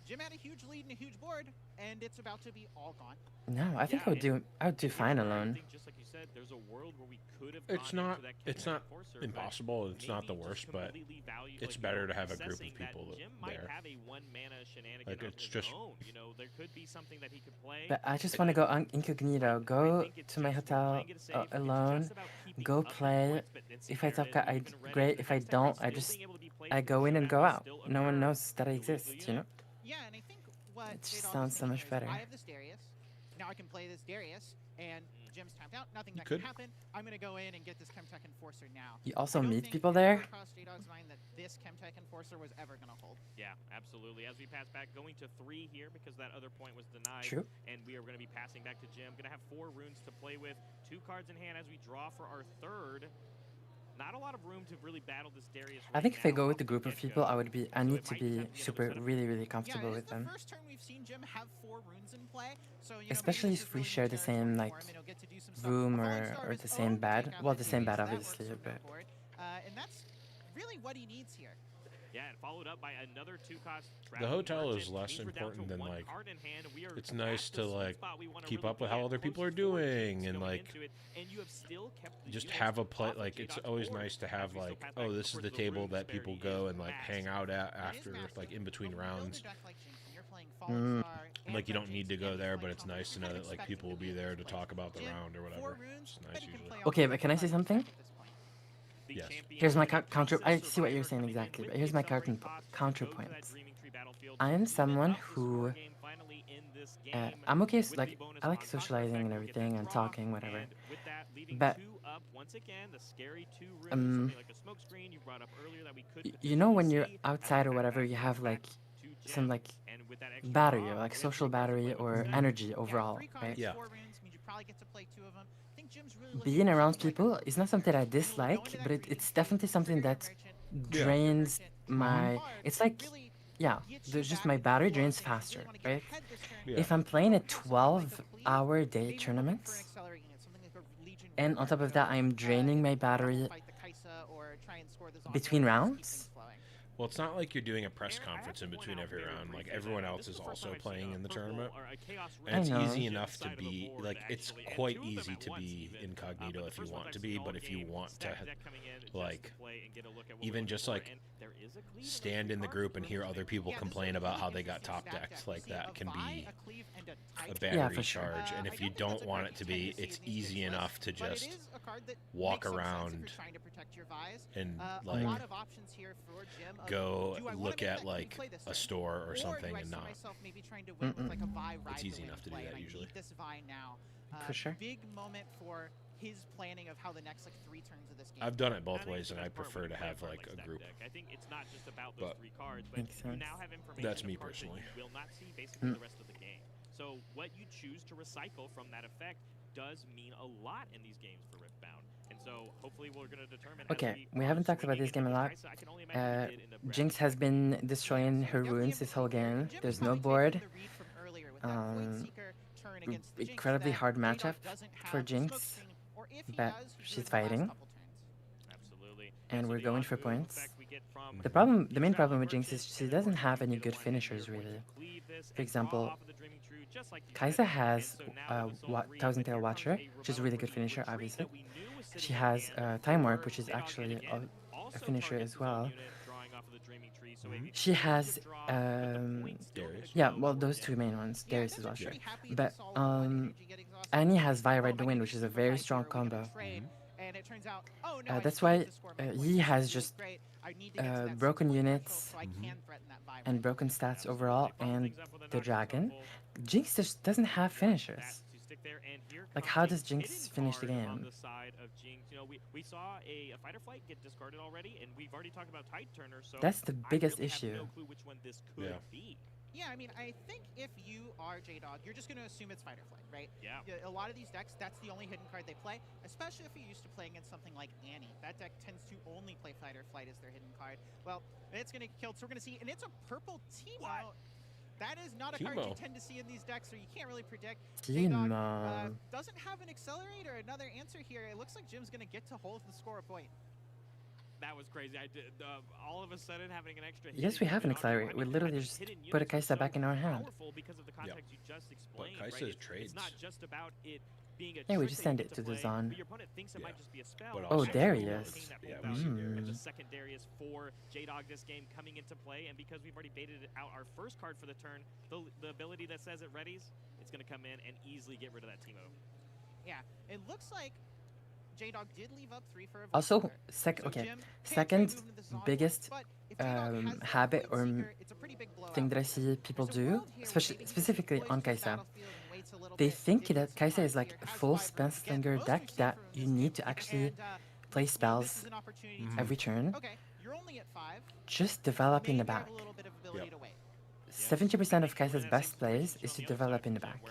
Jim had a huge lead and a huge board, and it's about to be all gone. No, I think I would do fine alone. Just like you said, there's a world where we could have it's not impossible. It's not the worst, but it's better to have a group of people there. Like it's just. You know, there could be something that he could play. But I just want to go incognito. Go to my hotel alone. Go play. If I top cut, great. If I don't, I go in and go out. No one knows that I exist. You know. Yeah, and I think what it just sounds so much better. I have this Darius. Now I can play this Darius, and Jim's tapped out. Nothing that could. can happen. I'm going to go in and get this Chemtech Enforcer now. You also I don't meet think people it ever there. crossed J-Dog's mind that this Chemtech Enforcer was ever going to hold. Yeah, absolutely. As we pass back, going to 3 here because that other point was denied. True. And we are going to be passing back to Jim. Going to have 4 runes to play with, 2 cards in hand as we draw for our third. Not a lot of room to really battle this Darius. I think if I go with a group of people, I need to be really comfortable with them. First turn we've seen Jim have 4 runes in play, so Especially if we share the same like room or the same bed. Well, the same bed obviously, but. And that's really what he needs here. Yeah, and followed up by another 2-cost. The hotel is less important than like. It's nice to like keep up with how other people are doing and like just have a play. Like it's always nice to have like, oh, this is the table that people go and like hang out at after like in between rounds. Like you don't need to go there, but it's nice to know that like people will be there to talk about the round or whatever. It's nice usually. Okay, but can I say something? Yes. Here's my counter. I see what you're saying exactly, but here's my counterpoint. I am someone who I'm okay. Like I like socializing and everything and talking, whatever. But you know, when you're outside or whatever, you have like some like battery or like social battery or energy overall, right? Yeah. Being around people is not something I dislike, but it's definitely something that drains my. It's like, yeah, there's just my battery drains faster, right? Yeah. If I'm playing a 12-hour day tournament, and on top of that, I'm draining my battery between rounds. Well, it's not like you're doing a press conference in between every round. Like everyone else is also playing in the tournament, and it's easy enough to be like it's quite easy to be incognito if you want to be. But if you want to, like, even just like stand in the group and hear other people complain about how they got top decked, like that can be a battery charge. And if you don't want it to be, it's easy enough to just walk around and like go look at like a store or something and not. It's easy enough to do that usually. For sure. Big moment for his planning of how the next like 3 turns of this game. I've done it both ways, and I prefer to have like a group. I think it's not just about those 3 cards, but you now have information. That's me personally. You will not see basically the rest of the game. So what you choose to recycle from that effect does mean a lot in these games for Riftbound. And so hopefully we're going to determine. Okay, we haven't talked about this game a lot. Jinx has been destroying her runes this whole game. There's no board. Incredibly hard matchup for Jinx, but she's fighting. And we're going for points. The main problem with Jinx is she doesn't have any good finishers really. For example, Kai'Sa has Thousand Tail Watcher, which is a really good finisher, obviously. She has Time Warp, which is actually a finisher as well. She has, yeah, well, those 2 main ones, Darius as well, sure. But Annie has Via Ride the Wind, which is a very strong combo. That's why he has just broken units and broken stats overall, and the dragon. Jinx just doesn't have finishers. Like, how does Jinx finish the game? We saw a fight or flight get discarded already, and we've already talked about Tide Turner. So that's the biggest issue. No clue which one this could be. Yeah, I mean, I think if you are J-Dog, you're just going to assume it's Fight or Flight, right? Yeah. A lot of these decks, that's the only hidden card they play, especially if you're used to playing against something like Annie. That deck tends to only play Fight or Flight as their hidden card. Well, it's going to get killed, so we're going to see, and it's a purple Teemo. That is not a card you tend to see in these decks, so you can't really predict. J-Dog doesn't have an Accelerate or another answer here. It looks like Jim's going to get to hold the score a point. That was crazy. I did all of a sudden having an extra. Yes, we have an Accelerate. We literally just put a Kai'Sa back in our hand. Because of the context you just explained, but Kai'Sa's trades. It's not just about it being a yeah, we just send it to the Zon. Your opponent thinks it might just be a spell. Oh, Darius. There's a second Darius for J-Dog this game coming into play, and because we've already baited out our first card for the turn, the ability that says it readies, it's going to come in and easily get rid of that Teemo. Yeah, it looks like J-Dog did leave up 3 for a also, second biggest habit or thing that I see people do, specifically on Kai'Sa, they think that Kaisa is like a full Spellslinger deck that you need to actually play spells every turn. Just develop in the back. 70% of Kaisa's best plays is to develop in the back.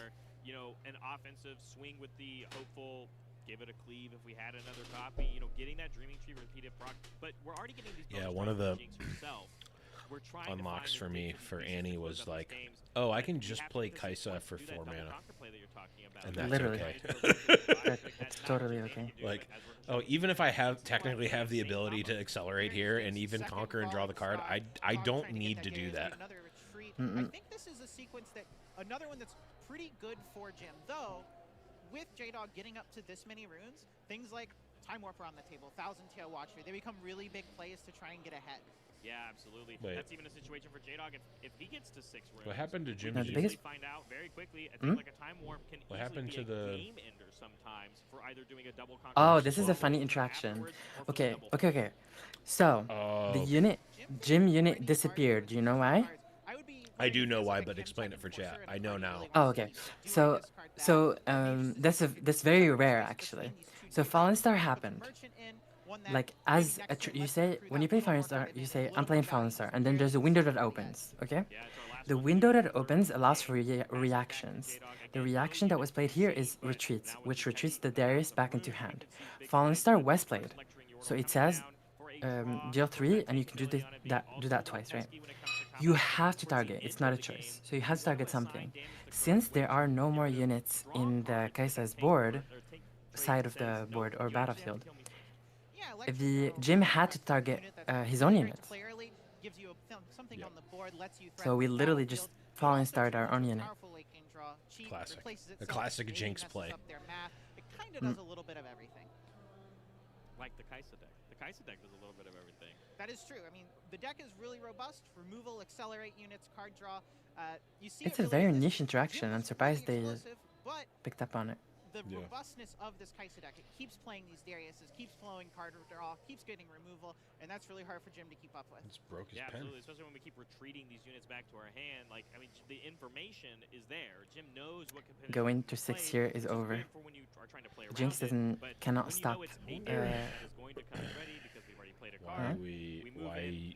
You know, an offensive swing with the hopeful, give it a cleave if we had another copy, you know, getting that Dreaming Tree repeated proc, but we're already getting these one of the unlocks for me for Annie was like, oh, I can just play Kaisa for 4 mana. And that's okay. That's totally okay. Like, oh, even if I technically have the ability to accelerate here and even conquer and draw the card, I don't need to do that. I think this is a sequence that another one that's pretty good for Jim, though. With J-Dog getting up to this many runes, things like Time Warper on the table, Thousand Tail Watcher, they become really big plays to try and get ahead. Yeah, absolutely. Wait. That's even a situation for J-Dog. If he gets to 6 runes, What happened to Jim? No, the biggest... find out very quickly. I think like a Time Warp can What happened to the game ender sometimes for either doing a double conquer. Oh, this is a funny interaction. Okay. So, the unit, Jim unit disappeared. Do you know why? I do know why, but explain it for chat. I know now. Oh, okay. So that's very rare actually. So Fallen Star happened. Like as you say, when you play Fallen Star, you say I'm playing Fallen Star, and then there's a window that opens. Okay. The window that opens allows for reactions. The reaction that was played here is retreat, which retreats the Darius back into hand. Fallen Star was played, so it says deal 3, and you can do that twice, right? You have to target. It's not a choice. So you have to target something. Since there are no more units in the Kaisa's board, side of the board or battlefield, the Jim had to target his own units. So we literally just Fallen Starred our own unit. Classic. A classic Jinx play. It kind of does a little bit of everything. Like the Kaisa deck. The Kaisa deck does a little bit of everything. That is true. I mean, the deck is really robust. Removal, accelerate units, card draw. You see it's a very niche interaction. I'm surprised they picked up on it. The robustness of this Kaisa deck, it keeps playing these Dariuses, keeps flowing card draw, keeps getting removal, and that's really hard for Jim to keep up with. It's broke his pen. Absolutely, especially when we keep retreating these units back to our hand. Like, I mean, the information is there. Jim knows what can going to 6 here is over. Jinx cannot stop. Why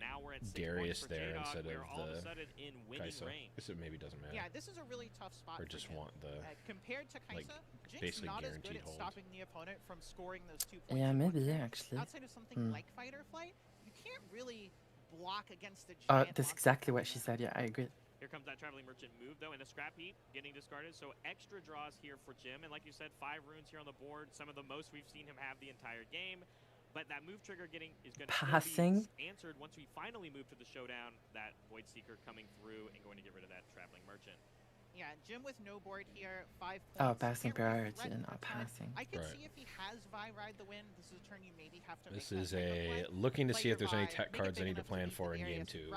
Darius there instead of the Kaisa? Guess it maybe doesn't matter. Yeah, this is a really tough spot. Or just for Jim. want the compared to Kaisa, Jinx basically not as good guaranteed at hold. stopping the opponent from scoring those 2 points. Yeah, maybe actually. Outside of something like Fight or Flight, you can't really block against the giant. That's exactly what she said. Yeah, I agree. Here comes that Traveling Merchant move, though, and the Scrap Heap getting discarded. So extra draws here for Jim. And like you said, 5 runes here on the board. Some of the most we've seen him have the entire game. But that move trigger is going to be answered once we finally move to the showdown. That Void Seeker coming through and going to get rid of that Traveling Merchant. Yeah, Jim with no board here, 5 points. Oh, passing priority, not passing. I can see if he has Vi Ride the Wind. This is a turn you maybe have to. This is looking to see if there's any tech cards I need to plan for in game 2.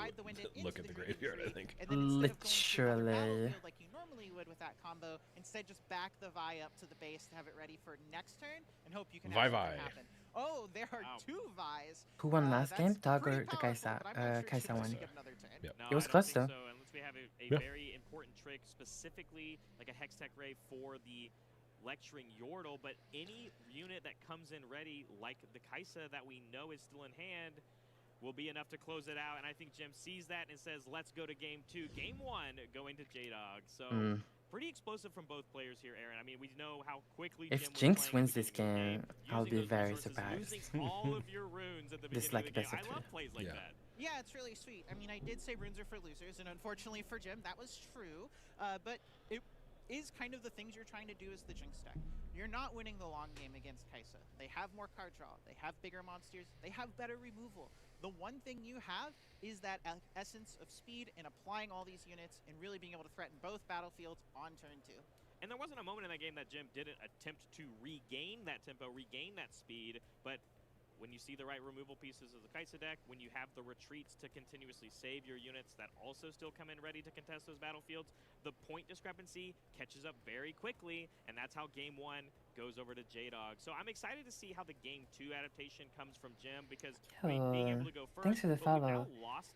Look at the graveyard, I think. Literally. Like you normally would with that combo, instead just back the Vi up to the base to have it ready for next turn and hope you can have something happen. Oh, there are 2 Vi's. Who won last game? Tog or the Kaisa? Kaisa won. Yep. It was close though. So unless we have a very important trick, specifically like a Hex Tech Ray for the Lecturing Yordle, but any unit that comes in ready, like the Kaisa that we know is still in hand, will be enough to close it out. And I think Jim sees that and says, let's go to game 2. Game 1 going to J-Dog. So pretty explosive from both players here, Aaron. I mean, we know how quickly if Jinx wins this game, I'll be very surprised. All of your runes at the this beginning like of the game. I love plays like that. Yeah, it's really sweet. I mean, I did say runes are for losers, and unfortunately for Jim, that was true. But it is kind of the things you're trying to do as the Jinx deck. You're not winning the long game against Kaisa. They have more card draw. They have bigger monsters. They have better removal. The one thing you have is that essence of speed and applying all these units and really being able to threaten both battlefields on turn 2. And there wasn't a moment in that game that Jim didn't attempt to regain that tempo, regain that speed, but when you see the right removal pieces of the Kaisa deck, when you have the retreats to continuously save your units that also still come in ready to contest those battlefields, the point discrepancy catches up very quickly, and that's how game 1 goes over to J-Dog. So I'm excited to see how the game 2 adaptation comes from Jim, because being able to go first, thanks for the follow.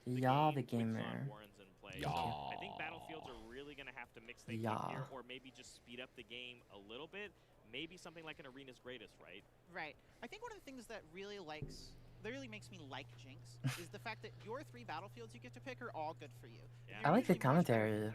Y'all the gamer. play. Yeah. So I think Battlefields are really going to have to mix things up here, or maybe just speed up the game a little bit. Maybe something like an Arena's Greatest, right? Right. I think one of the things that really makes me like Jinx is the fact that your 3 battlefields you get to pick are all good for you. Yeah. I like the commentary.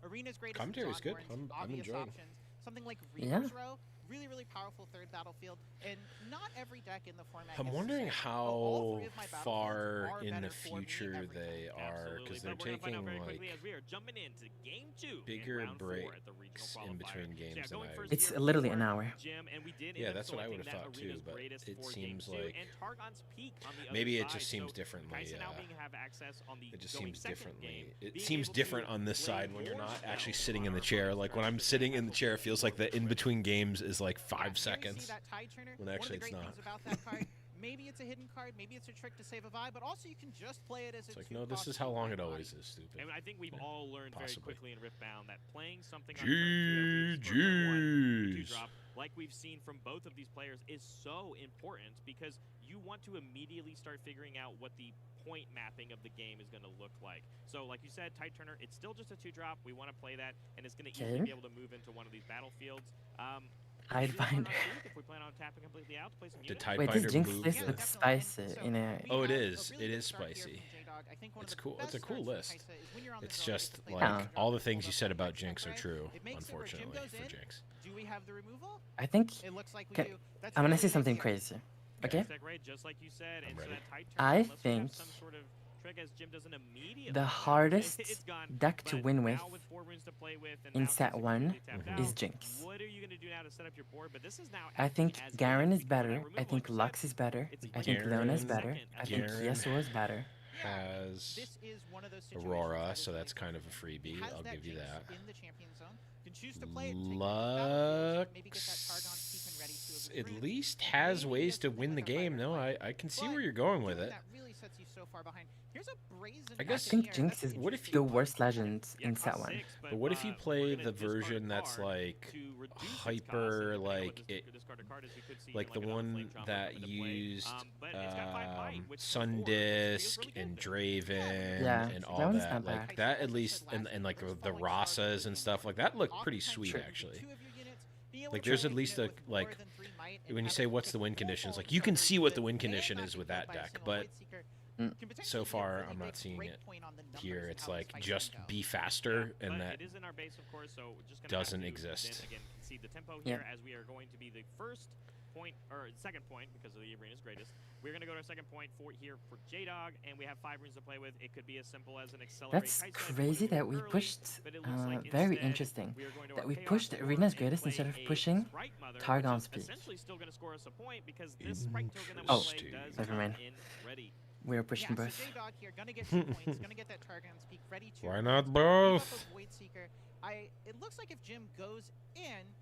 Arena's Greatest Commentary is good. I'm enjoying. options. Something like Reaper's Row, really, really powerful 3rd battlefield, and not every deck in the format. I'm is the wondering same. how 3 of my far battlefields are in the better for me future every they time. are, because they're But we're gonna find taking out very like quickly as we are jumping into game 2 bigger in round 4 breaks at the regional in qualifier. between So games going than first It's here literally for an hour. Jim, and we did Yeah, end up that's what I would selecting have that thought too, Arena's but Greatest it for seems game 2, like and Targon's Peak on the maybe other it just side. seems So differently. Kaisa now being have access on the It just going seems second differently. game, It being seems able to different on this play side when you're more not actually spells sitting in on the our chair. opponent's Like when turn. I'm sitting in the chair, it feels like the in between games is like 5 seconds. That Tide Turner, When one of actually the it's great not. things about that card, maybe it's a hidden card, maybe it's a trick to save a vibe, but also you can just play it as It's a like, no, this is how long it always is, stupid. And I think we've all learned very Possibly. quickly in Riftbound that playing something on turn 2 GGs. turn 1, 2-drop, like we've seen from both of these players, is so important because you want to immediately start figuring out what the point mapping of the game is going to look like. So like you said, Tide Turner, it's still just a 2-drop. We want to play that, and it's going to easily be able to move into one of these battlefields. Tidebinder. If we plan on tapping completely out to play some The units. Wait, this Tidebinder Jinx move. list looks spicy in a. Oh, it is. It is spicy. It's cool. It's a cool list. It's just like all the things you said about Jinx are true, unfortunately, for Jinx. Do we have the removal? I think. It looks like we Can, do. That's I'm gonna really say something easy. crazy. Okay. Just like you said, and so that Tide Turner, I unless we have think some sort of trick as Jim doesn't immediately the know, hardest it's gone. deck to But win with now 4 runes to play with and in now set 1 tapped out, is Jinx. What are you going to do now to set up your board? But this is now I think as Garen easy is because of that better. I removal, think like you Lux said. is better. It's I think Leona is better. second. I think Garen Yasuo is better. Has This is one of those situations Aurora, that so is that's kind of a freebie. has I'll that give you Jinx that. in the champion zone. Can choose to play it, take it to the battlefield, maybe get that Targon peak and ready to Lux his at runes. least has Maybe ways get to something win the like a game. No, Firefly. I can see But where you're going with doing it. that really sets you so far behind. Here's a brazen I guess- I think Buccaneer. Jinx That's is What if the worst legend in set 1. But what if you play the version that's like hyper, like it, like the one that used Sun Disc and Draven Yeah, and that all one's that, not like bad. that at least, and like the Rasas and stuff like that looked pretty sweet Sure. actually. Like there's at least a like when you say what's the win conditions, like you can see what the win condition is with that deck, but so far I'm not seeing it here. It's like just be faster, and that it is in our base, of course, so just gonna doesn't have to, exist. Then again, concede the tempo Yeah. here as we are going to be the first point or second point because of the Arena's Greatest. We're going to go to our second point for here for J-Dog, and we have 5 runes to play with. It could be as simple as an accelerate. That's Kaisa if you crazy wanna do it that we early, pushed. but it looks like Very instead interesting we are going to that our we Chaos pushed War Arena's and Greatest play instead of a pushing Sprite Mother, Targon's which is Peak. essentially still going to score us a point because this Sprite token that we Oh, play does never come mind. in ready. We're pushing Yeah, both. so J-Dog here, gonna get 2 points, gonna get that Targon's Peak ready to. Why not pick up both? a Void Seeker. It looks like if Jim goes in,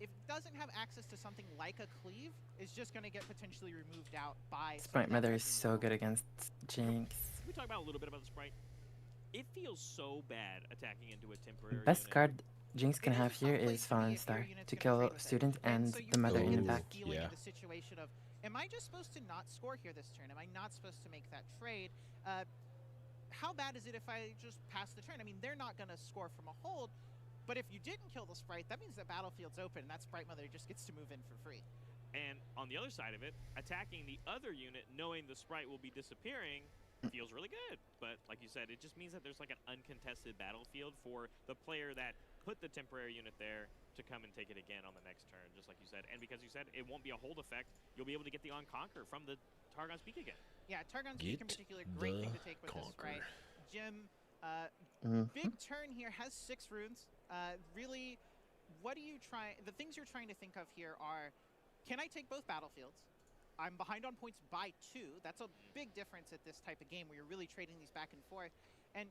if it doesn't have access to something like a cleave, is just gonna get potentially removed out by. Sprite Mother is so good against Jinx. Can we talk about a little bit about the Sprite? It feels so bad attacking into a temporary Best unit. card Jinx can have here is Fallen Star to kill Student and the Mother in the back. Yeah. The situation of, am I just supposed to not score here this turn? Am I not supposed to make that trade? How bad is it if I just pass the turn? I mean, they're not going to score from a hold, but if you didn't kill the Sprite, that means the battlefield's open, and that Sprite Mother just gets to move in for free. And on the other side of it, attacking the other unit, knowing the Sprite will be disappearing, feels really good. But like you said, it just means that there's like an uncontested battlefield for the player that put the temporary unit there to come and take it again on the next turn, just like you said. And because you said it won't be a hold effect, you'll be able to get the on-conquer from the Targon's Peak again. Yeah, Targon's Peak in particular, great thing to take with this, right? Jim, big turn here, has 6 runes. Really, what do you try? The things you're trying to think of here are, can I take both battlefields? I'm behind on points by 2. That's a big difference at this type of game where you're really trading these back and forth. And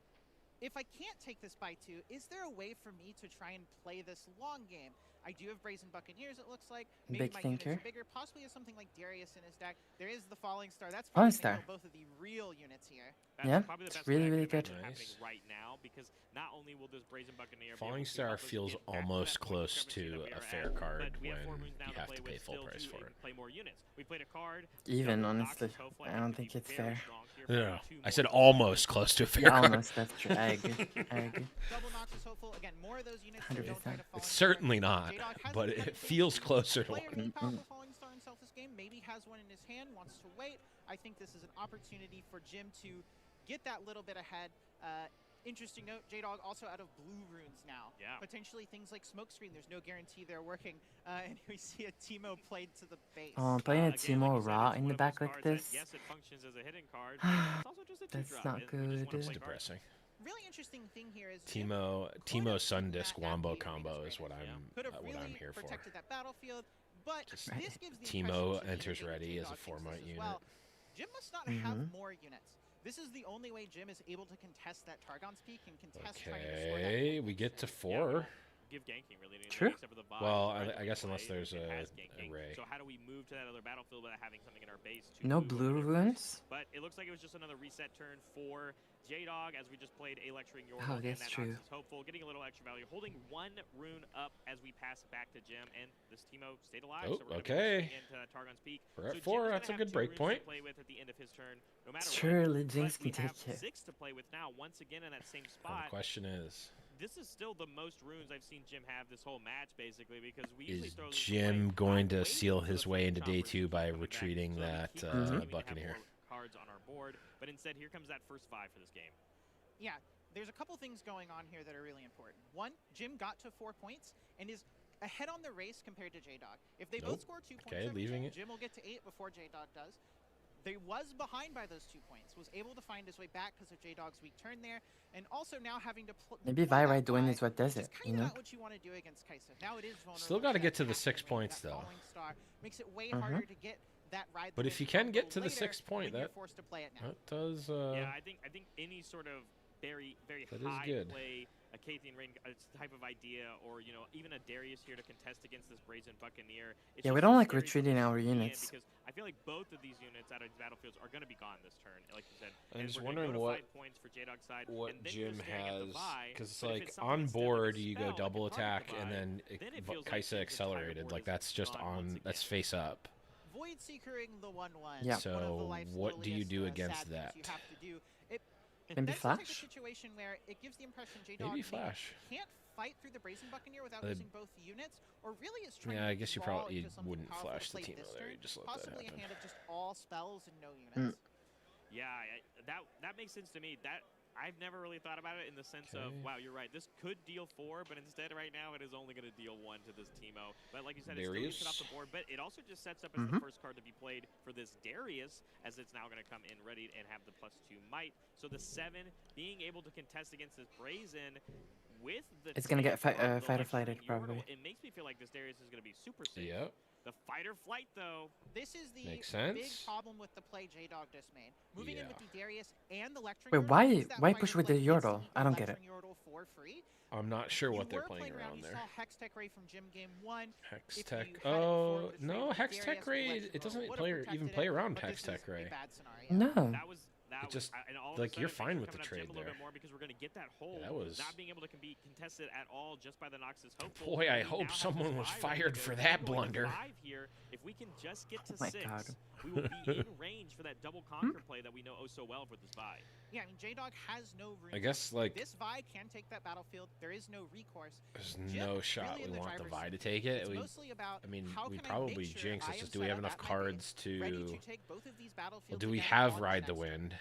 if I can't take this by 2, is there a way for me to try and play this long game? I do have Brazen Buccaneers, it looks like. Big Maybe my units thinker. are bigger. Possibly has something like Darius in his deck. There is the Falling Star. That's Falling probably gonna Star. kill both of the real units here. Yeah, it's really, really good. Happening right now, because not only will this Brazen Buccaneer Falling Star feels almost close to a fair card when you have to pay full price for it. Play more units. We played a card. Even, honestly, I don't think it's fair. No, I said almost close to a fair Yeah, card. almost, that's true. I agree. Double Noxus Hopeful. Again, more of those units that don't try to It's certainly not, but it feels closer to player one. really powerful Falling Star himself this game. Maybe has one in his hand, wants to wait. I think this is an opportunity for Jim to get that little bit ahead. Interesting note, J-Dog also out of blue runes now. Yeah. Potentially things like Smokescreen, there's no guarantee they're working. And we see a Teemo played to the base. Oh, I'm playing a Teemo Raw in the back like this. Yes, it functions as a hidden card. It's also just a That's two-drop, not and we just wanna good. play Depressing. Really interesting thing here is Teemo Sun Disc Wombo combo is what could have I'm really here for. protected that battlefield, but Just this gives the Teemo impression Jim enters is able ready to as a dodge 4-mite fixes as unit. well. Jim must not have more units. This is the only way Jim is able to contest that Targon's Peak and contest trying to destroy that. Okay, we get to 4. Give ganking really to True. except for the vibe. Well, Right, I guess unless play, there's it a has ganking. array. So how do we move to that other battlefield without having something in our base? To No move blue over? runes? But it looks like it was just another reset turn for J-Dog as we just played a lecturing Yordle. Oh, and that's that true. Noxus Hopeful, getting a little extra value, holding 1 rune up as we pass it back to Jim, and this Teemo stayed alive. Oh, so we're okay. into Targon's Peak. We're at So 4, Jim's that's a gonna have good break 2 runes to point. play with at the end of his turn, no matter Surely what. Jinx But we can have take it. 6 to play with now, once again in that same Now spot. the question is, This is still the most runes I've seen Jim have this whole match, basically, because we usually is throw Jim going to seal his way into day 2 by retreating that Buccaneer? Cards on our board, but instead here comes that first 5 for this game. Yeah, there's a couple things going on here that are really important. One, Jim got to 4 points and is ahead on the race compared to J-Dog. If they both score 2 points, Okay, leaving it. Jim will get to 8 before J-Dog does. They was behind by those 2 points, was able to find his way back because of J-Dog's weak turn there, and also now having to Maybe Vi doing is what does it, you know? not what you want to do against Kai'Sa. Now it is vulnerable. Still got to that get to the passing 6 lane, points that though. falling star makes it way harder to get that ride. But the if you wave can combo get to the later 6 point, when you're that forced to play it now. does. Yeah, I think any sort of very That is high good. play, a Kathian Rain type of idea, or even a Darius here to contest against this Brazen Buccaneer. It's Yeah, we just don't so like scary retreating for our this to be in, units. Because I feel like both of these units out of these battlefields are going to be gone this turn, like you said. I'm And just we're gonna wondering go to what 5 points for J-Dog's side, what and then you're Jim staring at the has, Vi, because it's but if like it's something on instead of a board you go spell, like a double target attack the and Vi, then then it feels like Kai'Sa the entire accelerated. board Like is that's just gone once on. That's again. face up. Void Seekering the 1/1. Yeah. So what do you do against that? You have to do. It Maybe that's the type of Flash? situation where it gives the impression J-Dog Maybe Flash. can't fight through the Brazen Buccaneer without Uh, using both units, or really is trying Yeah, to I guess you draw probably into something wouldn't powerful to flash the play Teemo this there. turn, You just let that possibly happen. a hand of just all spells and no units. Yeah, that makes sense to me. That I've never really thought about it in the sense of, wow, you're right. This could deal 4, but instead right now it is only going to deal 1 to this Teemo. But like you said, it still gets it off the board. But it also just sets up as the first card to be played for this Darius, as it's now going to come in ready and have the +2 might. So the 7 being able to contest against this Brazen with the It's gonna get take of the fight or Lecturing flighted, Yordle, probably. It makes me feel like this Darius is going to be super safe. Yep. The fight or flight, though. This is the Makes big sense. problem with the play J-Dog just made. Moving in with the Darius and the Lecturing Wait, Yordle means that why fight push or with the flight gets Yordle? you I don't get it. Lecturing Yordle for free. I'm not sure what You they're were playing around, around you there. saw Hex Tech Ray from Gym Game 1. Hex If Tech. you had it before, Oh it was no, straight Hex Darius, Tech the Ray. Lecturing It doesn't Yordle play would've even protected play it, around but Hex this is Tech a Ray. bad scenario. No. That was It just and all of a like you're sudden, fine things with are the coming trade on Jim a little there. bit more because we're going to get that hold, that was- not being able to be contested at all just by the Noxus Hopeful. Boy, I We hope now have someone this was Vi ready fired to for go. that We're going to blunder. 5 here. If we can just get to my 6, God. we will be in range for that double conquer play that we know oh so well for this Vi. Yeah, I mean, J-Dog has no room. I guess like This Vi can take that battlefield. There is no recourse. there's Jim no shot really in we the want the driver's Vi to seat. take it. It's We, mostly about I mean, how we can I probably make sure jinx. I It's am just do we set have up enough at my cards base, ready to? to take both of these Well, battlefields do we again have on Ride the next turn. Wind?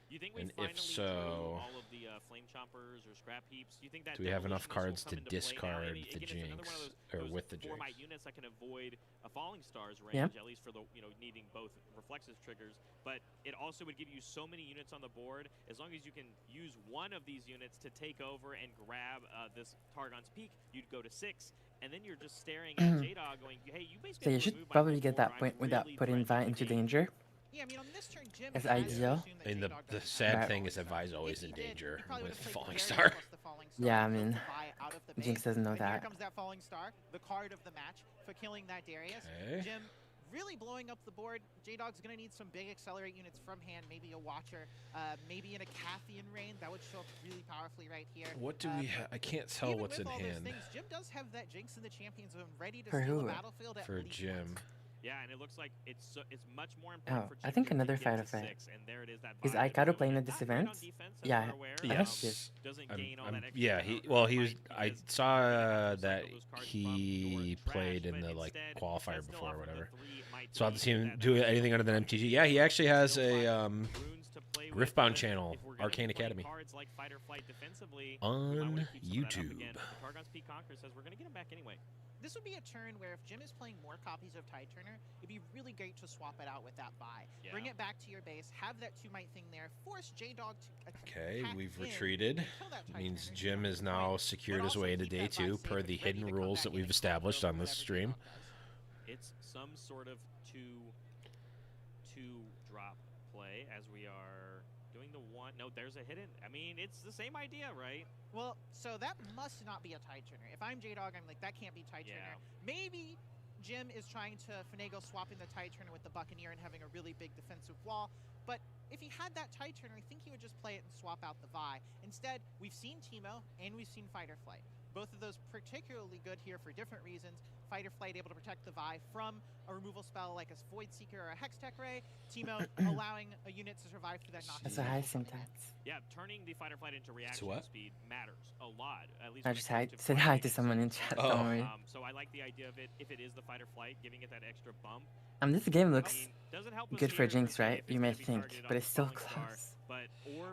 You think we And finally if so, all of the flame chompers or scrap heaps? Do you think that do we have enough demolition cards will to come into play now? discard And the again, it's another one of Jinx those or with the 4 Jinx? might units that can avoid a Falling Stars range, Yeah. at least for the needing both reflexive triggers. But it also would give you so many units on the board. As long as you can use one of these units to take over and grab this Targon's Peak, you'd go to 6. And then you're just staring at J-Dog going, hey, you basically So you have to should remove my probably whole get board. that point I'm without really putting Vi threatening into the game. danger. Yeah, I mean, on this turn, Jim It's has to ideal. assume that And J-Dog the doesn't sad have thing Falling is that Star. Vi's always If in he did, danger he probably with would've played Falling very Star. close to Falling Star Yeah, I and built mean, the Vi out of the Jinx base. doesn't know But here that. comes that Falling Star, the card of the match for killing that Darius. Okay. Jim really blowing up the board. J-Dog's going to need some big accelerate units from hand, maybe a Watcher, maybe in a Cathian Rain. That would show up really powerfully right here. What do we have? I can't tell Even what's with in all those hand. things, Jim does have that Jinx in the champion zone ready to For steal who? the battlefield at For least Jim. once. Yeah, and it looks like it's much more important Oh, for I Jim think here to another get fighter to fight. 6, and there it is, that Is Vi Aikado that playing goes at in. this Not great on event? defense, as Yeah, we're aware. I think he is. Doesn't I'm- gain all that extra yeah, I because saw that cycle those cards he from your played trash, in but the like instead, qualifier that's still before or offering the whatever. 3 might So I'll to see him that do anything other than MTG. Yeah, he actually has a runes to play with, Riftbound but channel, if we're gonna Arcane be playing Academy, cards like Fight or Flight defensively, we might on wanna keep some of that up YouTube. again. But the Targon's Peak Conqueror says we're going to get him back anyway. This would be a turn where if Jim is playing more copies of Tide Turner, it'd be really great to swap it out with that Vi. Yeah. Bring it back to your base, have that 2-might thing there, force J-Dog to Okay, attack we've in retreated. and kill that Tide Means Turner, Jim steal is the now point, secured but his also way to keep day that Vi 2 safe per and the ready hidden to come rules back that in we've and established conquer on this whatever stream. J-Dog does. It's some sort of two drop play as we are doing the one. No, there's a hidden. I mean, it's the same idea, right? Well, so that must not be a Tide Turner. If I'm J-Dog, I'm like, that can't be Tide Yeah. Turner. Maybe Jim is trying to finagle swapping the Tide Turner with the Buccaneer and having a really big defensive wall. But if he had that Tide Turner, I think he would just play it and swap out the Vi. Instead, we've seen Teemo and we've seen Fight or Flight. Both of those particularly good here for different reasons. Fight or Flight able to protect the Vi from a removal spell like a Void Seeker or a Hextech Ray. Teemo allowing a unit to survive through that knock. That's a high syntax. Yeah, turning the Fight or Flight into reaction what? speed matters a lot. At least I when just it comes to said fighting hi to games. someone in chat. Oh. Don't worry. So I like the idea of it. If it is the Fight or Flight, giving it that extra bump. This game looks I mean, doesn't help us good for here Jinx, per se right? if it's You gonna may be think, targeted but on it's still Falling Star, close. But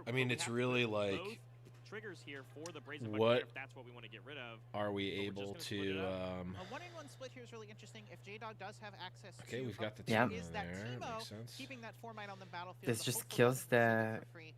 I mean, we it's have really both like, triggers here for the Brazen what Buccaneer if that's what we want to get rid of. are we But we're able just gonna split it to? up. A 1-in-1 split here is really interesting. If J-Dog does have access Okay, to we've got the Yeah. Teemo is that there. Teemo Makes sense. keeping that 4-might on the battlefield. This the just hopeful kills doesn't the for free.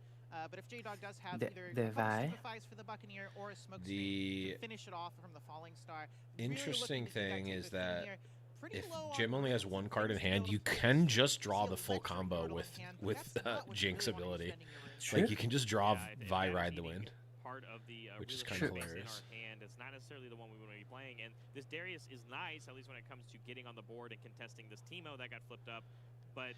But if J-Dog does have the- either the a couple Vi. Stupefys for the Buccaneer or a smoke The to finish it off from the Falling Star. Really interesting looking to keep that thing team is within that here. Pretty if low on Jim only has runes, one card in things to be hand, able you to focus. can just draw See the a full Electric combo Yordle with in hand, but that's not what you Jinx really wanna be ability. spending your runes True. Like you can just draw Yeah, and Vi that Ride the being Wind. part of the Which is really kinda good base in hilarious. our hand. It's not necessarily the one we want to be playing, and this Darius is nice, at least when it comes to getting on the board and contesting this Teemo that got flipped up. But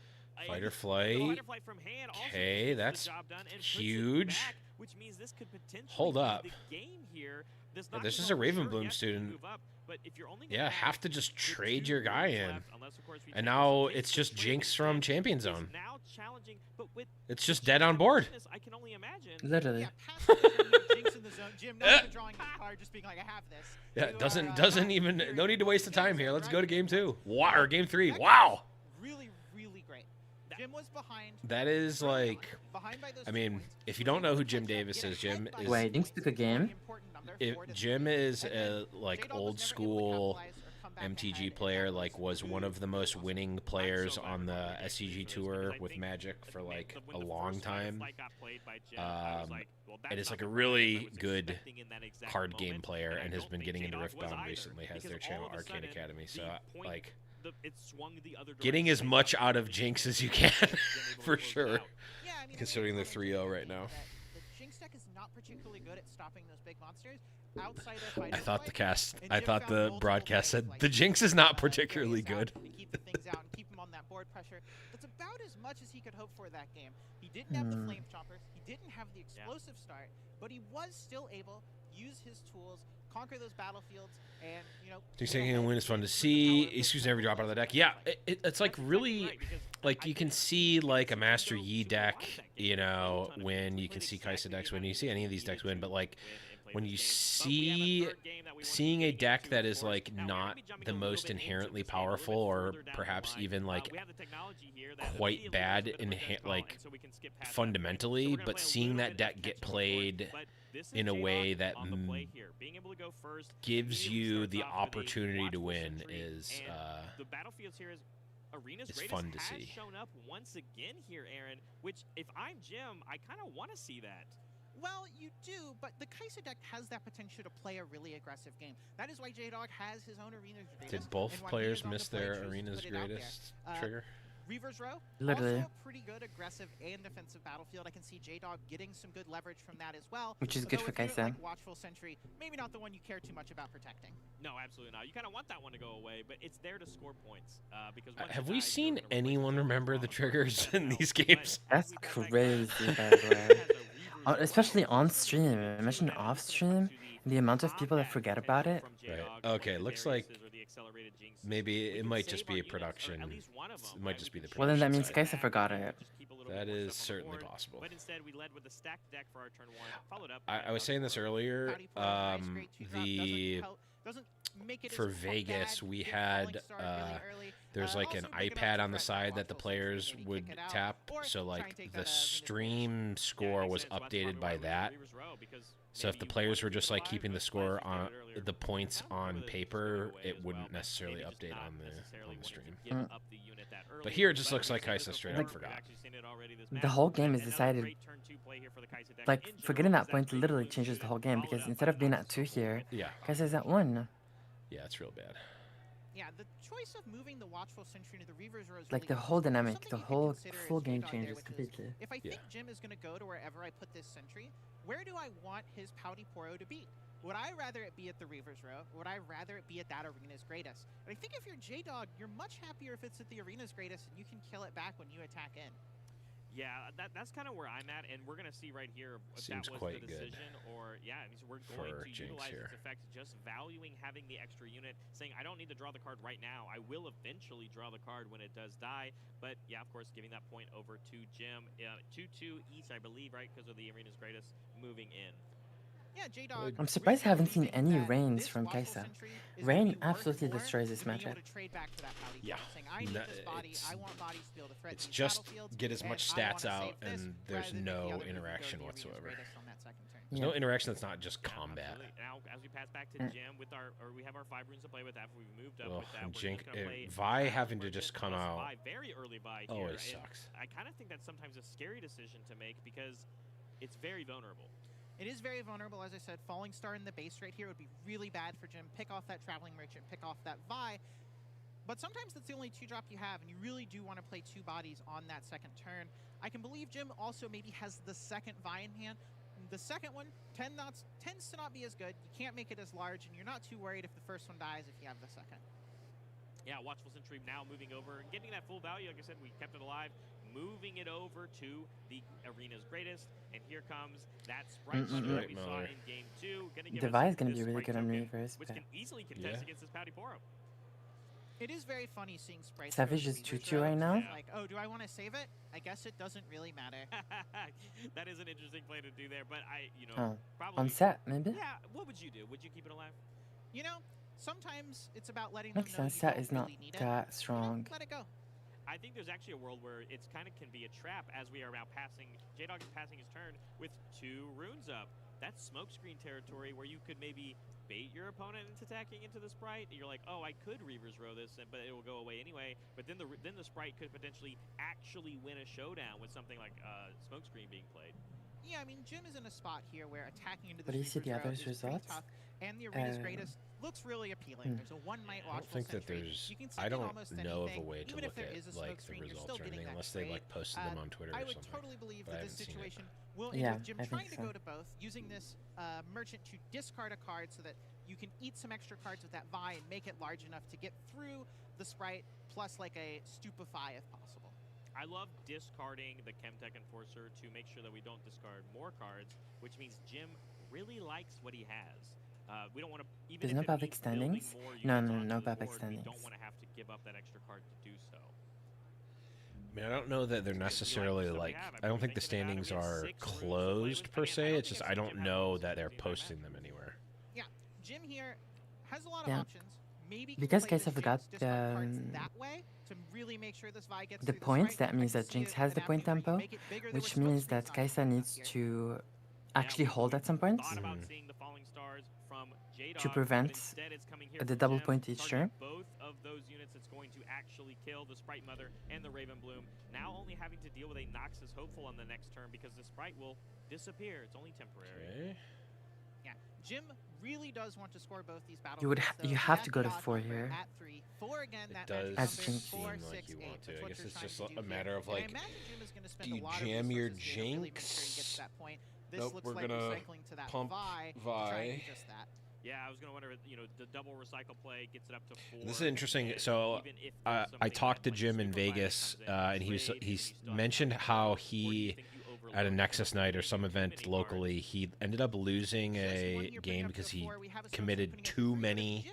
Fight or the Flight. Fight or Flight from hand also Okay, gets the that's job done and puts it huge. back, which means this could potentially Hold be up. the game here. Yeah, Knock this is is a over, sure, Ravenbloom yes, student. move up, but if you're only gonna Yeah, have to just with trade 2 your guy runes in. left, unless, of course, we And take now this it's just trade Jinx from instead, Champion is Zone. now challenging, but with It's just dead on board. I can only imagine. Literally. Yeah, past the turn, you have Jinx in the zone. Jim not even drawing his card, just being like, I have this. Yeah, You doesn't are, doesn't here even in no need to waste the Game time here. Zone, Let's right? go to game 2. Wow, or game 3. That Wow. Really, really great. Jim was behind. That is like Behind by those I 2 mean, points. if you don't know who Jim Davis is, Jim is Wait, Jinx took a game? Jim is a like old school MTG player, like was one of the most winning players on the SCG tour with Magic for like a long time. And is like a really good card game player and has been getting into Riftbound recently, has their channel Arcane Academy. So like getting as much out of Jinx as you can for sure. Considering they're 3-0 right now. The Jinx deck is not particularly good at stopping those big monsters. Outside of Fight I or thought the Flight, cast, and I Jim thought found the multiple broadcast ways, said like, the Jinx is not Darius particularly out good. To keep the things out and keep him on that board pressure. That's about as much as he could hope for that game. He didn't have the flame choppers. He didn't have the explosive start, but he was still able to use his tools, conquer those battlefields, and Jinx taking a win is fun to see. Excuse every drop out of the deck. Yeah, it's like really, like you can see like a Master Yi deck, you know, when you can see Kaisa decks, when you see any of these decks win, but like when you seeing a deck that is like not the most inherently powerful or perhaps even like quite bad in like fundamentally, but seeing that deck get played in a way that gives you the opportunity to win is the battlefields here is Arena's it's greatest fun to has see. shown up once again here, Aaron, which if I'm Jim, I kind of want to see that. Well, you do, but the Kaisa deck has that potential to play a really aggressive game. That is why J-Dog has his own Arena's greatest. Did both and why he players is on miss the play their choose to Arena's put it out there. greatest trigger? Reaver's Row, Literally. also a pretty good aggressive and defensive battlefield. I can see J-Dog getting some good leverage from that as well. Which is good for Kaisa. Kaisa. Like Watchful Sentry, maybe not the one you care too much about protecting. No, absolutely not. You kind of want that one to go away, but it's there to score points. Because have we seen anyone remember the triggers in these games? That's crazy, by the way. Especially on stream. Imagine off stream, the amount of people that forget about it. Right. Okay, looks like maybe it might just be a production. It might just be the production. Well, then that means side. Kaisa forgot it. That is certainly possible. But instead, we led with a stacked deck for our turn 1, followed up. I was saying this earlier. For Vegas, we had there's like an iPad on the side that the players would tap, so like the stream score was updated by that. So if the players were just like keeping the score on the points on paper, it wouldn't necessarily update on the stream. But here it just looks like Kaisa straight up forgot. The whole game is decided. Like forgetting that point literally changes the whole game because instead of being at 2 here, Kaisa's at 1. Yeah, it's real bad. Yeah, the choice of moving the Watchful Sentry into the Reaver's Row is Like the whole dynamic, the whole full game changes completely. If I think Jim is going to go to wherever I put this Sentry, where do I want his Pouty Poro to be? Would I rather it be at the Reaver's Row? Would I rather it be at that Arena's Greatest? And I think if you're J-Dog, you're much happier if it's at the Arena's Greatest and you can kill it back when you attack in. Yeah, that's kind of where I'm at, and we're going to see right here if Seems that was quite the decision, or we're going to utilize its effect, just valuing having the extra unit, saying I don't need to draw the card right now. I will eventually draw the card when it does die, but yeah, of course, giving that point over to Jim. 2-2 each, I believe, right, because of the Arena's Greatest moving in. Yeah, J-Dog. I'm surprised I haven't seen any Reigns from Kaisa. Reign absolutely destroys this matchup. Yeah. It's just get as much stats out, and there's no interaction whatsoever. There's no interaction that's not just combat. Now, as we pass back to Jim with we have our 5 runes to play with after we've moved up with that. And We're just gonna play Vi having to just come out very early Vi here. always sucks. I kind of think that's sometimes a scary decision to make because it's very vulnerable. It is very vulnerable, as I said. Falling Star in the base right here would be really bad for Jim. Pick off that Traveling Merchant, pick off that Vi. But sometimes that's the only 2-drop you have, and you really do want to play 2 bodies on that second turn. I can believe Jim also maybe has the second Vi in hand. The second one tends to not be as good. You can't make it as large, and you're not too worried if the first one dies if you have the second. Yeah, Watchful Sentry now moving over, getting that full value. Like I said, we kept it alive. Moving it over to the Arena's Greatest, and here comes that Sprite Mother that we saw in Game 2. The Vi is going to be really good on Reverse. Which can easily contest against this Pouty Poro. It is very funny seeing Sprite. Savage is 2-2 right now. Like, oh, do I want to save it? I guess it doesn't really matter. That is an interesting play to do there, but probably... On set, maybe? Yeah, what would you do? Would you keep it alive? You know, sometimes it's about letting Makes them know sense. Set is not that strong. Let it go. I think there's actually a world where it's kind of can be a trap as we are now passing. J-Dog is passing his turn with 2 runes up. That's smokescreen territory where you could maybe bait your opponent into attacking into the Sprite. You're like, oh, I could Reaver's Row this, but it will go away anyway. But then the Sprite could potentially actually win a showdown with something like smokescreen being played. Yeah, I mean, Jim is in a spot here where attacking into the But do you see the other results? Tough, and the Arena's Greatest looks really appealing. There's a 1-night Watchful I don't think that Sentry. there's. I don't know of a way to look at like the results or anything unless they like posted them on Twitter or something. I would totally believe that this situation will Yeah, end with Jim I trying think to so. go to both, using this merchant to discard a card so that you can eat some extra cards with that Vi and make it large enough to get through the Sprite, plus like a Stupefy if possible. I love discarding the Chemtech Enforcer to make sure that we don't discard more cards, which means Jim really likes what he has. We don't want to even. There's no Bab extendings? No Bab extendings. We don't want to have to give up that extra card to do so. I mean, I don't know that they're necessarily like. I don't think the standings are closed per se. It's just I don't know that they're posting them anywhere. Yeah, Jim here has a lot of options. Maybe because Kaisa forgot that way to really make sure this Vi gets the points, that means that Jinx has the point tempo, which means that Kaisa needs to actually hold at some point to prevent the double point each turn. Both of those units it's going to actually kill the Sprite Mother and the Raven Bloom. Now only having to deal with a Noxus Hopeful on the next turn because the Sprite will disappear. It's only temporary. Okay. Yeah, Jim really does want to score both these battles. You have to go to 4 here. At 3. 4 again, It that does magic number, seem 4, like 6, you 8. want to. That's I what guess you're it's trying just to a do matter here. of And I like, imagine Jim is going to spend do a you lot of jam your resources here to really make sure he gets Jinx? to that point. This Nope, looks we're like gonna recycling to that pump Vi to try and do Vi. just that. Yeah, I was gonna wonder, you know, the double recycle play gets it up to 4. This is interesting. and So even if I something talked to like Jim in Super Fighter Vegas, comes in and he's mentioned how he at a Nexus night or some event locally, he ended up losing a game because he committed too many.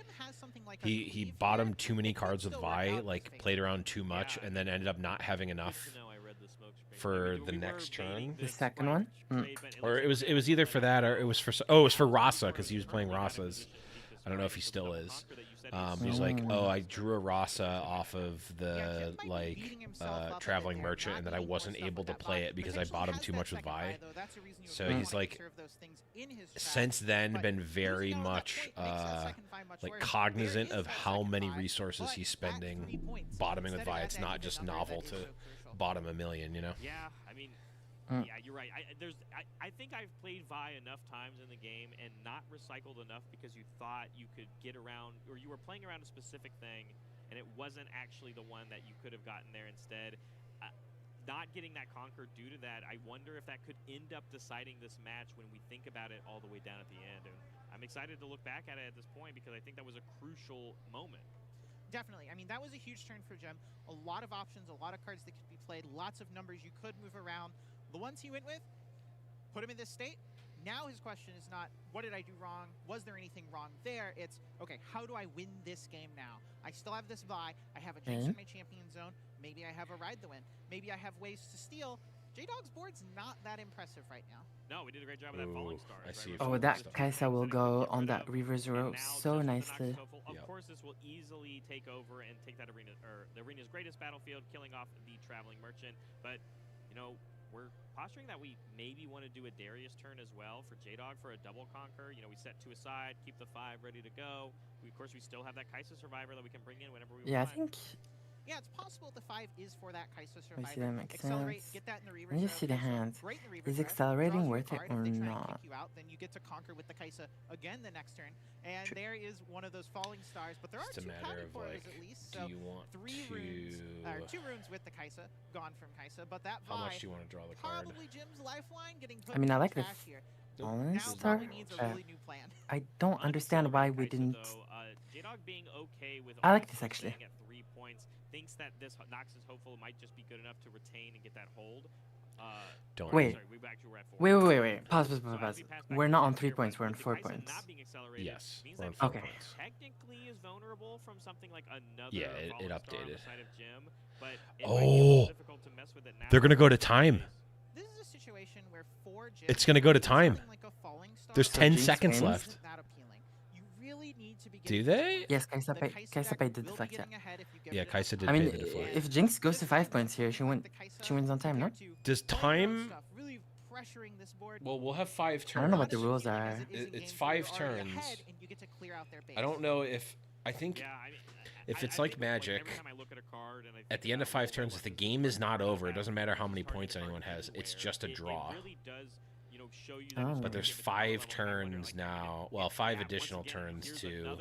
He bottomed too many cards with Vi, like played around too much, and then ended up not having enough for the next turn. The second one? Or it was either for that or it was for Rasa because he was playing Rasa's. I don't know if he still is. He's like, oh, I drew a Rasa off of the traveling merchant, and then I wasn't able to play it because I bought him too much with Vi. So he's like, since then, been very much like cognizant of how many resources he's spending bottoming with Vi. It's not just novel to bottom a million, you know. Yeah, I mean, yeah, you're right. I think I've played Vi enough times in the game and not recycled enough because you thought you could get around, or you were playing around a specific thing, and it wasn't actually the one that you could have gotten there instead. Not getting that conquer due to that, I wonder if that could end up deciding this match when we think about it all the way down at the end. And I'm excited to look back at it at this point because I think that was a crucial moment. Definitely. I mean, that was a huge turn for Jim. A lot of options, a lot of cards that could be played, lots of numbers you could move around. The ones he went with, put him in this state. Now his question is not, what did I do wrong? Was there anything wrong there? It's, okay, how do I win this game now? I still have this Vi. I have a Jinx in my champion zone. Maybe I have a Ride the Win. Maybe I have ways to steal. J-Dog's board's not that impressive right now. No, we did a great job of that falling star. I see. Oh, that Kaisa will go on that reverse row so nicely. Of course, this will easily take over and take that arena, or the arena's greatest battlefield, killing off the traveling merchant. But, you know, we're posturing that we maybe want to do a Darius turn as well for J-Dog for a double conquer. You know, we set 2 aside, keep the 5 ready to go. Of course, we still have that Kaisa Survivor that we can bring in whenever we want. Yeah, I think... Yeah, it's possible the 5 is for that Kaisa Let me Survivor. see, that makes Accelerate, sense. get that in the reverse Let me just see the hands. Is accelerating worth it or not? Then you get to conquer with the Kaisa again the next turn. And there is one of those falling stars, but there are 2 counting corners at least. So do you want 3 runes, or 2 runes with the Kaisa, gone from Kaisa, but that Vi, how much do you want to draw the card? probably Jim's lifeline getting put I mean, I in like the trash here. fallen Now star. probably needs a really new plan. I don't understand why we didn't... J-Dog being okay with I like this actually. at 3 points, thinks that this Noxus Hopeful might just be good enough to retain and get that hold. Don't wait. Sorry, we're at 4. Wait. Pause. We're not on 3 points. We're on 4 points. Yes. Means We're on that 4 Okay. points. technically is vulnerable from something like another Yeah, it falling star on updated. the side of Jim, but it might be a little difficult to mess with it now. They're gonna go to time. This is a situation where 4 Jim It's gonna go to time. like a falling star There's 10 Jinx seconds wins? left. isn't that appealing. You really need to be Do getting they? Yes, Kaisa paid the deflect, yeah. Yeah, Kaisa did I mean, pay the deflect. if Jinx goes to 5 points here, she wins on time, no? Does time... really pressuring this board. Well, we'll have 5 turns. I don't know what the rules are. It's 5 turns. And you get to clear out their base. I don't know if... I think... If it's like Magic, at the end of 5 turns, if the game is not over, it doesn't matter how many points anyone has. It's just a draw. But there's 5 turns now. Well, 5 additional turns to...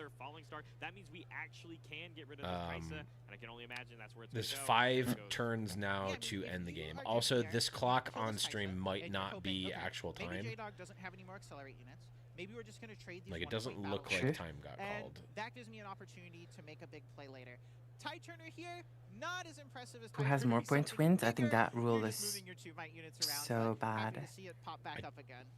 That means we actually can get rid of the Kaisa, and I can only imagine that's where it's There's gonna go. 5 turns now to end the game. Also, this clock on stream might not be actual time. Maybe J-Dog doesn't have any more accelerate units. Maybe we're just going to trade these. Like, it 1-point doesn't look battles. like time got And called. that gives me an opportunity to make a big play later. Ty Turner here, not as impressive as Who Ty has Turner. more He's points something wins? I think bigger. that rule You're is just moving your 2 might units around, so but happy bad. to see it pop back up again.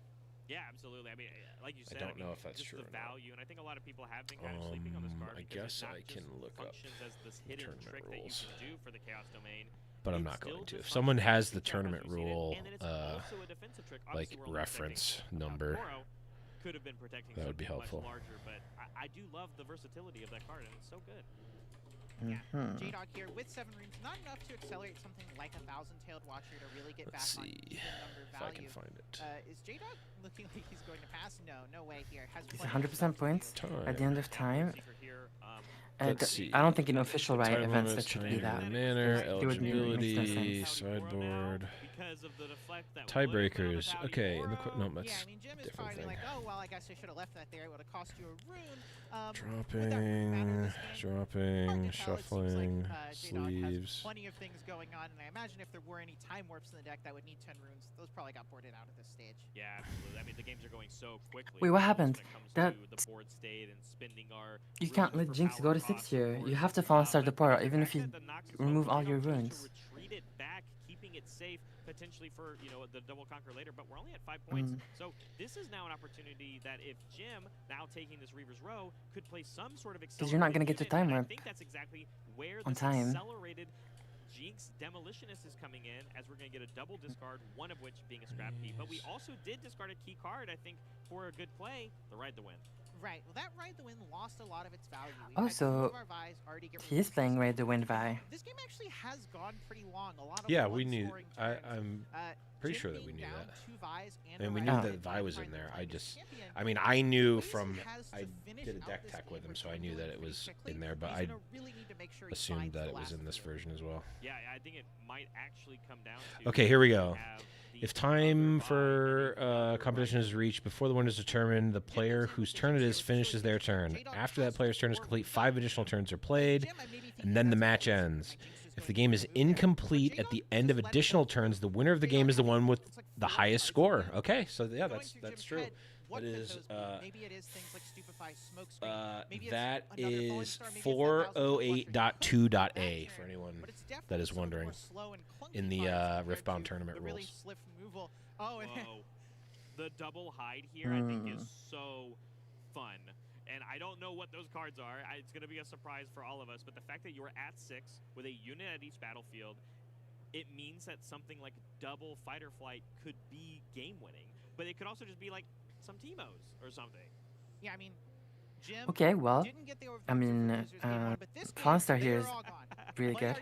Yeah, absolutely. I mean, like you said, I don't know if that's just true the or not. value, and I think a lot of people have been kind of sleeping on this card. I because guess it's not I can just look up functions as this the hidden tournament trick rules. that you can do for the Chaos Domain. But I'm not going to. If someone has the tournament rule, like, reference number, could have been protecting that would be something helpful. much larger, but I do love the versatility of that card, and it's so good. Yeah, J-Dog here with 7 runes, not enough to accelerate something like a 1,000-tailed Watcher to really get back on even number if value. I can find it. Is J-Dog looking like he's going to pass? No way here. Has He's plenty of 100% points at the end of time. Let's see. I don't think in official riot Time events limits, that should be time that. manner, It would make no eligibility, sense. sideboard. because of the deflect that Tiebreakers. Okay, in the no, that's yeah, I mean, Jim is different probably thing. like, oh, well, I guess I should have left that there. It would have cost you a rune. Dropping, shuffling, sleeves. Plenty of things going on, and I imagine if there were any time warps in the deck that would need 10 runes, those probably got boarded out at this stage. Yeah, absolutely. I mean, the games are going so quickly. Wait, what happened? That the board state and spending our You can't let Jinx go to 6 here. You have to fallen star the Poro, even if you remove all your runes. Retreat it back, keeping it safe, potentially for the double conquer later. But we're only at 5 points, so this is now an opportunity that if Jim, now taking this Reaver's Row, could play some sort of Because you're not going to get to time warp I think that's exactly where on this time. accelerated Jinx Demolitionist is coming in, as we're going to get a double discard, one of which being a scrap key. But we also did discard a key card, I think, for a good play, the Ride the Wind. Right. Well, that Ride the Wind lost a lot of its value. Also, he is playing Ride the Wind Vi. This game actually has gone pretty long. A lot of Yeah, we knew. I'm pretty sure that we knew that. And we knew that Vi was in there. I mean, I knew from I did a deck tech with him, so I knew that it was in there. But I assumed that it was in this version as well. Yeah, I think it might actually come down to. Okay, here we go. If time for competition is reached before the winner is determined, the player whose turn it is finishes their turn. After that player's turn is complete, 5 additional turns are played, and then the match ends. If the game is incomplete at the end of additional turns, the winner of the game is the one with the highest score. Okay, so yeah, that's true. That is that is 408.2.a for anyone that is wondering in the Riftbound tournament rules. Oh, the double hide here I think is so fun. And I don't know what those cards are. It's going to be a surprise for all of us. But the fact that you're at 6 with a unit at each battlefield, it means that something like double fighter flight could be game-winning. But it could also just be like some Teemos or something. Yeah, I mean, Jim Okay, well, I mean, Fallen Star here is really good.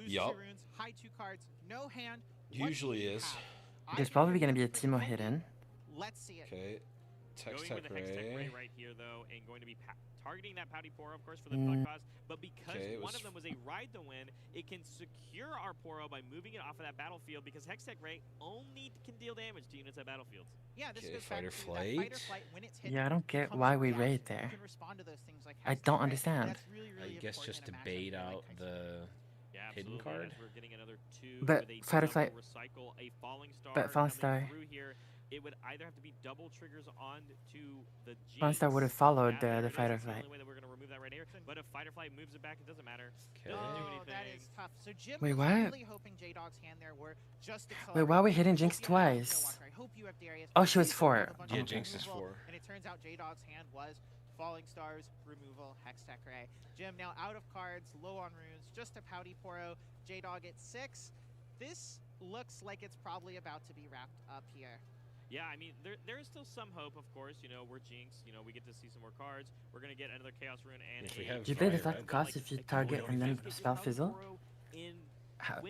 Yup. High 2 cards, no hand. Usually is. There's probably going to be a Teemo hidden. Let's see it. Okay. Going with the Hextech Ray right here, though, and going to be targeting that Pouty Poro, of course, for the blood cost. But because one of them was a Ride the Wind, it can secure our Poro by moving it off of that battlefield, because Hextech Ray only can deal damage to units at battlefiels. Yeah, this goes Fighter back to Flight. that Fighter Flight when it's hidden. Yeah, I don't get why we raid there. I don't understand. I guess just to bait out the hidden card. But Fighter Flight. But Fallen Star. It would either have to be double triggers on to the Jinx. Fallen Star would have followed the Fighter Flight. The only way that we're going to remove that right here. But if Fighter Flight moves it back, it doesn't matter. Okay. Doesn't do anything. That is tough. So Jim Wait, was what? really hoping J-Dog's hand there were just Wait, why are we hitting Jinx twice? Oh, she was 4. Yeah, Jinx is 4. And it turns out J-Dog's hand was Falling Stars, removal, Hextech Ray. Jim now out of cards, low on runes, just a Pouty Poro. J-Dog at 6. This looks like it's probably about to be wrapped up here. Yeah, I mean, there is still some hope, of course. We're Jinx. We get to see some more cards. We're going to get another Chaos Rune and if we have Do you pay the effect cost if you target and then spell fizzle? How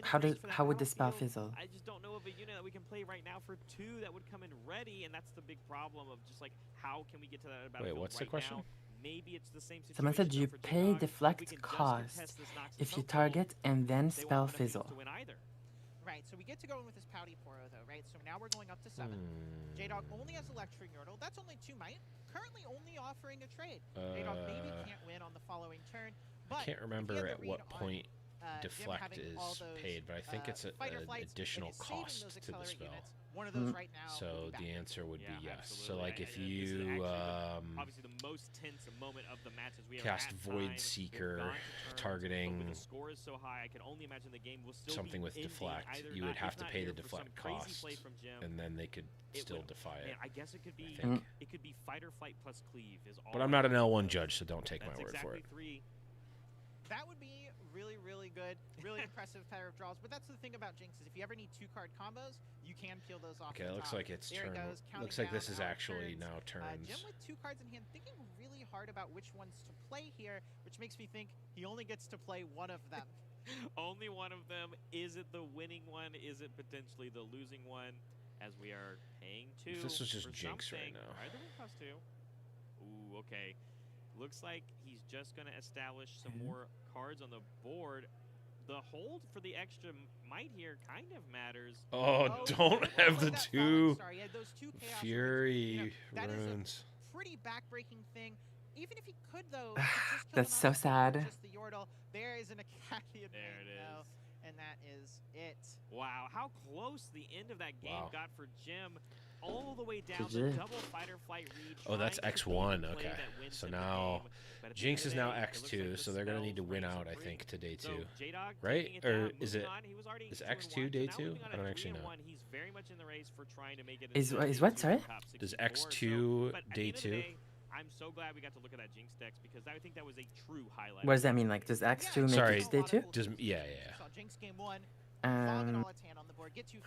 would the spell fizzle? I just don't know of a unit that we can play right now for 2 that would come in ready, and that's the big problem of just like, how can we get to that battlefield? Wait, what's the question? Now? Maybe it's the same situation. Someone said you pay deflect cost if you target and then spell fizzle. Right, so we get to go in with this Pouty Poro, though, right? So now we're going up to 7. J-Dog only has Electro Yordle. That's only 2 might. Currently only offering a trade. J-Dog maybe can't win on the following turn. But I can't remember at what point deflect is paid, but I think it's an additional cost to the spell. One of those right now. So the answer would be yes. So like if you obviously the most tense moment of the matches we cast Void Seeker targeting the score is so high, I can only imagine the game will still something be with deflect, you would have to pay the deflect cost, and then they could still defy it. I guess it could be Fighter Flight plus Cleave is all. But I'm not an L1 judge, so don't take my word for it. That would be really, really good, really impressive pair of draws. But that's the thing about Jinx is if you ever need 2-card combos, you can peel those off. Okay, it looks like it's turn. Looks like this is actually now turns. Jim with 2 cards in hand, thinking really hard about which ones to play here, which makes me think he only gets to play one of them. Only one of them. Is it the winning one? Is it potentially the losing one? As we are paying 2. If this was just Jinx right now. Are there cost 2? Ooh, okay. Looks like he's just going to establish some more cards on the board. the hold for the extra might here kind of matters. Oh, don't have the two Fury That is runes. a pretty backbreaking thing. Even if he could, though, That's so sad. just the Yordle, there is an Academy now, and that is it. Wow, how close the end of that game got for Jim. All the way down GG. the double fighter flight read. Oh, that's trying to X1. make a play Okay. that wins So them the now game. But at the Jinx end is of the now day, it looks X2, like so the they're going to need to spells win reigns out, I supreme. think, to day 2. So J-Dog Right? taking it Or down, is it moving on. He was already is 2-1, X2 day so now 2? moving on I don't to actually know. 3-1. He's very much in the race for trying to make it Is into what, day sorry? 2 top Does 64. X2 But at the day end of the 2? day, I'm so glad we got to look at that Jinx decks because I think that was a true highlight. What does that mean? Like, does X2 make Sorry. it to day 2? Does yeah. Jinx game 1. I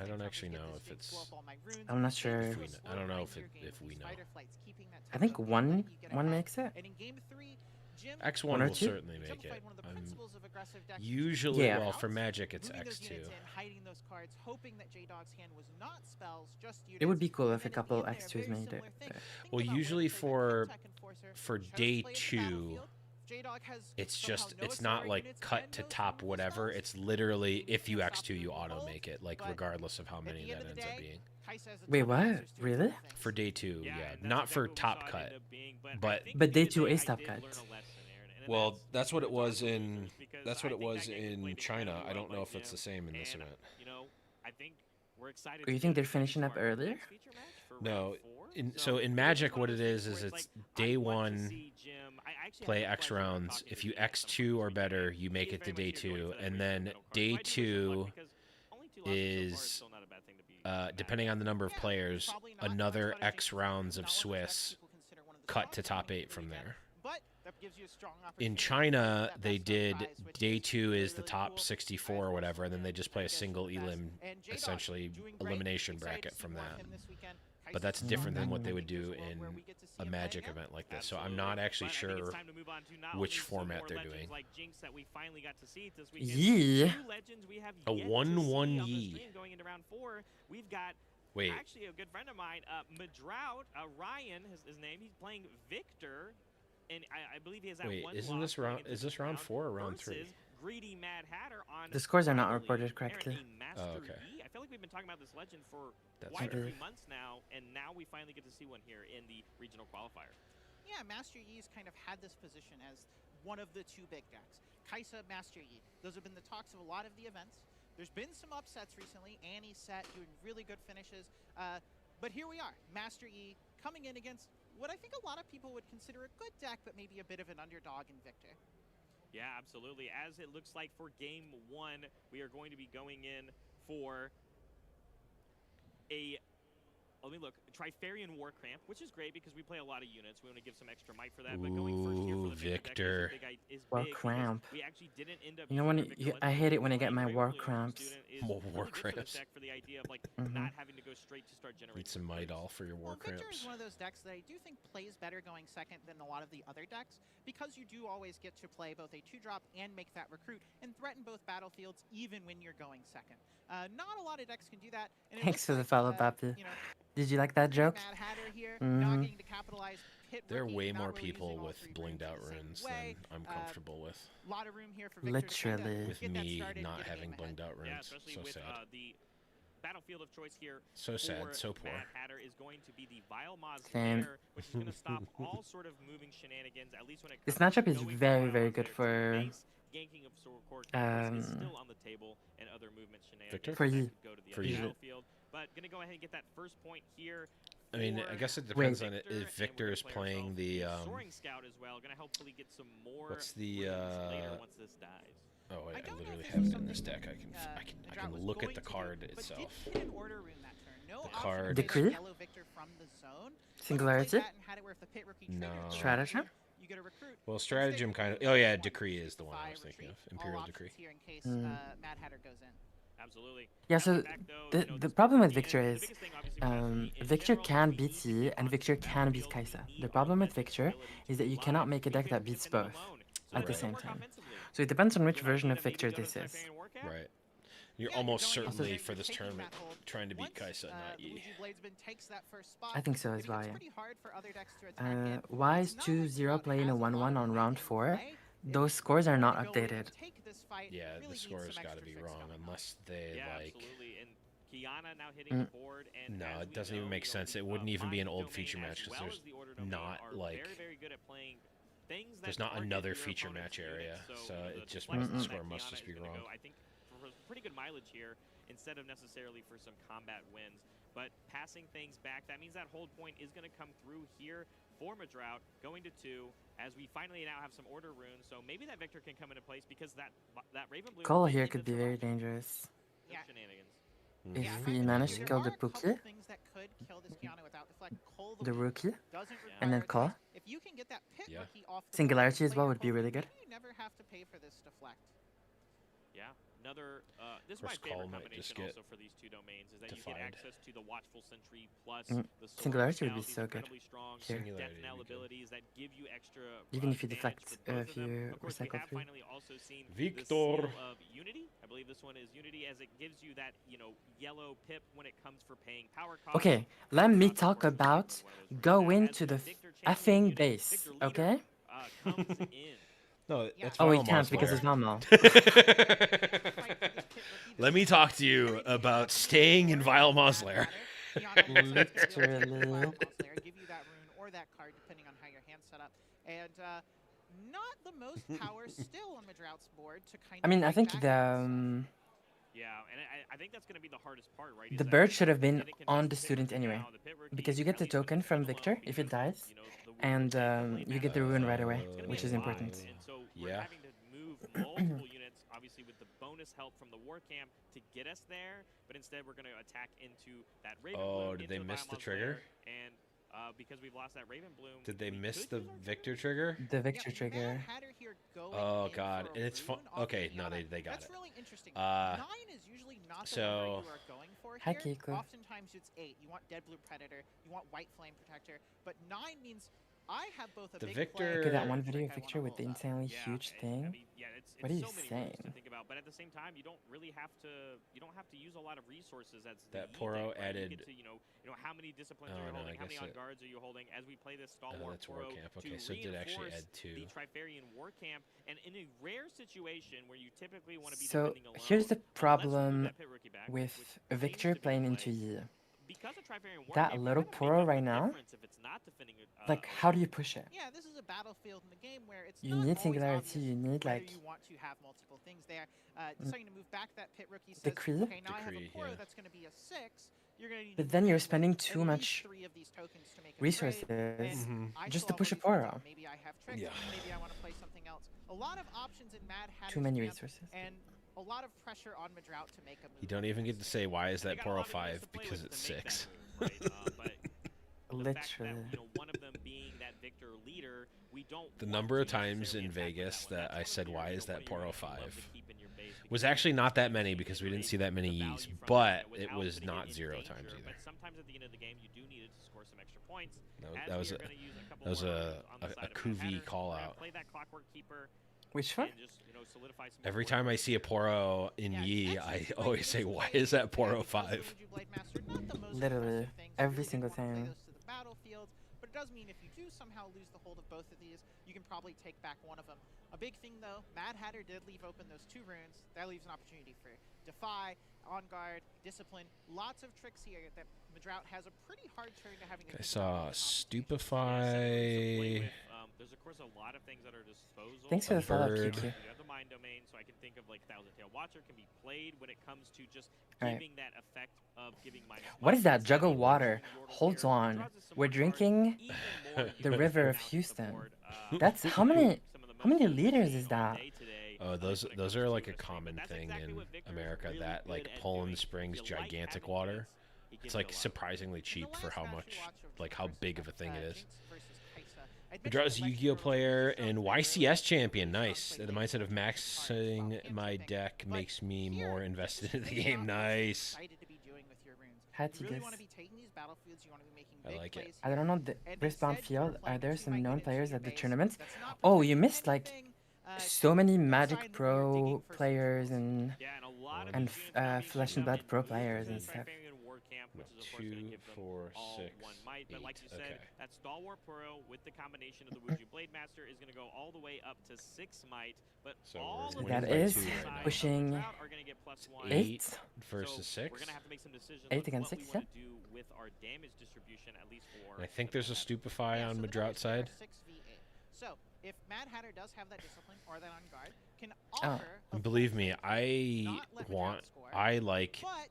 don't actually know if it's. I'm not sure. I don't know if we know. I think one makes it. X1 or will two? certainly make it. Usually, well, for Magic, it's X2. It would be cool if a couple X2s made it. Well, usually for day 2, it's not like cut to top whatever. It's literally if you X2, you auto make it, like regardless of how many that ends up being. Wait, what? Really? For day 2, yeah, not for top cut, but day 2 is top cut. Well, that's what it was in China. I don't know if it's the same in this event. You know, I think we're excited. Or you think they're finishing up earlier? No, so in Magic, what it is it's day 1, play X rounds. If you X2 or better, you make it to day 2, and then day 2 is, depending on the number of players, another X rounds of Swiss, cut to top 8 from there. In China, they did day 2 is the top 64 or whatever, and then they just play a single essentially elimination bracket from that. But that's different than what they would do in a Magic event like this. So I'm not actually sure which format they're doing. Yee. A 1-1 Yee. We've got Wait. actually a good friend of mine, Madrout, Ryan, his name. He's playing Victor. And I believe he has that Wait, one isn't this round? Is this round 4 or round 3? Greedy Mad Hatter on The scores are not reported correctly. Oh, okay. I feel like we've been talking about this legend for That's quite a okay. few months now, and now we finally get to see one here in the regional qualifier. Yeah, Master Yi's kind of had this position as one of the 2 big decks. Kaisa, Master Yi. Those have been the talks of a lot of the events. There's been some upsets recently. Annie's set doing really good finishes. But here we are. Master Yi coming in against what I think a lot of people would consider a good deck, but maybe a bit of an underdog in Victor. Yeah, absolutely. As it looks like for game 1, we are going to be going in for a, let me look, Trifarian War Cramp, which is great because we play a lot of units. We want to give some extra might for that. But going first here for the Victor. War Cramp. We actually didn't end up You know when I hate it when I get my War Cramps. More War Cramps. For the idea of like Mhm. not having to go straight to start generating. Need some might all for your War Victor is Cramps. one of those decks that I do think plays better going second than a lot of the other decks because you do always get to play both a 2-drop and make that recruit and threaten both battlefields even when you're going second. Not a lot of decks can do that. And it Thanks looks for the like, follow, Papi. you know, Did you like that joke? Mad Hatter here, Mhm. not getting to capitalize. Pit There are rookie, way not more really people using all with 3 blinged out the same runes way. than I'm comfortable with. Lot of room here for Victor to kinda Literally. With get that me started, not get a having game blinged ahead. out runes. Yeah, especially So with sad. the battlefield of choice here. So sad, for so poor. Mad Hatter is going to be the Vile Moz Same. Lair, which is going to stop all sort of moving shenanigans, at least when it This comes to matchup is going very, Vile very Moz good Lair. for Base ganking of Sword is still on the table, and other movement shenanigans Victor? For that you. could go to the For other you. battlefield. But going to go ahead and get that first point here. I mean, I guess it depends on it if Victor is playing the Soaring Scout as well. Going to hopefully get some more what's the runes later once this dies. oh I don't know literally if have this it is in this something, deck. I Drought can was look going at the to do, card but itself. didn't hit an order rune that turn. No The option card- to play Decree? Yellow Victor from the zone. Singularity? Played that and had it where if the pit rookie No. triggered, Stratagem? you get a recruit. Well, stratagem kind of. Oh yeah, decree is the one I was thinking of. Imperial All decree. options here in case Mm. Mad Hatter goes in. Absolutely. Yeah, so the problem with Victor is biggest thing, obviously, Victor can beat Yi and Victor can beat Kaisa. The problem with Victor is that you cannot make a deck that beats both at the same time. So it depends on which version of Victor this is. Right. You're almost certainly for this tournament trying to beat Kaisa, not Yi. I think so as well, yeah. Why is 2-0 playing a 1-1 on round 4? those scores are not updated. Yeah, the score's got to be wrong unless they like. Absolutely. And Kiana now hitting the board, and no, it doesn't even make sense. It wouldn't even be an old feature match because there's not like. There's not another feature match area, so it just means the score must just be wrong. I think for pretty good mileage here, instead of necessarily for some combat wins. But passing things back, that means that hold point is going to come through here for Madrout, going to 2, as we finally now have some order runes. So maybe that Victor can come into place because that Raven Blue... Call here could be very dangerous. Shenanigans. If we manage to kill the Pookie, the rookie, and then call, Singularity as well would be really good. You never have to pay for this deflect. Yeah, another. This is my favorite combination also for these two domains is that you get access to the Watchful Sentry plus the Singularity would be so good here. Abilities that give you extra. Even if you deflect, if you recycle through. Victor. Of Unity, I believe this one is Unity, as it gives you that yellow pip when it comes for paying power costs. Okay, let me talk about go into the effing base. Okay. Comes in. No, that's oh, he can't because it's normal. Let me talk to you about staying in Vile Moslair. Literally. Give you that rune or that card depending on how your hand's set up, and not the most power still on Madrout's board to kind of. I mean, I think the. Yeah, and I think that's going to be the hardest part, right? The bird should have been on the student anyway, because you get the token from Victor if it dies, and you get the rune right away, which is important. Yeah. Having to move multiple units, obviously with the bonus help from the war camp to get us there, but instead we're going to attack into that Raven Bloom. Oh, did they miss the trigger? And because we've lost that Raven Bloom. Did they miss the Victor trigger? The Victor trigger. Oh god, and it's fun. Okay, no, they got it. That's really interesting. 9 is usually not the number you are going for Hi, here. Kiko. Oftentimes it's 8. You want Dead Blue Predator, you want White Flame Protector, but 9 means I have both a the big Victor. Look at that one video of Victor with the insanely huge thing. I mean, it's what are you so many saying? to think about, but at the same time, you don't really have to. You don't have to use a lot of resources. As That the Poro deck, right? added. You get to, you know how many disciplines are you holding, how many on guards are you holding? As we play this stalwart that's war Poro camp. Okay, to so it did actually reinforce add 2. the Trifarian war camp, and in a rare situation where you typically want to be So defending alone, here's the that problem pit rookie back, with which Victor seems to be playing the into play. Yi. Because of Trifarian war That camp, little it Poro makes right a now, difference if it's not defending, like how do you push it? Yeah, this is a battlefield in the game where it's You not need always Singularity, obvious you need whether like you want to have multiple things there. Deciding to move back, that pit rookie says, Decree? okay, now I have a Decree, Poro yeah. that's going to be a 6. You're going to need But to then move you're in spending at too least much 3 of these tokens to make a resources trade, and I just to still push a have all these Poro. things. Maybe I have tricks, maybe I want to play something else. A lot of options in Mad Hatter's Too many camp, resources. and a lot of pressure on Madrout to make a move. You don't even get to say why is that Poro 5 because it's 6. But the fact that, Literally. one of them being that Victor leader, we don't The want number to of times in necessarily attack Vegas with that one. I That's said one of why the is that areas where Poro you're gonna love 5 to keep in your base was because actually not that many you because we really didn't see that many the value Y's, from but it it without was putting not it in 0 danger. times either. But sometimes at the end of the game, you do need it to score some extra points. That was a Kuvi call out. Play that Clockwork Keeper. Which one? And just, solidify some more Every points. time I see a Poro in Yi, I always say, why is that Poro 5? Literally, every single time. Battlefield, but it does mean if you do somehow lose the hold of both of these, you can probably take back one of them. A big thing though, Mad Hatter did leave open those 2 runes. That leaves an opportunity for Defy, On Guard, Discipline. Lots of tricks here that Madrout has a pretty hard turn to having. I saw Stupefy. There's of course a lot of things at our disposal. Thanks for the follow, Bird. Kiki. You have the Mind Domain, so I can think of like Thousand Tail Watcher can be played when it comes to just Right. giving that effect of giving -1. What is that? Jug of water. Hold on. We're drinking the river of Houston. That's how many liters is that? Oh, those are like a common thing in America. That like Poland Springs gigantic water. It's like surprisingly cheap for how much, like how big of a thing it is. Madrout's Yu-Gi-Oh player and YCS champion. Nice. The mindset of maxing my deck makes me more invested in the game. Nice. Hi, Tigis. I like it. I don't know the Riftbound field. Are there some known players at the tournament? Oh, you missed like so many Magic Pro players and Flesh and Blood Pro players and stuff. which is of course going to give them 4, all 6, 1 might. But like you 8. said, that Stalwart Puro with the combination of the Wuju Blade Master is going to go all the way up to 6 might. But So all we're of That winning by is 2 right now. pushing are going to get +1. 8 versus 6. We're going to have to make some decisions 8 on against what we 6, want to do with our damage distribution, at least for. And I think there's a Stupefy on Madrout side. 6v8. So if Mad Hatter does have that discipline or that on guard, can Oh. offer. a Believe full me, trade, I not let Madrout want, score, I like but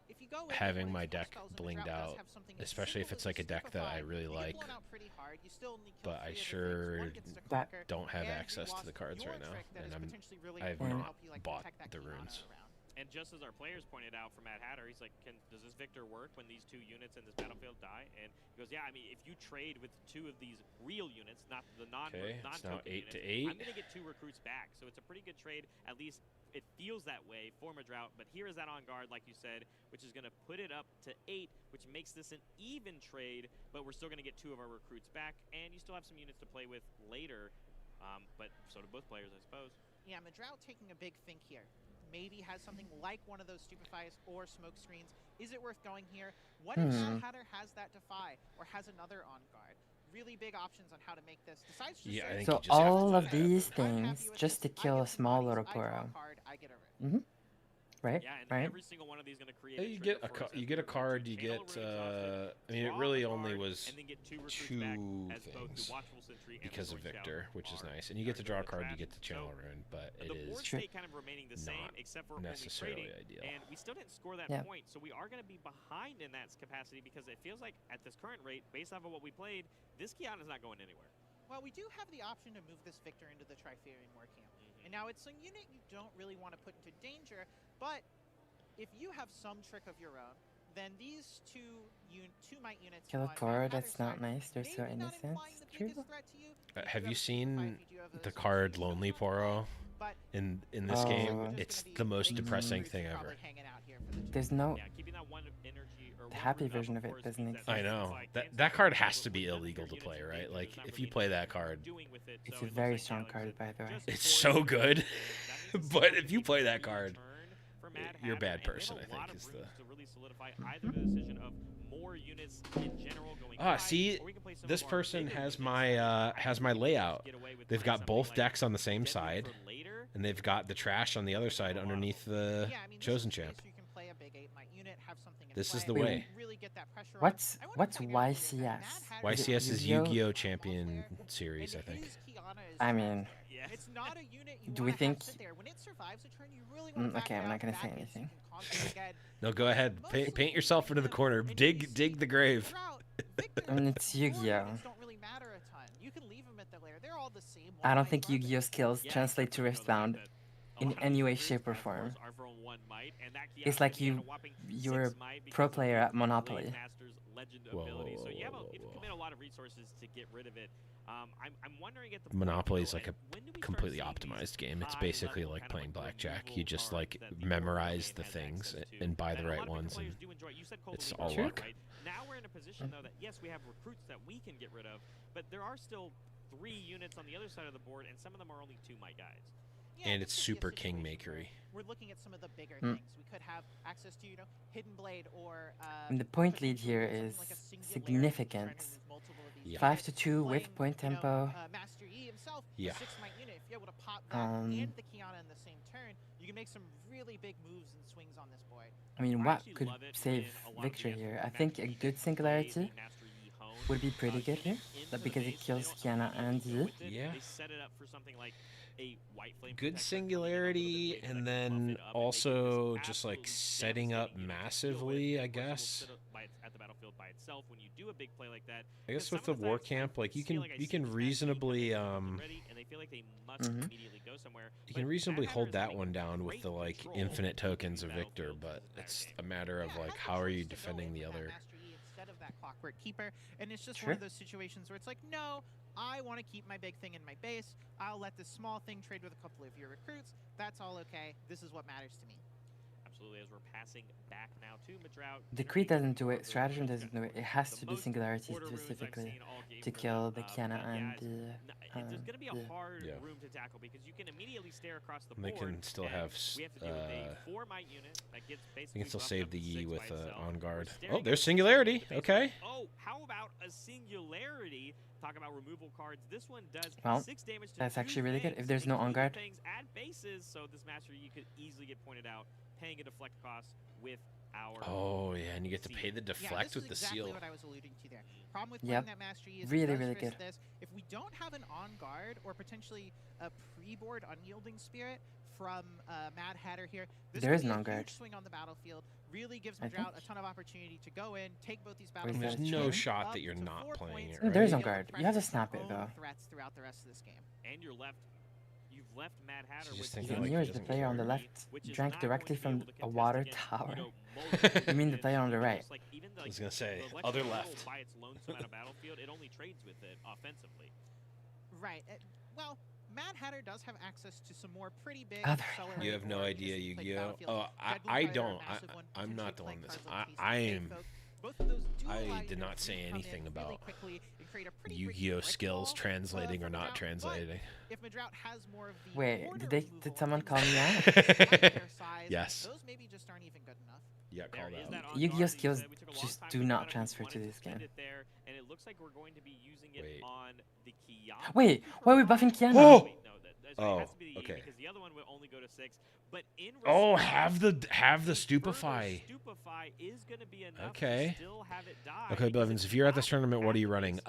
if you go with having one my of these deck spells and blinged Madrout does out, have something as especially if simple it's as like a deck that I Stupefy, really you get like. blown out pretty hard. You still only kill But I 3 of the sure things. One gets to conquer, don't have and access you to the lost cards your right now, trick that and is potentially really I have gonna not help you, like, bought protect that the Kiana runes. around. And just as our players pointed out for Mad Hatter, he's like, does this Victor work when these 2 units in this battlefield die? And he goes, yeah, I mean, if you trade with 2 of these real units, not the Okay, it's now non-token 8 units, to 8. I'm going to get 2 recruits back. So it's a pretty good trade. At least it feels that way for Madrout. But here is that on guard, like you said, which is going to put it up to 8, which makes this an even trade. But we're still going to get 2 of our recruits back. And you still have some units to play with later. But so do both players, I suppose. Yeah, Madrout taking a big think here. Maybe has something like one of those Stupefies or smoke screens. Is it worth going here? What if Mad Hatter has that Defy or has another on guard? Really big options on how to make this. Decides to Yeah, I think So you just have all to of these things just to kill a small little Puro. Right, Yeah, and right. every single one of these is going to create Yeah, you get you get a card, you get. I mean, it really only was 2 things because of Victor, which is nice, and you get to draw a card, you get to channel rune, but it the board is stay kind of remaining the same, except for necessarily only trading, ideal. and we still didn't score that point, so we are going to be behind in that capacity because it feels like at this current rate, based off of what we played, this Kiana is not going anywhere. Well, we do have the option to move this Victor into the Trifarian War Camp. And now it's a unit you don't really want to put into danger, but if you have some trick of your own, then these 2 might units Kill a on Puro, Mad that's Hatter's not side, nice. They're so maybe not innocent. implying the It's true. biggest threat to you. Have you seen the card Lonely Poro in this game? It's the most depressing thing ever. There's no. Keeping that 1 energy or The happy version of it doesn't exist. I know that card has to be illegal to play, right? Like if you play that card, It's a very strong card, by the way. it's so good. But if you play that card, you're a bad person. I think is the. To really solidify either the decision of more units in general going See, this person has my layout. They've got both decks on the same side, and they've got the trash on the other side underneath the chosen champ. This is the way. What's YCS? YCS is Yu-Gi-Oh! Champion Series, I think. I mean, it's not a unit you do we think? there. When it survives a turn, you really want to Okay, I'm not gonna say anything. No, go ahead. Paint yourself into the corner. Dig the grave. I mean, it's Yu-Gi-Oh! I don't think Yu-Gi-Oh! Skills translate to Riftbound in any way, shape, or form. It's like you're a pro player at Monopoly. Whoa. So you commit a lot of resources to get rid of it. I'm wondering at the Monopoly is like a completely optimized game. It's basically like playing blackjack. You just like memorize the things and buy the right ones, and it's all luck. Now we're in a position though that yes, we have recruits that we can get rid of, but there are still 3 units on the other side of the board, and some of them are only 2 might guys. And it's super kingmakery. We're looking at some of the bigger things. We could have access to, Hidden Blade or. And the point lead here is significant. Yeah. 5 to 2 with point tempo. Master E himself, yeah. 6 might unit. If you're able to pop that and the Kiana in the same turn, you can make some really big moves and swings on this boy. I mean, what could save Victor here? I think a good Singularity would be pretty good here, because it kills Kiana and you. Yeah. They set it up for something like a white flame good Singularity, and then also just like setting up massively, I guess. At the battlefield by itself, when you do a big play like that, I guess with the war camp, like you can reasonably you can reasonably hold that one down with the like infinite tokens of Victor, but it's a matter of like how are you defending the other. Instead of that Clockwork Keeper, and it's just one of those situations where it's like, no, I want to keep my big thing in my base. I'll let this small thing trade with a couple of your recruits. That's all okay. This is what matters to me. Absolutely, as we're passing back now to Madrout. Decree doesn't do it, Stratagem doesn't do it. It has to be Singularity specifically to kill the Kiana and the... There's going to be a hard Yeah. room to tackle because you can immediately stare across the They board. can still and have we have to deal with a 4-might unit that gets They basically can still buffed save up the to Yi 6 by with itself. on guard. We're staring Oh, at there's the Singularity. face. Okay. Oh, how about a Singularity? Talk about removal cards. This one does Well, 6 damage to that's 2 actually really good. things, If there's no on including guard. things at bases, so this Master Yi could easily get pointed out, paying a deflect cost with our... Oh, yeah, and you get to pay the deflect with the exactly seal. what I was alluding to there. Problem with Yep. playing that Master Yi is Really, it does really risk good. this. If we don't have an on guard or potentially a pre-board unyielding spirit from Mad Hatter here, this There could is be an a on guard. huge swing on the battlefield. Really gives I Madrout think. a ton of opportunity to go in, take both these Where's battlefields. that? There's no True. shot that you're not playing it, No, right? there is on guard. You have to snap it, Own though. threats throughout the rest of this game. And you've left Mad Hatter She's just with thinking like Yours, he the doesn't player on the care. left which is drank not directly going to be from able to a contest water against, tower. most You mean the player on the right? Like, even I was gonna say, the other electric left. rifle by its lonesome at a battlefield, it only trades with it offensively. Right. Well, Mad Hatter does have access to some more pretty big Other. accelerated You have no board idea, just to play the Yu-Gi-Oh. battlefield. Oh, Dead Blue I Predator, a don't. massive one, I'm not the potentially one that's. playing cards like I Tasty am. Folk. Both of those do allow I you did to not say come in anything really about quickly and create a pretty big Yu-Gi-Oh brick skills wall, translating for or not Madrout, translating. but if Madrout has more of the Wait, border did removal someone and call me out? their size, Yes. those maybe just aren't even good enough. Yeah, call There is that. that on Yu-Gi-Oh guard, skills we took a long just time do to not figure out if we transfer wanted to this keep game. it there, and it looks like we're going to be using it Wait. on the Kiana. Wait, why are we buffing Kiana? Oh! Wait, no, it Oh, has to be the Yi okay. because the other one will only go to 6. But in Oh, response, have the further stupefy. Stupefy is going to be enough Okay. to still have it die. Okay, because Blevins, if you're at this tournament, what are you running?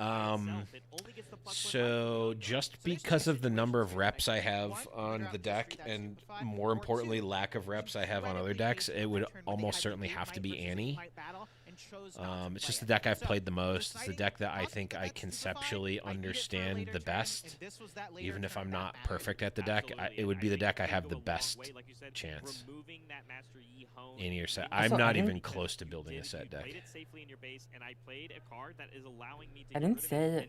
So just because of the number of reps I have on the deck, and more importantly, lack of reps I have on other decks, it would almost certainly have to be Annie. It's just the deck I've played the most. It's the deck that I think I conceptually understand the best. Even if I'm not perfect at the deck, it would be the deck I have the best chance. Annie or set. I'm not even close to building a set deck. I didn't say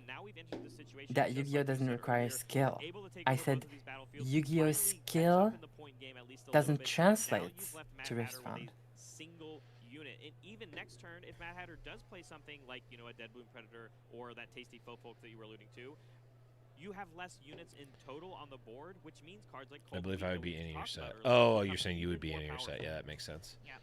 that Yu-Gi-Oh doesn't require skill. I said Yu-Gi-Oh skill doesn't translate to Riftbound. Single unit. And even next turn, if Mad Hatter does play something like, a Dead Bloom Predator or that Tasty Folk that you were alluding to, you have less units in total on the board, which means cards like I believe I would be in your set. earlier Oh, you're saying you would be in your set. Yeah, that makes sense. Yeah.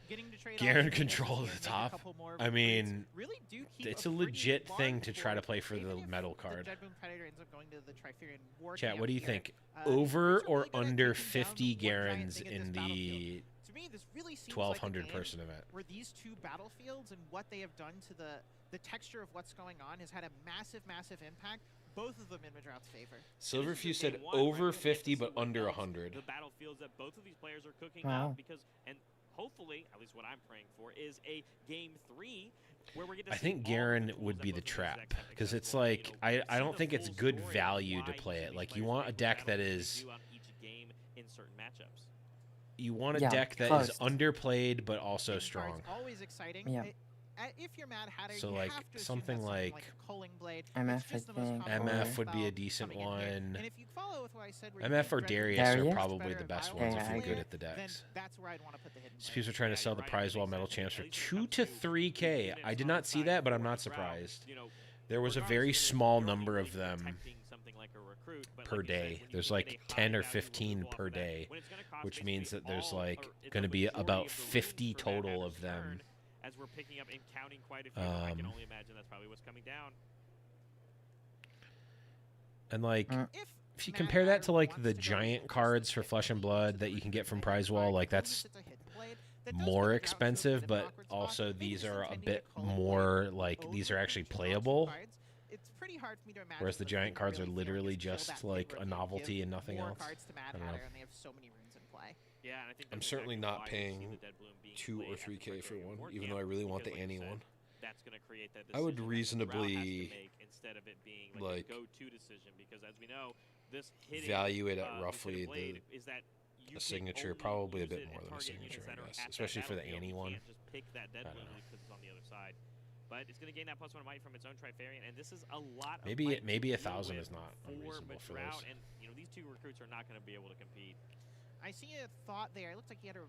Getting to trade Garen off control and at the make a top. couple more I mean, really do keep it's a a pretty legit thing large to try to board. play for the Even if metal the card. Dead Bloom Predator ends up going to the Triferian War Chat, Camp what do you here, think? these Over are or really good at under taking down 50 one giant Garens thing in this the battlefield. To me, this really seems 1200 like a game person event? where these two battlefields and what they have done to the texture of what's going on has had a massive, massive impact. Both of them in Madrout's favor. Silverfuse said over 50 but under 100. The battlefields that both of these players are cooking Wow. up because, and hopefully, at least what I'm praying for, is a game 3 where we get to I see think all Garen the tools would that be both the of these decks trap have because it's accessible. like I see don't the think it's full good story of value to why play each of it. these Like you players want a make deck that battles is do on each game in certain matchups. you want a Yeah, deck that is closed. underplayed but also Cards strong. always exciting. Yeah. If you're Mad Hatter, So you like have to assume something that's like a Culling Blade. MF, It's just I the most think, powerful MF would be a spell decent coming in here. one. And if you follow with what I said, where you MF keep or Dreadnought Darius Darius? are Much probably better the and best viable ones Yeah, if I you're agree. good at the then decks. that's where I'd want to put the hidden These blade. people are trying to sell the prize wall metal champs for 2 to 3K. I did not see that, but I'm not surprised. There was a very small number of them per day. There's like 10 or 15 per day, which means that there's like going to be about 50 total of them. As we're picking up and counting quite a few, I can only imagine that's probably what's coming down. And like, if you compare that to like the giant cards for Flesh and Blood that you can get from Prize Wall, like that's more expensive, but also these are a bit more like these are actually playable. It's pretty hard for me to imagine. Whereas the giant cards are really literally feel just that like big a when you novelty give and nothing more else. cards to Mad I don't know. Hatter and they have so many runes in play. Yeah, and I think I'm that's certainly exactly not why you see paying the Dead Bloom being 2 or played at the 3K for Triferian one, War even Camp, though I really want the because like Annie you said, one. That's going to create that I would decision that Madrout has to reasonably, make instead of it being like, like, a go-to decision, because as we know, this hitting value it at this roughly hidden blade is that you a can signature, only probably a use bit it more and than a target signature, units that I are guess, at that especially for the battlefield. Annie You one. can't just pick that Dead I Bloom don't know. because it's on the other side. But it's going to gain that +1 might from its own Triferian, and this is a lot of Maybe might to maybe deal 1,000 with is not for unreasonable for Madrout, those. and these two recruits are not going to be able to compete. I see a thought there. It looks like he had a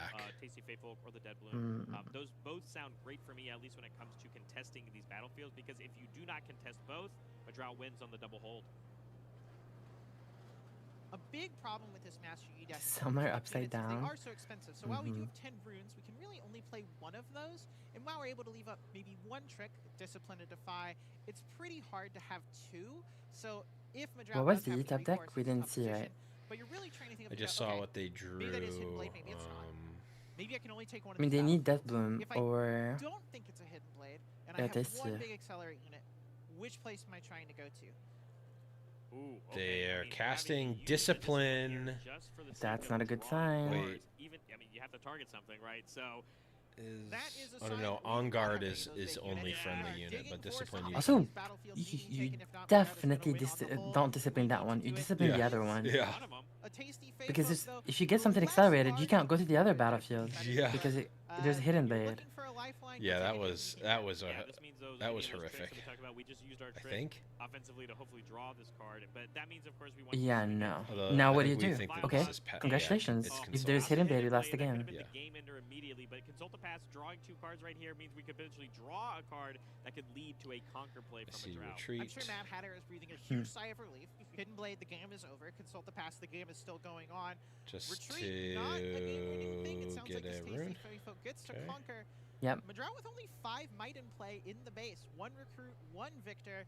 back. Tasty Faithful or the Dead Bloom. Those both sound great for me, at least when it comes to contesting these battlefields, because if you do not contest both, Madral wins on the double hold. big problem with this Master Yi deck. Somewhere upside down. They are so expensive. So while we do have 10 runes, we can really only play one of those. And while we're able to leave up maybe one trick, Discipline and Defy, it's pretty hard to have two. So if Madral What was does the have E-Tap deck? We didn't see it. but you're really trying to think of I just okay, saw what they drew. maybe that is Hidden Blade, maybe it's not. Maybe I can only take one of I mean, these they need battles. Death Bloom If I or. don't think it's a Hidden Blade, and Yeah, I have this, one big accelerate unit, which place am I trying to go to? Ooh, They're casting Discipline. That's not a good sign. Wait. Even, I mean, you have to target something, right? So I don't know. On Guard is only friendly unit, but Discipline you Also, you definitely don't discipline that one. You discipline the other one. Yeah. Because if you get something accelerated, you can't go to the other battlefield. Yeah. Because there's a Hidden Blade. Yeah, that was horrific. We just used our I trick think. offensively to hopefully draw this card, but that means of course we want Yeah, no. Although, Now I what do you think we do? think that Okay, this is congratulations. yeah, If there's Hidden Blade, we lost the That game. could have been the game ender immediately, but Consult the Pass drawing 2 cards right here means we could potentially draw a card that could lead to a conquer play from a drought. I'm sure Mad Hatter is breathing a huge sigh of relief. Hidden Blade, the game is over. Consult the Pass, the game is still going on. Just Retreat, not a game-winning thing. It sounds get like a the rune. Stacey folk gets to Okay. conquer. Yep. Madral with only 5 might in play in the base. 1 recruit, 1 victor.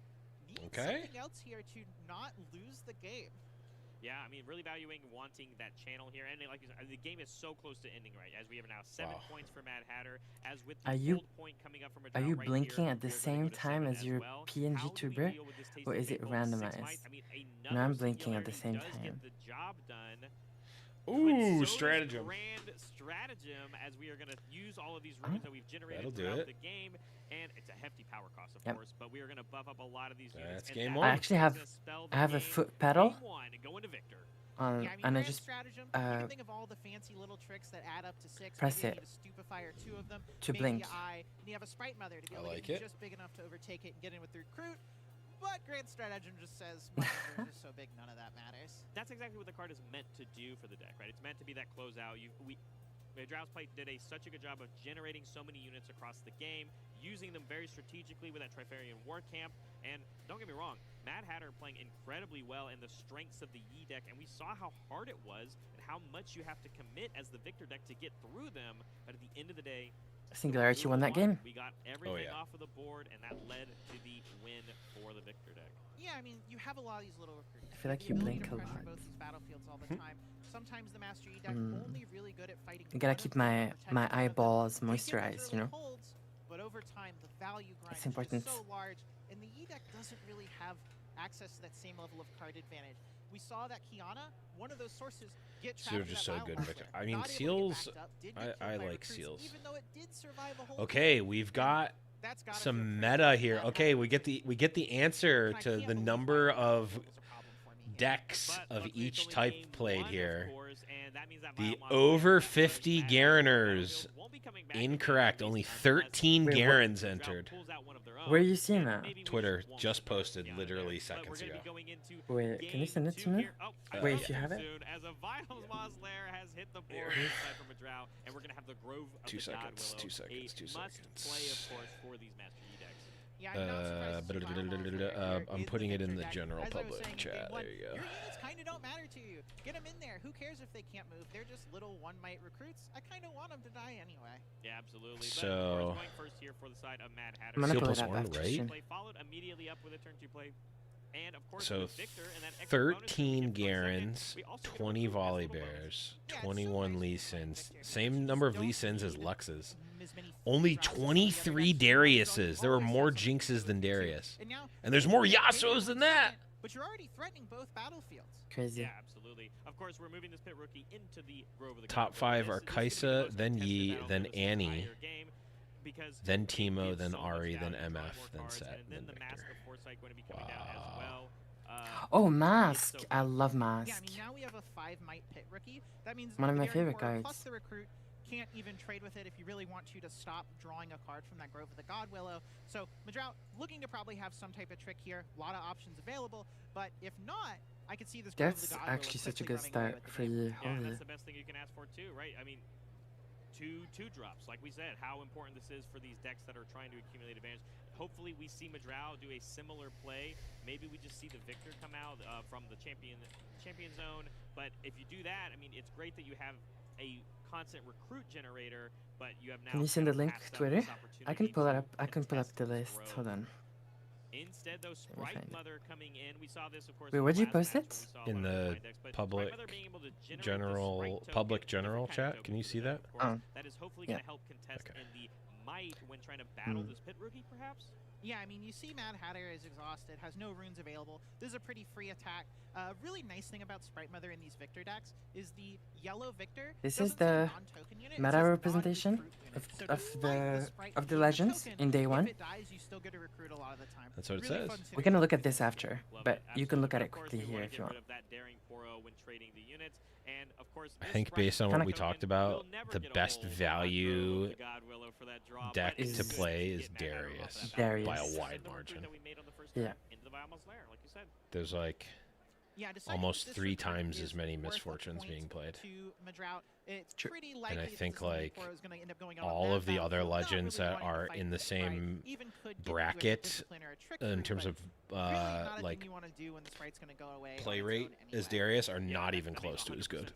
Needs Okay. something else here to not lose the game. Yeah, I mean, really valuing wanting that channel here, and like you said, the game is so close to ending, right? As we have now 7 points for Mad Hatter, as with the gold point coming up from a Are drought you right blinking here, at the we are gonna same go to time 7 as your well. PNG How do we tuber? deal with this Tasty Or is it Fate Gold 6 randomized? might? I mean, No, another I'm blinking at the singularity same does time. get the job done. Ooh, But so does stratagem. Grand stratagem, as we are going to use all of these runes that we've generated That'll do throughout it. the game, and it's a hefty power cost, of Yep. course. But we are going to buff up a lot of these units. That's and game that one. I actually have is gonna spell I have the a game foot pedal. game 1 and go into Victor. Yeah, I mean, And I Grand just stratagem, you can think of all the fancy little tricks that add up to 6. press Maybe I it need a stupefy or 2 of them. to Maybe blink. and you have a Sprite Mother to be I able to like get it. just big enough to overtake it and get in with the recruit. But Grand Stratagem just says, my numbers are so big, none of that matters. That's exactly what the card is meant to do for the deck, right? It's meant to be that closeout. Drow's Plate did such a good job of generating so many units across the game, using them very strategically with that Trifarian War Camp. And don't get me wrong, Mad Hatter playing incredibly well in the strengths of the Yi deck, and we saw how hard it was and how much you have to commit as the Victor deck to get through them. But at the end of the day, Singularity won that game. we got everything off of the board, and that led to the win for the Victor deck. Yeah, I mean, you have a lot of these little recruits. I feel like The you ability blink to a pressure lot. both these battlefields all the time. Sometimes the Master Yi deck Mm. only really good at fighting. I gotta one keep of them, my protecting my one of them. eyeballs They get those moisturized, you early know. holds, but over time, the value grind It's is important. just so large, and the Yi deck doesn't really have access to that same level of card advantage. We saw that Kiana, one of those sources, get trapped They're in just that so battle good, last Victor. flare. I mean, Not able to get Seals. backed up, did get I killed by like recruits, Seals. even though it did survive a hold. Okay, we've got That's gotta some meta here. Okay, we get the answer to the number of decks of each type played here. The over 50 Gareners. Incorrect. Only 13 Wait, what? Garens entered. Where are you seeing that? Twitter just posted literally seconds ago. Wait, can you send it to me? Wait, if you have it. As a Vials Moslair has hit the board inside from a drought, and we're going to have the Grove of 2 the God seconds, Willow, 2 seconds, 2 a must seconds. play, of course, for these Master Yi decks. Yeah, I'm not surprised to see Vial Moslair I'm in putting the it in Victor the deck. general As I was public saying in chat. game one, There you go. Your units kind of don't matter to you. Get them in there. Who cares if they can't move? They're just little one-mite recruits. I kind of want them to die anyway. Yeah, absolutely. So- But of course, going first here for the side of Mad Hatter. I'm gonna Seal play plus that one, back right? soon. Play followed immediately up with a turn 2 play. And of course, So with Victor and that extra bonus 13 that we get from Garens, second, we also get a 20 recruit as a Volley little bonus. Bears, Yeah, it's so 21 nice Lee to play Sins. Victor Same because number you of Lee don't Sins as need Luxes. as many Only drafts as some of the other 23 decks. You Dariuses. There were always more have something to Jinxes look than to. Darius. And now, And there's more maybe Yasuos than that. second, but you're already threatening both battlefields. Crazy. Yeah, absolutely. Of course, we're moving this pit rookie into the Grove of the Top God. 5 are This is gonna be the Kaisa, most then contested Yi, battle then for this Annie, entire game, because then it Teemo, gives then so much Ari, then value to draw MF, more then cards, Set, and then then the Mask Victor. of Foresight going to be coming down as well. Oh, it's Mask. so I love Yeah, Mask. I mean, now we have a 5-might pit rookie. That means One of the my Daring favorite Warrior cards. Plus the recruit can't even trade with it if you really want to stop drawing a card from that Grove of the God Willow. So Madral looking to probably have some type of trick here. A lot of options available, but if not, I could see this Grove of That's the God Willow actually such a quickly good running away start with the for game. you. Yeah, and Holy. that's the best thing you can ask for too, right? I mean, two drops, like we said, how important this is for these decks that are trying to accumulate advantage. hopefully we see Madrow do a similar play. Maybe we just see the victor come out from the champion zone. But if you do that, I mean, it's great that you have a constant recruit generator, but you have now. Can you send the link Twitter? I can pull it up. I can pull up the list. Hold on. Instead, though, Sprite Mother coming in, we saw this, of course. Wait, where'd you post it? In the public general chat. Can you see that? That is hopefully going to help contest in the might when trying to battle this pit rookie, perhaps. Yeah, I mean, you see Mad Hatter is exhausted, has no runes available. This is a pretty free attack. Really nice thing about Sprite Mother in these Victor decks is the yellow Victor. This is the meta representation of the legends in day one. If it dies, you still get to recruit a lot of the time. That's what it Really says. fun too. We're gonna look at this after, but you can look at it quickly here if you want. I think based on what we talked about, the best value deck to play is Darius by a wide margin. Yeah. There's like almost 3 times as many misfortunes being played. And I think like all of the other legends that are in the same bracket in terms of like play rate as Darius are not even close to as good.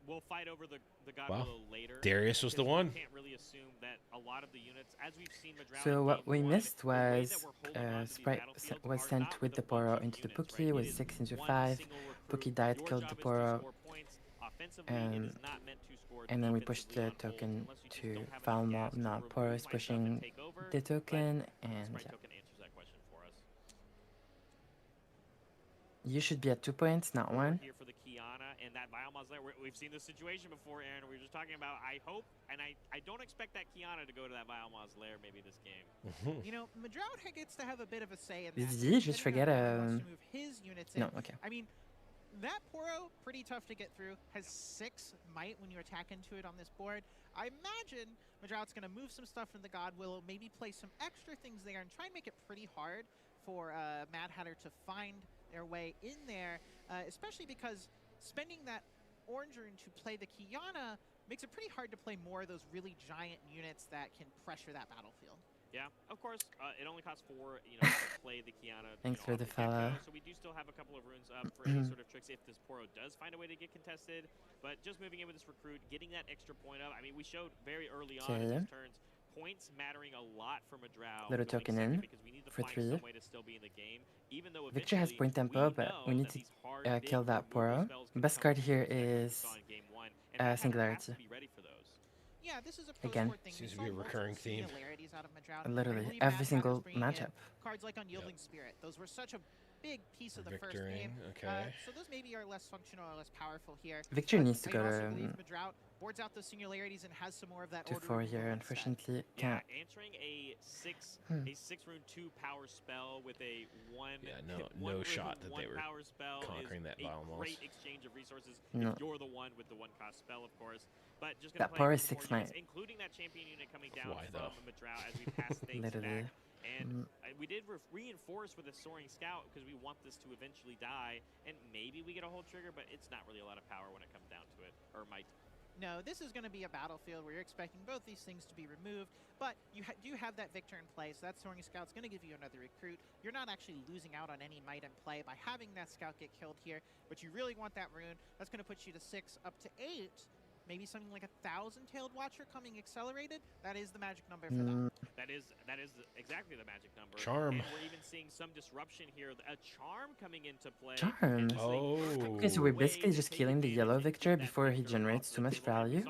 We'll fight over the God Wow. Willow later. Darius was the one. Can't really assume that a lot of the units, as we've seen Madrow So what we missed was Sprite was sent with the Poro into the Pookie, was 6 into 5. Pookie died, killed the Poro, and then we pushed the token to foul mob. Now Poro is pushing the token, and yeah. You should be at 2 points, not 1. Here for the Kiana and that Biomaz Lair. We've seen this situation before, Aaron. We were just talking about. I hope, and I don't expect that Kiana to go to that Biomaz Lair maybe this game. You know, Madrow gets to have a bit of a say in Did that. you just forget Move his units in. No, okay. I mean, that Poro, pretty tough to get through, has 6 might when you attack into it on this board. I imagine Madrow's going to move some stuff from the God Willow, maybe play some extra things there, and try and make it pretty hard for Mad Hatter to find their way in there, especially because spending that orange rune to play the Kiana makes it pretty hard to play more of those really giant units that can pressure that battlefield. Yeah, of course, it only costs 4, to play the Kiana. Thanks for the follow. So we do still have a couple of runes up for any sort of tricks if this Poro does find a way to get contested. But just moving in with this recruit, getting that extra point up. I mean, we showed very early on in these turns, points mattering a lot for Madrow. Little token in for 3. Victor has point tempo, but we need to kill that Poro. Best card here is Singularity. Yeah, this is a Again. Seems to be a recurring theme. Literally every single matchup. Cards like Unyielding Spirit, those were such a big piece of the first game. Okay. So those maybe are less functional or less powerful here. Victor needs to go to Madrow boards out those singularities and has some more of that 4 here. Unfortunately, can't. Answering a 6 rune 2 power spell with a 1. Yeah, no shot that they were conquering that Biomaz. Great exchange of resources. No. If you're the one with the 1 cost spell, of course. But just that Poro is 6 might. Including that champion unit coming down Why, from Madrow as we pass things Literally. back. And we did reinforce with a Soaring Scout because we want this to eventually die. And maybe we get a whole trigger, but it's not really a lot of power when it comes down to it. Or might. No, this is going to be a battlefield where you're expecting both these things to be removed, but you do have that Victor in play, so that Soaring Scout's going to give you another recruit. You're not actually losing out on any might in play by having that Scout get killed here, but you really want that rune. That's going to put you to 6 up to 8. Maybe something like a 1,000-tailed Watcher coming accelerated. That is the magic number for them. That is exactly the magic number. Charm. And we're even seeing some disruption here. A charm coming into play. Charm. Okay, so we're basically just killing the yellow Victor before he generates too much value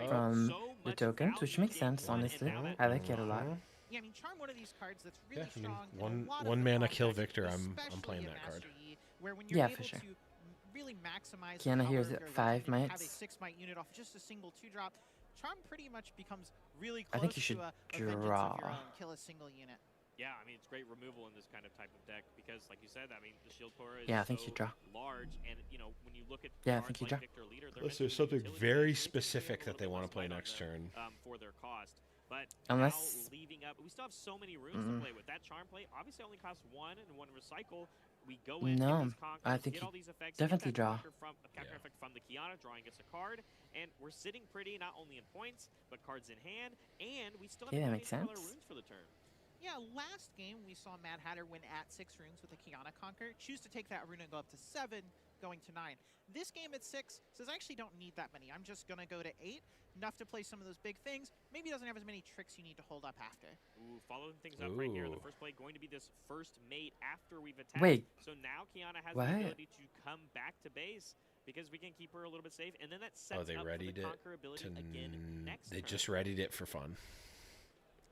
from the tokens, which makes sense, honestly. I like it a lot. Yeah, I mean, Charm, one of these cards that's really strong. One mana kill Victor. I'm playing that card. Yeah, for sure. Really maximize Kiana here is at 5 mites. Have a 6 might unit off just a single 2-drop. Charm pretty much becomes really close I think you should to a draw. Kill a single unit. Yeah, I mean, it's great removal in this kind of type of deck because, like you said, I mean, the Shield Poro is I think you draw. large, and when you look at I think you draw. Victor Leader, Unless there's something very specific that they want to play next turn. For their cost. But unless leaving up, we still have so many runes to play with. That Charm play obviously only costs 1 and 1 recycle. We go in, no, get these conquers, I think get all these effects, definitely draw. Counter effect from the Kiana, drawing us a card, and we're sitting pretty not only in points, but cards in hand, and we still have Yeah, that to makes control our sense. runes for the turn. Yeah, last game we saw Mad Hatter win at 6 runes with a Kiana Conquer, choose to take that rune and go up to 7, going to 9. This game at 6 says I actually don't need that many. I'm just going to go to 8, enough to play some of those big things. Maybe doesn't have as many tricks you need to hold up after. Ooh, following things up right here. The first play going to be this first mate after we've attacked. Wait. So now Kiana has What? the ability to come back to base because we can keep her a little bit safe, and then that sets they up for readied the it Conquer ability again next They turn. just readied it for fun.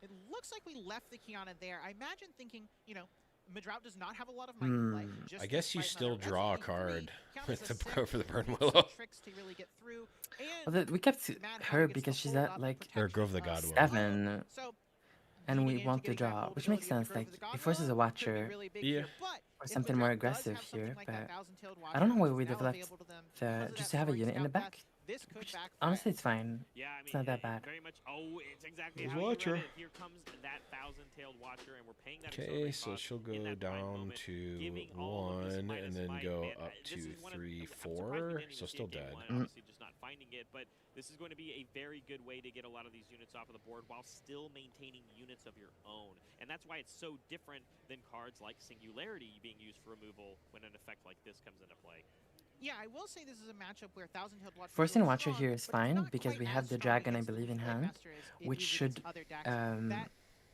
It looks like we left the Kiana there. I imagine thinking, you know, Madrout does not have a lot of might to play. Just I guess you Sprite still Mother. That's draw a only 3. card Kiana's with a the 6, go for the Burn some Willow. tricks to really get through. Well, And we kept Mad Hatter her gets because to she's hold at up like Or Grove the God Willow. 7, So and we leaning want into to getting that draw, hold which makes ability of sense. Grove Like of the God it forces a Willow could be Watcher really big Yeah. here. But or if something Madrout more does aggressive have something here, like but that Thousand-Tailed I don't know Watcher, why we which is now developed available to them the because of just that to have a Soaring unit in the Scout path, back. this could Which, backfire. honestly, it's fine. Yeah, I mean, It's not that bad. Very much. Oh, it's exactly There's how you Watcher. read it. Here comes that Thousand-Tailed Watcher, and we're paying that Okay, accelerate so cost she'll in go that prime down moment, to giving all of this 1 minus and then might. go Man, up this to is one of- 3, I'm surprised we 4. didn't even So see still it game dead. one, obviously just not finding it, but this is going to be a very good way to get a lot of these units off of the board while still maintaining units of your own. And that's why it's so different than cards like Singularity being used for removal when an effect like this comes into play. Yeah, I will say this is a matchup where Thousand-Tailed Watcher Forcing is Watcher strong, here is but it's fine not because quite we as have the strong dragon, I against the believe, in Blade hand, Master as it which is should against other decks.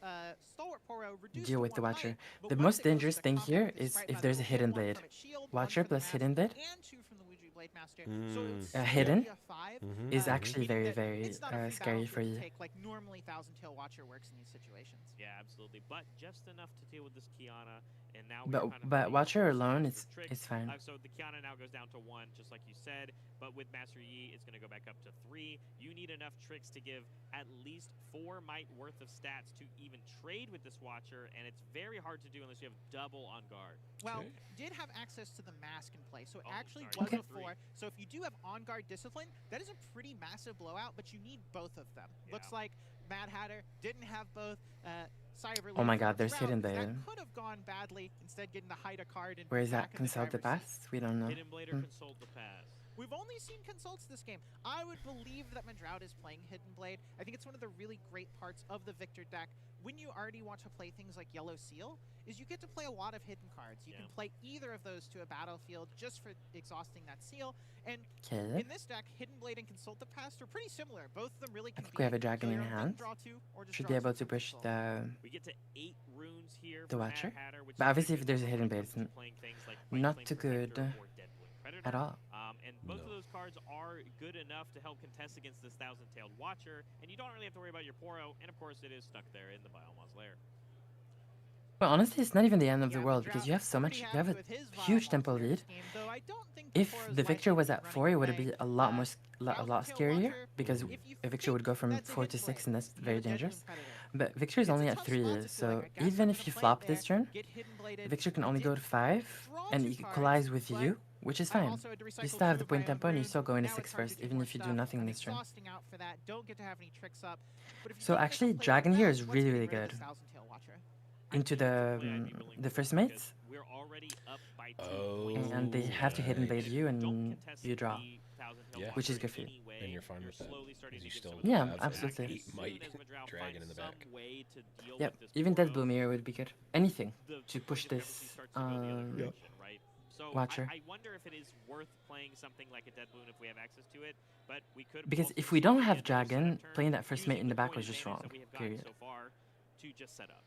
That Stalwart Poro reduced deal to with the 1 Watcher. might, but The once most it goes dangerous to thing combat here with the is Sprite if Mother, there's a we'll get hidden 1 blade. from its shield, 1 Watcher from the plus mask, hidden blade. and 2 from the Wuju Blade Master. So it's A still hidden only a 5, is actually meaning very, that very it's not a free scary for battlefield to you. take like normally Thousand-Tailed Watcher works in these situations. Yeah, absolutely. But just enough to deal with this Kiana, and now we're kind of But playing Watcher some alone, extra it's tricks. it's fine. So the Kiana now goes down to 1, just like you said. But with Master Yi, it's going to go back up to 3. You need enough tricks to give at least 4 might worth of stats to even trade with this Watcher, and it's very hard to do unless you have double on guard. Well, did have access to the mask in play, so it actually sorry, was okay. a 4. So if you do have on guard discipline, that is a pretty massive blowout, but you need both of them. Looks like Mad Hatter didn't have both. Oh my god, there's hidden blade. That could have gone badly. Instead, getting to hide a card and Where is back that? in the Consult the driver's seat. past? We don't know. Hidden Blade or Consult the Past? We've only seen consults this game. I would believe that Madrout is playing Hidden Blade. I think it's one of the really great parts of the Victor deck. When you already want to play things like Yellow Seal, is you get to play a lot of hidden cards. You can play either of those to a battlefield just for exhausting that seal. And in this deck, Hidden Blade and Consult the Past are pretty similar. Both of them really I think we have a dragon in hand. Should be able to push the We get to 8 runes here the for Watcher. Mad Hatter, which But is obviously, pretty if there's a good hidden when it blade, comes it's to playing things like not Flame too good Protector or Deadwood Predator. at all. And both of those cards are good enough to help contest against this Thousand-Tailed Watcher, and you don't really have to worry about your Poro, and of course it is stuck there in the Bioma's lair. Well, honestly, it's not even the end of the world because you have so much. You have a huge tempo lead. If the Victor was at 4, it would be a lot more, a lot scarier because a Victor would go from 4 to 6, and that's very dangerous. But Victor is only at 3, so even if you flop this turn, Victor can only go to 5 and equalize with you, which is fine. You still have the point tempo and you still go into 6 first, even if you do nothing this turn. So actually, Dragon here is really, really good. Into the first mates. And they have to hidden blade you and you draw. Yeah. Which is good for you. And you're fine with that. You still Yeah, have absolutely. an 8 might dragon in the back. Yep, even Dead Bloom here would be good. Anything to push this Watcher. I wonder if it is worth playing something like a Dead Bloom if we have access to it, but we could Because if we don't have Dragon, playing that first mate in the back was just wrong. Period. So far to just set up.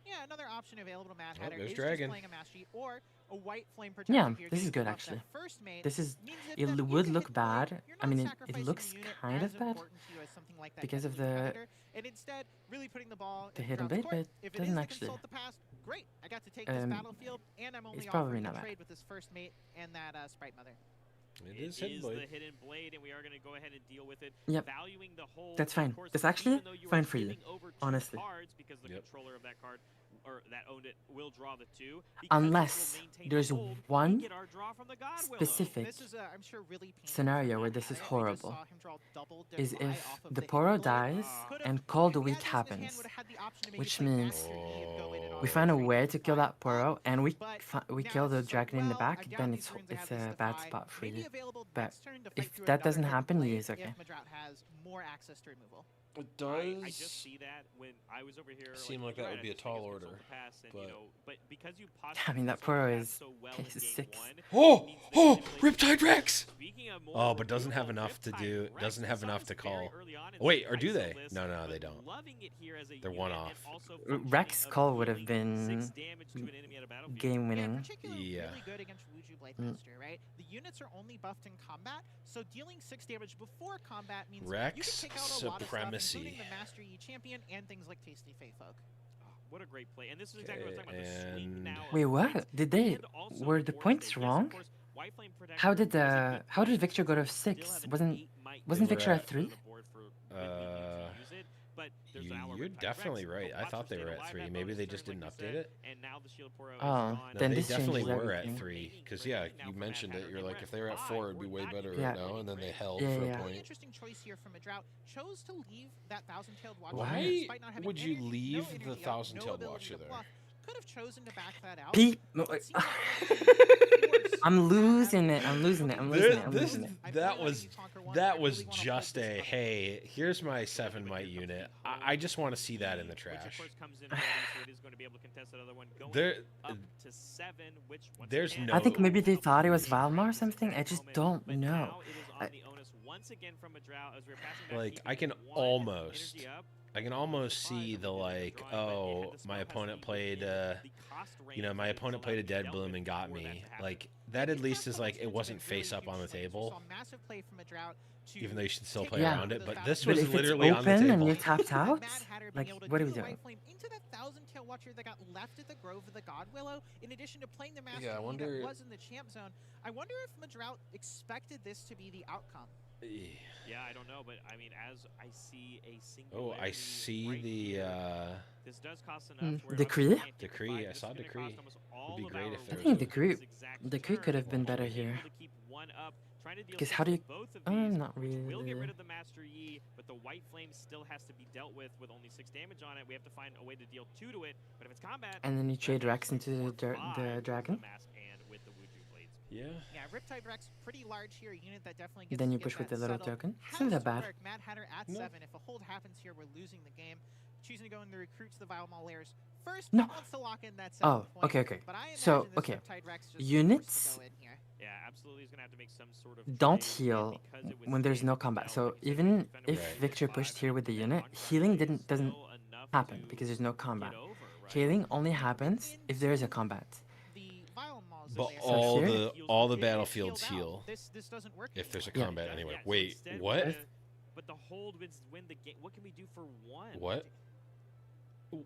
Yeah, another option available to Mad Hatter there's is Dragon. just playing a Master Yi or a white flame protector. Yeah, here this to is good buff that actually. first mate This is, means that it then you would can look hit blade. bad. You're I not mean, it sacrificing looks a unit kind as of bad important to you as something like that because Dead of Bloom the Predator, and instead really putting the ball the in hidden Drown's blade, court. but If it doesn't is the actually. Consult the Past, great. I got to take this battlefield, and I'm only it's probably offering not a bad. trade with this first mate and that Sprite Mother. It is Hidden Blade. the Hidden Blade, and we are going to go ahead and deal with it. Yep. Valuing the hold, That's of fine. course, That's actually even though you fine are for you, giving over 2 honestly. cards because the controller of that card or that owned it will draw the 2. Unless there's one specific I'm sure, really scenario where this is horrible, is if the Poro dies and Call the Week happens, which means we find a way to kill that Poro and we kill the dragon in the back, then it's a bad spot for you. But if that doesn't happen, you use okay. Has more access to removal. It does I just see that when I was over here. seem like that would be a tall order. But because you I mean, that Poro is 6. Oh, Riptide Rex! Oh, but doesn't have enough to do. Doesn't have enough to call. Wait, or do they? No, they don't. They're one off. Rex call would have been game winning. Yeah. Really good against Wuju Blademaster, right? The units are only buffed in combat, so dealing 6 damage before combat means Rex you can take out a lot of supremacy. stuff, including the Master Yi champion and things like Tasty Fey Folk. What a great play. And this is exactly what I'm talking about. The sweep now. Wait, what? Were the points wrong? How did Victor go to 6? Wasn't Victor at 3? You're definitely right. I thought they were at 3. Maybe they just didn't update it. Oh, then they definitely were at 3. Because yeah, you mentioned it. You're like, if they were at 4, it'd be way better right now. And then they held for a point. Interesting choice here from a Drought. Chose to leave that Thousand-Tailed Watcher. Why would you leave the Thousand-Tailed Watcher there? Could have chosen to back that out. I'm losing it. That was just a hey. Here's my 7 might unit. I just want to see that in the trash. There's no. I think maybe they thought it was Valmar or something. I just don't know. Like I can almost see the like, oh, my opponent played my opponent played a Dead Bloom and got me. Like that at least is like it wasn't face up on the table. Even though you should still play around it, but this was literally on the table. And you're tapped out. Like what are we doing? Into that Thousand-Tailed Watcher that got left at the Grove of the God Willow, in addition to playing the Master I wonder... that was in the champ zone. I wonder if Madrout expected this to be the outcome. Yeah, I don't know, but I mean, as I see a single. Oh, I see the. This does cost enough. Decree? Decree. I saw Decree. Would be great if there I think Decree could have been better here. Because how do you? Not really. We'll get rid of the Master Yi, but the White Flame still has to be dealt with only 6 damage on it. We have to find a way to deal 2 to it. But if it's combat, and then you trade Rex into the dragon. Yeah. Yeah, Riptide Rex pretty large here, a unit that definitely gets. Then you push with the little token. It's not that bad. Mad Hatter at 7. If a hold happens here, we're losing the game. Choosing to go in the recruits the Vile Maul layers first. No. Wants to lock in that 7 point, okay. But I so okay. Rex just units. Yeah, absolutely. He's gonna have to make some sort of don't heal when there's no combat. So even if Victor pushed here with the unit, healing doesn't happen because there's no combat. Healing only happens if there is a combat. But all the battlefields heal if there's a combat anyway. Wait, what? But the hold win the game. What can we do for 1? What?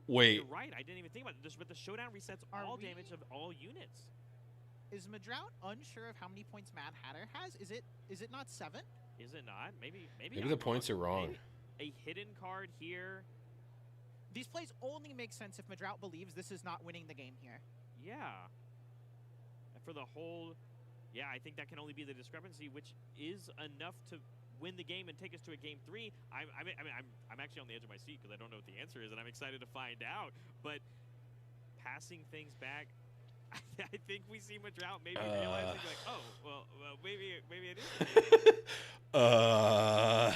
Wait. You're right. I didn't even think about this. But the showdown resets all damage of all units. Is Madrout unsure of how many points Mad Hatter has? Is it not 7? Is it not? Maybe the points are wrong. A hidden card here. These plays only make sense if Madrout believes this is not winning the game here. Yeah. For the hold, yeah, I think that can only be the discrepancy, which is enough to win the game and take us to a game 3. I'm actually on the edge of my seat because I don't know what the answer is, and I'm excited to find out. But passing things back, I think we see Madrout maybe realizing like, oh, well, maybe it is. I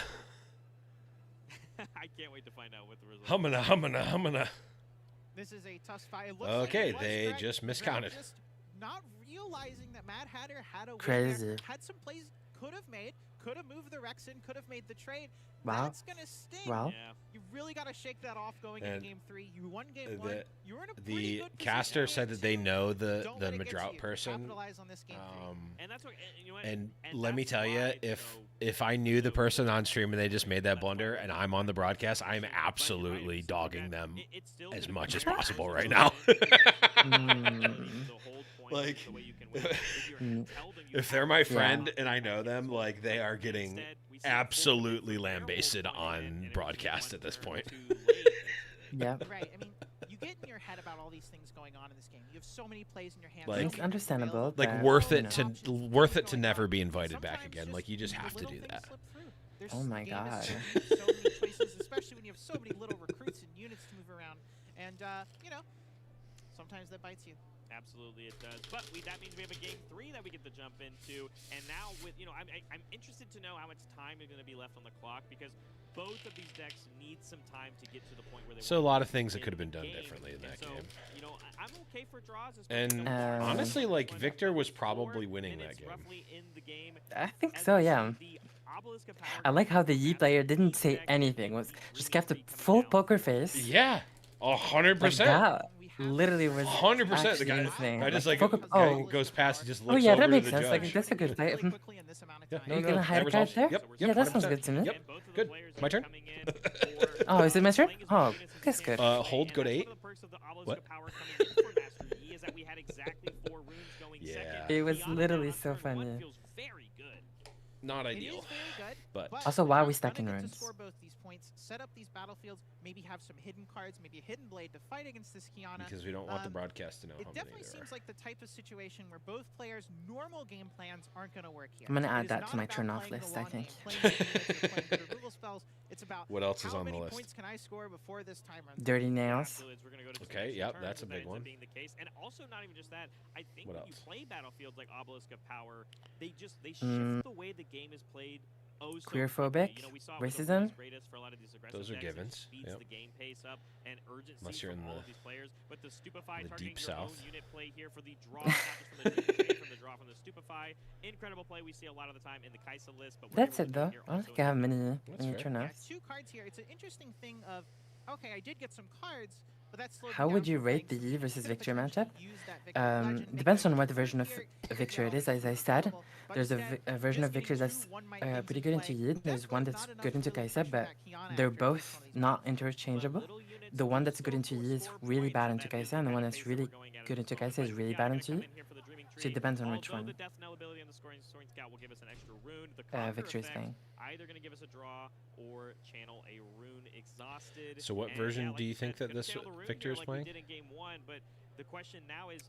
can't wait to find out what the result. Humana. This is a tough fight. Okay, they just miscounted. Not realizing that Mad Hatter had a crazy. Had some plays could have moved the Rex in, could have made the trade. Wow. That's gonna sting. Wow. Yeah. You really gotta shake that off going into game 3. You won game 1. You were in a pretty the good caster position. said that they know the Don't Madrout person. Capitalize on this game 3. And that's what, you know what? And let me tell you, if I knew the person on stream and they just made that blunder and I'm on the broadcast, I'm absolutely dogging them as much as possible right now. Like, if they're my friend and I know them, like, they are getting absolutely lambasted on broadcast at this point. Yeah. Right. I mean, you get in your your head about all these things going on in this game. You have so many plays in your hands. Like, it's understandable. Like but, worth you it know. worth it to never be invited back again. Like you just have to do that. Oh my god. So many choices, especially when you have so many little recruits and units to move around. And, you know, sometimes that bites you. Absolutely, it does. But that means we have a game 3 that we get to jump into. And now, with I'm interested to know how much time is going to be left on the clock, because both of these decks need some time to get to the point where they. So a lot of things that could have been done differently in that game. You know, I'm okay for draws. And honestly, like Victor was probably winning that game. I think so, yeah. I like how the Yi player didn't say anything. Was just kept a full poker face. Yeah, 100%. That literally was 100%. The guy just like oh, goes past. He just oh looks yeah, over that makes to the sense. judge. Like that's a good play. Yeah, Are you gonna hide a card there? Yep, yeah, that sounds good to me. Yep, good. My turn. Oh, is it my turn? Oh, that's good. Hold, go to 8. What? Yeah. It was literally so funny. Not ideal, but also why are we stacking runes? Score both these points, set up these battlefields, maybe have some hidden cards, maybe a hidden blade to fight against this Kiana. Because we don't want the broadcast to know how many there are. It definitely seems like the type of situation where both players' normal game plans aren't going to work here. I'm gonna add that to my turn off list, I think. It's about what else is on the how many list? points can I score before this time runs Dirty nails. Okay, yep, that's a big one. And also not even just that. I think what when else? you play battlefields like Obelisk of Power, they shift the way the game is played. Queerphobic, racism. Those are givens. Yep. The game pace up and urgency Unless you're in all of these players, but the Stupefy the targeting deep your south. own unit play here for the draw, not just from the from the draw from the Stupefy. Incredible play we see a lot of the time in the Kaisa list. But That's it though. I don't think I have many turn Yeah, offs. 2 cards here. It's an interesting thing of, okay, I did get some cards, but that's How would you rate the Yi versus Victor matchup? Depends on what version of Victor it is. As I said, there's a version of Victor that's pretty good into Yi. There's one that's good into Kaisa, but they're both not interchangeable. The one that's good into Yi is really bad into Kaisa, and the one that's really good into Kaisa is really bad into Yi. So it depends on which one Victor is playing. Either going to give us a draw or channel a rune exhausted. So what version do you think that this Victor is playing? The question now is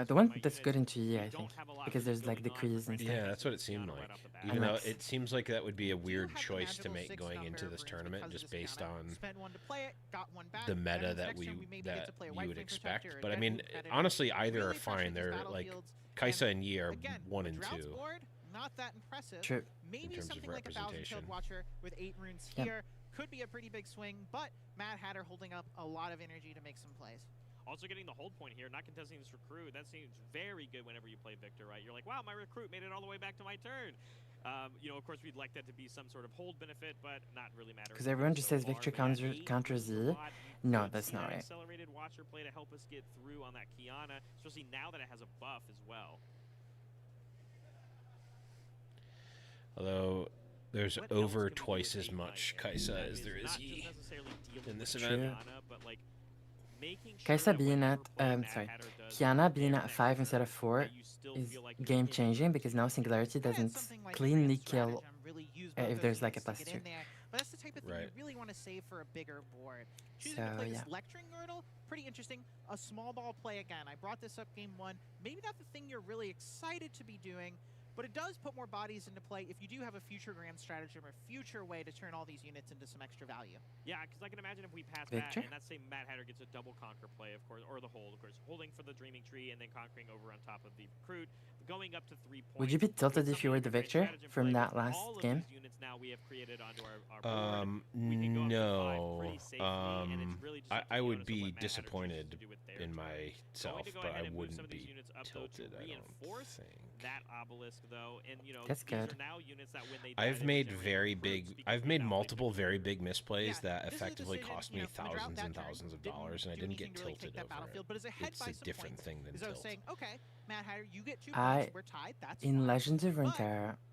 the one that's good into Yi, I think, because there's like decrease and stuff. Yeah, that's what it seemed like. Even though it seems like that would be a weird choice to make going into this tournament, just based on the meta that you would expect. But I mean, honestly, either are fine. They're like Kaisa and Yi are 1 and 2. Not that impressive. True. Maybe something like a 1,000-Killed Watcher with 8 runes here could be a pretty big swing, but Mad Hatter holding up a lot of energy to make some plays. Also getting the hold point here, not contesting this recruit. That seems very good whenever you play Victor, right? You're like, wow, my recruit made it all the way back to my turn. You know, of course, we'd like that to be some sort of hold benefit, but not really mattering. Because everyone just says Victor counters Yi. No, that's not right. Accelerated Watcher play to help us get through on that Kiana, especially now that it has a buff as well. Although there's over twice as much Kaisa as there is Yi in this event. Kaisa being at, Kiana being at 5 instead of 4 is game changing because now Singularity doesn't cleanly kill if there's like a +2. But that's the type of thing you really want to save for a bigger board. Choosing to play this Lecturing Girdle, pretty interesting. A small ball play again. I brought this up game 1. Maybe not the thing you're really excited to be doing, but it does put more bodies into play if you do have a future grand stratagem or future way to turn all these units into some extra value. Yeah, because I can imagine if we pass that, and let's say Mad Hatter gets a double conquer play, of course, or the hold, of course, holding for the Dreaming Tree and then conquering over on top of the recruit, going up to 3 points. Would you be tilted if you were the Victor from that last game? Now we have created onto our no. I would be disappointed in myself, but I wouldn't be tilted, I don't think. That obelisk though, and you know, that's good. These are now units that when they I've made multiple very big misplays that effectively cost me thousands and thousands of dollars, and I didn't get tilted over it. It's a different thing than tilt. Okay, Mad Hatter, you get 2 points. We're tied. That's in Legends of Runeterra,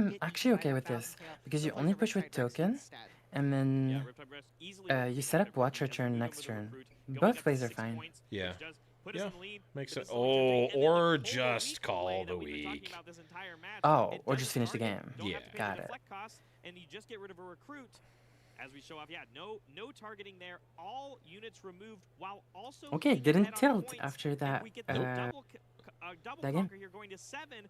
I'm actually okay with this, because you only push with token, and then you set up Watcher turn next turn. Both ways are fine. Yeah. put us in the lead. Makes with it. the solution Oh, thing, and then or the total just lethal call way the that we've been talking week. about this entire match. Oh, It or just doesn't finish the target, game. don't Yeah. have to pay Got the it. deflect costs, and you just get rid of a recruit. As we show off, yeah, no targeting there. All units removed while also Okay, keeping didn't head on tilt points. after And that. we get the double that game. conquer here going to 7.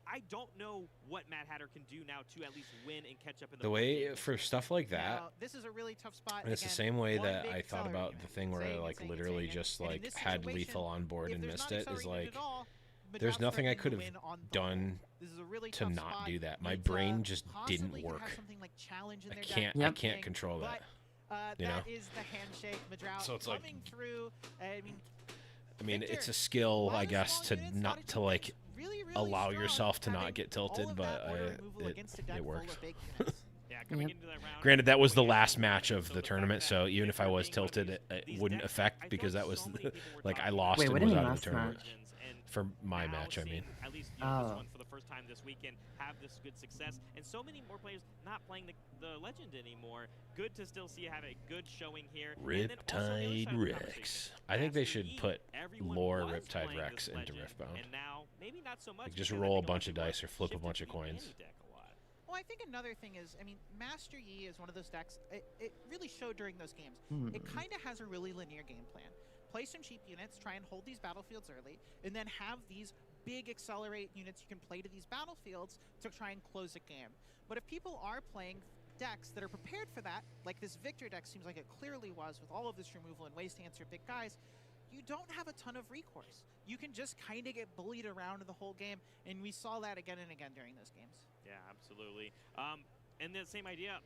I don't know what Mad Hatter can do now to at least win and catch up in the The point way game. for stuff like that, Now, this is a really tough spot. and it's the Again, same way one that big I thought accelerator about unit. the thing where I Saying, like saying, literally saying, just and in like this had situation, lethal on board if and there's missed not it. Is accelerated like at all, there's Madras nothing I threatening could to have win on the done whole. This is a really to tough not spot. do that. My Need to brain just didn't possibly work. have something like challenge in I their can't. deck I can't thing, control but, that. You know? That is the handshake. Madras So it's like- coming through. I mean, it's a skill, I guess, to not to like allow yourself to not get tilted, but it works. Granted, that was the last match of the tournament, so even if I was tilted, it wouldn't affect because that was like I lost Wait, and what was do you out mean of the last tournament. match? For my match, I mean. At least you know, this one for the first time this weekend have this good success, and so many more players not playing the legend anymore. Good to still see have a good showing here. Riptide Rex. I think they should put lore Riptide Rex into Riftbound. And now maybe not so much. Like just roll a bunch of dice or flip a bunch of coins. Well, I think another thing is, I mean, Master Yi is one of those decks. It really showed during those games. It kind of has a really linear game plan. Play some cheap units, try and hold these battlefields early, and then have these big accelerate units you can play to these battlefields to try and close a game. But if people are playing decks that are prepared for that, like this Victor deck seems like it clearly was with all of this removal and ways to answer big guys, you don't have a ton of recourse. You can just kind of get bullied around the whole game, and we saw that again and again during those games. Yeah, absolutely. And the same idea.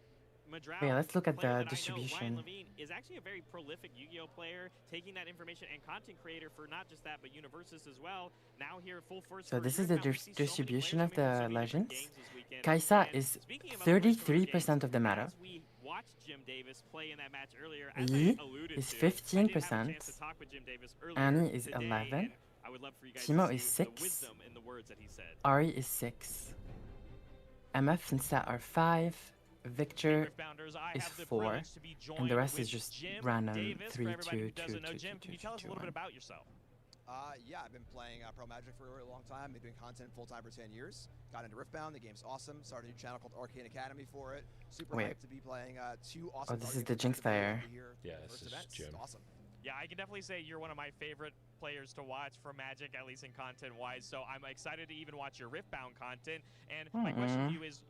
Madras, Yeah, let's look at player the that I know, distribution. Ryan Levine is actually a very prolific Yu-Gi-Oh player, taking that information and content creator for not just that, but Universus as well. Now here, full force. So for this is the Riftbound. We see so many distribution of players coming from the so many different legends. games this weekend. Kaisa And is speaking of other players from those 33% games, of the meta. as we watched Jim Davis play in that match earlier, as Yi I alluded is to, I did have a 15%. chance to talk with Jim Davis earlier Annie is today, 11. and I would love for you guys Timo to is see 6. the wisdom in the words that he said. Ari is 6. MF and Stat are 5. Victor is 4. And the rest is just random 3, 2, 2, 2, 2, 2, 2, Can you tell us a little bit about yourself? Yeah, I've been playing Pro Magic for a really long time. Been doing content full-time for 10 years. Got into Riftbound. The game's awesome. Started a new channel called Arcane Academy for it. Super Wait. hyped to be playing 2 awesome. Oh, this is the Jinx player. Yeah, this is Jim. Awesome. Yeah, I can definitely say you're one of my favorite players to watch for Magic, at least in content-wise. So I'm excited to even watch your Riftbound content. And my question to you is,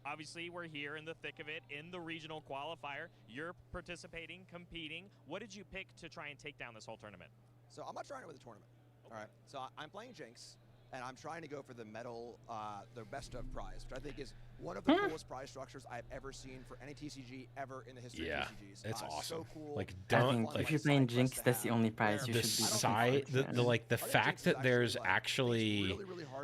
obviously, we're here in the thick of it in the regional qualifier. You're participating, competing. What did you pick to try and take down this whole tournament? So I'm not trying to win the tournament. All right. So I'm playing Jinx, and I'm trying to go for the medal, the best of prize, which I think is one of the coolest prize structures I've ever seen for any TCG ever in the history of TCGs. It's awesome. So cool. Like, I don't think like if you're playing Jinx, that's the only prize you the should be side, the fact that there's actually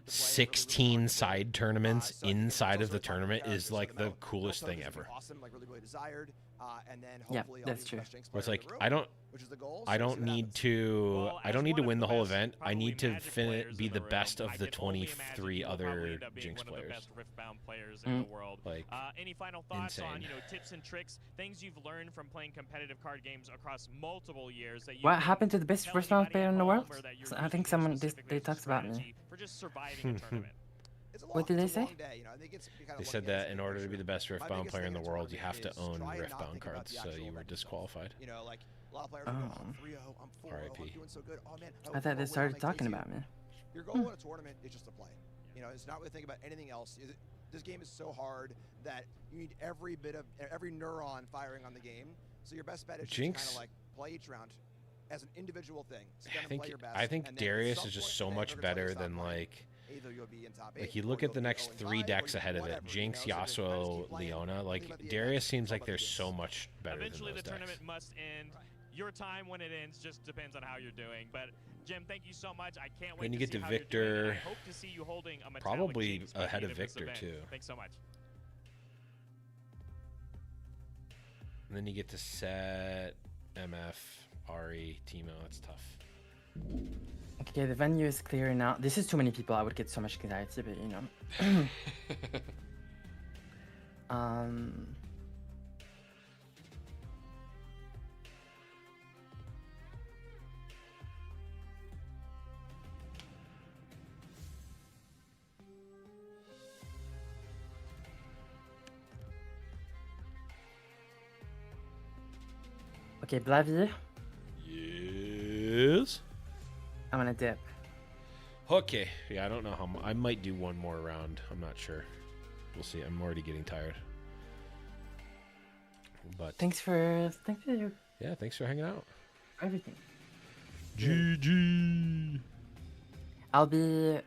16 side tournaments inside of the tournament is like the coolest thing ever. Awesome, like really desired. And then Yeah, hopefully that's true. Where it's like I don't need to win the whole event. I need to be the best of the 23 other Jinx players. Best Riftbound players in the world. Like any final thoughts on insane. tips and tricks, things you've learned from playing competitive card games across multiple years that you What happened to the best Riftbound player in the world? I think someone they talked about me. for just surviving a tournament? What did they say? They said that in order to be the best Riftbound player in the world, you have to own Riftbound cards, so you were disqualified. You know, like a lot of players Oh. are going, I'm 3-0, I'm 4-0, I'm R.I.P. doing so good. Oh man, I thought they started talking about me. Your goal in a tournament is just to play. You know, it's not really think about anything else. This game is so hard that you need every neuron firing on the game. So your best bet is just kind Jinx. of like play each round as an individual thing. Sit down and play your best, I think and then at Darius some is just point so today, much they're gonna tell you better stop than playing. like. Either you'll be in top 8, Like you or look you'll at the be next 0-5, 3 or decks you- ahead of it: whatever, Jinx, you know? So just Yasuo, keep playing, Leona. think Like about the Darius event, seems think like about they're the so games. much better Eventually, than the those tournament decks. must end. Your time when it ends just depends on how you're doing. But Jim, thank you so much. I can't wait Then you to get see to how you're doing, and Victor. I hope to see you holding a metallic Probably Jinx by the ahead end of this Victor event. too. Thanks so much. And then you get to set MF, Ari, Timo. That's tough. Okay, the venue is clear now. This is too many people. I would get so much anxiety, but you know. Okay, Blavier. Yes. I'm gonna dip. Okay. Yeah, I don't know how. I might do one more round. I'm not sure. We'll see. I'm already getting tired. But thanks for yeah, thanks for hanging out. Everything. GG. I'll be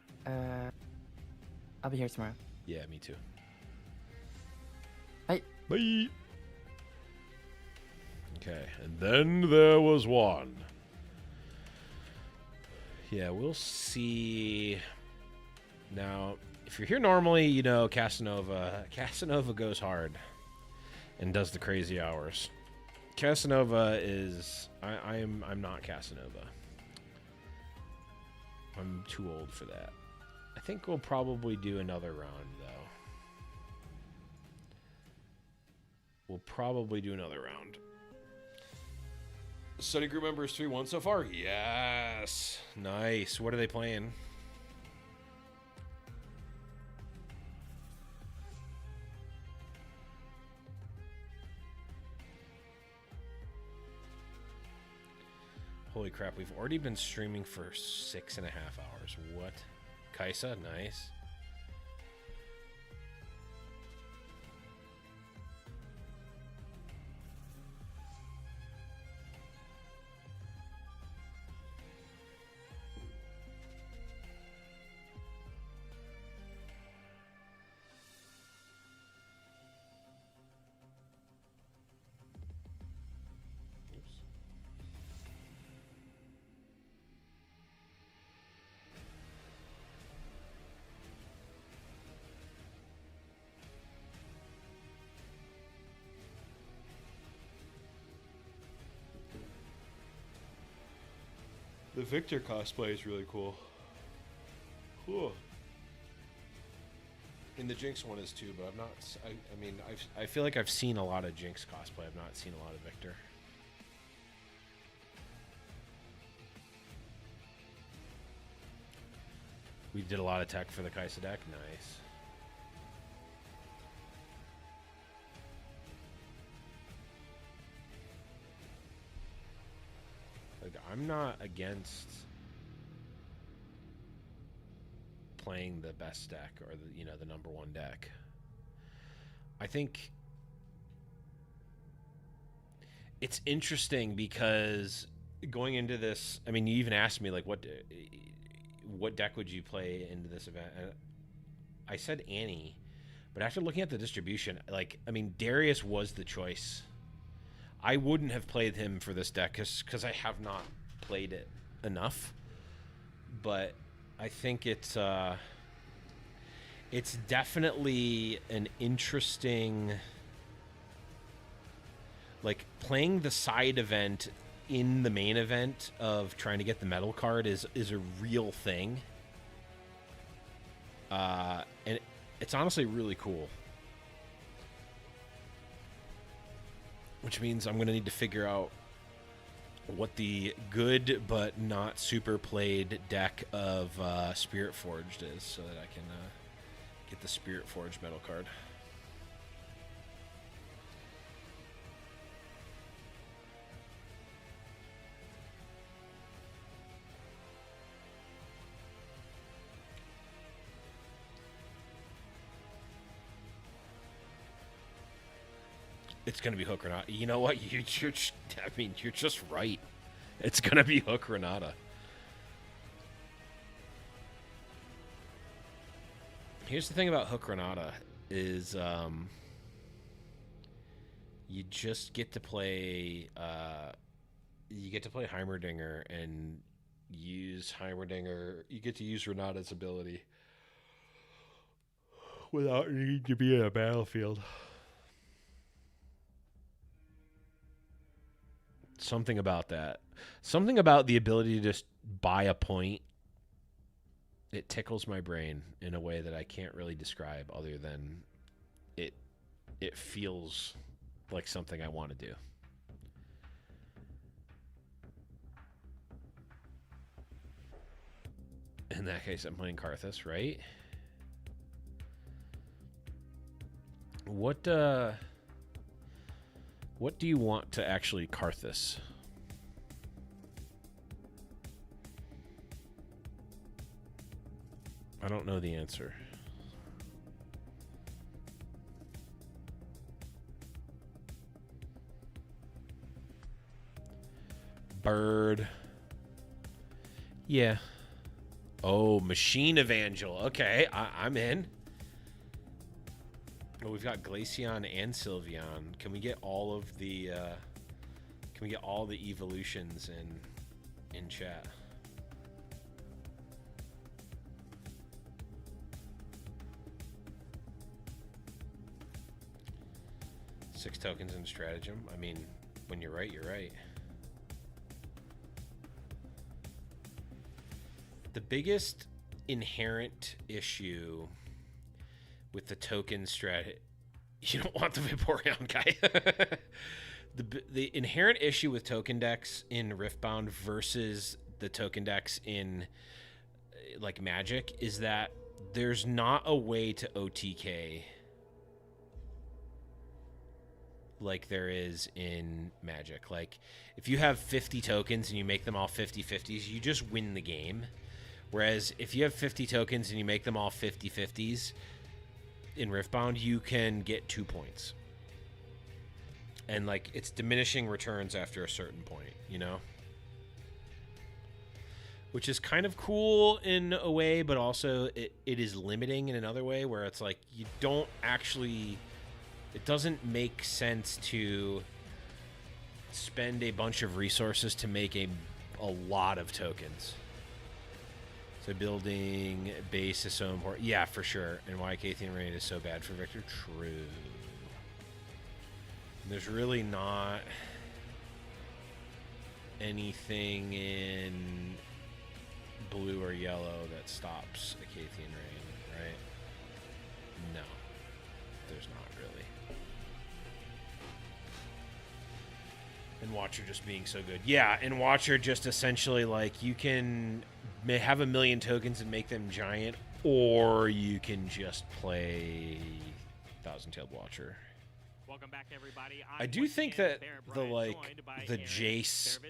here tomorrow. Yeah, me too. Bye. Bye. Okay, and then there was one. Yeah, we'll see. Now, if you're here normally, you know Casanova. Casanova goes hard and does the crazy hours. Casanova is I'm not Casanova. I'm too old for that. I think we'll probably do another round though. We'll probably do another round. Study group members 3-1 so far? Yes. Nice. What are they playing? Holy crap, we've already been streaming for 6.5 hours. What? Kaisa, nice. The Victor cosplay is really cool. Cool. And the Jinx one is too, but I've not. I mean, I feel like I've seen a lot of Jinx cosplay. I've not seen a lot of Victor. We did a lot of tech for the Kaisa deck. Nice. Like, I'm not against playing the best deck or the number one deck. I think it's interesting because going into this, I mean, you even asked me like what deck would you play into this event? And I said Annie, but after looking at the distribution, like, I mean, Darius was the choice. I wouldn't have played him for this deck because I have not played it enough. But I think it's definitely an interesting, like, playing the side event in the main event of trying to get the medal card is a real thing. And it's honestly really cool. Which means I'm going to need to figure out what the good but not super played deck of Spirit Forged is so that I can get the Spirit Forged medal card. It's going to be Hook Renata. You know what? You're just right. It's going to be Hook Renata. Here's the thing about Hook Renata is you just get to play Heimerdinger and use Heimerdinger. You get to use Renata's ability without needing to be in a battlefield. Something about that. Something about the ability to just buy a point. It tickles my brain in a way that I can't really describe other than it feels like something I want to do. In that case, I'm playing Karthus, right? What do you want to actually Karthus? I don't know the answer. Bird. Yeah. Oh, Machine Evangel. Okay, I'm in. Oh, we've got Glaceon and Sylveon. Can we get all of the evolutions in chat? Six tokens in stratagem. I mean, when you're right, you're right. The biggest inherent issue with the token strat, you don't want the Vaporeon guy. the inherent issue with token decks in Riftbound versus the token decks in like Magic is that there's not a way to OTK like there is in Magic. Like if you have 50 tokens and you make them all 50/50s, you just win the game. Whereas if you have 50 tokens and you make them all 50/50s in Riftbound, you can get 2 points. And like it's diminishing returns after a certain point, you know? Which is kind of cool in a way, but also it is limiting in another way where it's like you don't actually, it doesn't make sense to spend a bunch of resources to make a lot of tokens. So building base is so important. Yeah, for sure. And why Kathian Raid is so bad for Victor? True. There's really not anything in blue or yellow that stops a Kathian Raid, right? No. There's not really. And Watcher just being so good. Yeah, and Watcher just essentially like you can have a million tokens and make them giant, or you can just play Thousand-Tailed Watcher. Welcome back, everybody. I do think that the Jace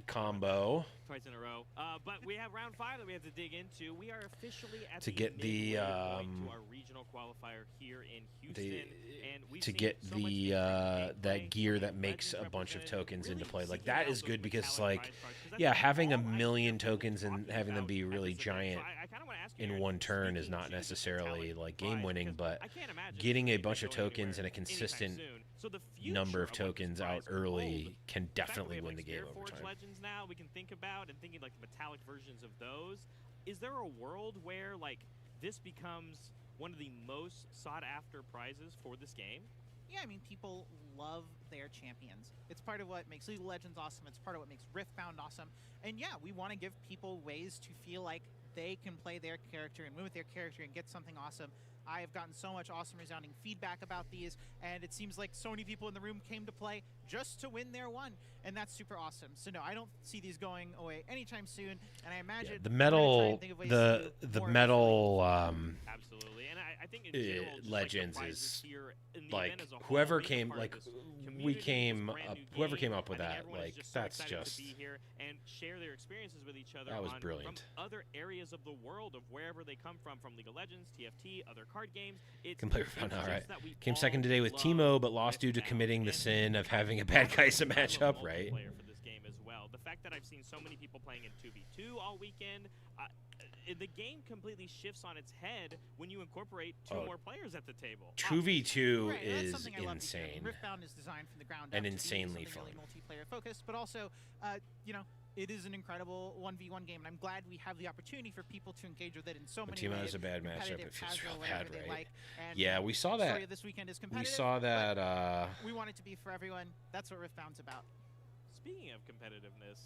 combo twice in a row. But we have round 5 that we have to dig into. We are officially at to get the to our regional qualifier here in Houston, and we've to seen get so much the different that gear that makes a bunch of tokens into play. Like that is good because like yeah, having a million tokens and having them be really giant in one turn is not necessarily like game winning, but getting a bunch of tokens and a consistent number of tokens out early can definitely win the game over time. Legends now we can think about and thinking like the metallic versions of those. Is there a world where like this becomes one of the most sought after prizes for this game? Yeah, I mean, people love their champions. It's part of what makes League of Legends awesome. It's part of what makes Riftbound awesome. And yeah, we want to give people ways to feel like they can play their character and win with their character and get something awesome. I have gotten so much awesome resounding feedback about these, and it seems like so many people in the room came to play just to win their one, and that's super awesome. So no, I don't see these going away anytime soon, and I imagine the metal, the metal, absolutely, and I think in general, Legends is like whoever came, like we came up, whoever came up with that, like that's just to be here and share their experiences with each other. That was brilliant. From other areas of the world of wherever they come from League of Legends, TFT, other card games. Can play Riftbound, all right. Came second today with Teemo, but lost due to committing the sin of having a bad Kaisa matchup, right? For this game as well. The fact that I've seen so many people playing in 2v2 all weekend, the game completely shifts on its head when you incorporate two more players at the table. 2v2 right, is insane. I mean, Riftbound is designed from the ground up and to be insanely fun. really multiplayer focused, but also, you know, it is an incredible 1v1 game, and I'm glad we have the opportunity for people to engage with it in so many ways. Teemo is a bad matchup. It feels real bad, right? Like. Yeah, we saw that. This weekend is we saw that. We want it to be for everyone. That's what Riftbound's about. Speaking of competitiveness,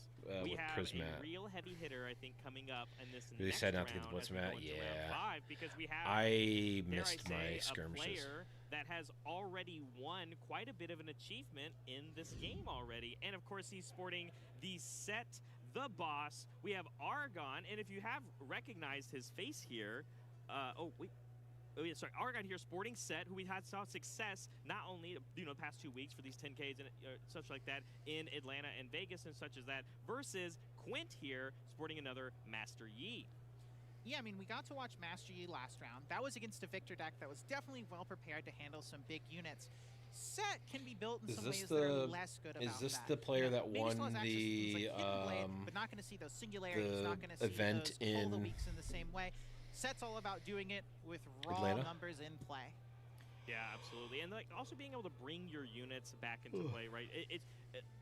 we with have Prismat. a real heavy hitter, I think, coming up in this Really next sad round not to get the Blitzmat. Yeah. 5, because we have, I dare missed my say, skirmishes. a player that has already won quite a bit of an achievement in this game already. And of course, he's sporting the set, the boss. We have Argon, and if you have recognized his face here, oh wait. Argon here sporting Set, who we had saw success not only the past 2 weeks for these 10Ks and such like that in Atlanta and Vegas and such as that, versus Quint here sporting another Master Yi. Yeah, I mean, we got to watch Master Yi last round. That was against a Victor deck that was definitely well prepared to handle some big units. Set can be built in some ways that are less good about that. Is this the player that won the but not going to see those singularities, not going to see event those in the weeks in the same way. Set's all about doing it with raw Atlanta? numbers in play. Yeah, absolutely, and like also being able to bring your units back into play, right?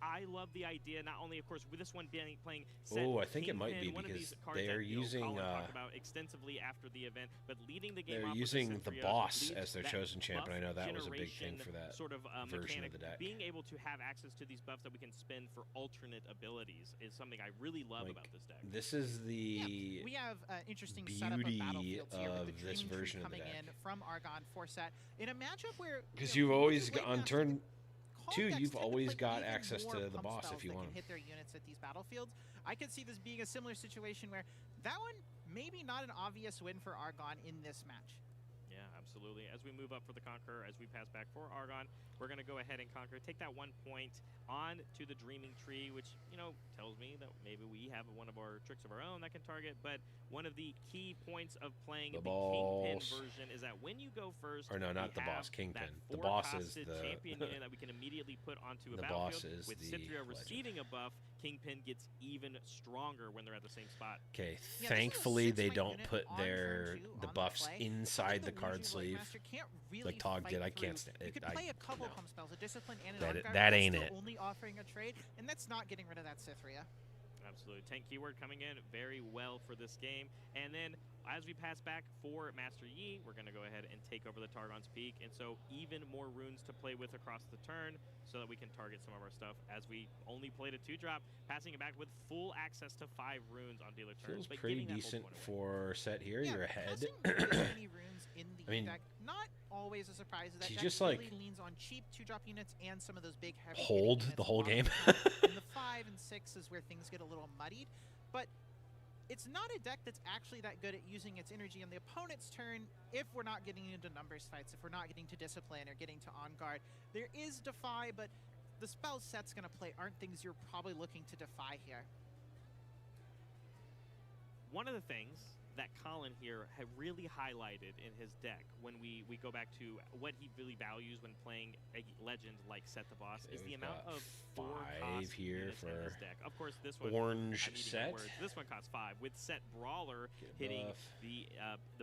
I love the idea. Not only, of course, with this one playing. Oh, I think it might be because they are using. Colin talked about extensively after the event, but leading the game. They're off using with the Cytherea boss as leads their that chosen champ, and I know that was a big thing generation for that sort of version mechanic. of the deck. Being able to have access to these buffs that we can spend for alternate abilities is something I really love about this deck. This is the we have interesting beauty setup of battlefields here with the this Dreaming Tree version of the coming deck. in from Argon for Set in a matchup where Because you've always got on turn 2, you've always got access to the boss if you want hit their units at these battlefields. I could see this being a similar situation where that one maybe not an obvious win for Argon in this match. Yeah, absolutely. As we move up for the Conqueror, as we pass back for Argon, we're going to go ahead and Conquer. Take that 1 point on to the Dreaming Tree, which, tells me that maybe we have one of our tricks of our own that can target. But one of the key points of playing the Kingpin version is that when you go first, or no, not the boss, Kingpin. The boss is the champion unit that we can immediately put onto a the battlefield. boss is with the Cytherea legend. receiving a buff, Kingpin gets even stronger when they're at the same spot. Okay, thankfully they don't put the buffs inside the card sleeve like Tog did. I can't stand it. You could play a couple pump spells, a Discipline and an that, Unguard, that but ain't still it. only offering a trade, and that's not getting rid of that Cytherea. Absolutely. Tank keyword coming in very well for this game. And then as we pass back for Master Yi, we're going to go ahead and take over the Targon's Peak. And so even more runes to play with across the turn so that we can target some of our stuff as we only played a 2-drop, passing it back with full access to 5 runes on dealer turns. Feels but pretty getting that decent whole for Set here. Yeah, You're ahead. many runes in the I mean, deck. Not always a surprise. That he deck just, really like, leans on cheap 2-drop units and some of those big heavy hold the whole game. And the 5 and 6 is where things get a little muddied, but it's not a deck that's actually that good at using its energy on the opponent's turn if we're not getting into numbers fights, if we're not getting to Discipline or getting to On Guard. There is Defy, but the spell Set's going to play aren't things you're probably looking to defy here. One of the things that Colin here had really highlighted in his deck when we go back to what he really values when playing a legend like Set the Boss is the amount of 5 here for his deck. Of course, this one orange I'm eating Set. words. This one costs 5 with Set Brawler hitting the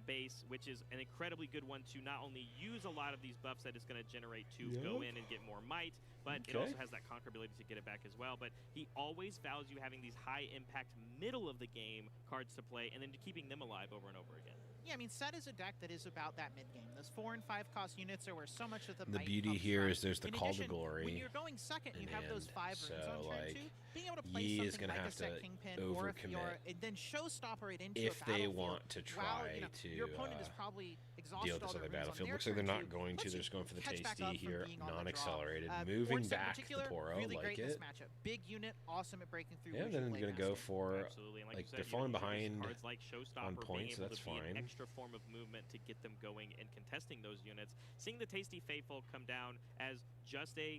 base, which is an incredibly good one to not only use a lot of these buffs that it's going to generate to go in and get more might, but it also has that conquer ability to get it back as well. But he always values you having these high impact middle of the game cards to play and then keeping them alive over and over again. Yeah, I mean, Set is a deck that is about that mid-game. Those 4 and 5 cost units are where so much of the The might beauty comes here from. is there's the In Call to addition, Glory. when you're going second, you have those 5 runes on turn like, 2. Being able to play Yi is something gonna like have a Set to Kingpin or if you're, overcommit and then showstopper it into if a they battlefield. want to try to your opponent is probably exhausted deal with this all other their runes on battlefield. their Looks like they're turn not two. going to. Lets They're you just going for the catch back tasty up from here, being on the draw. non-accelerated, Orange moving Set in back to the particular, Poro, really like great in it. this matchup. Big unit, awesome at breaking through. Yeah, then going to go for Absolutely. And like you said, they're you falling introduce behind cards like Showstopper, on being points, so able that's to be an fine. extra form of movement to get them going and contesting those units. Seeing the Tasty Faithful come down as just a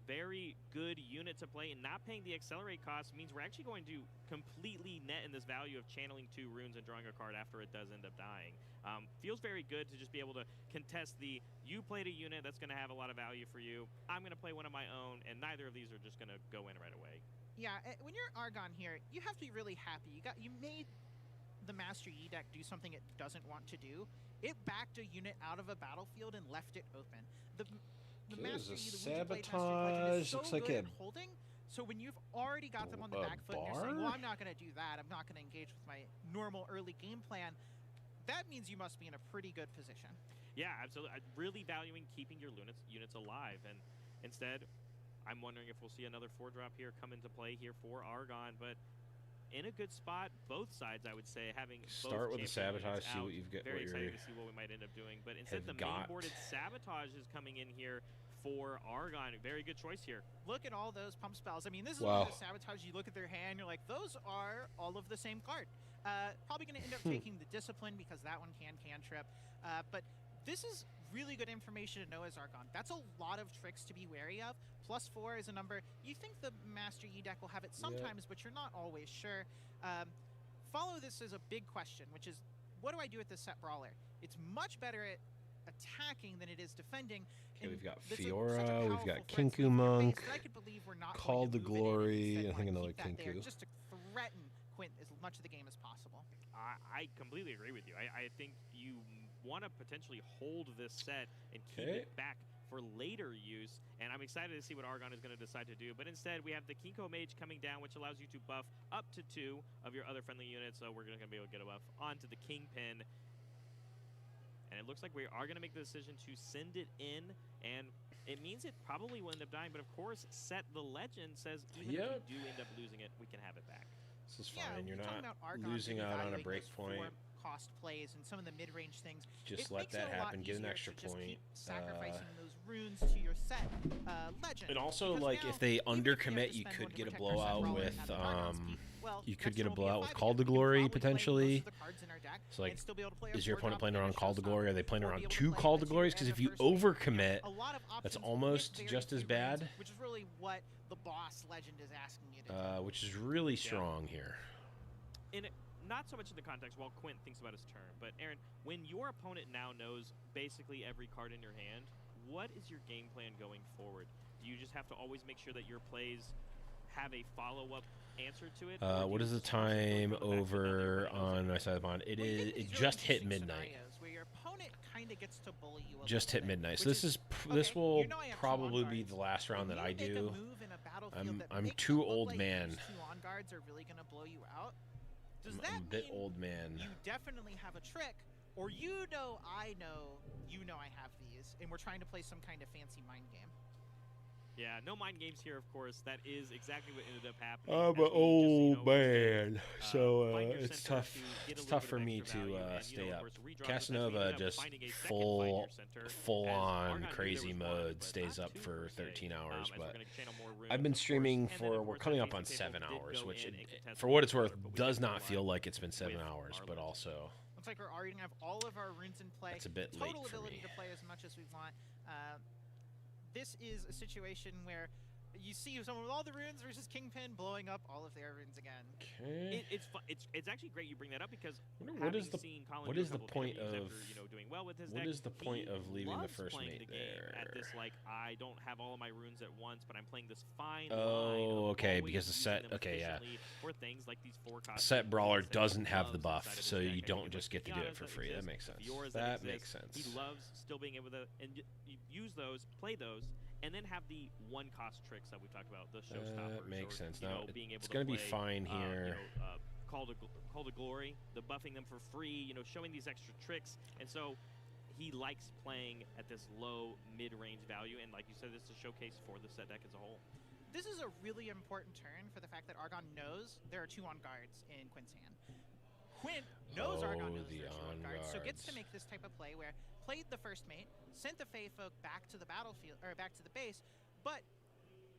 very good unit to play and not paying the accelerate cost means we're actually going to completely net in this value of channeling 2 runes and drawing a card after it does end up dying. Feels very good to just be able to contest the, you played a unit that's going to have a lot of value for you, I'm going to play one of my own, and neither of these are just going to go in right away. Yeah, when you're Argon here, you have to be really happy. You made the Master Yi deck do something it doesn't want to do. It backed a unit out of a battlefield and left it open. The Master Yi, the sabotage. so Looks like good a at holding. So when you've already got them on the back foot and you're saying, well, I'm not going to do that, I'm not going to engage with my normal early game plan, that means you must be in a pretty good position. Yeah, absolutely. I'm really valuing keeping your units alive, and instead, I'm wondering if we'll see another 4-drop here come into play here for Argon, but in a good spot, both sides, I would say, having Start both with the champion sabotage, units see out. what you've got. Very excited to see what we might end up doing, but instead the main boarded sabotage is coming in here for Argon. Very good choice here. Look at all those pump spells. I mean, this is Wow. one of the sabotage. You look at their hand, you're like, those are all of the same card. Probably going to end up taking the Discipline because that one can cantrip. But This is really good information to know as Archon. That's a lot of tricks to be wary of. +4 is a number. You think the Master Yi deck will have it sometimes, but you're not always sure. Follow this as a big question, which is, what do I do with this set Brawler? It's much better at attacking than it is defending. Okay, we've got Fiora, we've got Kinku Monk, Call to Glory, I think another Kinku. Just to threaten Quint as much of the game as possible. I completely agree with you. I think you want to potentially hold this set and keep it back for later use, and I'm excited to see what Argon is going to decide to do. But instead, we have the Kinko Mage coming down, which allows you to buff up to 2 of your other friendly units, so we're going to be able to get a buff onto the Kingpin. And it looks like we are going to make the decision to send it in, and it means it probably will end up dying, but of course, Set the Legend says even if we do end up losing it, we can have it back. This is fine. You're not losing out on a break point. Cost plays and some of the mid-range things. Just let that happen. Get an extra point. Sacrificing those runes to your set legend. And also, like, if they undercommit, you could get a blowout with Call to Glory potentially. So, like, is your opponent playing around Call to Glory? Are they playing around 2 Call to Glories? Because if you overcommit, that's almost just as bad. Which is really what the boss legend is asking you to do. Which is really strong here. Not so much in the context while Quint thinks about his turn, but Aaron, when your opponent now knows basically every card in your hand, what is your game plan going forward? Do you just have to always make sure that your plays have a follow-up answer to it? What is the time over on my side of the pond? It just hit midnight. Where your opponent kind of gets to bully you just hit midnight. So this will probably be the last round that I do. I'm too old man. Two on guards are really going to blow you out. Does that I'm a bit mean old man. You definitely have a trick, or you know I have these, and we're trying to play some kind of fancy mind game? Yeah, no mind games here, of course. That is exactly what ended up happening. I'm an old man, so it's tough. It's tough for me to stay up. Casanova just full-on crazy mode stays up for 13 hours, but I've been streaming we're coming up on 7 hours, which, for what it's worth, does not feel like it's been 7 hours, but also. Looks like we're already gonna have all of our runes in play. It's a bit late Total for ability me. to play as much as we want. This is a situation where you see someone with all the runes versus Kingpin blowing up all of their runes again. Okay. It's actually great you bring that up because what is the point of doing well with his what deck, is the point of leaving the first playing mate the game there? at this, like, I don't have all of my runes at once, but I'm playing this fine line Oh, of okay, always because the using set, them okay, yeah. efficiently for things like these 4 cost Set Brawler things that doesn't he have the loves buff, inside of so his deck. you I don't think just get to do it for free. That makes sense. That makes sense. He loves still being able to use those, play those, and then have the 1-cost tricks that we talked about, the showstoppers. That makes sense. You Now, know, being able it's to going to be play, fine here. Call to Glory, the buffing them for free, showing these extra tricks. And so he likes playing at this low, mid-range value. And like you said, this is a showcase for the set deck as a whole. This is a really important turn for the fact that Argon knows there are 2 on guards in Quint's hand. Quint knows Argon knows there's 2 on guards, so gets to make this type of play where played the first mate, sent the Fae Folk back to the battlefield, or back to the base, but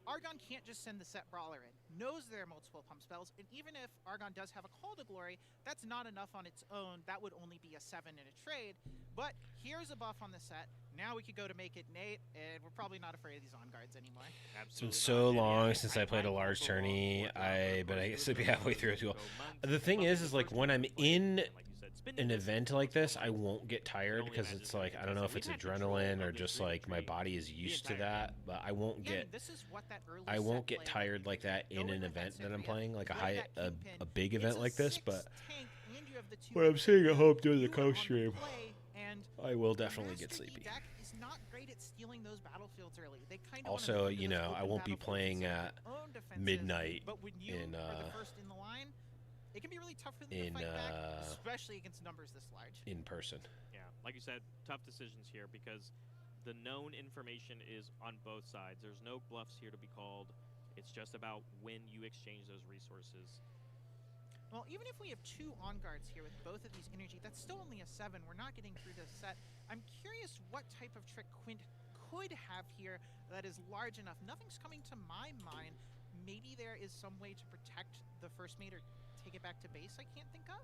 Argon can't just send the Set Brawler in. Knows there are multiple pump spells, and even if Argon does have a Call to Glory, that's not enough on its own. That would only be a 7 in a trade. But here's a buff on the set. Now we could go to make it Nate, and we're probably not afraid of these on guards anymore. It's been so long since I played a large tourney. But I guess it'd be halfway through as well. The thing is like when I'm in an event like this, I won't get tired because it's like, I don't know if it's adrenaline or just like my body is used to that, but I won't get tired like that in an event that I'm playing, like a big event like this. But when I'm sitting at home doing the co-stream, I will definitely get sleepy. Also, I won't be playing at midnight in it can be really tough for them to fight back, especially against numbers this large. In person. Yeah, like you said, tough decisions here because the known information is on both sides. There's no bluffs here to be called. It's just about when you exchange those resources. Well, even if we have 2 on guards here with both of these energy, that's still only a 7. We're not getting through this set. I'm curious what type of trick Quint could have here that is large enough. Nothing's coming to my mind. Maybe there is some way to protect the first mate or take it back to base I can't think of?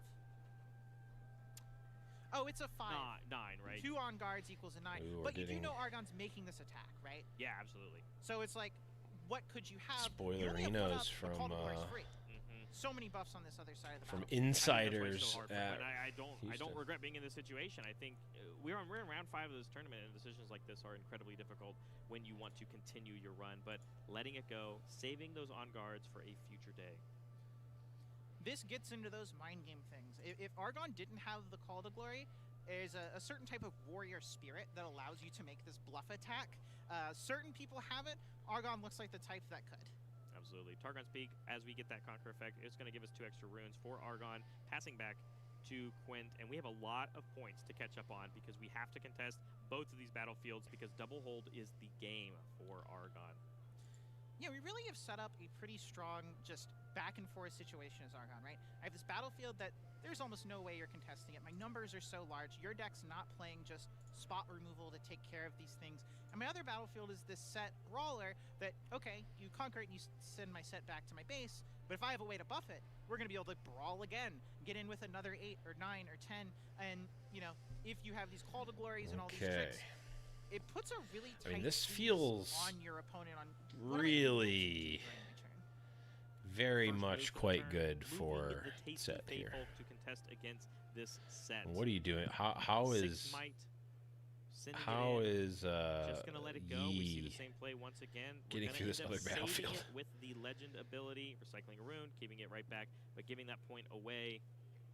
Oh, it's a 5. 9, right? 2 on guards equals a 9. Ooh, but you do know Argon's making this attack, right? Yeah, absolutely. So it's like, what could you have? Spoilerinos from so many buffs on this other side of the from battle. insiders. I don't regret being in this situation. I think we're in round 5 of this tournament, and decisions like this are incredibly difficult when you want to continue your run. But letting it go, saving those on guards for a future day. This gets into those mind game things. If Argon didn't have the Call to Glory, there's a certain type of warrior spirit that allows you to make this bluff attack. Certain people have it. Argon looks like the type that could. Absolutely. Targon's Peak, as we get that Conquer effect, it's going to give us 2 extra runes for Argon. Passing back to Quint, and we have a lot of points to catch up on because we have to contest both of these battlefields because double hold is the game for Argon. Yeah, we really have set up a pretty strong just back and forth situation as Argon, right? I have this battlefield that there's almost no way you're contesting it. My numbers are so large. Your deck's not playing just spot removal to take care of these things. And my other battlefield is this set brawler that, okay, you conquer it and you send my set back to my base, but if I have a way to buff it, we're going to be able to brawl again, get in with another 8 or 9 or 10, and, you know, if you have these Call to Glories and all these tricks, it puts a really tight this feels on your opponent on really very much quite good for set here. To contest against this set. What are you doing? How is just gonna let it go? We see the same play once again. Getting through this other battlefield with the legend ability, recycling a rune, keeping it right back, but giving that point away.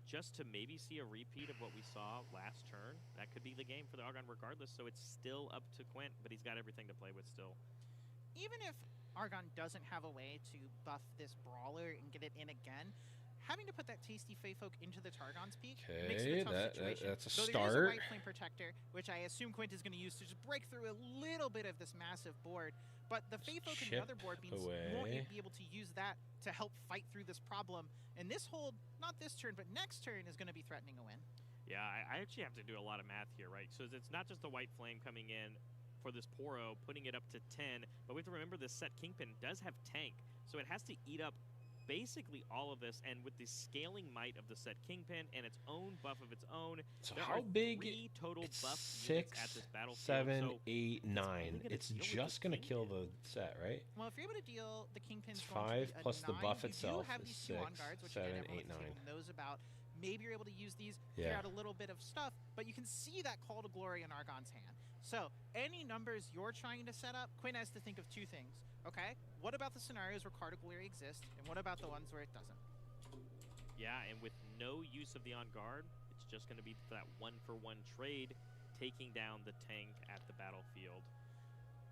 Just to maybe see a repeat of what we saw last turn. That could be the game for the Argon regardless, so it's still up to Quint, but he's got everything to play with still. Even if Argon doesn't have a way to buff this brawler and get it in again, having to put that Tasty Feyfolk into the Targon's Peak makes it a tough situation. That's a so start. There is a White Flame Protector, which I assume Quint is going to use to just break through a little bit of this massive board. But the Feyfolk and the other board means you won't be able to use that to help fight through this problem. And this hold, not this turn, but next turn is going to be threatening a win. Yeah, I actually have to do a lot of math here, right? So it's not just the White Flame coming in for this Poro, putting it up to 10, but we have to remember this set Kingpin does have tank, so it has to eat up basically all of this, and with the scaling might of the set Kingpin and its own buff of its own, so there how are big? 3 total It's buff 6, units at this battlefield. 7, so 8, 9. It's just gonna kill the set, right? Well, if you're able to deal the Kingpin's It's going 5 to be a plus the 9. buff You itself do have is these 2 on 6, guards, which 7, again, everyone 8, at the table 9. knows about. Maybe you're able to use these, clear Yeah. out a little bit of stuff, but you can see that Call to Glory in Argon's hand. So any numbers you're trying to set up, Quinn has to think of 2 things. Okay, what about the scenarios where Call to Glory exists, and what about the ones where it doesn't? Yeah, and with no use of the on guard, it's just going to be that 1-for-1 trade, taking down the tank at the battlefield.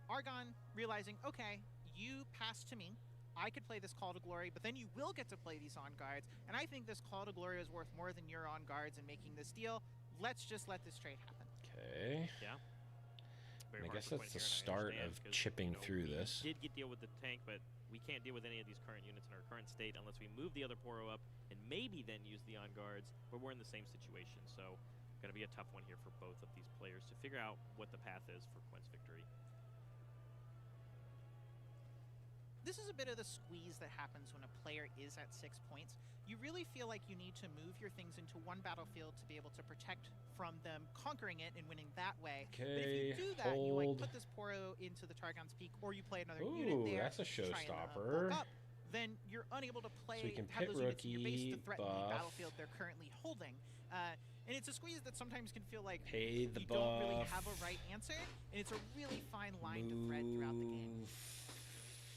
Argon realizing, okay, you pass to me, I could play this Call to Glory, but then you will get to play these on guards, and I think this Call to Glory is worth more than your on guards in making this deal. Let's just let this trade happen. Okay. Yeah. I guess that's the start of chipping through this. We did deal with the tank, but we can't deal with any of these current units in our current state unless we move the other Poro up and maybe then use the on guards, but we're in the same situation. So going to be a tough one here for both of these players to figure out what the path is for Quint's victory. This is a bit of the squeeze that happens when a player is at 6 points. You really feel like you need to move your things into one battlefield to be able to protect from them conquering it and winning that way. Okay, but if you do that, and you like hold. put this Poro into the Targon's Peak, or you play another Ooh, unit there, that's a to try and, showstopper. bulk up, then you're unable to play, So we can have pit those units in your base to rookie, threaten the buff. battlefield they're currently holding. And it's a squeeze that sometimes can feel like Pay the you don't really buff. have a right answer, and it's a really fine line to thread throughout the game.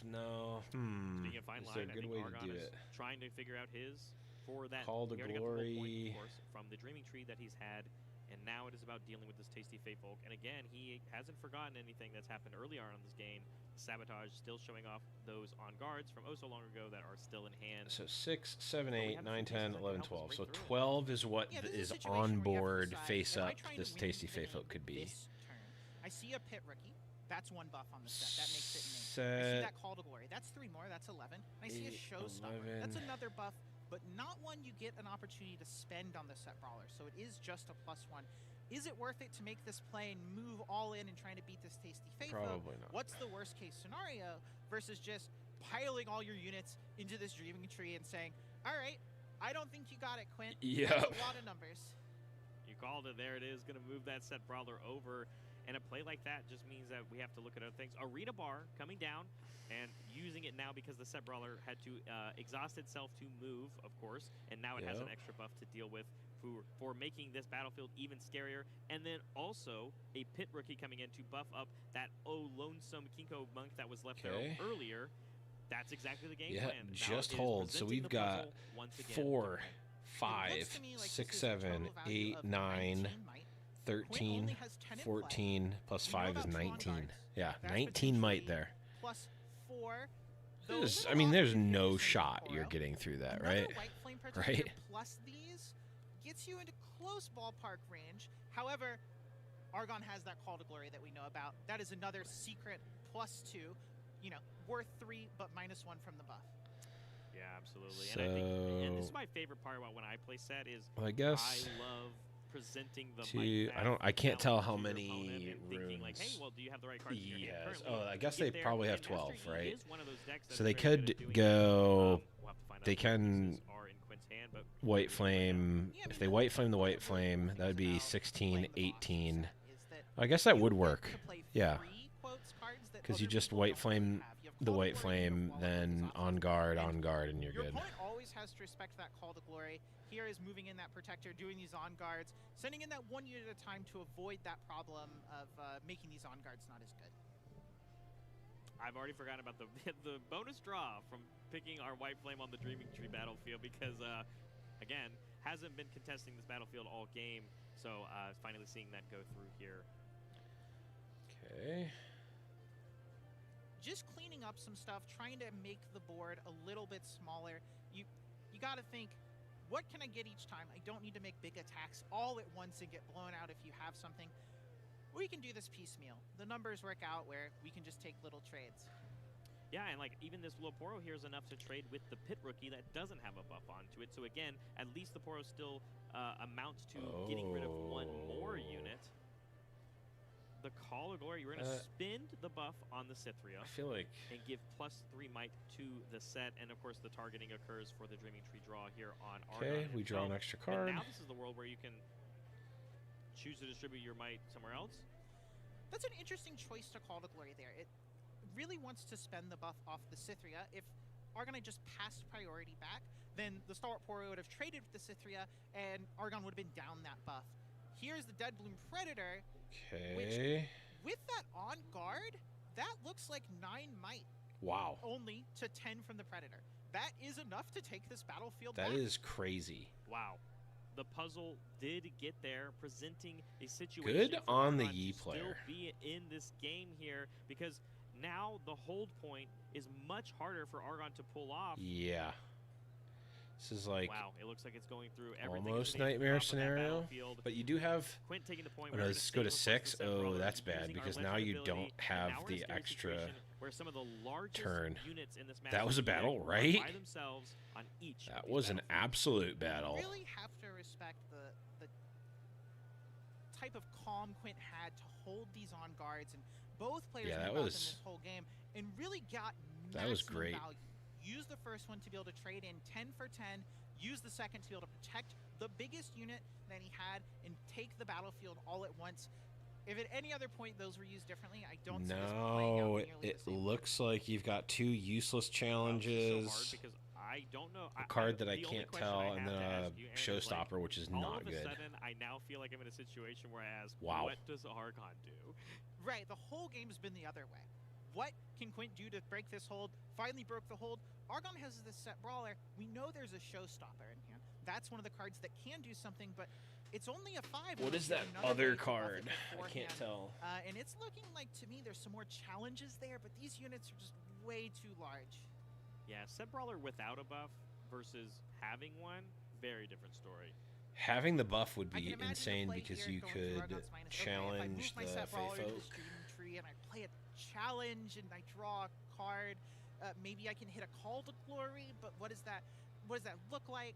No. Speaking of fine Is line, there a I good think way Argon to do is it? trying to figure out his for that Call to he already got the whole point, Glory. of course, from the Dreaming Tree that he's had, and now it is about dealing with this Tasty Feyfolk. And again, he hasn't forgotten anything that's happened early on in this game. Sabotage still showing off those on guards from oh so long ago that are still in hand. So 6, 7, 8, 9, 10, 11, 12. So through it. 12 is what Yeah, this is is a situation on where you have to board decide, face am I up trying this to win Tasty the Feyfolk game could be. this turn? I see a pit rookie. That's 1 buff on the set. That makes it innate. I see Set. that Call to Glory. That's 3 more. That's 11. And I see a 8, Showstopper. 11. That's another buff, but not one you get an opportunity to spend on the set brawler. So it is just a +1. Is it worth it to make this play and move all in and trying to beat this Tasty Feyfolk? Probably not. What's the worst case scenario versus just piling all your units into this Dreaming Tree and saying, all right, I don't think you got it, Quint. Yep. That's a lot of numbers. You called it. There it is. Going to move that set brawler over. And a play like that just means that we have to look at other things. Arena bar coming down and using it now because the set brawler had to exhaust itself to move, of course. And now it has an extra buff to deal with for making this battlefield even scarier. And then also a pit rookie coming in to buff up that lonesome Kinko monk that was left there earlier. That's exactly the game plan. Yeah, just hold. So we've got 4, 5, 6, 7, 8, 9, 13, 14, plus 5 is 19. Yeah, 19 might there. Plus 4. I mean, there's no shot you're getting through that, right? Right? Plus these gets you into close ballpark range. However, Argon has that call to glory that we know about. That is another secret plus 2, you know, worth 3 but minus 1 from the buff. Yeah, absolutely. So, and I think, and this is my favorite part about when I play set is I guess I love presenting the I can't tell how many rooms like, hey, well, do you have the right cards in your hand? Oh, I guess they probably have 12, right? So they very could go. We'll have to find They out can are in Quint's hand, but white flame. If they white flame the white flame, that would be 16, 18. I guess that would work. Yeah. Because you just white flame the white flame, then on guard, and you're Your good. opponent always has to respect that call to glory. Here is moving in that protector, doing these on guards, sending in that 1 unit at a time to avoid that problem of making these on guards not as good. I've already forgotten about the bonus draw from picking our white flame on the Dreaming Tree battlefield because, again, hasn't been contesting this battlefield all game. So finally seeing that go through here. Okay. Just cleaning up some stuff, trying to make the board a little bit smaller. You got to think, what can I get each time? I don't need to make big attacks all at once and get blown out if you have something. We can do this piecemeal. The numbers work out where we can just take little trades. Yeah, and like even this Loporo here is enough to trade with the pit rookie that doesn't have a buff onto it. So again, at least the Poro still amounts to getting rid of 1 more unit. The Call of Glory, you're going to spend the buff on the Cythria. I feel like... And give plus 3 might to the set. And of course, the targeting occurs for the Dreaming Tree draw here on Argon. Okay, we draw an extra card. And now this is the world where you can choose to distribute your might somewhere else. That's an interesting choice to Call to Glory there. It really wants to spend the buff off the Cythria. If Argonite just passed priority back, then the Stalwart Poro would have traded with the Cythria, and Argon would have been down that buff. Here's the Dead Bloom Predator. Okay. Which, with that on guard, that looks like 9 might. Wow. Only to 10 from the Predator. That is enough to take this battlefield That back. is crazy. Wow. The puzzle did get there, presenting a situation Good for on the Argon Yi to player. still be in this game here, because now the hold point is much harder for Argon to pull off. Yeah. This is like wow, it looks like it's going through everything. almost nightmare scenario, but you do have. Quint taking the point. Oh, no, this go to 6. Oh, that's bad because now you don't have the extra turn. That was a battle, right? That was an absolute battle. You really have to respect the type of calm Quint had to hold these on guards, and both players that in was this whole game and really got that was maximum great. value. Use the first one to be able to trade in 10 for 10. Use the second to be able to protect the biggest unit that he had and take the battlefield all at once. If at any other point those were used differently, I don't see this playing out No, nearly it the same. looks like you've got 2 useless challenges. So hard because I don't know. A card that I the only can't question tell, I and have then to a ask you, Aaron, is, showstopper, like, which is all not of a good. sudden, I now feel like I'm in a situation where I ask, Wow. what does Argon do? Right, the whole game's been the other way. What can Quint do to break this hold? Finally broke the hold. Argon has this set brawler. We know there's a showstopper in hand. That's one of the cards that can do something, but it's only a 5. What is that other card? I can't tell. And it's looking like, to me, there's some more challenges there, but these units are just way too large. Yeah, set brawler without a buff versus having one, very different story. Having the buff would be insane because you could challenge the Fey Folk. And I play a challenge and I draw a card. Maybe I can hit a Call to Glory, but what does that look like?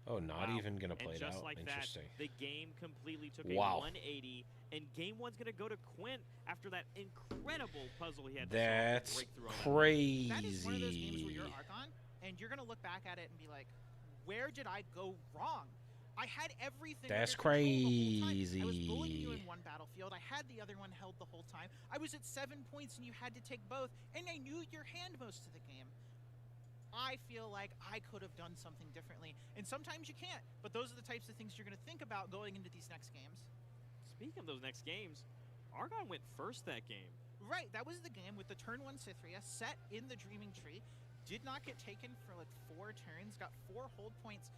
Oh, not even gonna play and it just out. like Interesting. That, the game completely took Wow. a 180, and game 1's gonna go to Quint after that incredible puzzle he had. That's to solve to break through. crazy. That is one of those games where you're Archon, and you're gonna look back at it and be like, where did I go wrong? I had everything. That's under control the whole time. I was bullying you crazy. in one battlefield. I had the other one held the whole time. I was at 7 points and you had to take both, and I knew your hand most of the game. I feel like I could have done something differently, and sometimes you can't. But those are the types of things you're going to think about going into these next games. Speaking of those next games, Argon went first that game. Right, that was the game with the turn 1 Cythria set in the Dreaming Tree. Did not get taken for like 4 turns, got 4 hold points.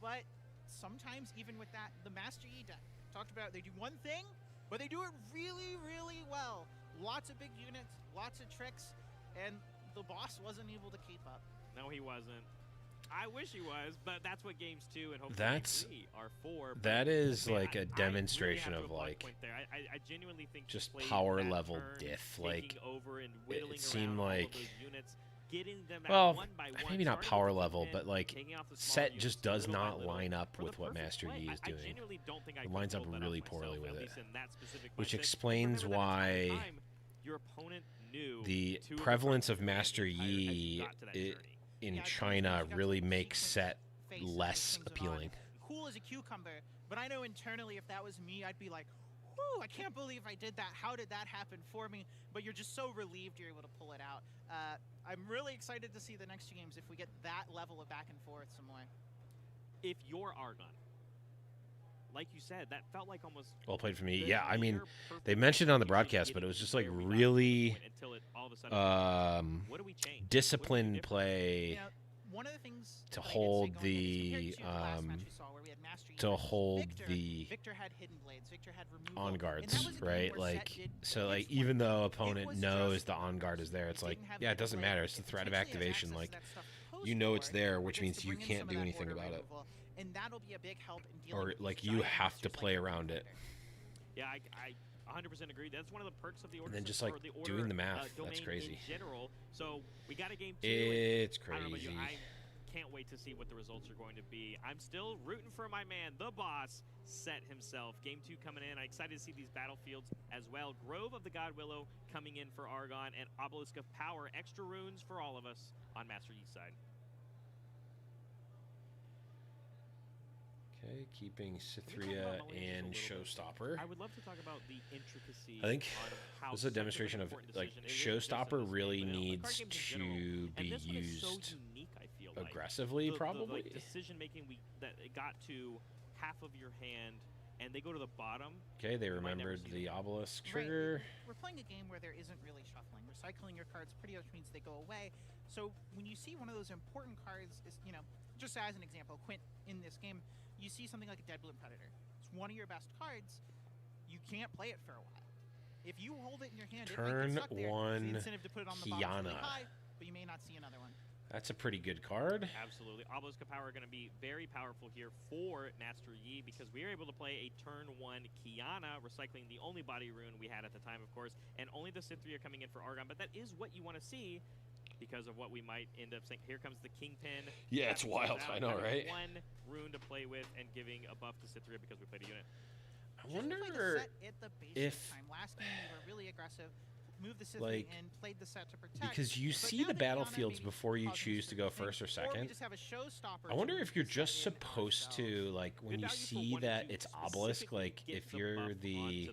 But sometimes, even with that, the Master Yi deck, talked about, they do one thing, but they do it really, really well. Lots of big units, lots of tricks, and the boss wasn't able to keep up. No, he wasn't. I wish he was, but that's what games 2 and hopefully That's games 3 are for. that is Man, like a demonstration of like point there. I genuinely think just playing power that level turn, diff. taking Like over and whittling it seemed around all of like those units, getting them out well, one by one, maybe not starting power with the level, pin, but like taking out the small set units just does little by not little line up for with the what perfect Master play. Yi is I doing. genuinely don't think I It could lines have up pulled that really off poorly myself, with at it, least in that specific which mindset. explains Remember that this entire why time, your opponent knew the 2 of the prevalence of cards you Master played as you Yi got to that journey. in China really makes set less appealing. Cool as a cucumber, but I know internally if that was me, I'd be like, whoo, I can't believe I did that. How did that happen for me? But you're just so relieved you're able to pull it out. I'm really excited to see the next 2 games if we get that level of back and forth some more. If you're Argon, like you said, that felt like almost Well played for me. the Yeah, I mean, near perfect they mentioned on the execution broadcast, but it getting was just to like where we got to this really point until it all of a sudden what do we change? disciplined You play know, one of the things to that I did say hold going into this, the compared to last match we saw where we had Master Yi to versus hold Victor, the Victor had hidden blades, Victor had removal, on and that guards, was a game right? where Set Like did so, like its even one though thing. opponent was knows just the on guard is there, it's like didn't have yeah, the it doesn't blade. matter. It's the It threat of potentially has activation. access Like to that stuff you know it's post-war, there, which gets means to you bring in can't some of do that anything order about it, removal, and that'll be a big help in dealing or with like these you giant have to monsters play like around it. Yeah, I 100% agree. That's one of the perks of the order. And then just, system, like, or the order, doing the math, that's domain crazy. In general, so we got a game 2. It's and I don't know about you, crazy. I can't wait to see what the results are going to be. I'm still rooting for my man, the boss, Set himself. Game 2 coming in. I'm excited to see these battlefields as well. Grove of the God Willow coming in for Argon, and Obelisk of Power. Extra runes for all of us on Master Yi's side. Okay, keeping Cythria and Showstopper. I would love to talk about the intricacy. I think on how this is a such an demonstration of important like decision it is just in Showstopper this really game, but needs card games in to general. be And this one is so used unique, I feel like. aggressively, probably. Like decision making that it got to half of your hand, and they go to the bottom. Okay, they you might never remembered see the them. obelisk Right, trigger. we're playing a game where there isn't really shuffling. Recycling your cards pretty much means they go away. So when you see one of those important cards, is, you know, just as an example, Quint in this game, you see something like a Deadbloom Predator. It's one of your best cards. You can't play it for a while. If you hold it in your hand, it might Turn get stuck there. It's one, the incentive to put it on the bottom really Kiana. high, but you may not see another one. That's a pretty good card. Absolutely. Obelisk of Power are going to be very powerful here for Master Yi because we are able to play a turn 1 Kiana, recycling the only body rune we had at the time, of course, and only the Cythria coming in for Argon, but that is what you want to see because of what we might end up saying. Here comes the Kingpin. Yeah, it's wild. I know, right? One rune to play with and giving a buff to Cythria because we played a unit. I wonder if time. Last game we were really aggressive. Moved the Cythria like in, played the set to protect. because you but see now the Kiana battlefields maybe before you causing choose to go certain first or things, or we second. just have a showstopper I wonder to if you're set just in for supposed to like when you see that it's obelisk, like if you're the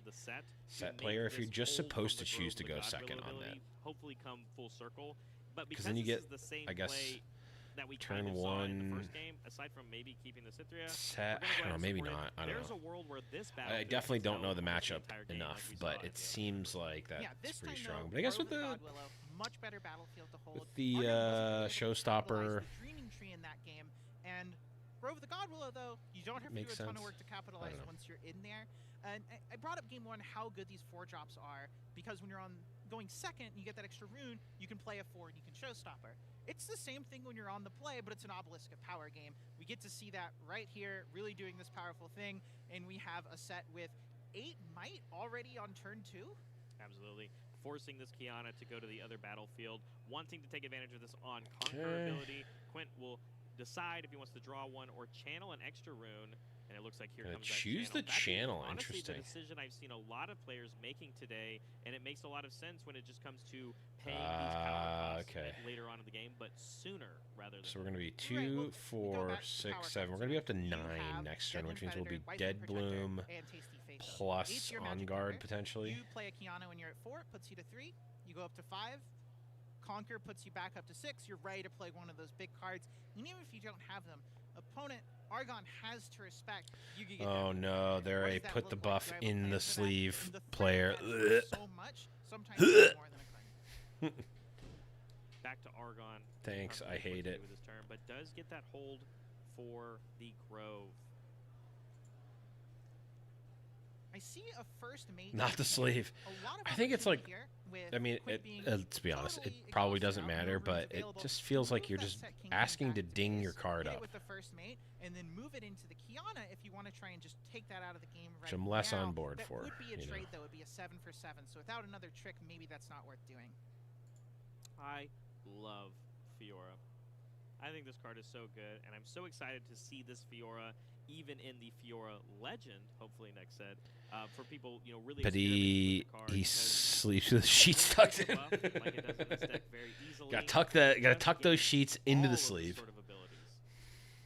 set player, if you're just supposed to choose to go second on that. Hopefully come full circle. But Because because then you this get, is the same I guess, play that we turn kind of saw in the one first game, aside from maybe keeping the Cythria. set. we're gonna I don't know, go ahead and maybe support it. not. I don't There's know. a world where this I battlefield definitely can don't know tell the almost matchup entire game enough, like we but saw it seems like that's Yeah, this pretty time, strong. though, But I guess with Grove the of God Willow, much better battlefield to hold. with the Argon wasn't able to Showstopper, capitalize the Dreaming Tree in that game, and Grove of the God Willow, though, you don't have to do Makes a ton of sense. work to capitalize know. once you're in there. And I brought up game 1 how good these 4 drops are because when you're on going second, you get that extra rune. You can play a 4 and you can Showstopper. It's the same thing when you're on the play, but it's an Obelisk of Power game. We get to see that right here, really doing this powerful thing, and we have a set with 8 might already on turn 2. Absolutely. Forcing this Kiana to go to the other battlefield, wanting to take advantage of this on conquer ability. Quint will decide if he wants to draw one or channel an extra rune. And it looks like here Gonna comes choose the that channel. channel. That's honestly Interesting. the decision I've seen a lot of players making today, and it makes a lot of sense when it just comes to paying these power costs Okay. later on in the game, but sooner rather than So we're gonna be 2, 4, 6, 7. We're gonna be up to 9 next turn, which means we'll be Dead Bloom plus On Guard potentially. You play a Kiana when you're at 4, it puts you to 3. You go up to 5. Conquer puts you back up to 6. You're ready to play one of those big cards. And even if you don't have them, opponent Argon has to respect. You can get Oh no, there I put the buff in the sleeve player. so much, sometimes more than a card. Back to Argon. Thanks, I hate it. With his turn, but does get that hold for the Grove. I see a first mate. Not the sleeve. I think it's like, I mean, let's be honest, it probably doesn't matter, but it just feels like you're just asking to ding your card up. With the first mate, and then move it into the Kiana if you want to try and just take that out of the game right Which I'm less now. on board that for. Would be a you trade know. though. It'd be a 7 for 7. So without another trick, maybe that's not worth doing. I love Fiora. I think this card is so good, and I'm so excited to see this Fiora even in the Fiora Legend, hopefully next set, for people, you know, really. But he sleeps with sheets tucked in. Gotta tuck those sheets into the sleeve. Sort of abilities.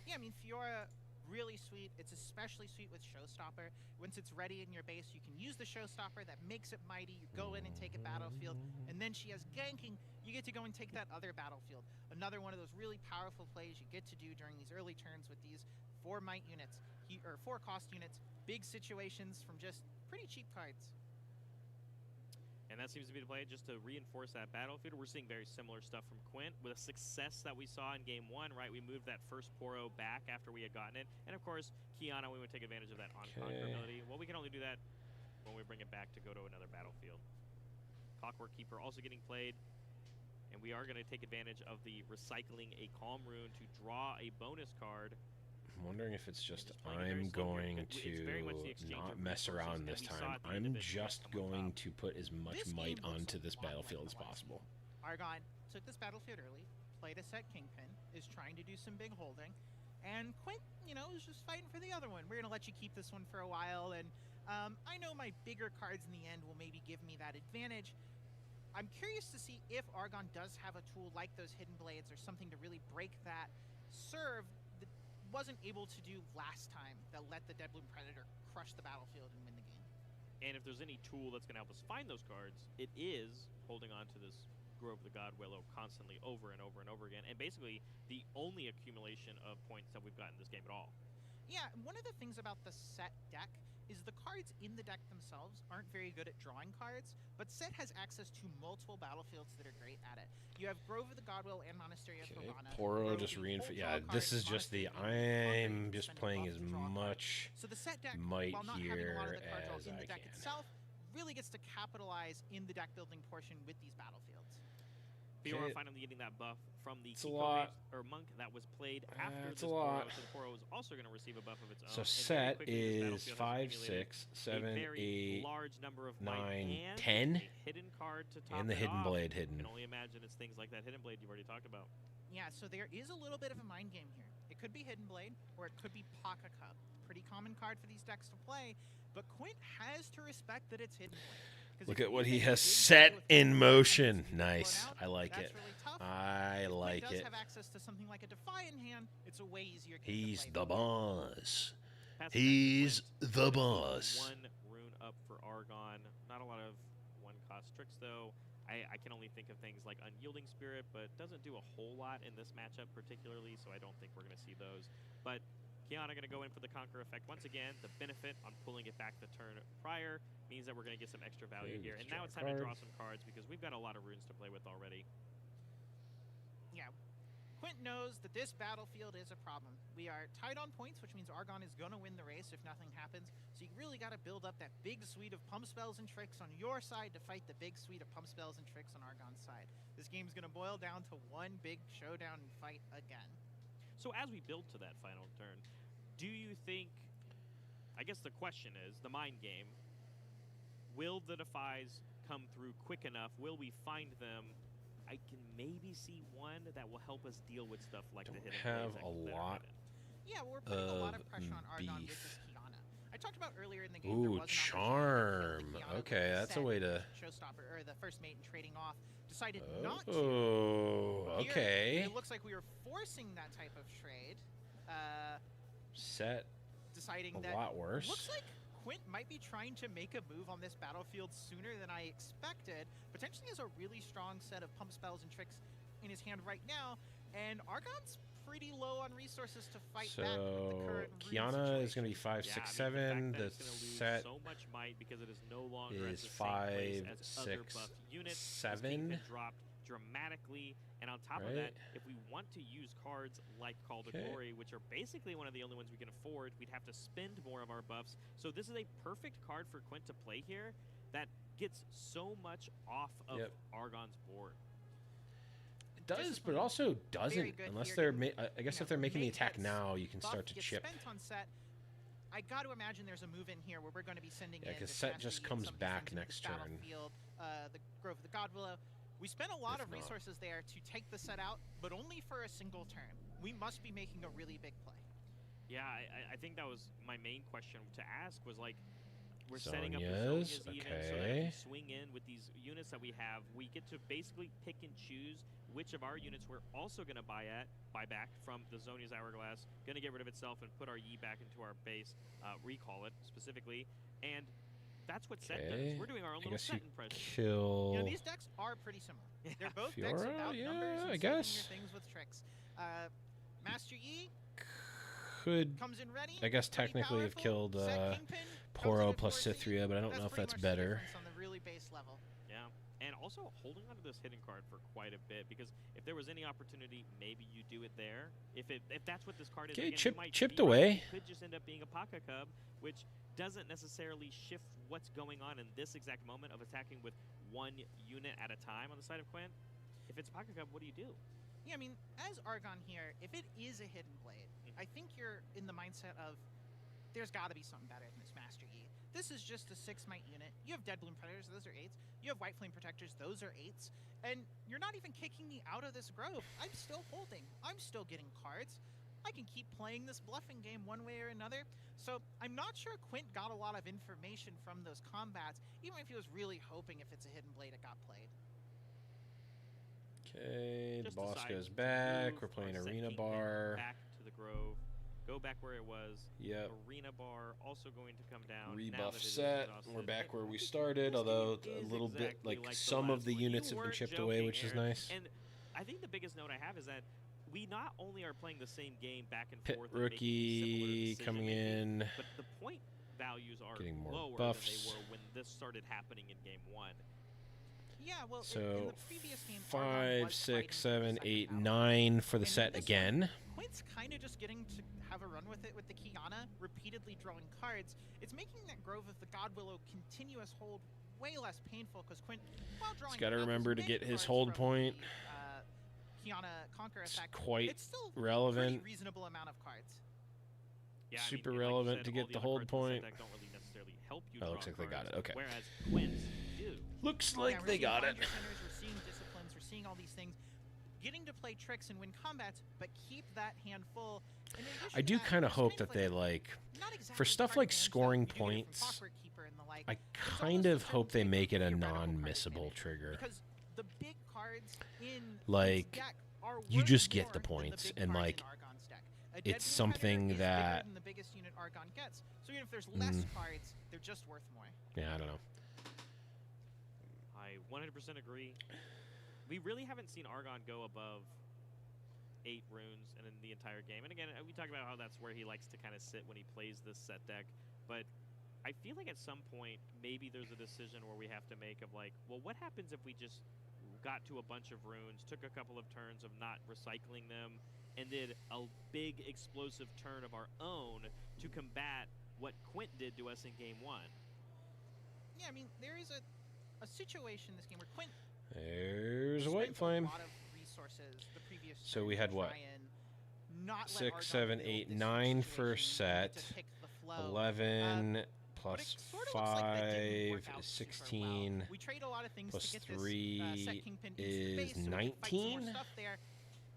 Yeah, I mean Fiora, really sweet. It's especially sweet with Showstopper. Once it's ready in your base, you can use the Showstopper. That makes it mighty. You go in and take a battlefield, and then she has ganking. You get to go and take that other battlefield. Another one of those really powerful plays you get to do during these early turns with these 4 might units, or 4 cost units. Big situations from just pretty cheap cards. And that seems to be the play, just to reinforce that battlefield. We're seeing very similar stuff from Quint with a success that we saw in game 1, right? We moved that first Poro back after we had gotten it. And of course, Kiana, we would take advantage of that on-conquer ability. Well, we can only do that when we bring it back to go to another battlefield. Clockwork Keeper also getting played. And we are going to take advantage of the recycling a Calm Rune to draw a bonus card. I'm wondering if it's just I'm going to not mess around this time. I'm just going to put as much might onto this battlefield as possible. Argon took this battlefield early, played a set Kingpin, is trying to do some big holding, and Quint, you know, is just fighting for the other one. We're going to let you keep this one for a while, and I know my bigger cards in the end will maybe give me that advantage. I'm curious to see if Argon does have a tool like those Hidden Blades or something to really break that serve that wasn't able to do last time, that let the Deadbloom Predator crush the battlefield and win the game. And if there's any tool that's going to help us find those cards, it is holding on to this Grove of the God Willow constantly over and over and over again, and basically the only accumulation of points that we've got in this game at all. Yeah, one of the things about the set deck is the cards in the deck themselves aren't very good at drawing cards, but Set has access to multiple battlefields that are great at it. You have Grove of the Godwill and Monastery of Piranha. Poro just reinforce. Yeah, this is just the I'm just playing as much might here as I can. Itself really gets to capitalize in the deck building portion with these battlefields. Fiora finally getting that buff from the monk that was played after this Poro. So the Poro is also going to receive a buff of its own. So Set is 5, 6, 7, 8, 9, 10, hidden card to top and the Hidden Blade hidden. I can only imagine it's things like that Hidden Blade you've already talked about. Yeah, so there is a little bit of a mind game here. It could be Hidden Blade, or it could be Paka Cup. Pretty common card for these decks to play, but Quint has to respect that it's Hidden Blade. Look at what he has set in motion. Nice. I like it. I like it. Have access to something like a Defy in hand. It's a way easier game He's the boss. He's the boss. One rune up for Argon. Not a lot of one-cost tricks, though. I can only think of things like Unyielding Spirit, but doesn't do a whole lot in this matchup particularly, so I don't think we're going to see those. But Kiana going to go in for the Conquer effect once again. The benefit on pulling it back the turn prior means that we're going to get some extra value here. And now it's time to draw some cards because we've got a lot of runes to play with already. Yeah. Quint knows that this battlefield is a problem. We are tied on points, which means Argon is going to win the race if nothing happens. So you really got to build up that big suite of pump spells and tricks on your side to fight the big suite of pump spells and tricks on Argon's side. This game's going to boil down to one big showdown fight again. So as we build to that final turn, do you think, I guess the question is, the mind game, will the Defies come through quick enough? Will we find them? I can maybe see one that will help us deal with stuff like the Hidden Have Blades a lot Yeah, well, we're putting a lot of pressure on Argon with this Kiana. I talked about earlier in the game. Ooh, charm. Okay, that's a way to. Showstopper or the first mate and trading off. Decided not to. Oh, okay. Here, it looks like we were forcing that type of trade. Set. Deciding a lot worse. Looks like Quint might be trying to make a move on this battlefield sooner than I expected. Potentially has a really strong set of pump spells and tricks in his hand right now, and Argon's pretty low on resources to fight back with the current Kiana is going to be 5, 6, 7. The set so much might because it is no longer is at the 5, same place as 6, other buff units. 7. Dropped dramatically, and on top of that, if we want to use cards like Call to Glory, which are basically one of the only ones we can afford, we'd have to spend more of our buffs. So this is a perfect card for Quint to play here that gets so much off of Argon's board. It does, but it also doesn't, unless they're. I guess if they're making the attack now, you can start to chip. Spent on set. I got to imagine there's a move in here where we're going to be sending in. Yeah, because set just comes back next turn. The Grove of the Godwillow. We spent a lot of resources there to take the set out, but only for a single turn. We must be making a really big play. Yeah, I think that was my main question to ask was like, we're setting up the Zonias even so that if we swing in with these units that we have, we get to basically pick and choose which of our units we're also going to buy back from the Zonia's Hourglass, going to get rid of itself and put our Yi back into our base, recall it specifically, and that's what set does. We're doing our own little set impression. Kill. You know, these decks are pretty similar. They're both decks about numbers and I guess. your things with tricks. Master Yi could, comes in ready, I guess, technically have killed Poro plus Cithria, but I don't know if that's better. On the really base level. Yeah, and also holding onto this hidden card for quite a bit, because if there was any opportunity, maybe you do it there. If that's what this card is, Okay, again, chipped away. It could just end up being a Paka Cub, which doesn't necessarily shift what's going on in this exact moment of attacking with one unit at a time on the side of Quint. If it's Paka Cub, what do you do? Yeah, I mean, as Argon here, if it is a hidden blade, I think you're in the mindset of there's got to be something better than this Master Yi. This is just a 6-mite unit. You have Dead Bloom Predators, those are 8s. You have White Flame Protectors, those are 8s. And you're not even kicking me out of this grove. I'm still holding. I'm still getting cards. I can keep playing this bluffing game one way or another. So I'm not sure Quint got a lot of information from those combats, even if he was really hoping if it's a hidden blade it got played. Okay, the boss goes back. We're playing Arena Bar. Back to the grove. Go back where it was. Yep. Arena Bar also going to come down. Rebuff set. We're back where we started, although a little bit like some of the units have been chipped away, which is nice. And I think the biggest note I have is that we not only are playing the same game back and Pit forth, rookie coming in, but the point values are getting more lower buffs than they were when this started happening in game 1. Yeah, well, so in the previous game, 5, 6, 7, 8, 9 for the set again. Quint's kind of just getting to have a run with it with the Kiana, repeatedly drawing cards. It's making that Grove of the Godwillow continuous hold way less painful because Quint, while drawing, He's got to remember to get his hold point. Kiana Conquer effect. Quite it's still relevant. A reasonable amount of cards. Yeah, super I mean, relevant like to said, get the hold point. Don't really necessarily help you. Oh, looks like they got it. Okay. Whereas Quint's do. Looks like they got it. We're seeing disciplines. We're seeing all these things. Getting to play tricks and win combats, but keep that hand full. I do kind of hope that they like, for stuff like scoring points, I kind of hope they make it a non-missable trigger. Because the big cards in like, you just get the points, and like, it's something that. The biggest unit Argon gets. So even if there's less cards, they're just worth more. Yeah, I don't know. I 100% agree. We really haven't seen Argon go above 8 runes in the entire game. And again, we talk about how that's where he likes to kind of sit when he plays this set deck. But I feel like at some point, maybe there's a decision where we have to make of like, well, what happens if we just got to a bunch of runes, took a couple of turns of not recycling them, and did a big explosive turn of our own to combat what Quint did to us in game 1? Yeah, I mean, there is a situation in this game where Quint... There's a White Flame. So we had what? 6, 7, 8, 9 for set. 11 plus 5 is 16. Plus 3 is 19.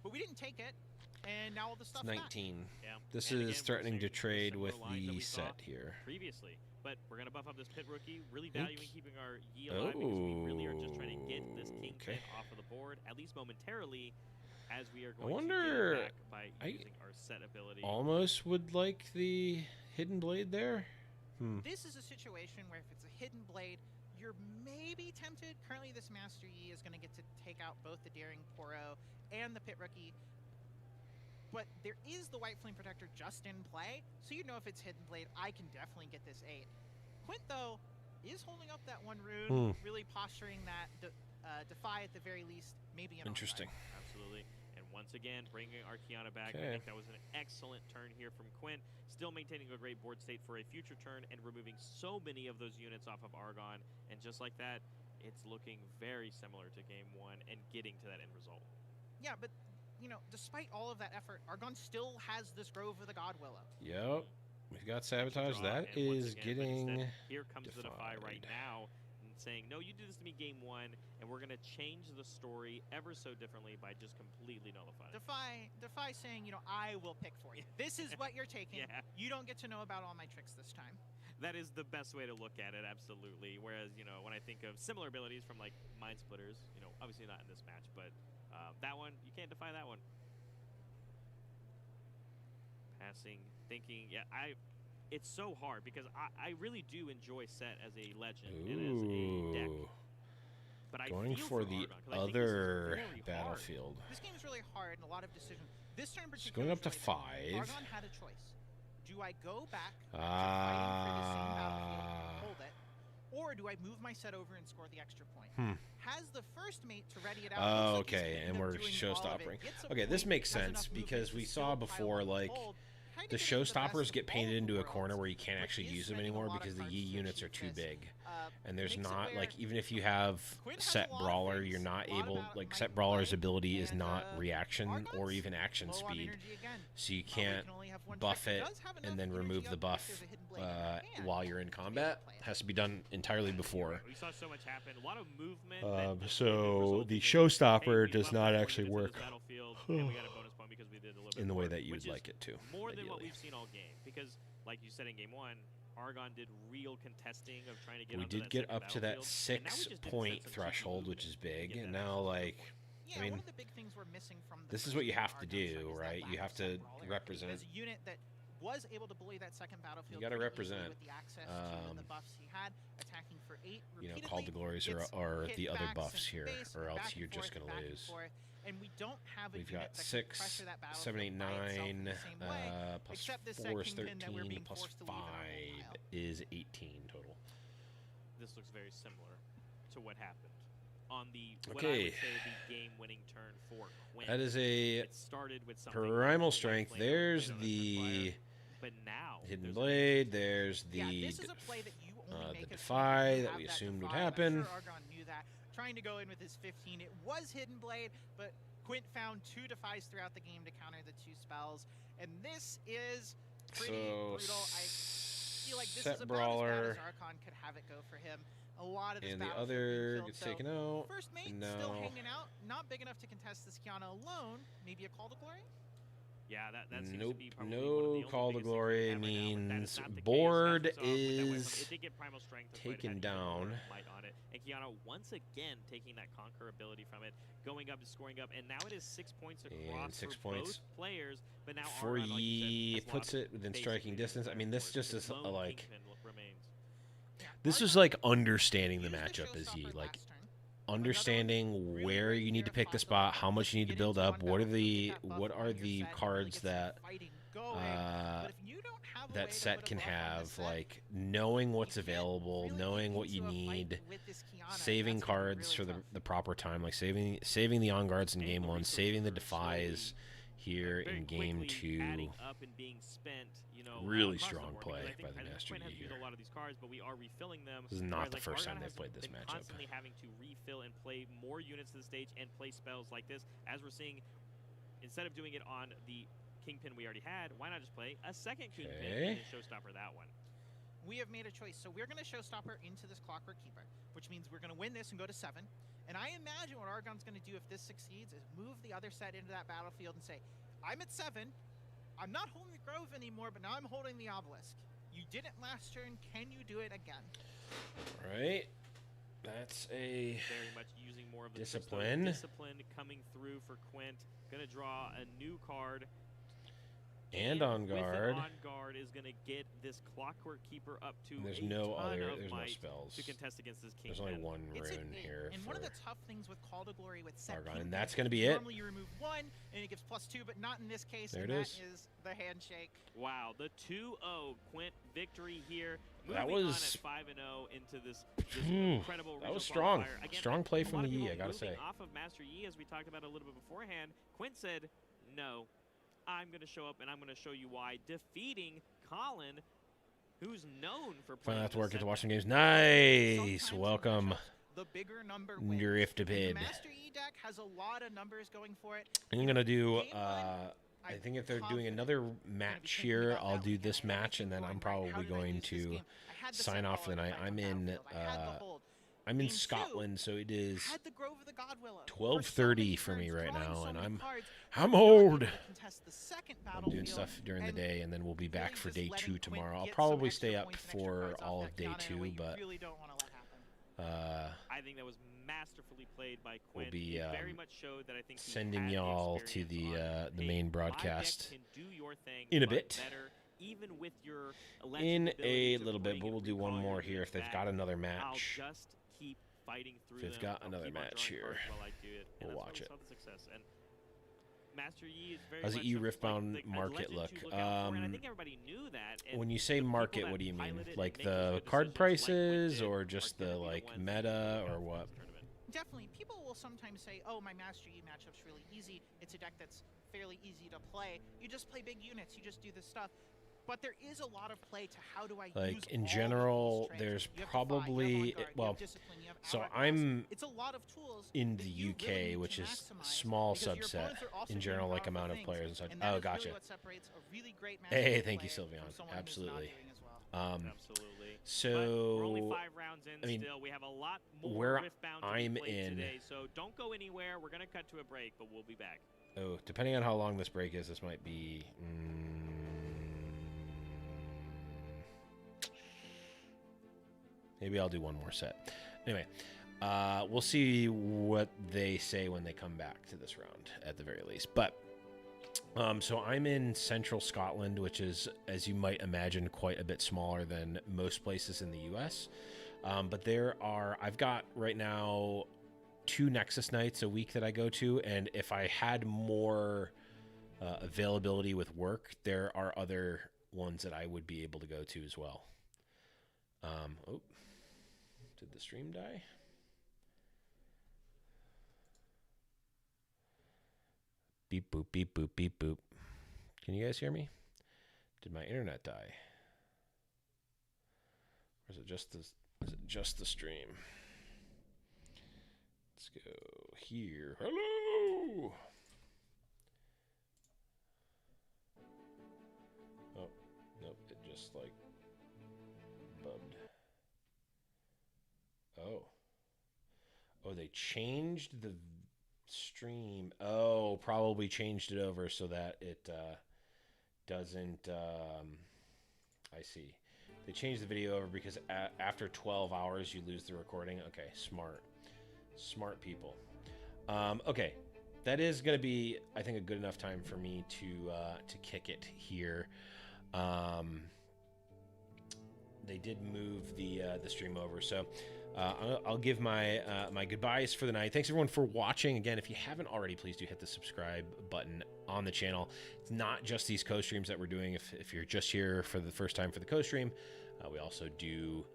But we didn't take it. And now all the stuff It's 19. This is threatening to trade with the set here. Previously, but we're gonna buff up this pit rookie, really valuing keeping our Yi alive because we really are just trying to get this Kingpin off of the board, at least momentarily, as we are going to get it back by using our set ability. Almost would like the Hidden Blade there. This is a situation where if it's a Hidden Blade, you're maybe tempted. Currently, this Master Yi is going to get to take out both the Daring Poro and the Pit Rookie. But there is the White Flame Protector just in play, so you know if it's Hidden Blade, I can definitely get this 8. Quint, though, is holding up that one rune, really posturing that Defy at the very least, maybe an Interesting. Absolutely. And once again, bringing our Kiana back. I think that was an excellent turn here from Quint, still maintaining a great board state for a future turn and removing so many of those units off of Argon. And just like that, it's looking very similar to Game 1 and getting to that end result. Yeah, but you know, despite all of that effort, Argon still has this Grove of the God Willow. Yep. We've got Sabotage. That is getting here comes the Defy defied. right now, and saying, no, you did this to me Game 1, and we're going to change the story ever so differently by just completely nullifying it. Defy saying, you know, I will pick for you. This is what you're taking. You don't get to know about all my tricks this time. That is the best way to look at it, absolutely. Whereas, you know, when I think of similar abilities from, like, Mind Splitters, you know, obviously not in this match, but that one, you can't defy that one. Passing, thinking, it's so hard because I really do enjoy Set as a legend and as a deck. But I going feel for the Argon, other battlefield. This game is really hard and a lot of decisions. This turn in It's particular going up to really 5. Argon had a choice. Do I go back to fighting for the same battlefield and hold it, or do I move my set over and score the extra point? Has the first mate to ready it out. Oh, okay, and we're showstopping. Okay, this makes sense because we saw before, like, the showstoppers get painted into a corner where you can't actually use them anymore because the Yi units are too big. And there's not, like, even if you have Set Brawler, you're not able, like, Set Brawler's ability is not reaction or even action speed. So you can't buff it and then remove the buff while you're in combat. It has to be done entirely before. We saw so much happen, a lot of movement. So the showstopper does not actually work in the way that you would like it to. More than what we've seen all game, because like you said in Game 1, Argon did real contesting of trying to get. We did get up to that 6-point threshold, which is big, and now, like, I mean, one of the big things we're missing from this is what you have to do, right? You have to represent. As a unit that was able to bully that second battlefield. You got to represent. With the access to the buffs he had, attacking for 8 you know, Call the Glories are the other buffs here, or else you're just going to lose. And we don't have a We've got 6, 7, 8, 9, plus 4 is 13, plus 5 is 18 total. This looks very similar to what happened on the what I would say the game-winning turn for Quinn. That is a Primal Strength. There's the Hidden Blade. There's the Defy that we assumed would happen. Argon knew that. Trying to go in with his 15, it was Hidden Blade, but Quint found 2 Defies throughout the game to counter the 2 spells, and this is pretty brutal. I feel like this is about as bad as Archon could have it go for him. A lot of this and the other gets taken out. First mate still hanging out, not big enough to contest this Kiana alone. Maybe a Call to Glory? Yeah, that seems nope, to be probably no Call to Glory means board is taken down. And Kiana once again taking that Conquer ability from it, going up and scoring up, and now it is 6 points across and 6 for points both players. But now for Argon, like Yi said, puts it within striking distance. I mean, this just is like remains. this is like understanding the matchup as Yi, like understanding where you need to pick the spot, how much you need to build up, what are the cards that that set can have, like knowing what's available, knowing what you need, saving cards for the proper time, like saving the on guards in game 1, saving the Defies here in game 2. Really strong play by the Master Yi here. A lot of these cards, but we are refilling them. This is not the first time they've played this matchup. Constantly having to refill and play more units to the stage and play spells like this, as we're seeing. Instead of doing it on the Kingpin we already had, why not just play a second Kingpin and showstopper that one? We have made a choice, so we're going to showstopper into this Clockwork Keeper, which means we're going to win this and go to 7. And I imagine what Argon's going to do if this succeeds is move the other set into that battlefield and say, I'm at 7. I'm not holding the Grove anymore, but now I'm holding the Obelisk. You did it last turn. Can you do it again? Right. That's a very much using more of the discipline. Discipline coming through for Quint. Gonna draw a new card. And on guard. On guard is gonna get this Clockwork Keeper up to There's a no ton other. of There's no might spells. to contest against this King. There's only one rune here. And for one of the tough things with Call to Glory with set Argon, ping and that's decks gonna is be it. Normally you remove 1 and it gives +2, but not in this case. There and it that is. the handshake. Wow, the 2-0 Quint victory here. That Moving was on at 5-0 into this incredible. That was regional strong. qualifier. Again, Strong play from the Yi, Yi, I gotta say. Off of Master Yi, as we talked about a little bit beforehand, Quint said, "No, I'm going to show up and I'm going to show you why." Defeating Colin, who's known for playing. Finally have to work at the Washington games. Nice. Welcome. The bigger number Riftbound. Master E deck has a lot of numbers going for it. I'm gonna do. I think if they're doing another match here, I'll do this match, and then I'm probably going to sign off for the night. I'm in Scotland, so it is 12:30 for me right now, and I'm old. I'm doing stuff during the day, and then we'll be back for day 2 tomorrow. I'll probably stay up for all of day 2, but I think that was masterfully played by Quint. we'll be very much showed that I think he sending had y'all to experience the on, main hey, broadcast my deck can do your thing, in a but bit. better, even with your In ability a to little bit, bring but and we'll do one recall more your here if they've back. got another I'll match. just keep fighting through If they've them. got I'll another keep on match drawing here, cards while I do it, and we'll that's watch why it. we saw the success. And Master Yi is very How's the much E a, Riftbound like, a market legend look? to look out for, and I think everybody knew that. And When you say the market, people what do you that mean? piloted and Like make those the good card decisions, like Quint prices, did, or just the like meta, or what? Definitely, people will sometimes say, "Oh, my Master E matchup's really easy. It's a deck that's fairly easy to play. You just play big units. You just do this stuff." But there is a lot of play to how do I use Like in all general, of these there's traits. You have probably Defy, you have On Guard, you well. have Discipline, you have So Hourglass. I'm It's a lot of tools in that the you UK, really need which to is maximize small because your subset opponents are also in doing general, like powerful amount of things, players and such. and that Oh, is gotcha. really what separates a really great Master Hey, E thank you, player Sylveon. from someone who's not Absolutely. doing as well. Absolutely. So But we're only 5 rounds in I mean, still. We have a lot more where Riftbound to I'm be played in. today, so don't go anywhere. We're gonna cut to a break, but we'll be back. Oh, depending on how long this break is, this might be. Maybe I'll do one more set. Anyway, we'll see what they say when they come back to this round, at the very least. But so I'm in central Scotland, which is, as you might imagine, quite a bit smaller than most places in the U.S. But I've got right now 2 Nexus nights a week that I go to, and if I had more availability with work, there are other ones that I would be able to go to as well. Oh, did the stream die? Beep boop, beep boop, beep boop. Can you guys hear me? Did my internet die? Or is it just the stream? Let's go here. Hello. Oh, nope, it just like bubbed. Oh, they changed the stream. Oh, probably changed it over so that it doesn't. I see. They changed the video over because after 12 hours you lose the recording. Okay, smart people. Okay, that is going to be, I think, a good enough time for me to kick it here. They did move the stream over, so I'll give my my goodbyes for the night. Thanks everyone for watching. Again, if you haven't already, please do hit the subscribe button on the channel. It's not just these co-streams that we're doing. If you're just here for the first time for the co-stream, we also do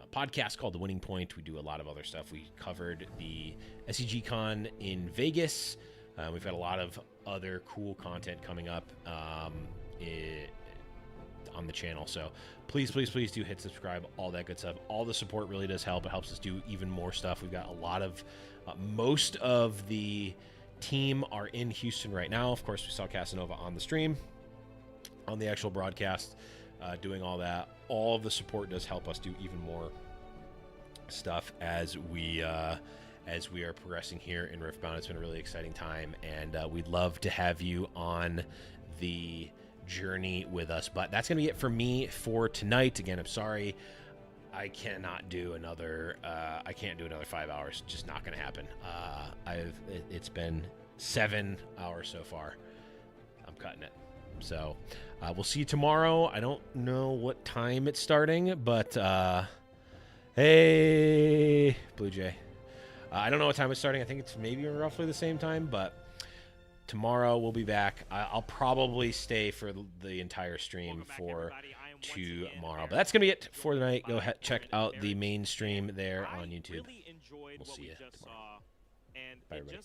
a podcast called The Winning Point. We do a lot of other stuff. We covered the SCG Con in Vegas. We've got a lot of other cool content coming up on the channel, so please do hit subscribe, all that good stuff. All the support really does help. It helps us do even more stuff. We've got a lot of most of the team are in Houston right now. Of course, we saw Casanova on the stream, on the actual broadcast, doing all that. All of the support does help us do even more stuff as we as we are progressing here in Riftbound. It's been a really exciting time, and we'd love to have you on the journey with us. But that's going to be it for me for tonight. Again, I'm sorry. I cannot do another. I can't do another 5 hours. Just not going to happen. It's been 7 hours so far. I'm cutting it. So we'll see you tomorrow. I don't know what time it's starting, but hey, Blue Jay. I don't know what time it's starting. I think it's maybe roughly the same time, but tomorrow we'll be back. I'll probably stay for the entire stream for tomorrow. But that's going to be it for tonight. Go ahead, check out the main stream there on YouTube. We'll see you tomorrow. Bye, everybody.